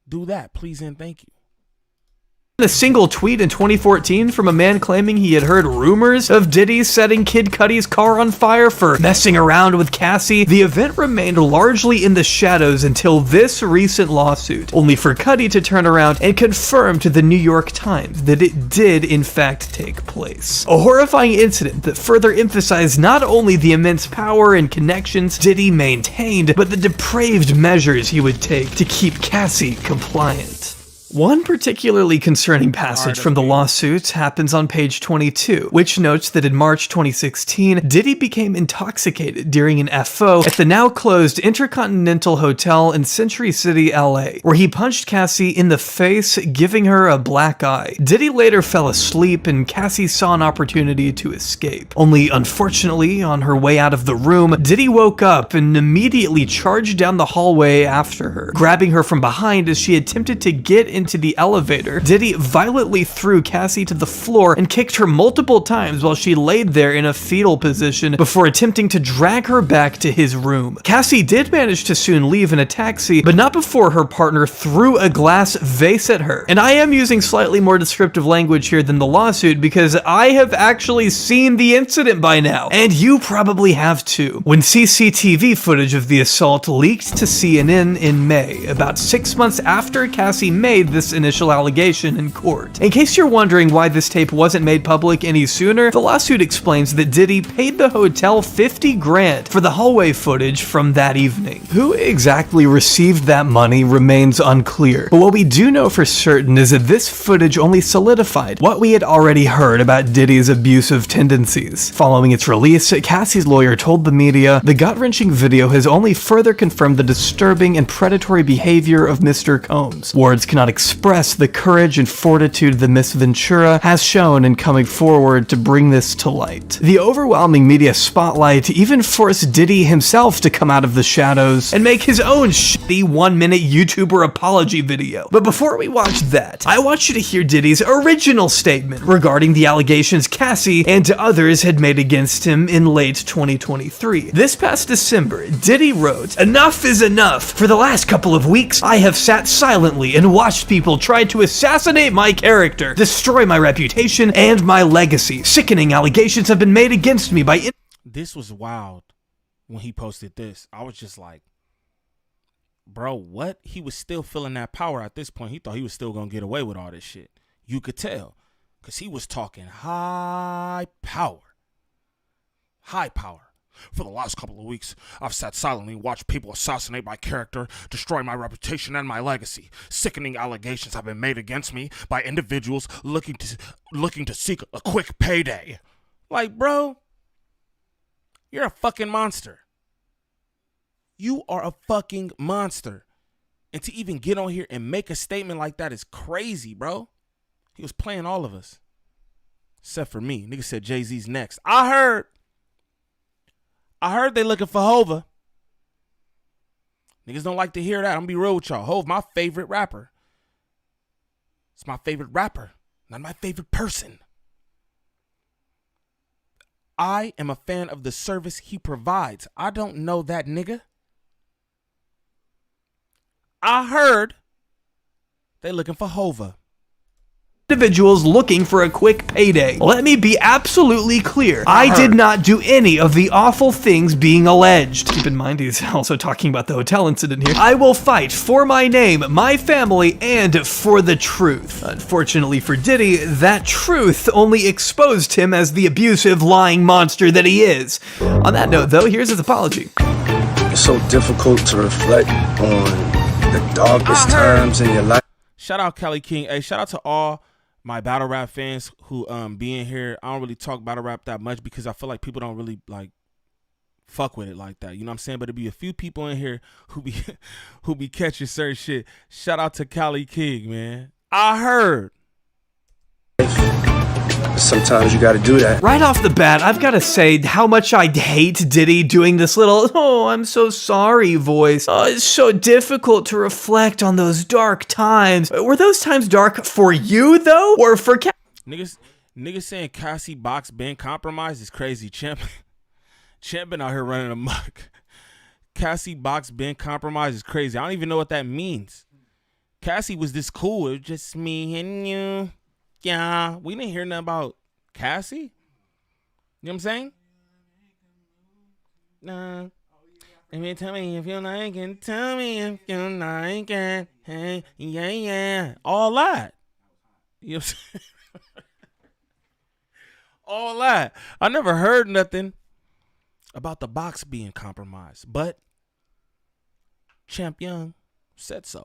do that, please and thank you. A single tweet in 2014 from a man claiming he had heard rumors of Diddy setting Kid Cudi's car on fire for messing around with Cassie. The event remained largely in the shadows until this recent lawsuit, only for Cudi to turn around and confirm to the New York Times that it did in fact take place. A horrifying incident that further emphasized not only the immense power and connections Diddy maintained, but the depraved measures he would take to keep Cassie compliant. One particularly concerning passage from the lawsuit happens on page 22, which notes that in March 2016, Diddy became intoxicated during an FO at the now closed Intercontinental Hotel in Century City, LA, where he punched Cassie in the face, giving her a black eye. Diddy later fell asleep and Cassie saw an opportunity to escape. Only unfortunately, on her way out of the room, Diddy woke up and immediately charged down the hallway after her, grabbing her from behind as she attempted to get into the elevator. Diddy violently threw Cassie to the floor and kicked her multiple times while she laid there in a fetal position before attempting to drag her back to his room. Cassie did manage to soon leave in a taxi, but not before her partner threw a glass vase at her. And I am using slightly more descriptive language here than the lawsuit because I have actually seen the incident by now, and you probably have too. When CCTV footage of the assault leaked to CNN in May, about 6 months after Cassie made this initial allegation in court. In case you're wondering why this tape wasn't made public any sooner, the lawsuit explains that Diddy paid the hotel $50,000 for the hallway footage from that evening. Who exactly received that money remains unclear, but what we do know for certain is that this footage only solidified what we had already heard about Diddy's abusive tendencies. Following its release, Cassie's lawyer told the media, the gut-wrenching video has only further confirmed the disturbing and predatory behavior of Mr. Combs. Words cannot express the courage and fortitude that Miss Ventura has shown in coming forward to bring this to light. The overwhelming media spotlight even forced Diddy himself to come out of the shadows and make his own shitty 1-minute YouTuber apology video. But before we watch that, I want you to hear Diddy's original statement regarding the allegations Cassie and others had made against him in late 2023. This past December, Diddy wrote, "Enough is enough. For the last couple of weeks, I have sat silently and watched people try to assassinate my character, destroy my reputation and my legacy. Sickening allegations have been made against me by..." This was wild when he posted this. I was just like, bro, what? He was still feeling that power at this point. He thought he was still going to get away with all this shit. You could tell because he was talking high power. High power. For the last couple of weeks, I've sat silently and watched people assassinate my character, destroy my reputation and my legacy. Sickening allegations have been made against me by individuals looking to seek a quick payday. Like, bro, you're a fucking monster. You are a fucking monster. And to even get on here and make a statement like that is crazy, bro. He was playing all of us. Except for me. Nigga said Jay-Z's next. I heard they looking for Hova. Niggas don't like to hear that. I'm gonna be real with y'all. Hov, my favorite rapper. It's my favorite rapper, not my favorite person. I am a fan of the service he provides. I don't know that nigga. I heard they looking for Hova. Individuals looking for a quick payday. Let me be absolutely clear. I did not do any of the awful things being alleged. Keep in mind, he's also talking about the hotel incident here. I will fight for my name, my family, and for the truth. Unfortunately for Diddy, that truth only exposed him as the abusive, lying monster that he is. On that note, though, here's his apology. It's so difficult to reflect on the darkest times in your life. Shout out Kelly King. Hey, shout out to all my battle rap fans who be in here. I don't really talk battle rap that much because I feel like people don't really like fuck with it like that. You know what I'm saying? But it'd be a few people in here who be catching certain shit. Shout out to Kelly King, man. I heard. Sometimes you gotta do that. Right off the bat, I've gotta say how much I hate Diddy doing this little, "Oh, I'm so sorry" voice. Oh, it's so difficult to reflect on those dark times. Were those times dark for you, though? Or for Niggas saying Cassie Box been compromised is crazy. Champ been out here running amok. Cassie Box been compromised is crazy. I don't even know what that means. Cassie was this cool. It was just me and you. Yeah, we didn't hear nothing about Cassie. You know what I'm saying? Nah. Tell me if you like it. Tell me if you like it. Hey, yeah, yeah. All that. You know what I'm saying? All that. I never heard nothing about the box being compromised, but Champ Young said so.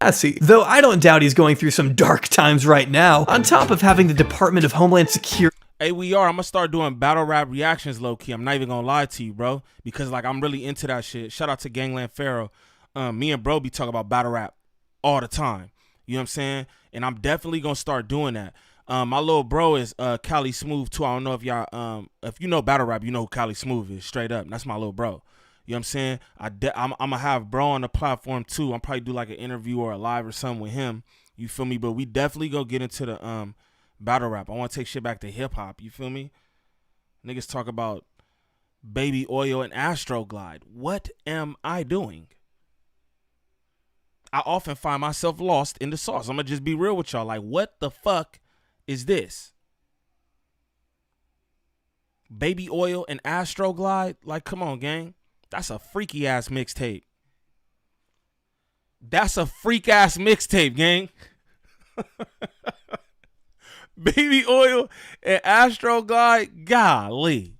Cassie, though I don't doubt he's going through some dark times right now, on top of having the Department of Homeland Security. Hey, I'm gonna start doing battle rap reactions low key. I'm not even gonna lie to you, bro, because like I'm really into that shit. Shout out to Gangland Pharaoh. Me and bro be talking about battle rap all the time. You know what I'm saying? And I'm definitely gonna start doing that. My little bro is Cali Smooth too. I don't know if y'all if you know battle rap, you know who Cali Smooth is. Straight up, that's my little bro. You know what I'm saying? I'm gonna have bro on the platform too. I'm probably do like an interview or a live or something with him. You feel me? But we definitely go get into the battle rap. I want to take shit back to hip hop. You feel me? Niggas talk about Baby Oil and Astroglide. What am I doing? I often find myself lost in the sauce. I'm gonna just be real with y'all. Like, what the fuck is this? Baby Oil and Astroglide? Like, come on, gang. That's a freaky ass mixtape. That's a freak ass mixtape, gang. Baby Oil and Astroglide, golly.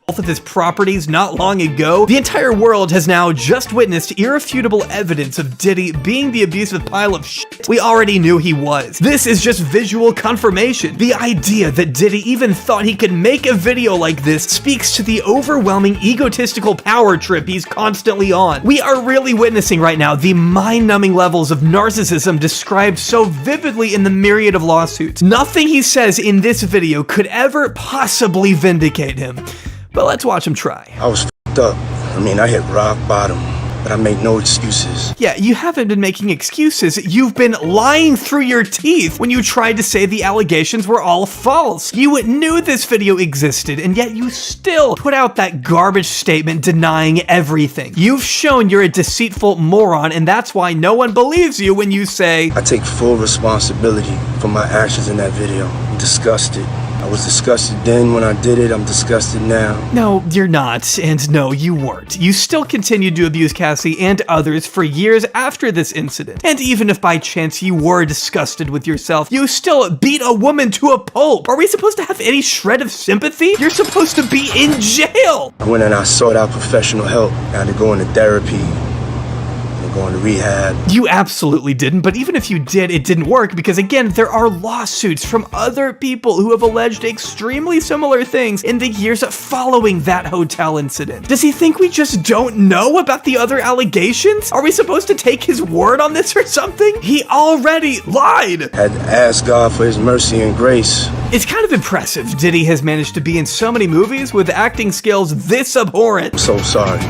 Both of his properties not long ago, the entire world has now just witnessed irrefutable evidence of Diddy being the abusive pile of shit we already knew he was. This is just visual confirmation. The idea that Diddy even thought he could make a video like this speaks to the overwhelming egotistical power trip he's constantly on. We are really witnessing right now the mind-numbing levels of narcissism described so vividly in the myriad of lawsuits. Nothing he says in this video could ever possibly vindicate him. But let's watch him try. I was f***ed up. I mean, I hit rock bottom, but I made no excuses. Yeah, you haven't been making excuses. You've been lying through your teeth when you tried to say the allegations were all false. You knew this video existed, and yet you still put out that garbage statement denying everything. You've shown you're a deceitful moron, and that's why no one believes you when you say, I take full responsibility for my actions in that video. I'm disgusted. I was disgusted then when I did it. I'm disgusted now. No, you're not, and no, you weren't. You still continued to abuse Cassie and others for years after this incident. And even if by chance you were disgusted with yourself, you still beat a woman to a pulp. Are we supposed to have any shred of sympathy? You're supposed to be in jail! I went and I sought out professional help. I had to go into therapy. Going to rehab. You absolutely didn't, but even if you did, it didn't work because, again, there are lawsuits from other people who have alleged extremely similar things in the years following that hotel incident. Does he think we just don't know about the other allegations? Are we supposed to take his word on this or something? He already lied! Had to ask God for his mercy and grace. It's kind of impressive Diddy has managed to be in so many movies with acting skills this abhorrent. I'm so sorry.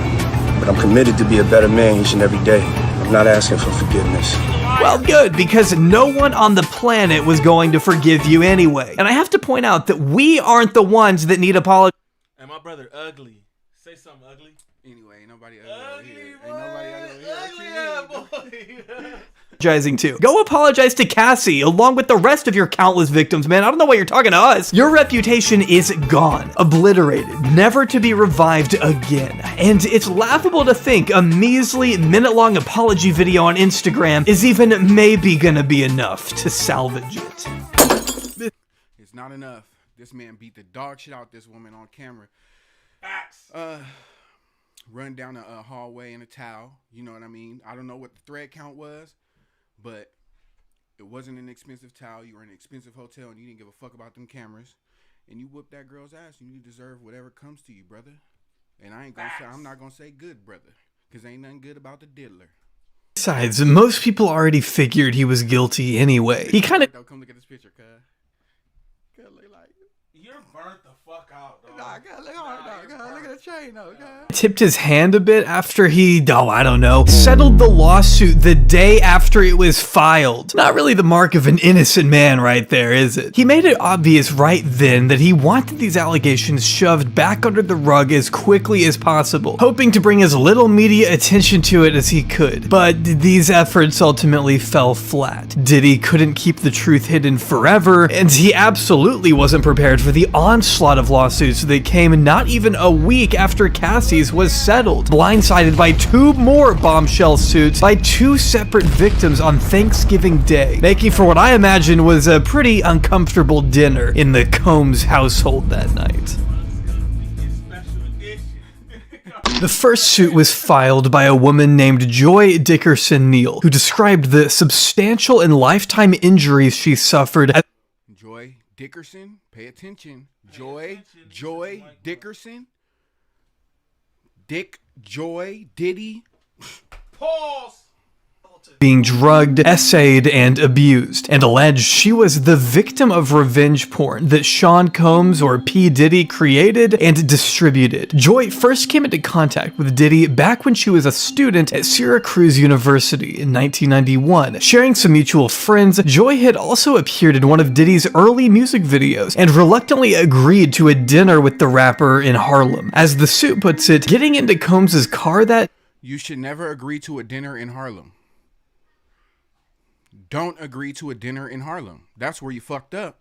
But I'm committed to be a better man each and every day. I'm not asking for forgiveness. Well, good, because no one on the planet was going to forgive you anyway. And I have to point out that we aren't the ones that need apologies. And my brother ugly. Say something ugly. Anyway, ain't nobody ugly over here. Ain't nobody ugly over here. Apologizing to. Go apologize to Cassie along with the rest of your countless victims, man. I don't know why you're talking to us. Your reputation is gone, obliterated, never to be revived again. And it's laughable to think a measly minute-long apology video on Instagram is even maybe gonna be enough to salvage it. It's not enough. This man beat the dog shit out this woman on camera. Facts. Run down a hallway in a towel. You know what I mean? I don't know what the thread count was. But it wasn't an expensive towel. You were in an expensive hotel and you didn't give a fuck about them cameras. And you whooped that girl's ass and you deserve whatever comes to you, brother. And I'm not gonna say good, brother. Because ain't nothing good about the diddler. Besides, most people already figured he was guilty anyway. He kind of... Come look at this picture, cuz. You're burnt the fuck out, dog. Nah, look at tipped his hand a bit after he, settled the lawsuit the day after it was filed. Not really the mark of an innocent man right there, is it? He made it obvious right then that he wanted these allegations shoved back under the rug as quickly as possible, hoping to bring as little media attention to it as he could. But these efforts ultimately fell flat. Diddy couldn't keep the truth hidden forever, and he absolutely wasn't prepared for the onslaught of lawsuits that came not even a week after Cassie's was settled, blindsided by 2 more bombshell suits by 2 separate victims on Thanksgiving Day, making for what I imagine was a pretty uncomfortable dinner in the Combs household that night. The first suit was filed by a woman named Joy Dickerson Neal, who described the substantial and lifetime injuries she suffered. Joy Dickerson, pay attention. Joy Dickerson. Dick, Joy, Diddy. Pause. Being drugged, essayed, and abused, and alleged she was the victim of revenge porn that Sean Combs, or P. Diddy, created and distributed. Joy first came into contact with Diddy back when she was a student at Syracuse University in 1991. Sharing some mutual friends, Joy had also appeared in one of Diddy's early music videos and reluctantly agreed to a dinner with the rapper in Harlem. As the suit puts it, getting into Combs' car that You should never agree to a dinner in Harlem. Don't agree to a dinner in Harlem. That's where you fucked up.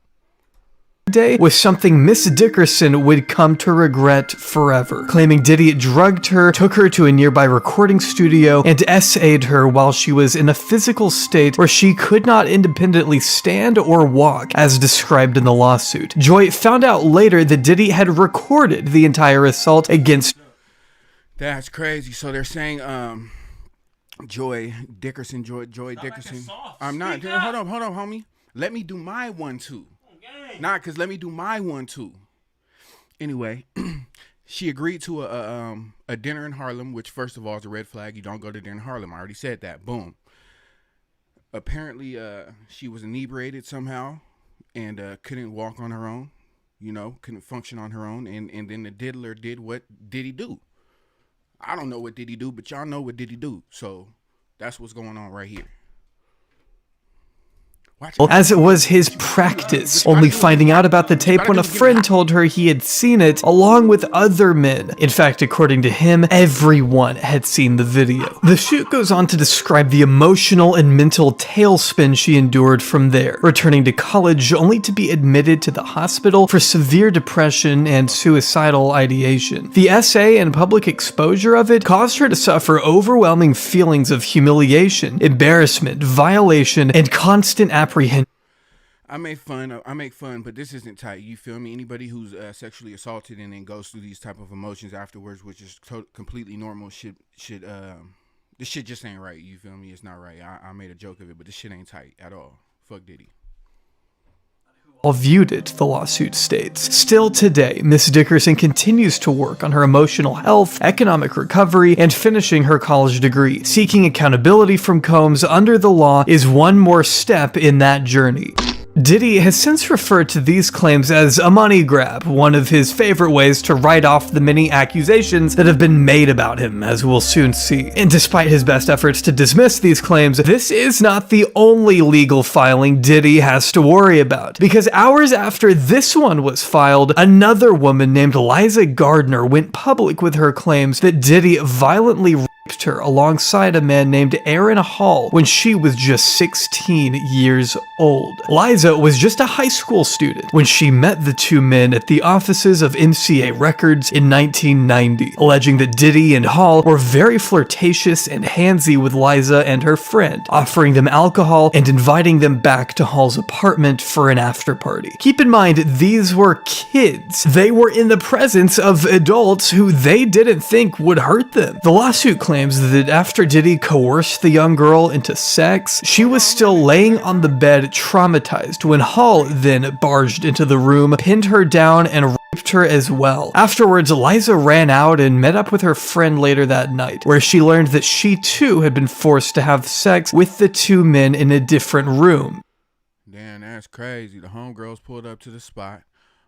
Day was something Miss Dickerson would come to regret forever, claiming Diddy drugged her, took her to a nearby recording studio, and essayed her while she was in a physical state where she could not independently stand or walk, as described in the lawsuit. Joy found out later that Diddy had recorded the entire assault against. That's crazy. So they're saying, Joy Dickerson. I'm not. Hold on, homie. Let me do my one too. Cause let me do my one too. Anyway, she agreed to a dinner in Harlem, which first of all is a red flag. You don't go to dinner in Harlem. I already said that. Boom. Apparently, she was inebriated somehow and couldn't walk on her own. Couldn't function on her own. And then the diddler did what did he do? I don't know what did he do, but y'all know what did he do. So that's what's going on right here. As it was his practice, only finding out about the tape when a friend told her he had seen it along with other men. In fact, according to him, everyone had seen the video. The shoot goes on to describe the emotional and mental tailspin she endured from there, returning to college only to be admitted to the hospital for severe depression and suicidal ideation. The essay and public exposure of it caused her to suffer overwhelming feelings of humiliation, embarrassment, violation, and constant apprehension. I make fun, but this isn't tight. You feel me? Anybody who's sexually assaulted and then goes through these type of emotions afterwards, which is completely normal, should this shit just ain't right. You feel me? It's not right. I made a joke of it, but this shit ain't tight at all. Fuck Diddy. All viewed it, the lawsuit states. Still today, Miss Dickerson continues to work on her emotional health, economic recovery, and finishing her college degree. Seeking accountability from Combs under the law is one more step in that journey. Diddy has since referred to these claims as a money grab, one of his favorite ways to write off the many accusations that have been made about him, as we'll soon see. And despite his best efforts to dismiss these claims, this is not the only legal filing Diddy has to worry about. Because hours after this one was filed, another woman named Liza Gardner went public with her claims that Diddy violently raped her alongside a man named Aaron Hall when she was just 16 years old. Liza was just a high school student when she met the two men at the offices of MCA Records in 1990, alleging that Diddy and Hall were very flirtatious and handsy with Liza and her friend, offering them alcohol and inviting them back to Hall's apartment for an after party. Keep in mind, these were kids. They were in the presence of adults who they didn't think would hurt them. The lawsuit claims that after Diddy coerced the young girl into sex, she was still laying on the bed traumatized when Hall then barged into the room, pinned her down, and raped her as well. Afterwards, Liza ran out and met up with her friend later that night, where she learned that she too had been forced to have sex with the two men in a different room. Damn, that's crazy. The homegirls pulled up to the spot.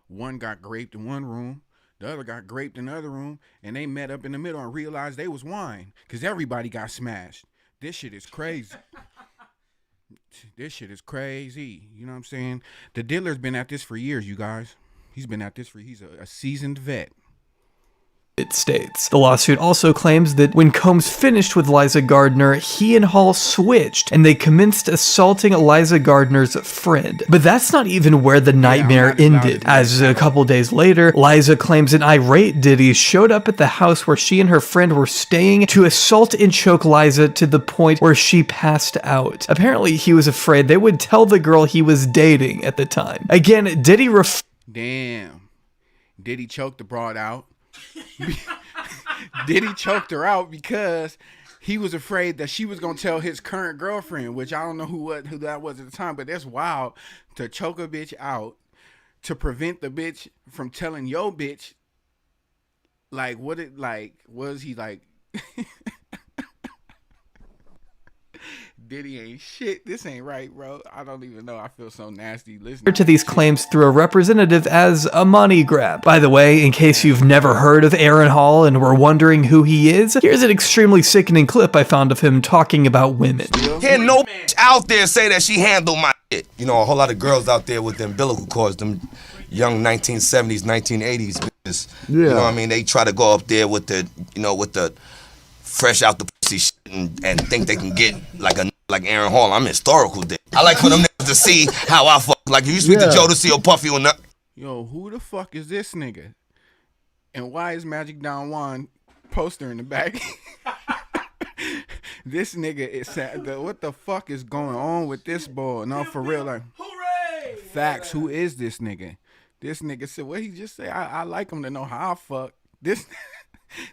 One got raped in one room. The other got raped in the other room, and they met up in the middle and realized they was wine, because everybody got smashed. This shit is crazy. This shit is crazy. You know what I'm saying? The Diddler's been at this for years, you guys. He's been at this he's a seasoned vet. States. The lawsuit also claims that when Combs finished with Liza Gardner, he and Hall switched and they commenced assaulting Liza Gardner's friend. But that's not even where the nightmare ended, as a couple days later, Liza claims an irate Diddy showed up at the house where she and her friend were staying to assault and choke Liza to the point where she passed out. Apparently, he was afraid they would tell the girl he was dating at the time. Again, Diddy Damn. Diddy choked the broad out. Diddy choked her out because he was afraid that she was gonna tell his current girlfriend, which I don't know who that was at the time, but that's wild to choke a bitch out to prevent the bitch from telling your bitch. Like, was he like? Diddy ain't shit. This ain't right, bro. I don't even know. I feel so nasty listening to these claims through a representative as a money grab. By the way, in case you've never heard of Aaron Hall and were wondering who he is, here's an extremely sickening clip I found of him talking about women. Can't no bitch out there say that she handled my shit. You know, a whole lot of girls out there with the umbilical cords, them young 1970s, 1980s bitches. Yeah. You know what I mean? They try to go up there with the, you know, with the fresh out the pussy shit and think they can get like Aaron Hall. I'm historical dick. I like for them niggas to see how I fuck. Like if you speak to Jodeci or Puffy or not. Yo, who the fuck is this nigga? And why is Magic Don Juan poster in the back? This nigga is what the fuck is going on with this boy? No, for real, like hooray! Facts. Who is this nigga? This nigga said what he just say. I like him to know how I fuck. This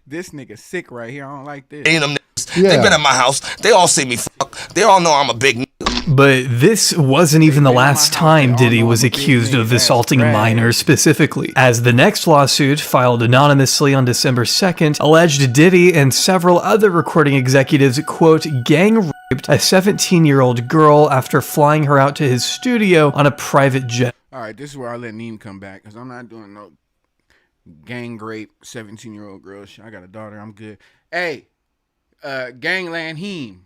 nigga sick right here. I don't like this. Ain't them niggas. They been at my house. They all see me fuck. They all know I'm a big nigga. But this wasn't even the last time Diddy was accused of assaulting a minor specifically, as the next lawsuit, filed anonymously on December 2nd, alleged Diddy and several other recording executives, quote, gang raped a 17-year-old girl after flying her out to his studio on a private jet. All right, this is where I let Niem come back, because I'm not doing no gang rape 17-year-old girl shit. I got a daughter. I'm good. Hey, Gvnglvnd Niem,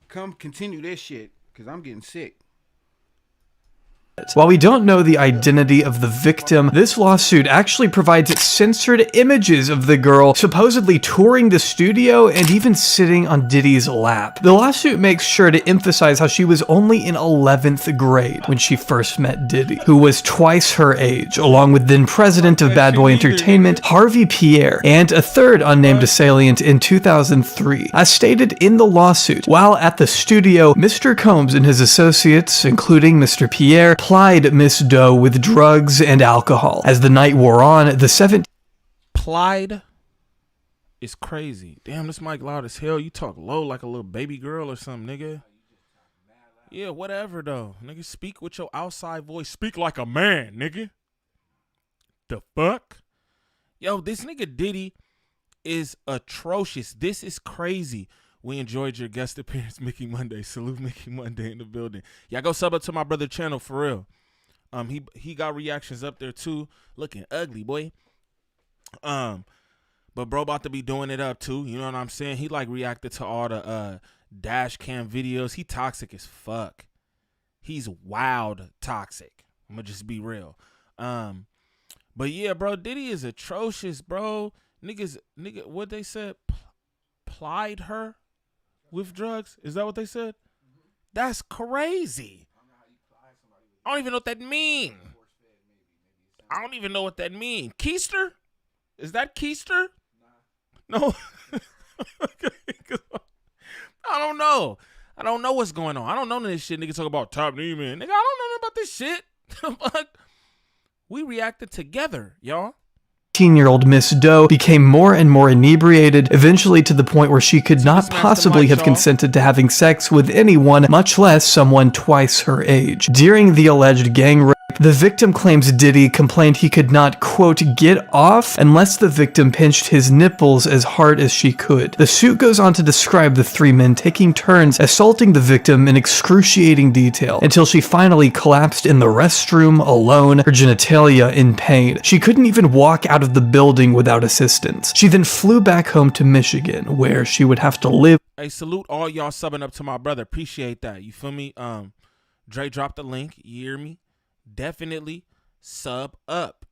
come continue this shit, because I'm getting sick. While we don't know the identity of the victim, this lawsuit actually provides censored images of the girl supposedly touring the studio and even sitting on Diddy's lap. The lawsuit makes sure to emphasize how she was only in 11th grade when she first met Diddy, who was twice her age, along with then president of Bad Boy Entertainment, Harvey Pierre, and a third unnamed assailant in 2003. As stated in the lawsuit, while at the studio, Mr. Combs and his associates, including Mr. Pierre, plied Miss Doe with drugs and alcohol. As the night wore on, the plied is crazy. Damn, this mic loud as hell. You talk low like a little baby girl or something, nigga. Yeah, whatever though. Nigga, speak with your outside voice. Speak like a man, nigga. The fuck? Yo, this nigga Diddy is atrocious. This is crazy. We enjoyed your guest appearance, Mickey Monday. Salute Mickey Monday in the building. Y'all go sub up to my brother channel for real. He got reactions up there too. Looking ugly, boy. But bro about to be doing it up too. You know what I'm saying? He like reacted to all the dash cam videos. He toxic as fuck. He's wild toxic. I'm gonna just be real. But yeah, bro, Diddy is atrocious, bro. Nigga, what they said? Plied her with drugs? Is that what they said? That's crazy. I don't even know what that mean. I don't even know what that mean. Keister? Is that Keister? No. I don't know. I don't know what's going on. I don't know this shit. Nigga talk about Top Niem, man. Nigga, I don't know about this shit. We reacted together, y'all. 18-year-old Miss Doe became more and more inebriated, eventually to the point where she could not possibly have consented to having sex with anyone, much less someone twice her age. During the alleged gang rape, The victim claims Diddy complained he could not, quote, get off unless the victim pinched his nipples as hard as she could. The suit goes on to describe the three men taking turns assaulting the victim in excruciating detail until she finally collapsed in the restroom alone, her genitalia in pain. She couldn't even walk out of the building without assistance. She then flew back home to Michigan, where she would have to live. Hey, salute all y'all subbing up to my brother. Appreciate that. You feel me? Dre dropped the link. You hear me? Definitely sub up.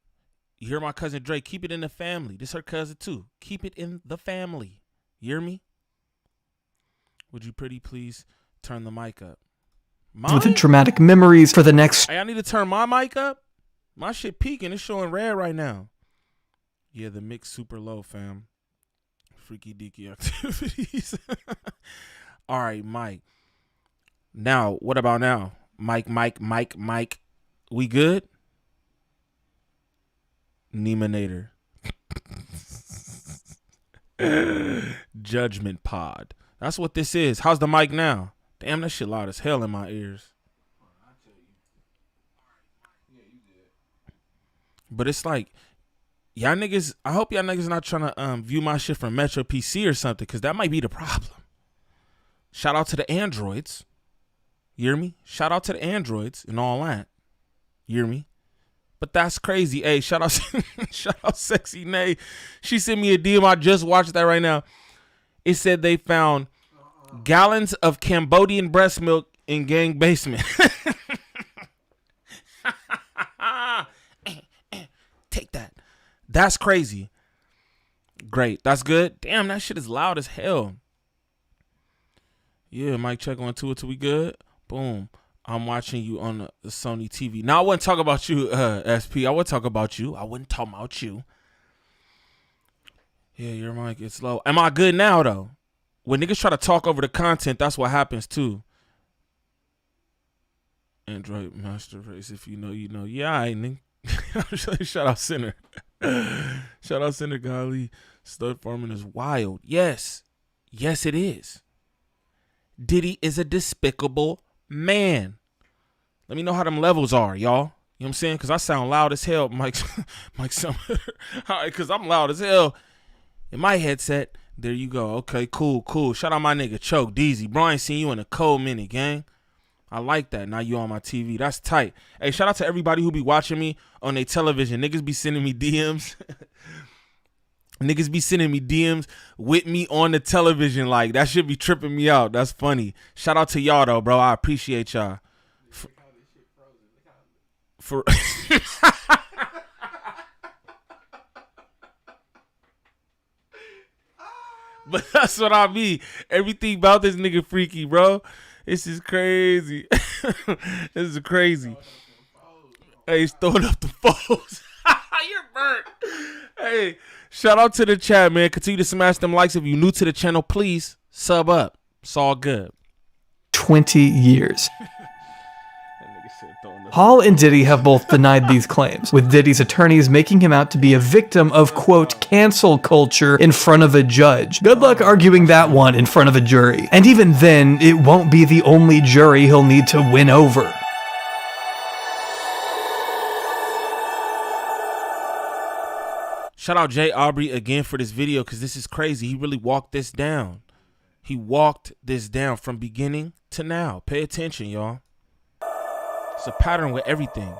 You hear my cousin Dre? Keep it in the family. This her cousin too. Keep it in the family. You hear me? Would you pretty please turn the mic up? With traumatic memories for the next. Hey, I need to turn my mic up. My shit peaking. It's showing red right now. Yeah, the mix super low, fam. Freaky deaky activities. All right, Mike. Now, what about now? Mike. We good? Neminator. Judgment Pod. That's what this is. How's the mic now? Damn, that shit loud as hell in my ears. But it's like, y'all niggas, I hope y'all niggas not trying to view my shit from Metro PC or something, because that might be the problem. Shout out to the androids. You hear me? Shout out to the androids and all that. You hear me? But that's crazy. Hey, shout out Sexy Nay. She sent me a DM. I just watched that right now. It said they found gallons of Cambodian breast milk in gang basement. Take that. That's crazy. Great. That's good. Damn, that shit is loud as hell. Yeah, mic check 1 2 until we good. Boom. I'm watching you on the Sony TV. Now, I wouldn't talk about you, SP. I would talk about you. I wouldn't talk about you. Yeah, your mic is low. Am I good now, though? When niggas try to talk over the content, that's what happens, too. Android Master Race, if you know, you know. Yeah, I ain't. Shout out Center. Shout out Center, GAHHHLEE. Stud farming is wild. Yes. Yes, it is. Diddy is a despicable man. Let me know how them levels are, y'all. You know what I'm saying? Because I sound loud as hell. Mike sound better. All right, because I'm loud as hell in my headset. There you go. Okay, cool. Shout out my nigga Choke, Deezy. Bro, I ain't seen you in a cold minute, gang. I like that. Now you on my TV. That's tight. Hey, shout out to everybody who be watching me on their television. Niggas be sending me DMs. Niggas be sending me DMs with me on the television. Like, that should be tripping me out. That's funny. Shout out to y'all, though, bro. I appreciate y'all. For But that's what I mean. Everything about this nigga freaky, bro. This is crazy. This is crazy. Hey, he's throwing up the foes. You're burnt. Hey, shout out to the chat, man. Continue to smash them likes. If you're new to the channel, please sub up. It's all good. 20 years. Hall and Diddy have both denied these claims, with Diddy's attorneys making him out to be a victim of, quote, cancel culture in front of a judge. Good luck arguing that one in front of a jury. And even then, it won't be the only jury he'll need to win over. Shout out Jay Aubrey again for this video, because this is crazy. He really walked this down. He walked this down from beginning to now. Pay attention, y'all. It's a pattern with everything.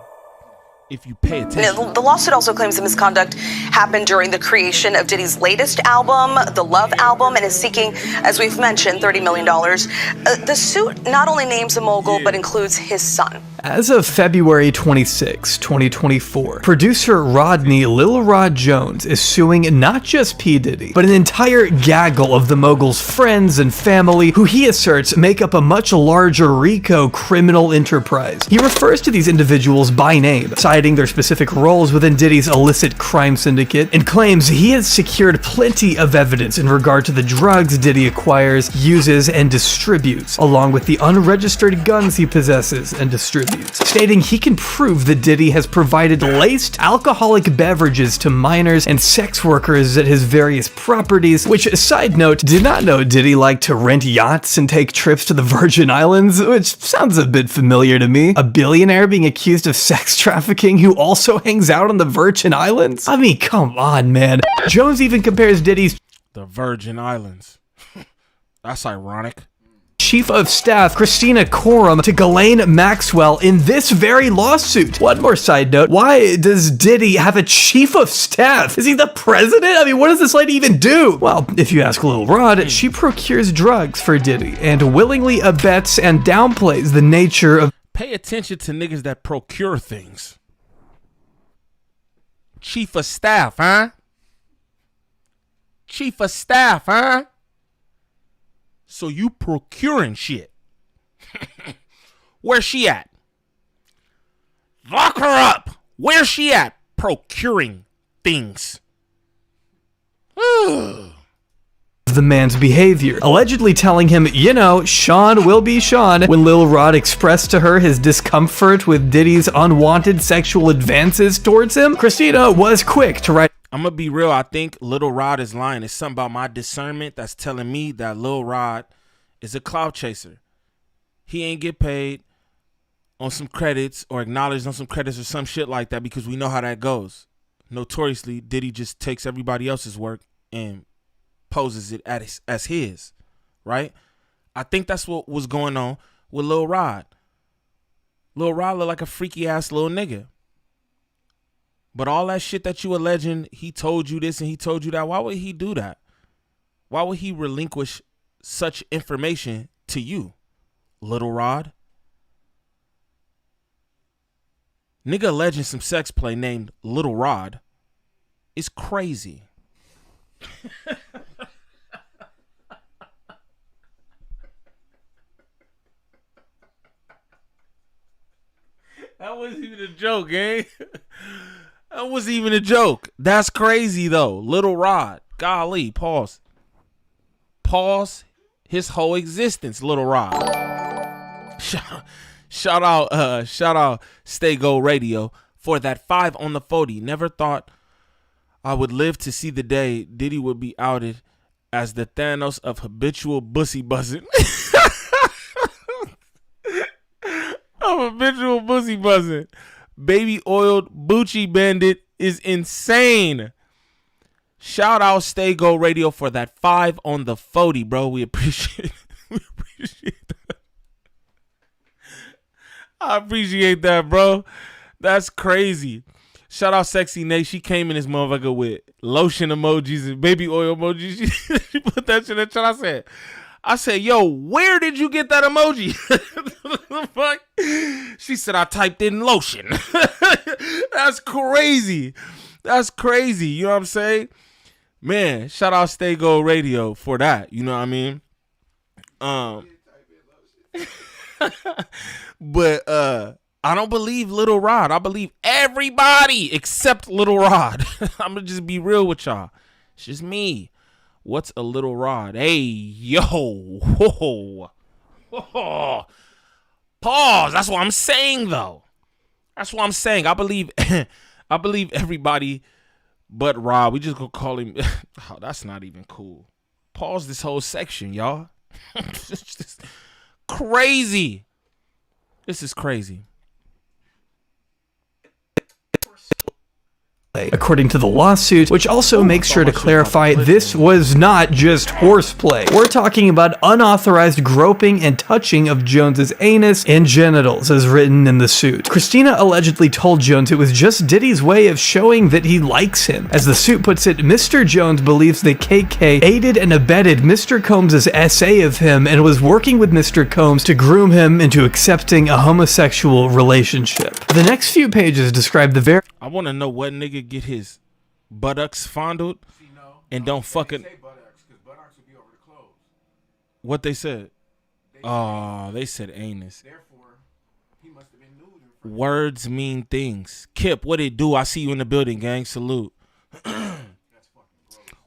If you pay attention. The lawsuit also claims the misconduct happened during the creation of Diddy's latest album, the Love album, and is seeking, as we've mentioned, $30 million. The suit not only names the mogul, but includes his son. As of February 26, 2024, producer Rodney Lil Rod Jones is suing not just P. Diddy, but an entire gaggle of the mogul's friends and family, who he asserts make up a much larger RICO criminal enterprise. He refers to these individuals by name, citing their specific roles within Diddy's illicit crime syndicate, and claims he has secured plenty of evidence in regard to the drugs Diddy acquires, uses, and distributes, along with the unregistered guns he possesses and distributes. interviews, stating he can prove that Diddy has provided laced alcoholic beverages to minors and sex workers at his various properties, which, side note, did not know Diddy liked to rent yachts and take trips to the Virgin Islands, which sounds a bit familiar to me. A billionaire being accused of sex trafficking who also hangs out on the Virgin Islands? I mean, come on, man. Jones even compares Diddy's The Virgin Islands. That's ironic. Chief of Staff Christina Coram to Ghislaine Maxwell in this very lawsuit. One more side note, why does Diddy have a Chief of Staff? Is he the president? I mean, what does this lady even do? Well, if you ask Lil Rod, she procures drugs for Diddy and willingly abets and downplays the nature of... Pay attention to niggas that procure things. Chief of Staff, huh? Chief of Staff, huh? So you procuring shit. Where's she at? Lock her up. Where's she at? Procuring things. the man's behavior, allegedly telling him, you know, Sean will be Sean. When Lil Rod expressed to her his discomfort with Diddy's unwanted sexual advances towards him, Christina was quick to write, I'm gonna be real. I think Lil Rod is lying. It's something about my discernment that's telling me that Lil Rod is a clout chaser. He ain't get paid on some credits or acknowledged on some credits or some shit like that, because we know how that goes. Notoriously, Diddy just takes everybody else's work and poses it as his, right? I think that's what was going on with Lil Rod. Lil Rod looked like a freaky ass little nigga. But all that shit that you alleging, he told you this and he told you that, why would he do that? Why would he relinquish such information to you, Lil Rod? Nigga alleging some sex play named Lil Rod is crazy. That wasn't even a joke, eh? That wasn't even a joke. That's crazy, though. Lil Rod. Golly, pause. Pause his whole existence, Lil Rod. Shout out Stay Go Radio for that 5 on the 40. Never thought I would live to see the day Diddy would be outed as the Thanos of habitual bussy buzzing. Of habitual bussy buzzing. Baby oiled Bucci Bandit is insane. Shout out Stay Go Radio for that 5 on the 40, bro. We appreciate that. I appreciate that, bro. That's crazy. Shout out Sexy Nate. She came in this motherfucker with lotion emojis and baby oil emojis. She put that shit in the chat. I said, yo, where did you get that emoji? Fuck? She said, I typed in lotion. That's crazy. That's crazy. You know what I'm saying? Man, shout out Stay Go Radio for that. You know what I mean? But I don't believe Lil Rod. I believe everybody except Lil Rod. I'm going to just be real with y'all. It's just me. What's a Lil Rod? Hey, yo. Whoa. Whoa. Pause. That's what I'm saying, though. That's what I'm saying. I believe everybody but Rod. We just gonna call him. Oh, that's not even cool. Pause this whole section, y'all. It's just crazy. This is crazy. According to the lawsuit, which also makes sure to clarify this was not just horseplay. We're talking about unauthorized groping and touching of Jones's anus and genitals, as written in the suit. Christina allegedly told Jones it was just Diddy's way of showing that he likes him. As the suit puts it, Mr. Jones believes that KK aided and abetted Mr. Combs' essay of him and was working with Mr. Combs to groom him into accepting a homosexual relationship. The next few pages describe the very... I want to know what nigga get his buttocks fondled and don't fucking. What they said? They said anus. Words mean things. Kip, what it do? I see you in the building, gang. Salute.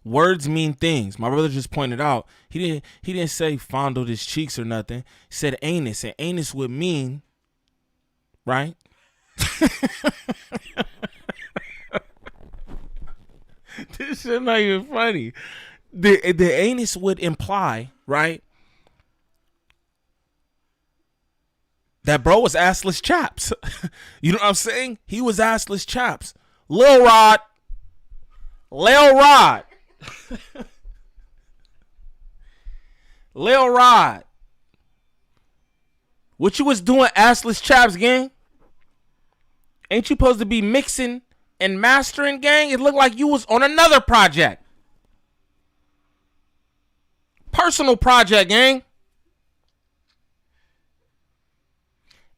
Words mean things. My brother just pointed out. He didn't say fondled his cheeks or nothing. He said anus, and anus would mean, right? This shit not even funny. The anus would imply, right, that bro was assless chaps. You know what I'm saying? He was assless chaps. Lil Rod. Lil Rod. Lil Rod. What you was doing, assless chaps, gang? Ain't you supposed to be mixing and mastering, gang? It looked like you was on another project. Personal project, gang.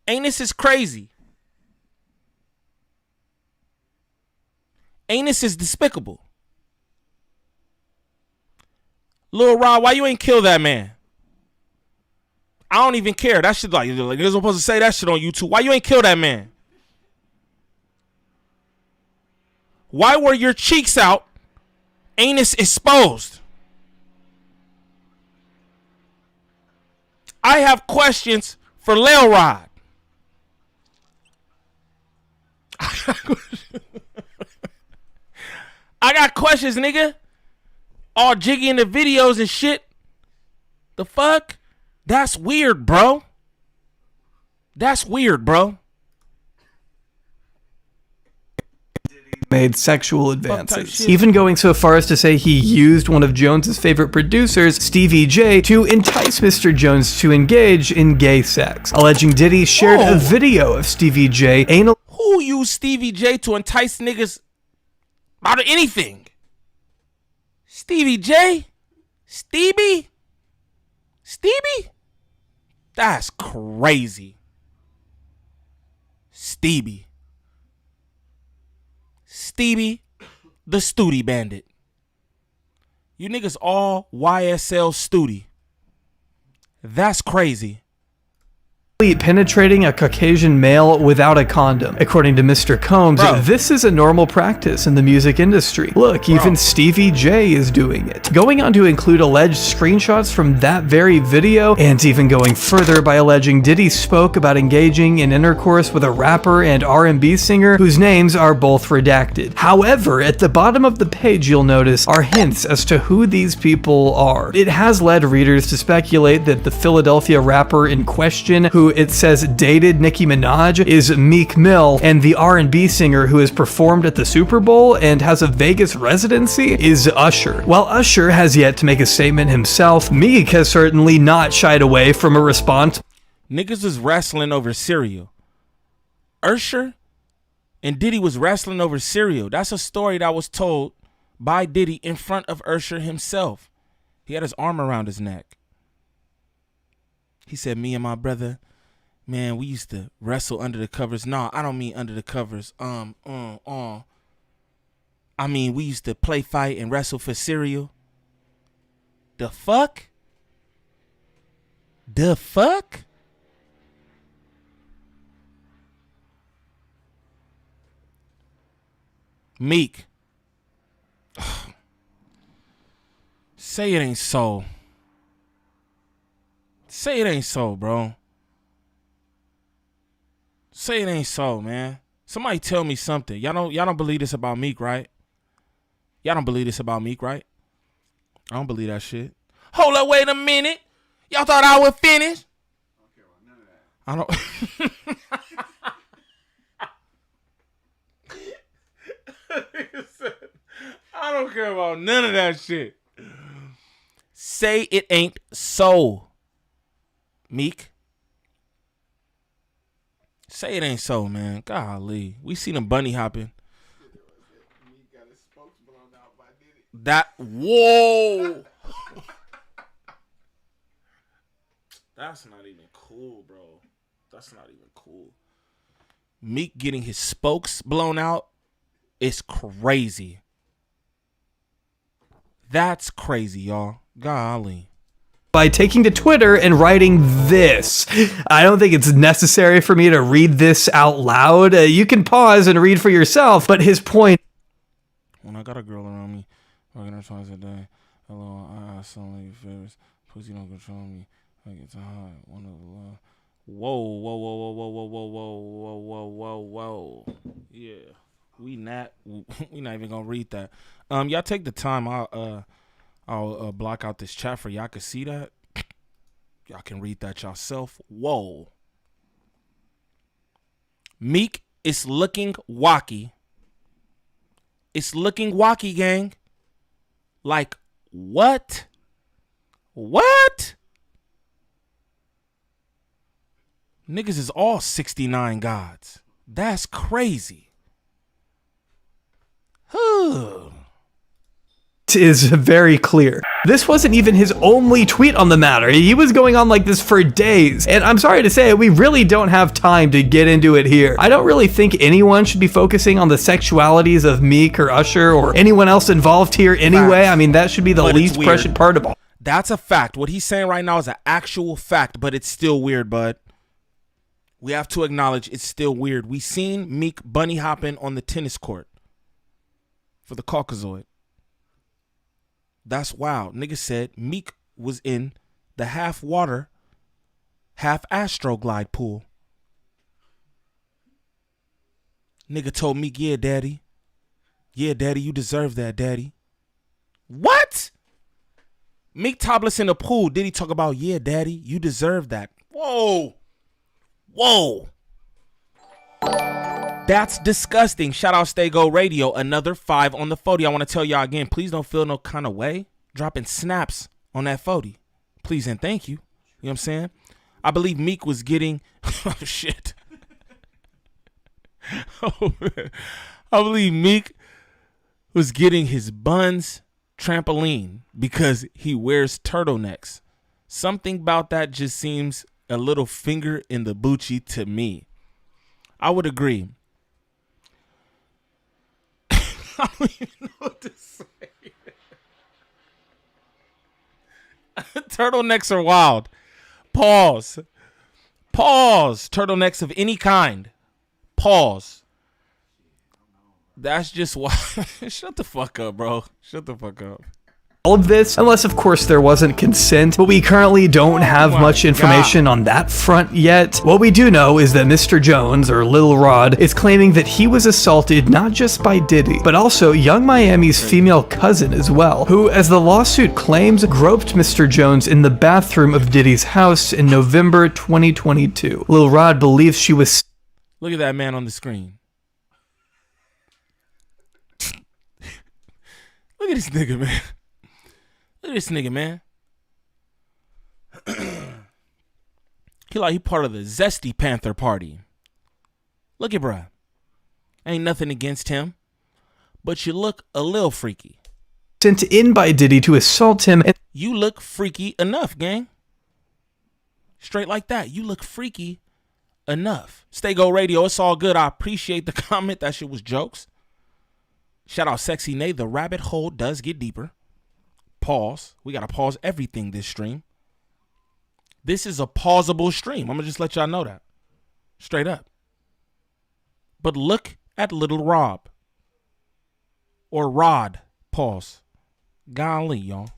Anus is crazy. Anus is despicable. Lil Rod, why you ain't kill that man? I don't even care. That shit like you're supposed to say that shit on YouTube. Why you ain't kill that man? Why were your cheeks out? Anus exposed. I have questions for Lil Rod. I got questions, nigga. All jiggy in the videos and shit. The fuck? That's weird, bro. That's weird, bro. Made sexual advances, even going so far as to say he used one of Jones's favorite producers, Stevie J, to entice Mr. Jones to engage in gay sex, alleging Diddy shared a video of Stevie J anal. Who used Stevie J to entice niggas out of anything? Stevie J? Stevie? That's crazy. Stevie, the Stootie Bandit. You niggas all YSL Stootie. That's crazy. Penetrating a Caucasian male without a condom. According to Mr. Combs, this is a normal practice in the music industry. Look, even Stevie J is doing it. Going on to include alleged screenshots from that very video, and even going further by alleging Diddy spoke about engaging in intercourse with a rapper and R&B singer whose names are both redacted. However, at the bottom of the page you'll notice are hints as to who these people are. It has led readers to speculate that the Philadelphia rapper in question, who it says dated Nicki Minaj, is Meek Mill, and the R&B singer who has performed at the Super Bowl and has a Vegas residency is Usher. While Usher has yet to make a statement himself, Meek has certainly not shied away from a response. Niggas was wrestling over cereal. Usher and Diddy was wrestling over cereal. That's a story that was told by Diddy in front of Usher himself. He had his arm around his neck. He said, me and my brother, man, we used to wrestle under the covers. No, I don't mean under the covers. I mean, we used to play fight and wrestle for cereal. The fuck? The fuck? Meek. Say it ain't so. Say it ain't so, bro. Say it ain't so, man. Somebody tell me something. Y'all don't believe this about Meek, right? Y'all don't believe this about Meek, right? I don't believe that shit. Hold up, wait a minute. Y'all thought I would finish? I don't. I don't care about none of that shit. Say it ain't so, Meek. Say it ain't so, man. Golly. We seen him bunny hopping. That, whoa. That's not even cool, bro. That's not even cool. Meek getting his spokes blown out is crazy. That's crazy, y'all. Golly. By taking to Twitter and writing this. I don't think it's necessary for me to read this out loud. You can pause and read for yourself, but his point. When I got a girl around me, working her twice a day. Hello, I sound like your favorites. Pussy don't control me. I get too hot. One of the love. Whoa. Yeah. We not even gonna read that. Y'all take the time. I'll block out this chat for y'all can see that. Y'all can read that yourself. Whoa. Meek is looking wacky. It's looking wacky, gang. Like, what? What? Niggas is all 69 gods. That's crazy. Is very clear. This wasn't even his only tweet on the matter. He was going on like this for days. And I'm sorry to say, we really don't have time to get into it here. I don't really think anyone should be focusing on the sexualities of Meek or Usher or anyone else involved here anyway. I mean, that should be the least prescient part of all. That's a fact. What he's saying right now is an actual fact, but it's still weird, bud. We have to acknowledge it's still weird. We seen Meek bunny hopping on the tennis court for the Caucasoid. That's wild. Nigga said Meek was in the half water, half astroglide pool. Nigga told Meek, yeah, daddy. Yeah, daddy, you deserve that, daddy. What? Meek topless in the pool. Did he talk about, yeah, daddy, you deserve that? Whoa. That's disgusting. Shout out Stay Go Radio. Another 5 on the 40. I want to tell y'all again, please don't feel no kind of way dropping snaps on that 40. Please and thank you. You know what I'm saying? I believe Meek was getting... oh, shit. Oh, man. I believe Meek was getting his buns trampoline because he wears turtlenecks. Something about that just seems a little finger in the Bucci to me. I would agree. I don't even know what to say. Turtlenecks are wild. Pause. Turtlenecks of any kind. Pause. That's just why. Shut the fuck up, bro. Shut the fuck up. All of this, unless of course there wasn't consent, but we currently don't have much information on that front yet. What we do know is that Mr. Jones, or Lil Rod, is claiming that he was assaulted not just by Diddy, but also Young Miami's female cousin as well, who, as the lawsuit claims, groped Mr. Jones in the bathroom of Diddy's house in November 2022. Lil Rod believes she was... Look at that man on the screen. Look at this nigga, man. Look at this nigga, man. He part of the Zesty Panther party. Look at bruh. Ain't nothing against him, but you look a little freaky. Sent in by Diddy to assault him. You look freaky enough, gang. Straight like that. You look freaky enough. Stay Go Radio. It's all good. I appreciate the comment. That shit was jokes. Shout out Sexy Nay. The rabbit hole does get deeper. Pause. We got to pause everything this stream. This is a pausable stream. I'm going to just let y'all know that. Straight up. But look at Little Rob. Or Rod. Pause. Golly, y'all.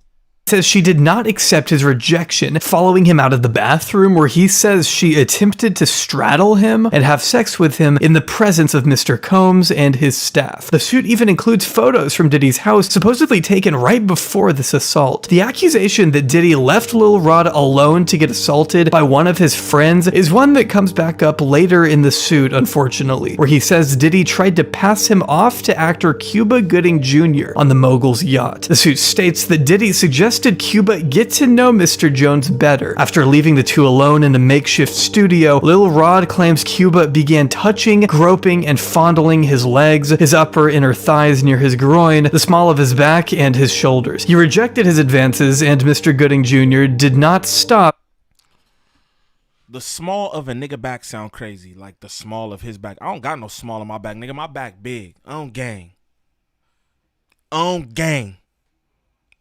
Says she did not accept his rejection, following him out of the bathroom, where he says she attempted to straddle him and have sex with him in the presence of Mr. Combs and his staff. The suit even includes photos from Diddy's house, supposedly taken right before this assault. The accusation that Diddy left Lil Rod alone to get assaulted by one of his friends is one that comes back up later in the suit, unfortunately, where he says Diddy tried to pass him off to actor Cuba Gooding Jr. on the mogul's yacht. The suit states that Diddy suggested Cuba get to know Mr. Jones better. After leaving the two alone in a makeshift studio, Lil Rod claims Cuba began touching, groping, and fondling his legs, his upper inner thighs near his groin, the small of his back, and his shoulders. He rejected his advances, and Mr. Gooding Jr. did not stop. The small of a nigga back sound crazy, like the small of his back. I don't got no small on my back, nigga. My back big. On gang.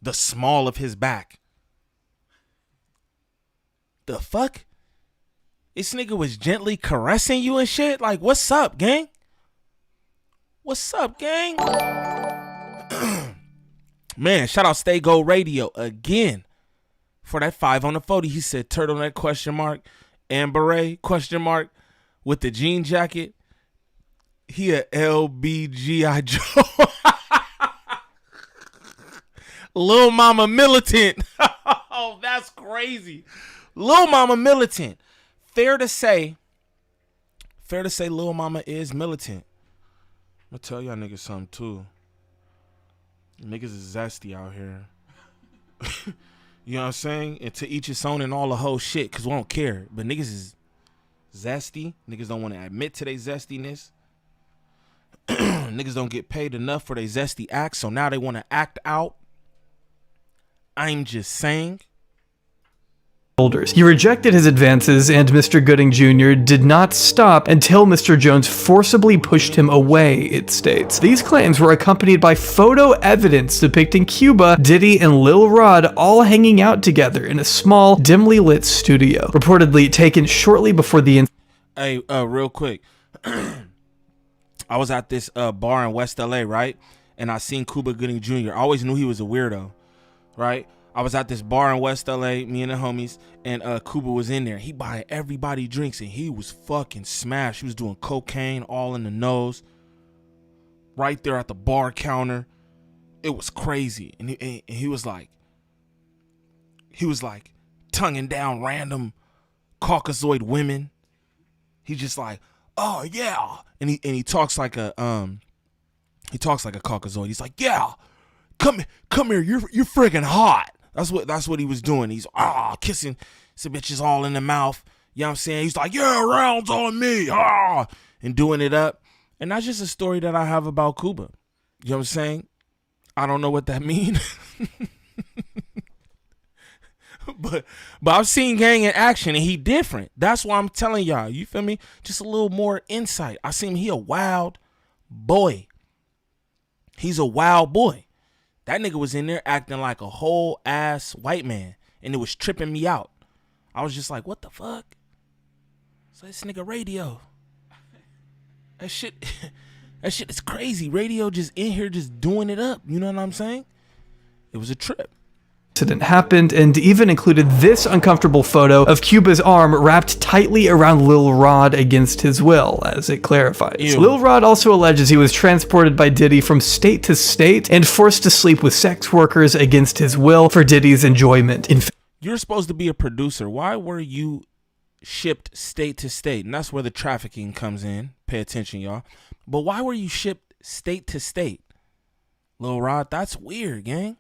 The small of his back. The fuck? This nigga was gently caressing you and shit? Like, what's up, gang? What's up, gang? Man, shout out Stay Go Radio again for that 5 on the 40. He said turtleneck question mark. and beret, question mark, with the jean jacket. He a LBGI Joe. Lil Mama militant. Oh, that's crazy. Lil Mama militant. Fair to say Lil Mama is militant. I'm gonna tell y'all niggas something too. Niggas is zesty out here. You know what I'm saying? And to each his own and all the whole shit, because we don't care. But niggas is zesty. Niggas don't want to admit to their zestiness. Niggas don't get paid enough for their zesty acts, so now they want to act out. I'm just saying. He rejected his advances, and Mr. Gooding Jr. did not stop until Mr. Jones forcibly pushed him away, it states. These claims were accompanied by photo evidence depicting Cuba, Diddy, and Lil Rod all hanging out together in a small, dimly lit studio, reportedly taken shortly before the Hey, real quick. I was at this bar in West LA, right? And I seen Cuba Gooding Jr. I always knew he was a weirdo, right? I was at this bar in West LA, me and the homies, and Cuba was in there. He buying everybody drinks, and he was fucking smashed. He was doing cocaine all in the nose, right there at the bar counter. It was crazy, and he was like tonguing down random Caucasoid women. He just like, oh yeah, and he talks like a Caucasoid. He's like, yeah, come here, you're freaking hot. That's what he was doing. He's kissing some bitches all in the mouth. You know what I'm saying? He's like, yeah, rounds on me, and doing it up. And that's just a story that I have about Cuba. You know what I'm saying? I don't know what that means. But I've seen gang in action, and he different. That's why I'm telling y'all. You feel me? Just a little more insight. I seen him. He a wild boy. He's a wild boy. That nigga was in there acting like a whole ass white man, and it was tripping me out. I was just like, what the fuck? So this nigga Radio. That shit is crazy. Radio just in here just doing it up. You know what I'm saying? It was a trip. Incident happened, and even included this uncomfortable photo of Cuba's arm wrapped tightly around Lil Rod against his will, as it clarifies. Ew. Lil Rod also alleges he was transported by Diddy from state to state and forced to sleep with sex workers against his will for Diddy's enjoyment. You're supposed to be a producer. Why were you shipped state to state? And that's where the trafficking comes in. Pay attention, y'all. But why were you shipped state to state? Lil Rod, that's weird, gang.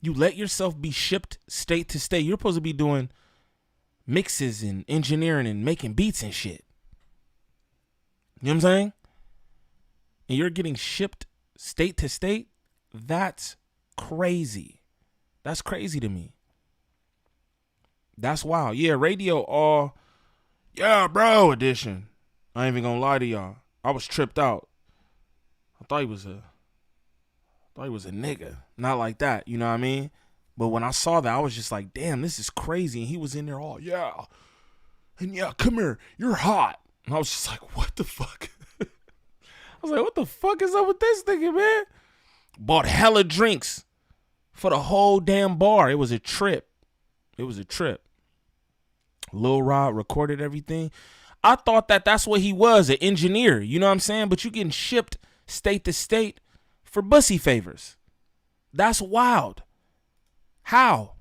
You let yourself be shipped state to state. You're supposed to be doing mixes and engineering and making beats and shit. You know what I'm saying? And you're getting shipped state to state? That's crazy. That's crazy to me. That's wild. Yeah, Radio yeah, bro edition. I ain't even gonna lie to y'all. I was tripped out. I thought he was a nigga. Not like that, you know what I mean? But when I saw that, I was just like, damn, this is crazy. And he was in there all, yeah. And yeah, come here, you're hot. And I was just like, what the fuck? I was like, what the fuck is up with this nigga, man? Bought hella drinks for the whole damn bar. It was a trip. It was a trip. Lil Rod recorded everything. I thought that's what he was, an engineer. You know what I'm saying? But you getting shipped state to state for bussy favors. That's wild. How?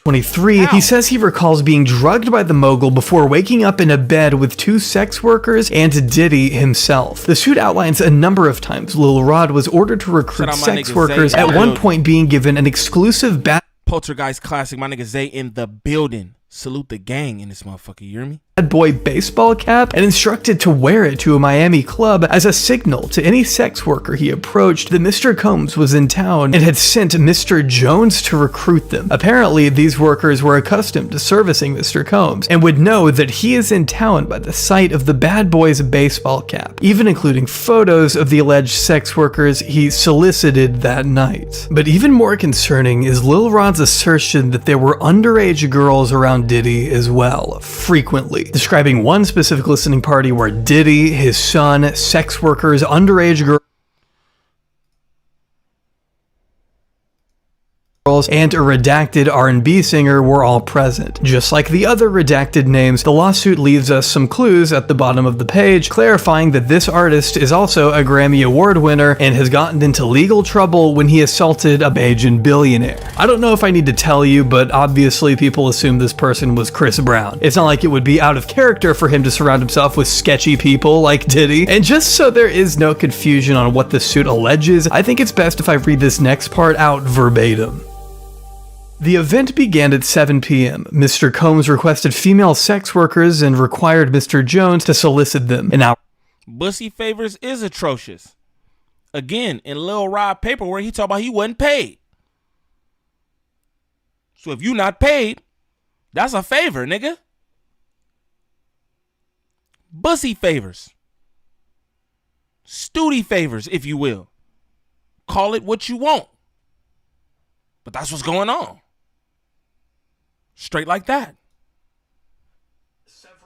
23, he says he recalls being drugged by the mogul before waking up in a bed with 2 sex workers and Diddy himself. The suit outlines a number of times Lil Rod was ordered to recruit sex workers, at one point being given an exclusive Poltergeist classic, my nigga Zay in the building. Salute the gang in this motherfucker, you hear me? Bad boy baseball cap and instructed to wear it to a Miami club as a signal to any sex worker he approached that Mr. Combs was in town and had sent Mr. Jones to recruit them. Apparently, these workers were accustomed to servicing Mr. Combs and would know that he is in town by the sight of the bad boy's baseball cap, even including photos of the alleged sex workers he solicited that night. But even more concerning is Lil Rod's assertion that there were underage girls around Diddy as well, frequently, describing one specific listening party where Diddy, his son, sex workers, underage girls. girls and a redacted R&B singer were all present. Just like the other redacted names, the lawsuit leaves us some clues at the bottom of the page, clarifying that this artist is also a Grammy Award winner and has gotten into legal trouble when he assaulted a Bajan billionaire. I don't know if I need to tell you, but obviously people assume this person was Chris Brown. It's not like it would be out of character for him to surround himself with sketchy people like Diddy. And just so there is no confusion on what the suit alleges, I think it's best if I read this next part out verbatim. The event began at 7 p.m. Mr. Combs requested female sex workers and required Mr. Jones to solicit them. An hour. Bussy Favors is atrocious. Again, in Lil Rod paperwork, he talked about he wasn't paid. So if you not paid, that's a favor, nigga. Bussy favors. Stooty favors, if you will. Call it what you want. But that's what's going on. Straight like that.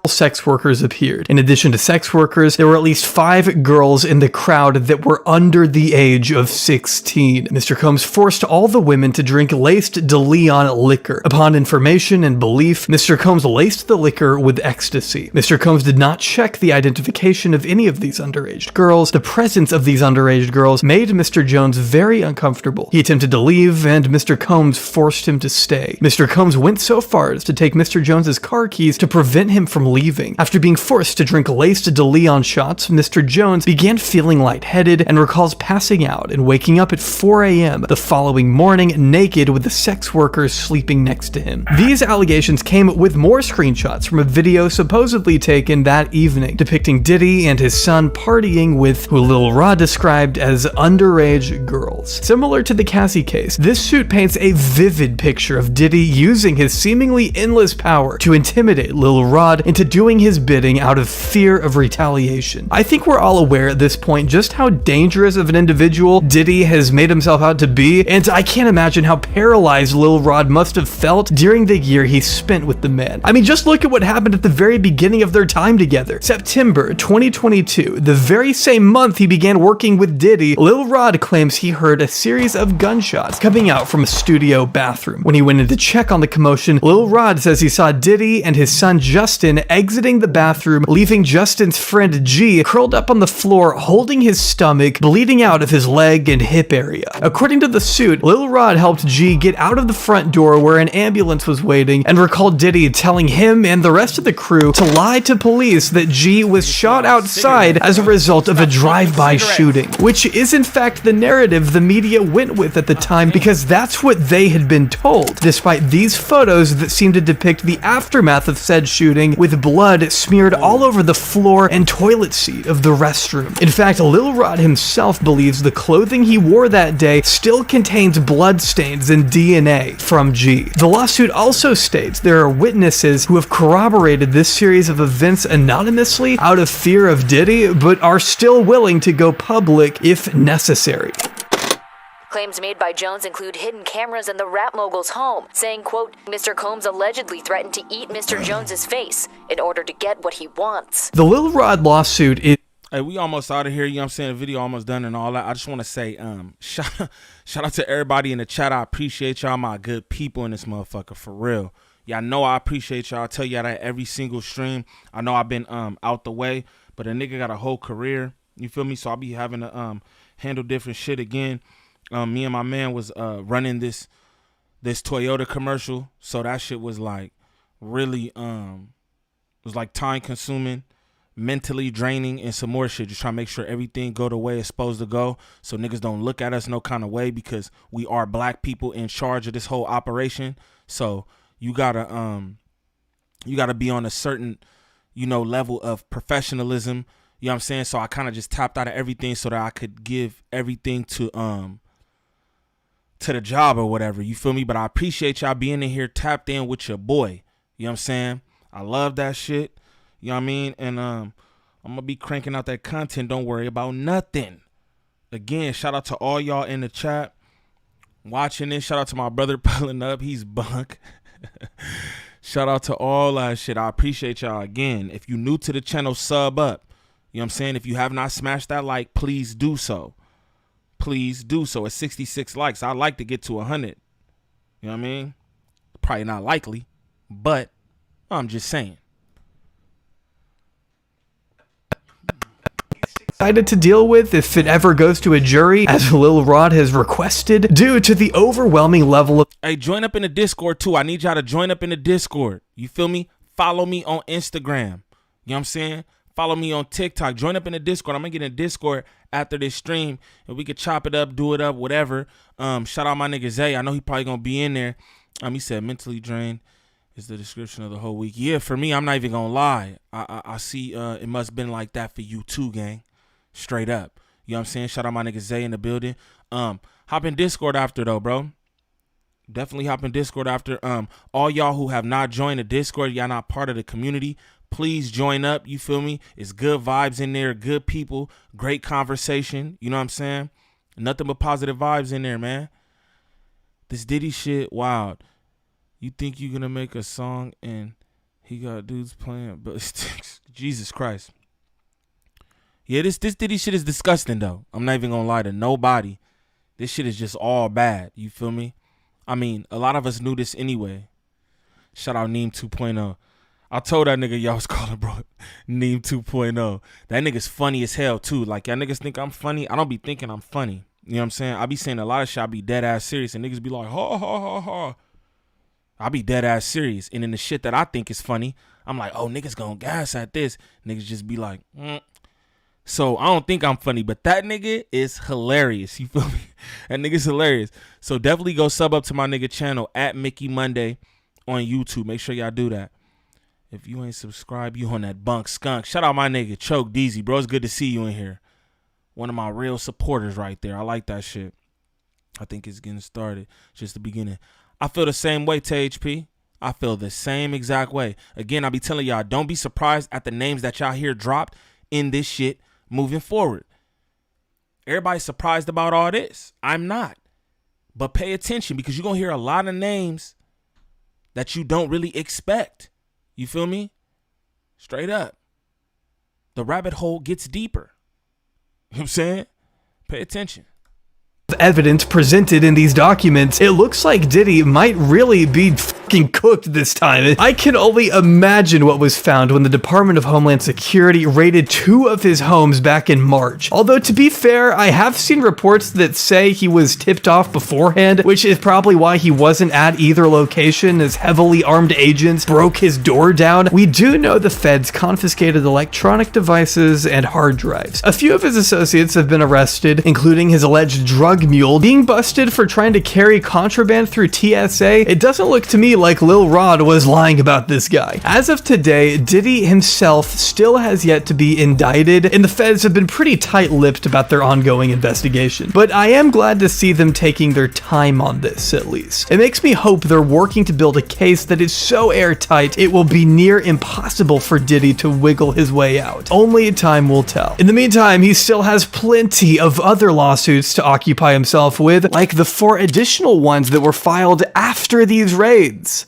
Sex workers appeared. In addition to sex workers, there were at least 5 girls in the crowd that were under the age of 16. Mr. Combs forced all the women to drink laced De Leon liquor. Upon information and belief, Mr. Combs laced the liquor with ecstasy. Mr. Combs did not check the identification of any of these underage girls. The presence of these underage girls made Mr. Jones very uncomfortable. He attempted to leave, and Mr. Combs forced him to stay. Mr. Combs went so far as to take Mr. Jones's car keys to prevent him from leaving. After being forced to drink laced De Leon shots, Mr. Jones began feeling lightheaded and recalls passing out and waking up at 4 a.m. the following morning naked with the sex workers sleeping next to him. These allegations came with more screenshots from a video supposedly taken that evening depicting Diddy and his son partying with who Lil Rod described as underage girls. Similar to the Cassie case, this suit paints a vivid picture of Diddy using his seemingly endless power to intimidate Lil Rod into doing his bidding out of fear of retaliation. I think we're all aware at this point just how dangerous of an individual Diddy has made himself out to be, and I can't imagine how paralyzed Lil Rod must have felt during the year he spent with the man. I mean, just look at what happened at the very beginning of their time together. September 2022, the very same month he began working with Diddy, Lil Rod claims he heard a series of gunshots coming out from a studio bathroom. When he went in to check on the commotion, Lil Rod says he saw Diddy and his son Justin exiting the bathroom, leaving Justin's friend G curled up on the floor holding his stomach, bleeding out of his leg and hip area. According to the suit, Lil Rod helped G get out of the front door where an ambulance was waiting and recalled Diddy telling him and the rest of the crew to lie to police that G was shot outside as a result of a drive-by shooting, which is in fact the narrative the media went with at the time because that's what they had been told, despite these photos that seem to depict the aftermath of said shooting with blood smeared all over the floor and toilet seat of the restroom. In fact, Lil Rod himself believes the clothing he wore that day still contains blood stains and DNA from G. The lawsuit also states there are witnesses who have corroborated this series of events anonymously out of fear of Diddy, but are still willing to go public if necessary. Claims made by Jones include hidden cameras in the rap mogul's home, saying, quote, Mr. Combs allegedly threatened to eat Mr. Jones's face in order to get what he wants. The Lil Rod lawsuit is... Hey, we almost out of here, you know what I'm saying? The video almost done and all that. I just want to say, shout out to everybody in the chat. I appreciate y'all, my good people in this motherfucker, for real. Y'all know I appreciate y'all. I tell y'all that every single stream. I know I've been out the way, but a nigga got a whole career. You feel me? So I'll be having to handle different shit again. Me and my man was running this Toyota commercial, so that shit was like really was like time consuming, mentally draining, and some more shit. Just trying to make sure everything go the way it's supposed to go, so niggas don't look at us no kind of way because we are black people in charge of this whole operation. So you gotta be on a certain, you know, level of professionalism. You know what I'm saying? So I kind of just tapped out of everything so that I could give everything to the job or whatever, you feel me? But I appreciate y'all being in here tapped in with your boy. You know what I'm saying? I love that shit. You know what I mean? And I'm gonna be cranking out that content. Don't worry about nothing. Again, shout out to all y'all in the chat watching this. Shout out to my brother pulling up. He's bunk. Shout out to all that shit. I appreciate y'all. Again, if you new to the channel, sub up. You know what I'm saying? If you have not smashed that like, please do so. Please do so. It's 66 likes. I'd like to get to 100. You know what I mean? Probably not likely, but I'm just saying. Decided to deal with if it ever goes to a jury, as Lil Rod has requested, due to the overwhelming level of... Hey, join up in the Discord too. I need y'all to join up in the Discord. You feel me? Follow me on Instagram. You know what I'm saying? Follow me on TikTok. Join up in the Discord. I'm gonna get in Discord after this stream, and we could chop it up, do it up, whatever. Shout out my nigga Zay. I know he probably gonna be in there. He said mentally drained is the description of the whole week. Yeah, for me, I'm not even gonna lie. I see it must have been like that for you too, gang. Straight up. You know what I'm saying? Shout out my nigga Zay in the building. Hop in Discord after though, bro. Definitely hop in Discord after. All y'all who have not joined the Discord, y'all not part of the community, please join up. You feel me? It's good vibes in there, good people, great conversation. You know what I'm saying? Nothing but positive vibes in there, man. This Diddy shit, wild. You think you gonna make a song and he got dudes playing, but Jesus Christ. Yeah, this Diddy shit is disgusting though. I'm not even gonna lie to nobody. This shit is just all bad. You feel me? I mean, a lot of us knew this anyway. Shout out Niem 2.0. I told that nigga y'all was calling bro Niem 2.0. That nigga's funny as hell too. Like y'all niggas think I'm funny. I don't be thinking I'm funny. You know what I'm saying? I be saying a lot of shit. I be dead ass serious and niggas be like, ha ha ha ha. I be dead ass serious. And then the shit that I think is funny, I'm like, oh, niggas gonna gas at this. Niggas just be like, So I don't think I'm funny, but that nigga is hilarious. You feel me? That nigga's hilarious. So definitely go sub up to my nigga channel at Mickey Monday on YouTube. Make sure y'all do that. If you ain't subscribed, you on that bunk skunk. Shout out my nigga Choke Deezy, bro. It's good to see you in here. One of my real supporters right there. I like that shit. I think it's getting started. Just the beginning. I feel the same way, THP. I feel the same exact way. Again, I be telling y'all, don't be surprised at the names that y'all hear dropped in this shit moving forward. Everybody's surprised about all this. I'm not. But pay attention because you're going to hear a lot of names that you don't really expect. You feel me? Straight up. The rabbit hole gets deeper. You know what I'm saying? Pay attention. Evidence presented in these documents, it looks like Diddy might really be fucking cooked this time. I can only imagine what was found when the Department of Homeland Security raided 2 of his homes back in March. Although, to be fair, I have seen reports that say he was tipped off beforehand, which is probably why he wasn't at either location as heavily armed agents broke his door down. We do know the feds confiscated electronic devices and hard drives. A few of his associates have been arrested, including his alleged drug mule being busted for trying to carry contraband through TSA. It doesn't look to me like Lil Rod was lying about this guy. As of today, Diddy himself still has yet to be indicted, and the feds have been pretty tight-lipped about their ongoing investigation. But I am glad to see them taking their time on this, at least. It makes me hope they're working to build a case that is so airtight it will be near impossible for Diddy to wiggle his way out. Only time will tell. In the meantime, he still has plenty of other lawsuits to occupy himself with, like the 4 additional ones that were filed after these raids.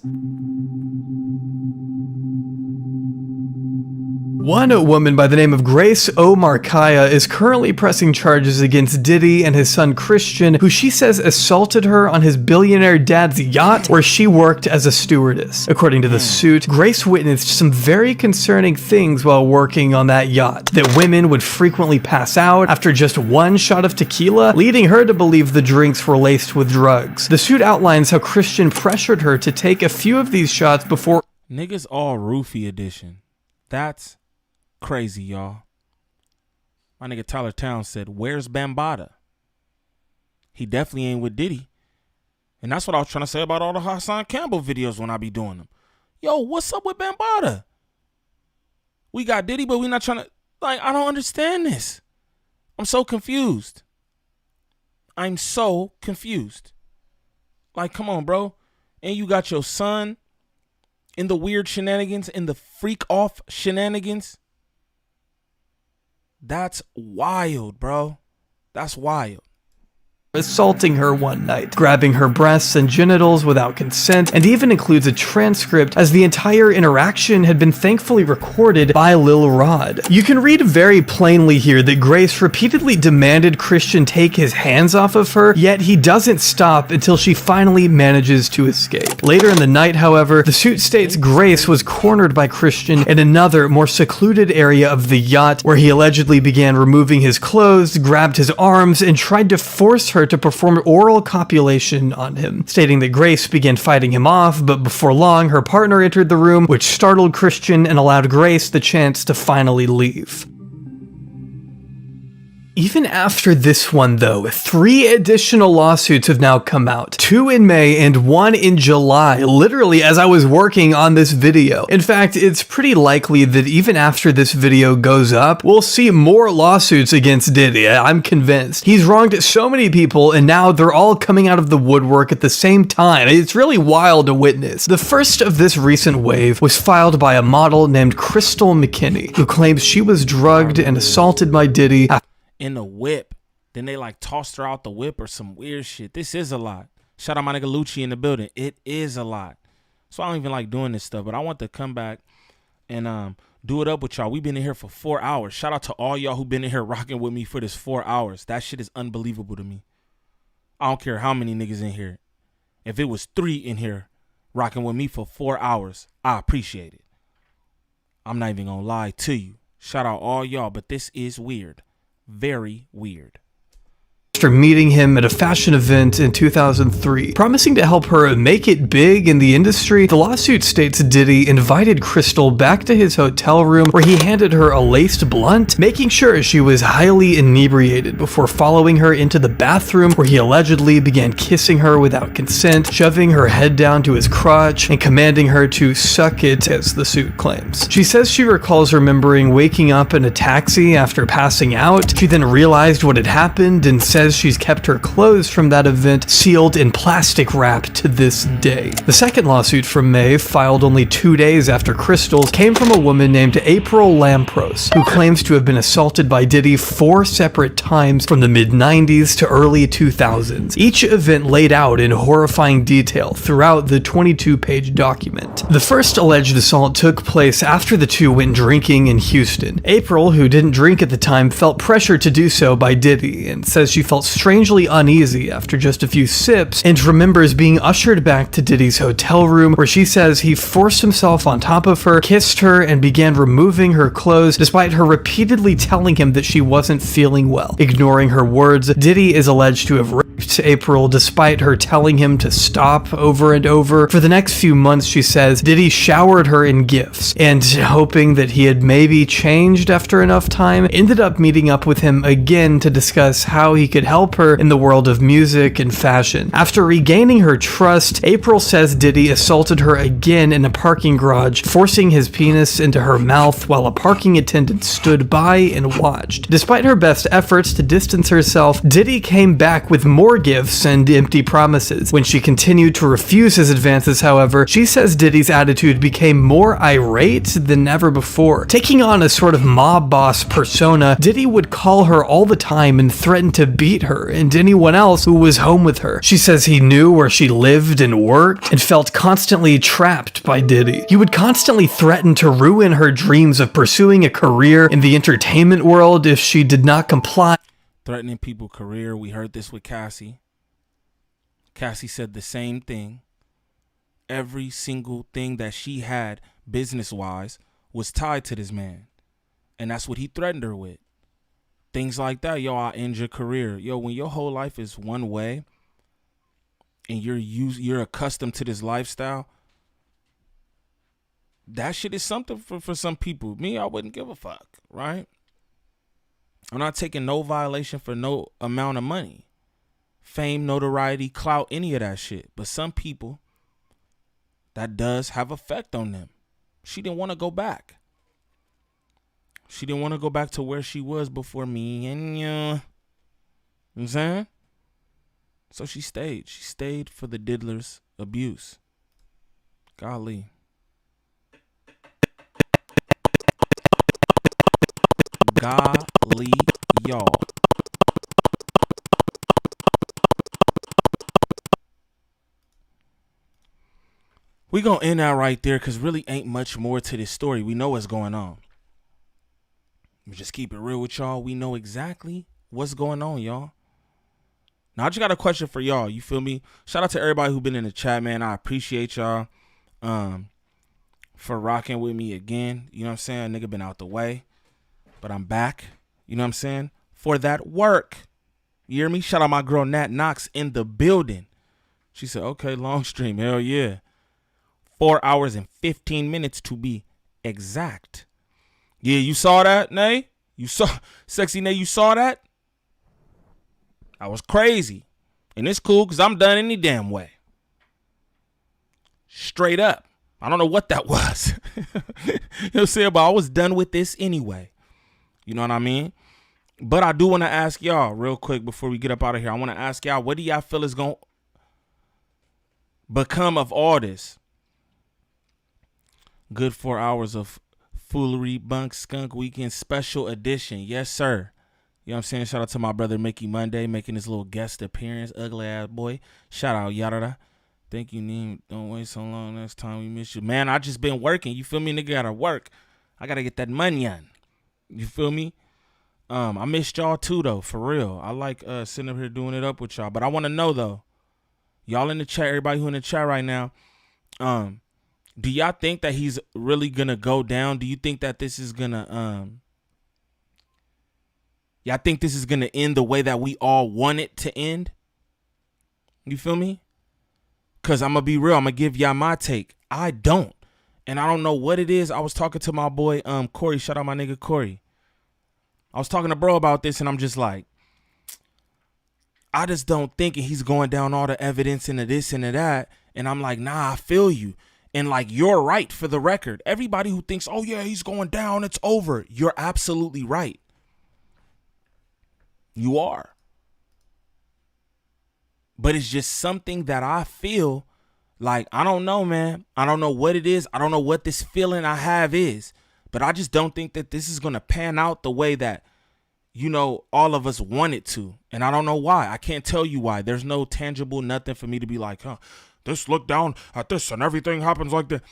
One woman by the name of Grace O. Markaya is currently pressing charges against Diddy and his son Christian, who she says assaulted her on his billionaire dad's yacht where she worked as a stewardess. According to the suit, Grace witnessed some very concerning things while working on that yacht. That women would frequently pass out after just 1 shot of tequila, leading her to believe the drinks were laced with drugs. The suit outlines how Christian pressured her to take a few of these shots before... Niggas all roofie edition. That's crazy, y'all. My nigga Tyler Towns said, where's Bambaataa? He definitely ain't with Diddy. And that's what I was trying to say about all the Hassan Campbell videos when I be doing them. Yo, what's up with Bambaataa? We got Diddy, but we not trying to... Like, I don't understand this. I'm so confused. I'm so confused. Like, come on, bro. And you got your son in the weird shenanigans, in the freak off shenanigans. That's wild, bro. That's wild. assaulting her one night, grabbing her breasts and genitals without consent, and even includes a transcript as the entire interaction had been thankfully recorded by Lil Rod. You can read very plainly here that Grace repeatedly demanded Christian take his hands off of her, yet he doesn't stop until she finally manages to escape. Later in the night, however, the suit states Grace was cornered by Christian in another, more secluded area of the yacht, where he allegedly began removing his clothes, grabbed his arms, and tried to force her to perform oral copulation on him, stating that Grace began fighting him off, but before long, her partner entered the room, which startled Christian and allowed Grace the chance to finally leave. Even after this one, though, 3 additional lawsuits have now come out. 2 in May and 1 in July, literally as I was working on this video. In fact, it's pretty likely that even after this video goes up, we'll see more lawsuits against Diddy. I'm convinced. He's wronged so many people, and now they're all coming out of the woodwork at the same time. It's really wild to witness. The first of this recent wave was filed by a model named Crystal McKinney, who claims she was drugged and assaulted by Diddy in the whip. Then they like tossed her out the whip or some weird shit. This is a lot. Shout out my nigga Lucci in the building. It is a lot. So I don't even like doing this stuff, but I want to come back and do it up with y'all. We've been in here for 4 hours. Shout out to all y'all who been in here rocking with me for this 4 hours. That shit is unbelievable to me. I don't care how many niggas in here. If it was 3 in here rocking with me for 4 hours, I appreciate it. I'm not even gonna lie to you. Shout out all y'all, but this is weird. Very weird. After meeting him at a fashion event in 2003, promising to help her make it big in the industry, the lawsuit states Diddy invited Crystal back to his hotel room where he handed her a laced blunt, making sure she was highly inebriated before following her into the bathroom where he allegedly began kissing her without consent, shoving her head down to his crotch, and commanding her to suck it, as the suit claims. She says she recalls remembering waking up in a taxi after passing out. She then realized what had happened and says she's kept her clothes from that event sealed in plastic wrap to this day. The second lawsuit from May, filed only 2 days after Crystal's, came from a woman named April Lampros, who claims to have been assaulted by Diddy 4 separate times from the mid-90s to early 2000s. Each event laid out in horrifying detail throughout the 22-page document. The first alleged assault took place after the two went drinking in Houston. April, who didn't drink at the time, felt pressure to do so by Diddy and says she felt strangely uneasy after just a few sips and remembers being ushered back to Diddy's hotel room where she says he forced himself on top of her, kissed her, and began removing her clothes despite her repeatedly telling him that she wasn't feeling well. Ignoring her words, Diddy is alleged to have raped April despite her telling him to stop over and over. For the next few months, she says, Diddy showered her in gifts and, hoping that he had maybe changed after enough time, ended up meeting up with him again to discuss how he could help her in the world of music and fashion. After regaining her trust, April says Diddy assaulted her again in a parking garage, forcing his penis into her mouth while a parking attendant stood by and watched. Despite her best efforts to distance herself, Diddy came back with more gifts and empty promises. When she continued to refuse his advances, however, she says Diddy's attitude became more irate than ever before. Taking on a sort of mob boss persona, Diddy would call her all the time and threaten to beat her and anyone else who was home with her. She says he knew where she lived and worked and felt constantly trapped by Diddy. He would constantly threaten to ruin her dreams of pursuing a career in the entertainment world if she did not comply. Threatening people's career. We heard this with Cassie. Cassie said the same thing. Every single thing that she had business-wise was tied to this man. And that's what he threatened her with. Things like that, yo, I'll end your career. Yo, when your whole life is one way and you're accustomed to this lifestyle, that shit is something for some people. Me, I wouldn't give a fuck, right? I'm not taking no violation for no amount of money. Fame, notoriety, clout, any of that shit. But some people, that does have effect on them. She didn't want to go back. She didn't want to go back to where she was before me and you. You know what I'm saying? So she stayed. She stayed for the diddler's abuse. Golly. Golly, y'all. We gonna end that right there because really ain't much more to this story. We know what's going on. We just keep it real with y'all. We know exactly what's going on, y'all. Now, I just got a question for y'all. You feel me? Shout out to everybody who been in the chat, man. I appreciate y'all for rocking with me again. You know what I'm saying? Nigga been out the way, but I'm back. You know what I'm saying? For that work. You hear me? Shout out my girl Nat Knox in the building. She said, okay, long stream. Hell yeah. 4 hours and 15 minutes to be exact. Yeah, you saw that, Nay? You saw, Sexy Nay, you saw that? That was crazy. And it's cool because I'm done any damn way. Straight up. I don't know what that was. You know what I'm saying? But I was done with this anyway. You know what I mean? But I do want to ask y'all real quick before we get up out of here. I want to ask y'all, what do y'all feel is going to become of all this? Good 4 hours of foolery, bunk, skunk weekend special edition. Yes, sir. You know what I'm saying? Shout out to my brother Mickey Monday making his little guest appearance. Ugly ass boy. Shout out, yada. Thank you, Niem. Don't wait so long. Next time we miss you. Man, I just been working. You feel me? Nigga gotta work. I gotta get that money on. You feel me? I missed y'all too, though. For real. I like sitting up here doing it up with y'all. But I want to know, though. Y'all in the chat, everybody who in the chat right now. Do y'all think that he's really gonna go down? Do you think that this is gonna y'all think this is going to end the way that we all want it to end? You feel me? Because I'm going to be real. I'm going to give y'all my take. I don't. And I don't know what it is. I was talking to my boy, Corey. Shout out my nigga, Corey. I was talking to bro about this, and I'm just like, I just don't think he's going down all the evidence into this and to that. And I'm like, nah, I feel you. And like, you're right for the record. Everybody who thinks, oh, yeah, he's going down, it's over. You're absolutely right. You are. But it's just something that I feel like, I don't know, man. I don't know what it is. I don't know what this feeling I have is. But I just don't think that this is going to pan out the way that, you know, all of us want it to. And I don't know why. I can't tell you why. There's no tangible nothing for me to be like, this look down at this and everything happens like that.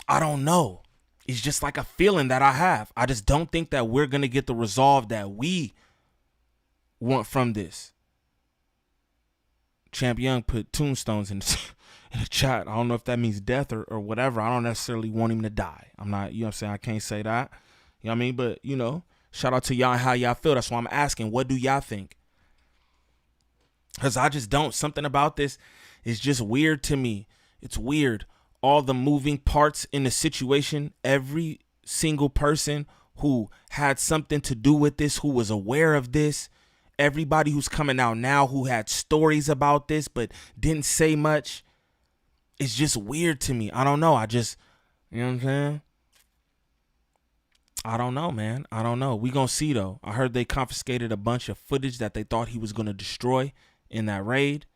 I don't know. It's just like a feeling that I have. I just don't think that we're going to get the resolve that we want from this. Champ Young put tombstones in the chat. I don't know if that means death or whatever. I don't necessarily want him to die. I'm not, you know what I'm saying? I can't say that. You know what I mean? But, you know, shout out to y'all and how y'all feel. That's why I'm asking, what do y'all think? Because I just don't. Something about this is just weird to me. It's weird. All the moving parts in the situation, every single person who had something to do with this, who was aware of this, everybody who's coming out now who had stories about this but didn't say much. It's just weird to me. I don't know. I just, you know what I'm saying? I don't know, man. I don't know. We gonna see, though. I heard they confiscated a bunch of footage that they thought he was going to destroy in that raid.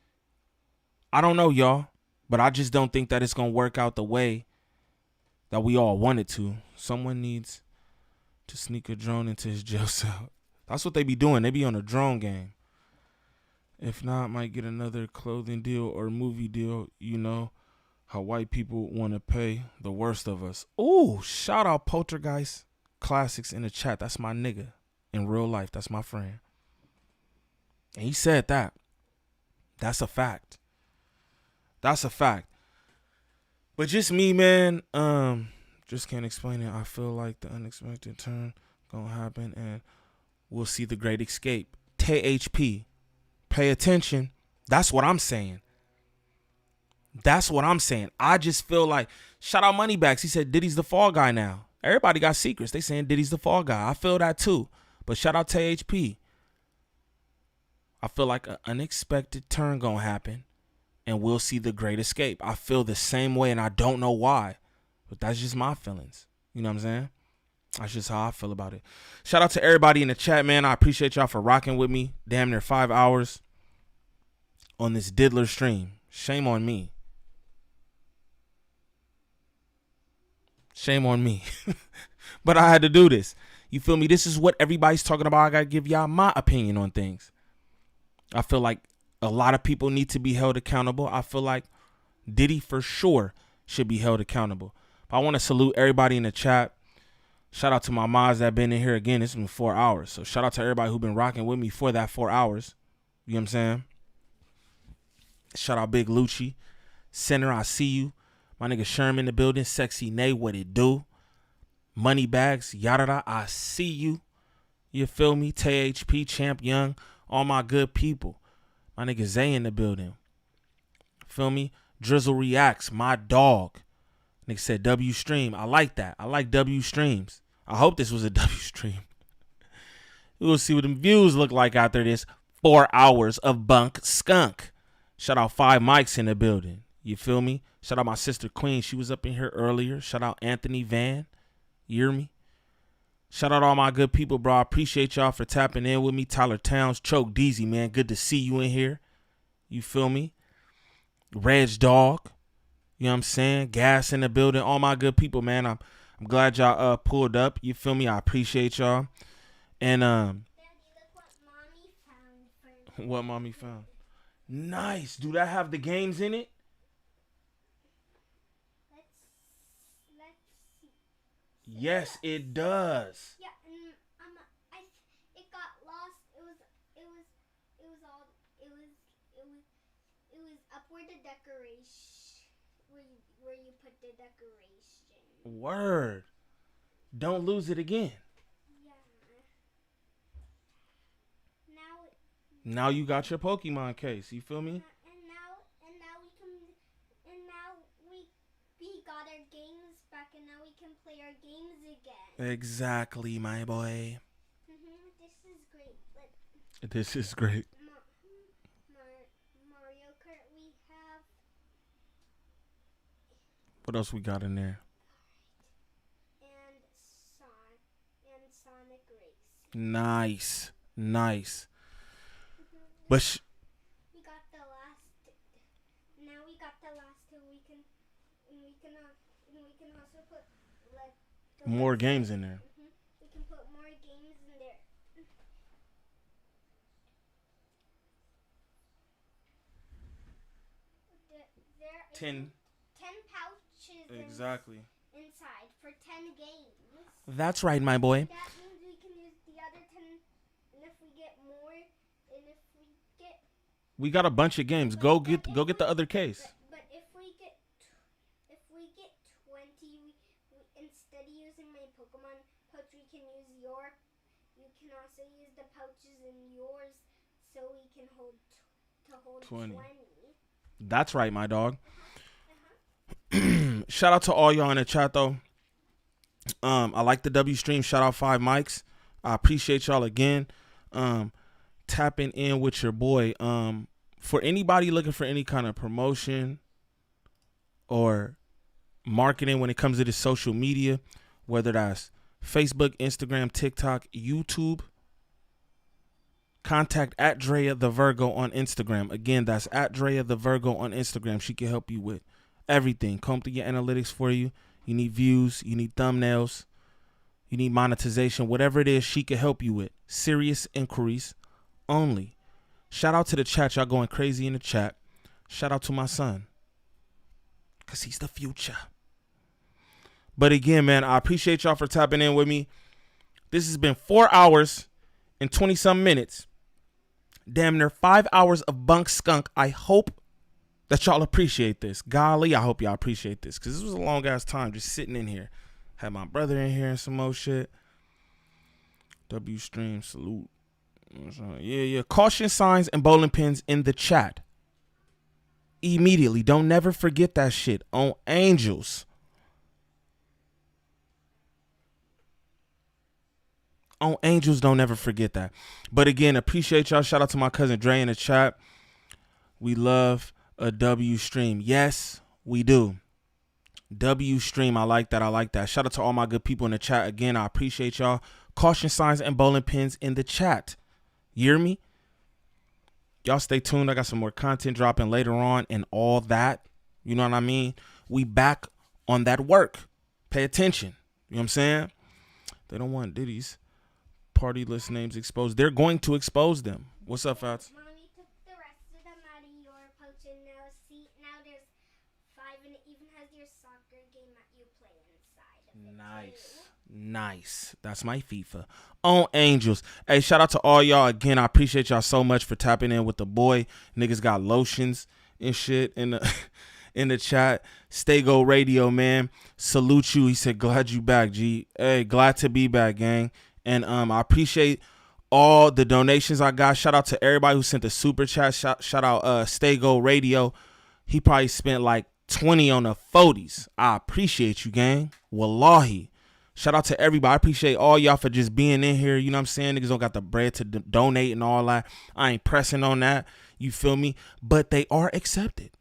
I don't know, y'all. But I just don't think that it's going to work out the way that we all want it to. Someone needs to sneak a drone into his jail cell. That's what they be doing. They be on a drone game. If not, might get another clothing deal or movie deal. You know how white people want to pay the worst of us. Ooh, shout out Poltergeist Classics in the chat. That's my nigga in real life. That's my friend. And he said that. That's a fact. That's a fact. But just me, man, just can't explain it. I feel like the unexpected turn gonna happen and we'll see the great escape. THP. Pay attention. That's what I'm saying. That's what I'm saying. I just feel like, shout out Moneybags. He said Diddy's the fall guy now. Everybody got secrets. They saying Diddy's the fall guy. I feel that too. But shout out THP. I feel like an unexpected turn gonna happen and we'll see the great escape. I feel the same way and I don't know why. But that's just my feelings. You know what I'm saying? That's just how I feel about it. Shout out to everybody in the chat, man. I appreciate y'all for rocking with me. Damn near 5 hours on this diddler stream. Shame on me. Shame on me. But I had to do this. You feel me? This is what everybody's talking about. I got to give y'all my opinion on things. I feel like a lot of people need to be held accountable. I feel like Diddy for sure should be held accountable. But I want to salute everybody in the chat. Shout out to my mods that been in here again. It's been 4 hours. So shout out to everybody who been rocking with me for that 4 hours. You know what I'm saying? Shout out Big Lucci. Center, I see you. My nigga Sherm in the building. Sexy Nay, what it do? Money Bags, yada, I see you. You feel me? THP, Champ Young, all my good people. My nigga Zay in the building. Feel me? Drizzle Reacts, my dog. Nigga said W stream. I like that. I like W streams. I hope this was a W stream. We'll see what them views look like after this 4 hours of bunk skunk. Shout out 5 mics in the building. You feel me? Shout out my sister Queen. She was up in here earlier. Shout out Anthony Van. You hear me? Shout out all my good people, bro. I appreciate y'all for tapping in with me. Tyler Towns, Choke Deezy, man. Good to see you in here. You feel me? Reg Dog. You know what I'm saying? Gas in the building. All my good people, man. I'm glad y'all pulled up. You feel me? I appreciate y'all. And Daddy, look what Mommy found. What Mommy found? Nice. Do that have the games in it? Let's see. Yes, it does. Yeah, and it got lost. It was up where the decoration, where you put the decoration. Word. Don't lose it again. Yeah. Now you got your Pokemon case. You feel me? We got our games back, and now we can play our games again. Exactly, my boy. This is great. This is great. Mario Kart we have. What else we got in there? And Sonic Race. Nice. But we got the last. Now we got the last two. We can also put more games in there. We can put more games in there. There 10 pouches. Exactly. Inside for 10 games. That's right, my boy. That means we can use the other 10, and if we get more, we got a bunch of games. Go get the other case. But if we get 20, we instead of using my Pokemon pouch, we can use you can also use the pouches in yours, so we can hold 20. That's right, my dog. Shout out to all y'all in the chat though. I like the W stream. Shout out 5 mics. I appreciate y'all again. Tapping in with your boy. For anybody looking for any kind of promotion or marketing when it comes to this social media, whether that's Facebook, Instagram, TikTok, YouTube, contact at Drea the Virgo on Instagram. Again, that's at Drea the Virgo on Instagram. She can help you with everything. Comb through your analytics for you. You need views, you need thumbnails, you need monetization, whatever it is, she can help you with. Serious inquiries only. Shout out to the chat. Y'all going crazy in the chat. Shout out to my son, because he's the future. But again, man, I appreciate y'all for tapping in with me. This has been 4 hours and 20-some minutes. Damn near 5 hours of bunk skunk. I hope that y'all appreciate this. Golly, I hope y'all appreciate this, because this was a long-ass time just sitting in here. Had my brother in here and some more shit. W stream, salute. Yeah. Caution signs and bowling pins in the chat. Immediately. Don't never forget that shit. On Angels. On Angels, don't never forget that. But again, appreciate y'all. Shout out to my cousin Dre in the chat. We love a W stream. Yes, we do. W stream. I like that. Shout out to all my good people in the chat. Again, I appreciate y'all. Caution signs and bowling pins in the chat. You hear me? Y'all stay tuned. I got some more content dropping later on and all that. You know what I mean? We back on that work. Pay attention. You know what I'm saying? They don't want Diddy's party list names exposed. They're going to expose them. What's up, Fats? Mommy took the rest of them out of your pouch, and now there's 5, and it even has your soccer game that you play inside of it. Nice. That's my FIFA. On Angels. Hey, shout out to all y'all again. I appreciate y'all so much for tapping in with the boy. Niggas got lotions and shit in the in the chat. Stego Radio, man. Salute you. He said, glad you back, G. Hey, glad to be back, gang. And I appreciate all the donations I got. Shout out to everybody who sent the super chat. Shout out Stego Radio. He probably spent like 20 on the 40s. I appreciate you, gang. Wallahi. Shout out to everybody. I appreciate all y'all for just being in here. You know what I'm saying? Niggas don't got the bread to donate and all that. I ain't pressing on that. You feel me? But they are accepted.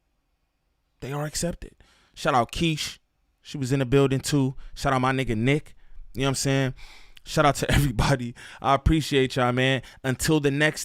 They are accepted. Shout out Keish. She was in the building too. Shout out my nigga Nick. You know what I'm saying? Shout out to everybody. I appreciate y'all, man. Until the next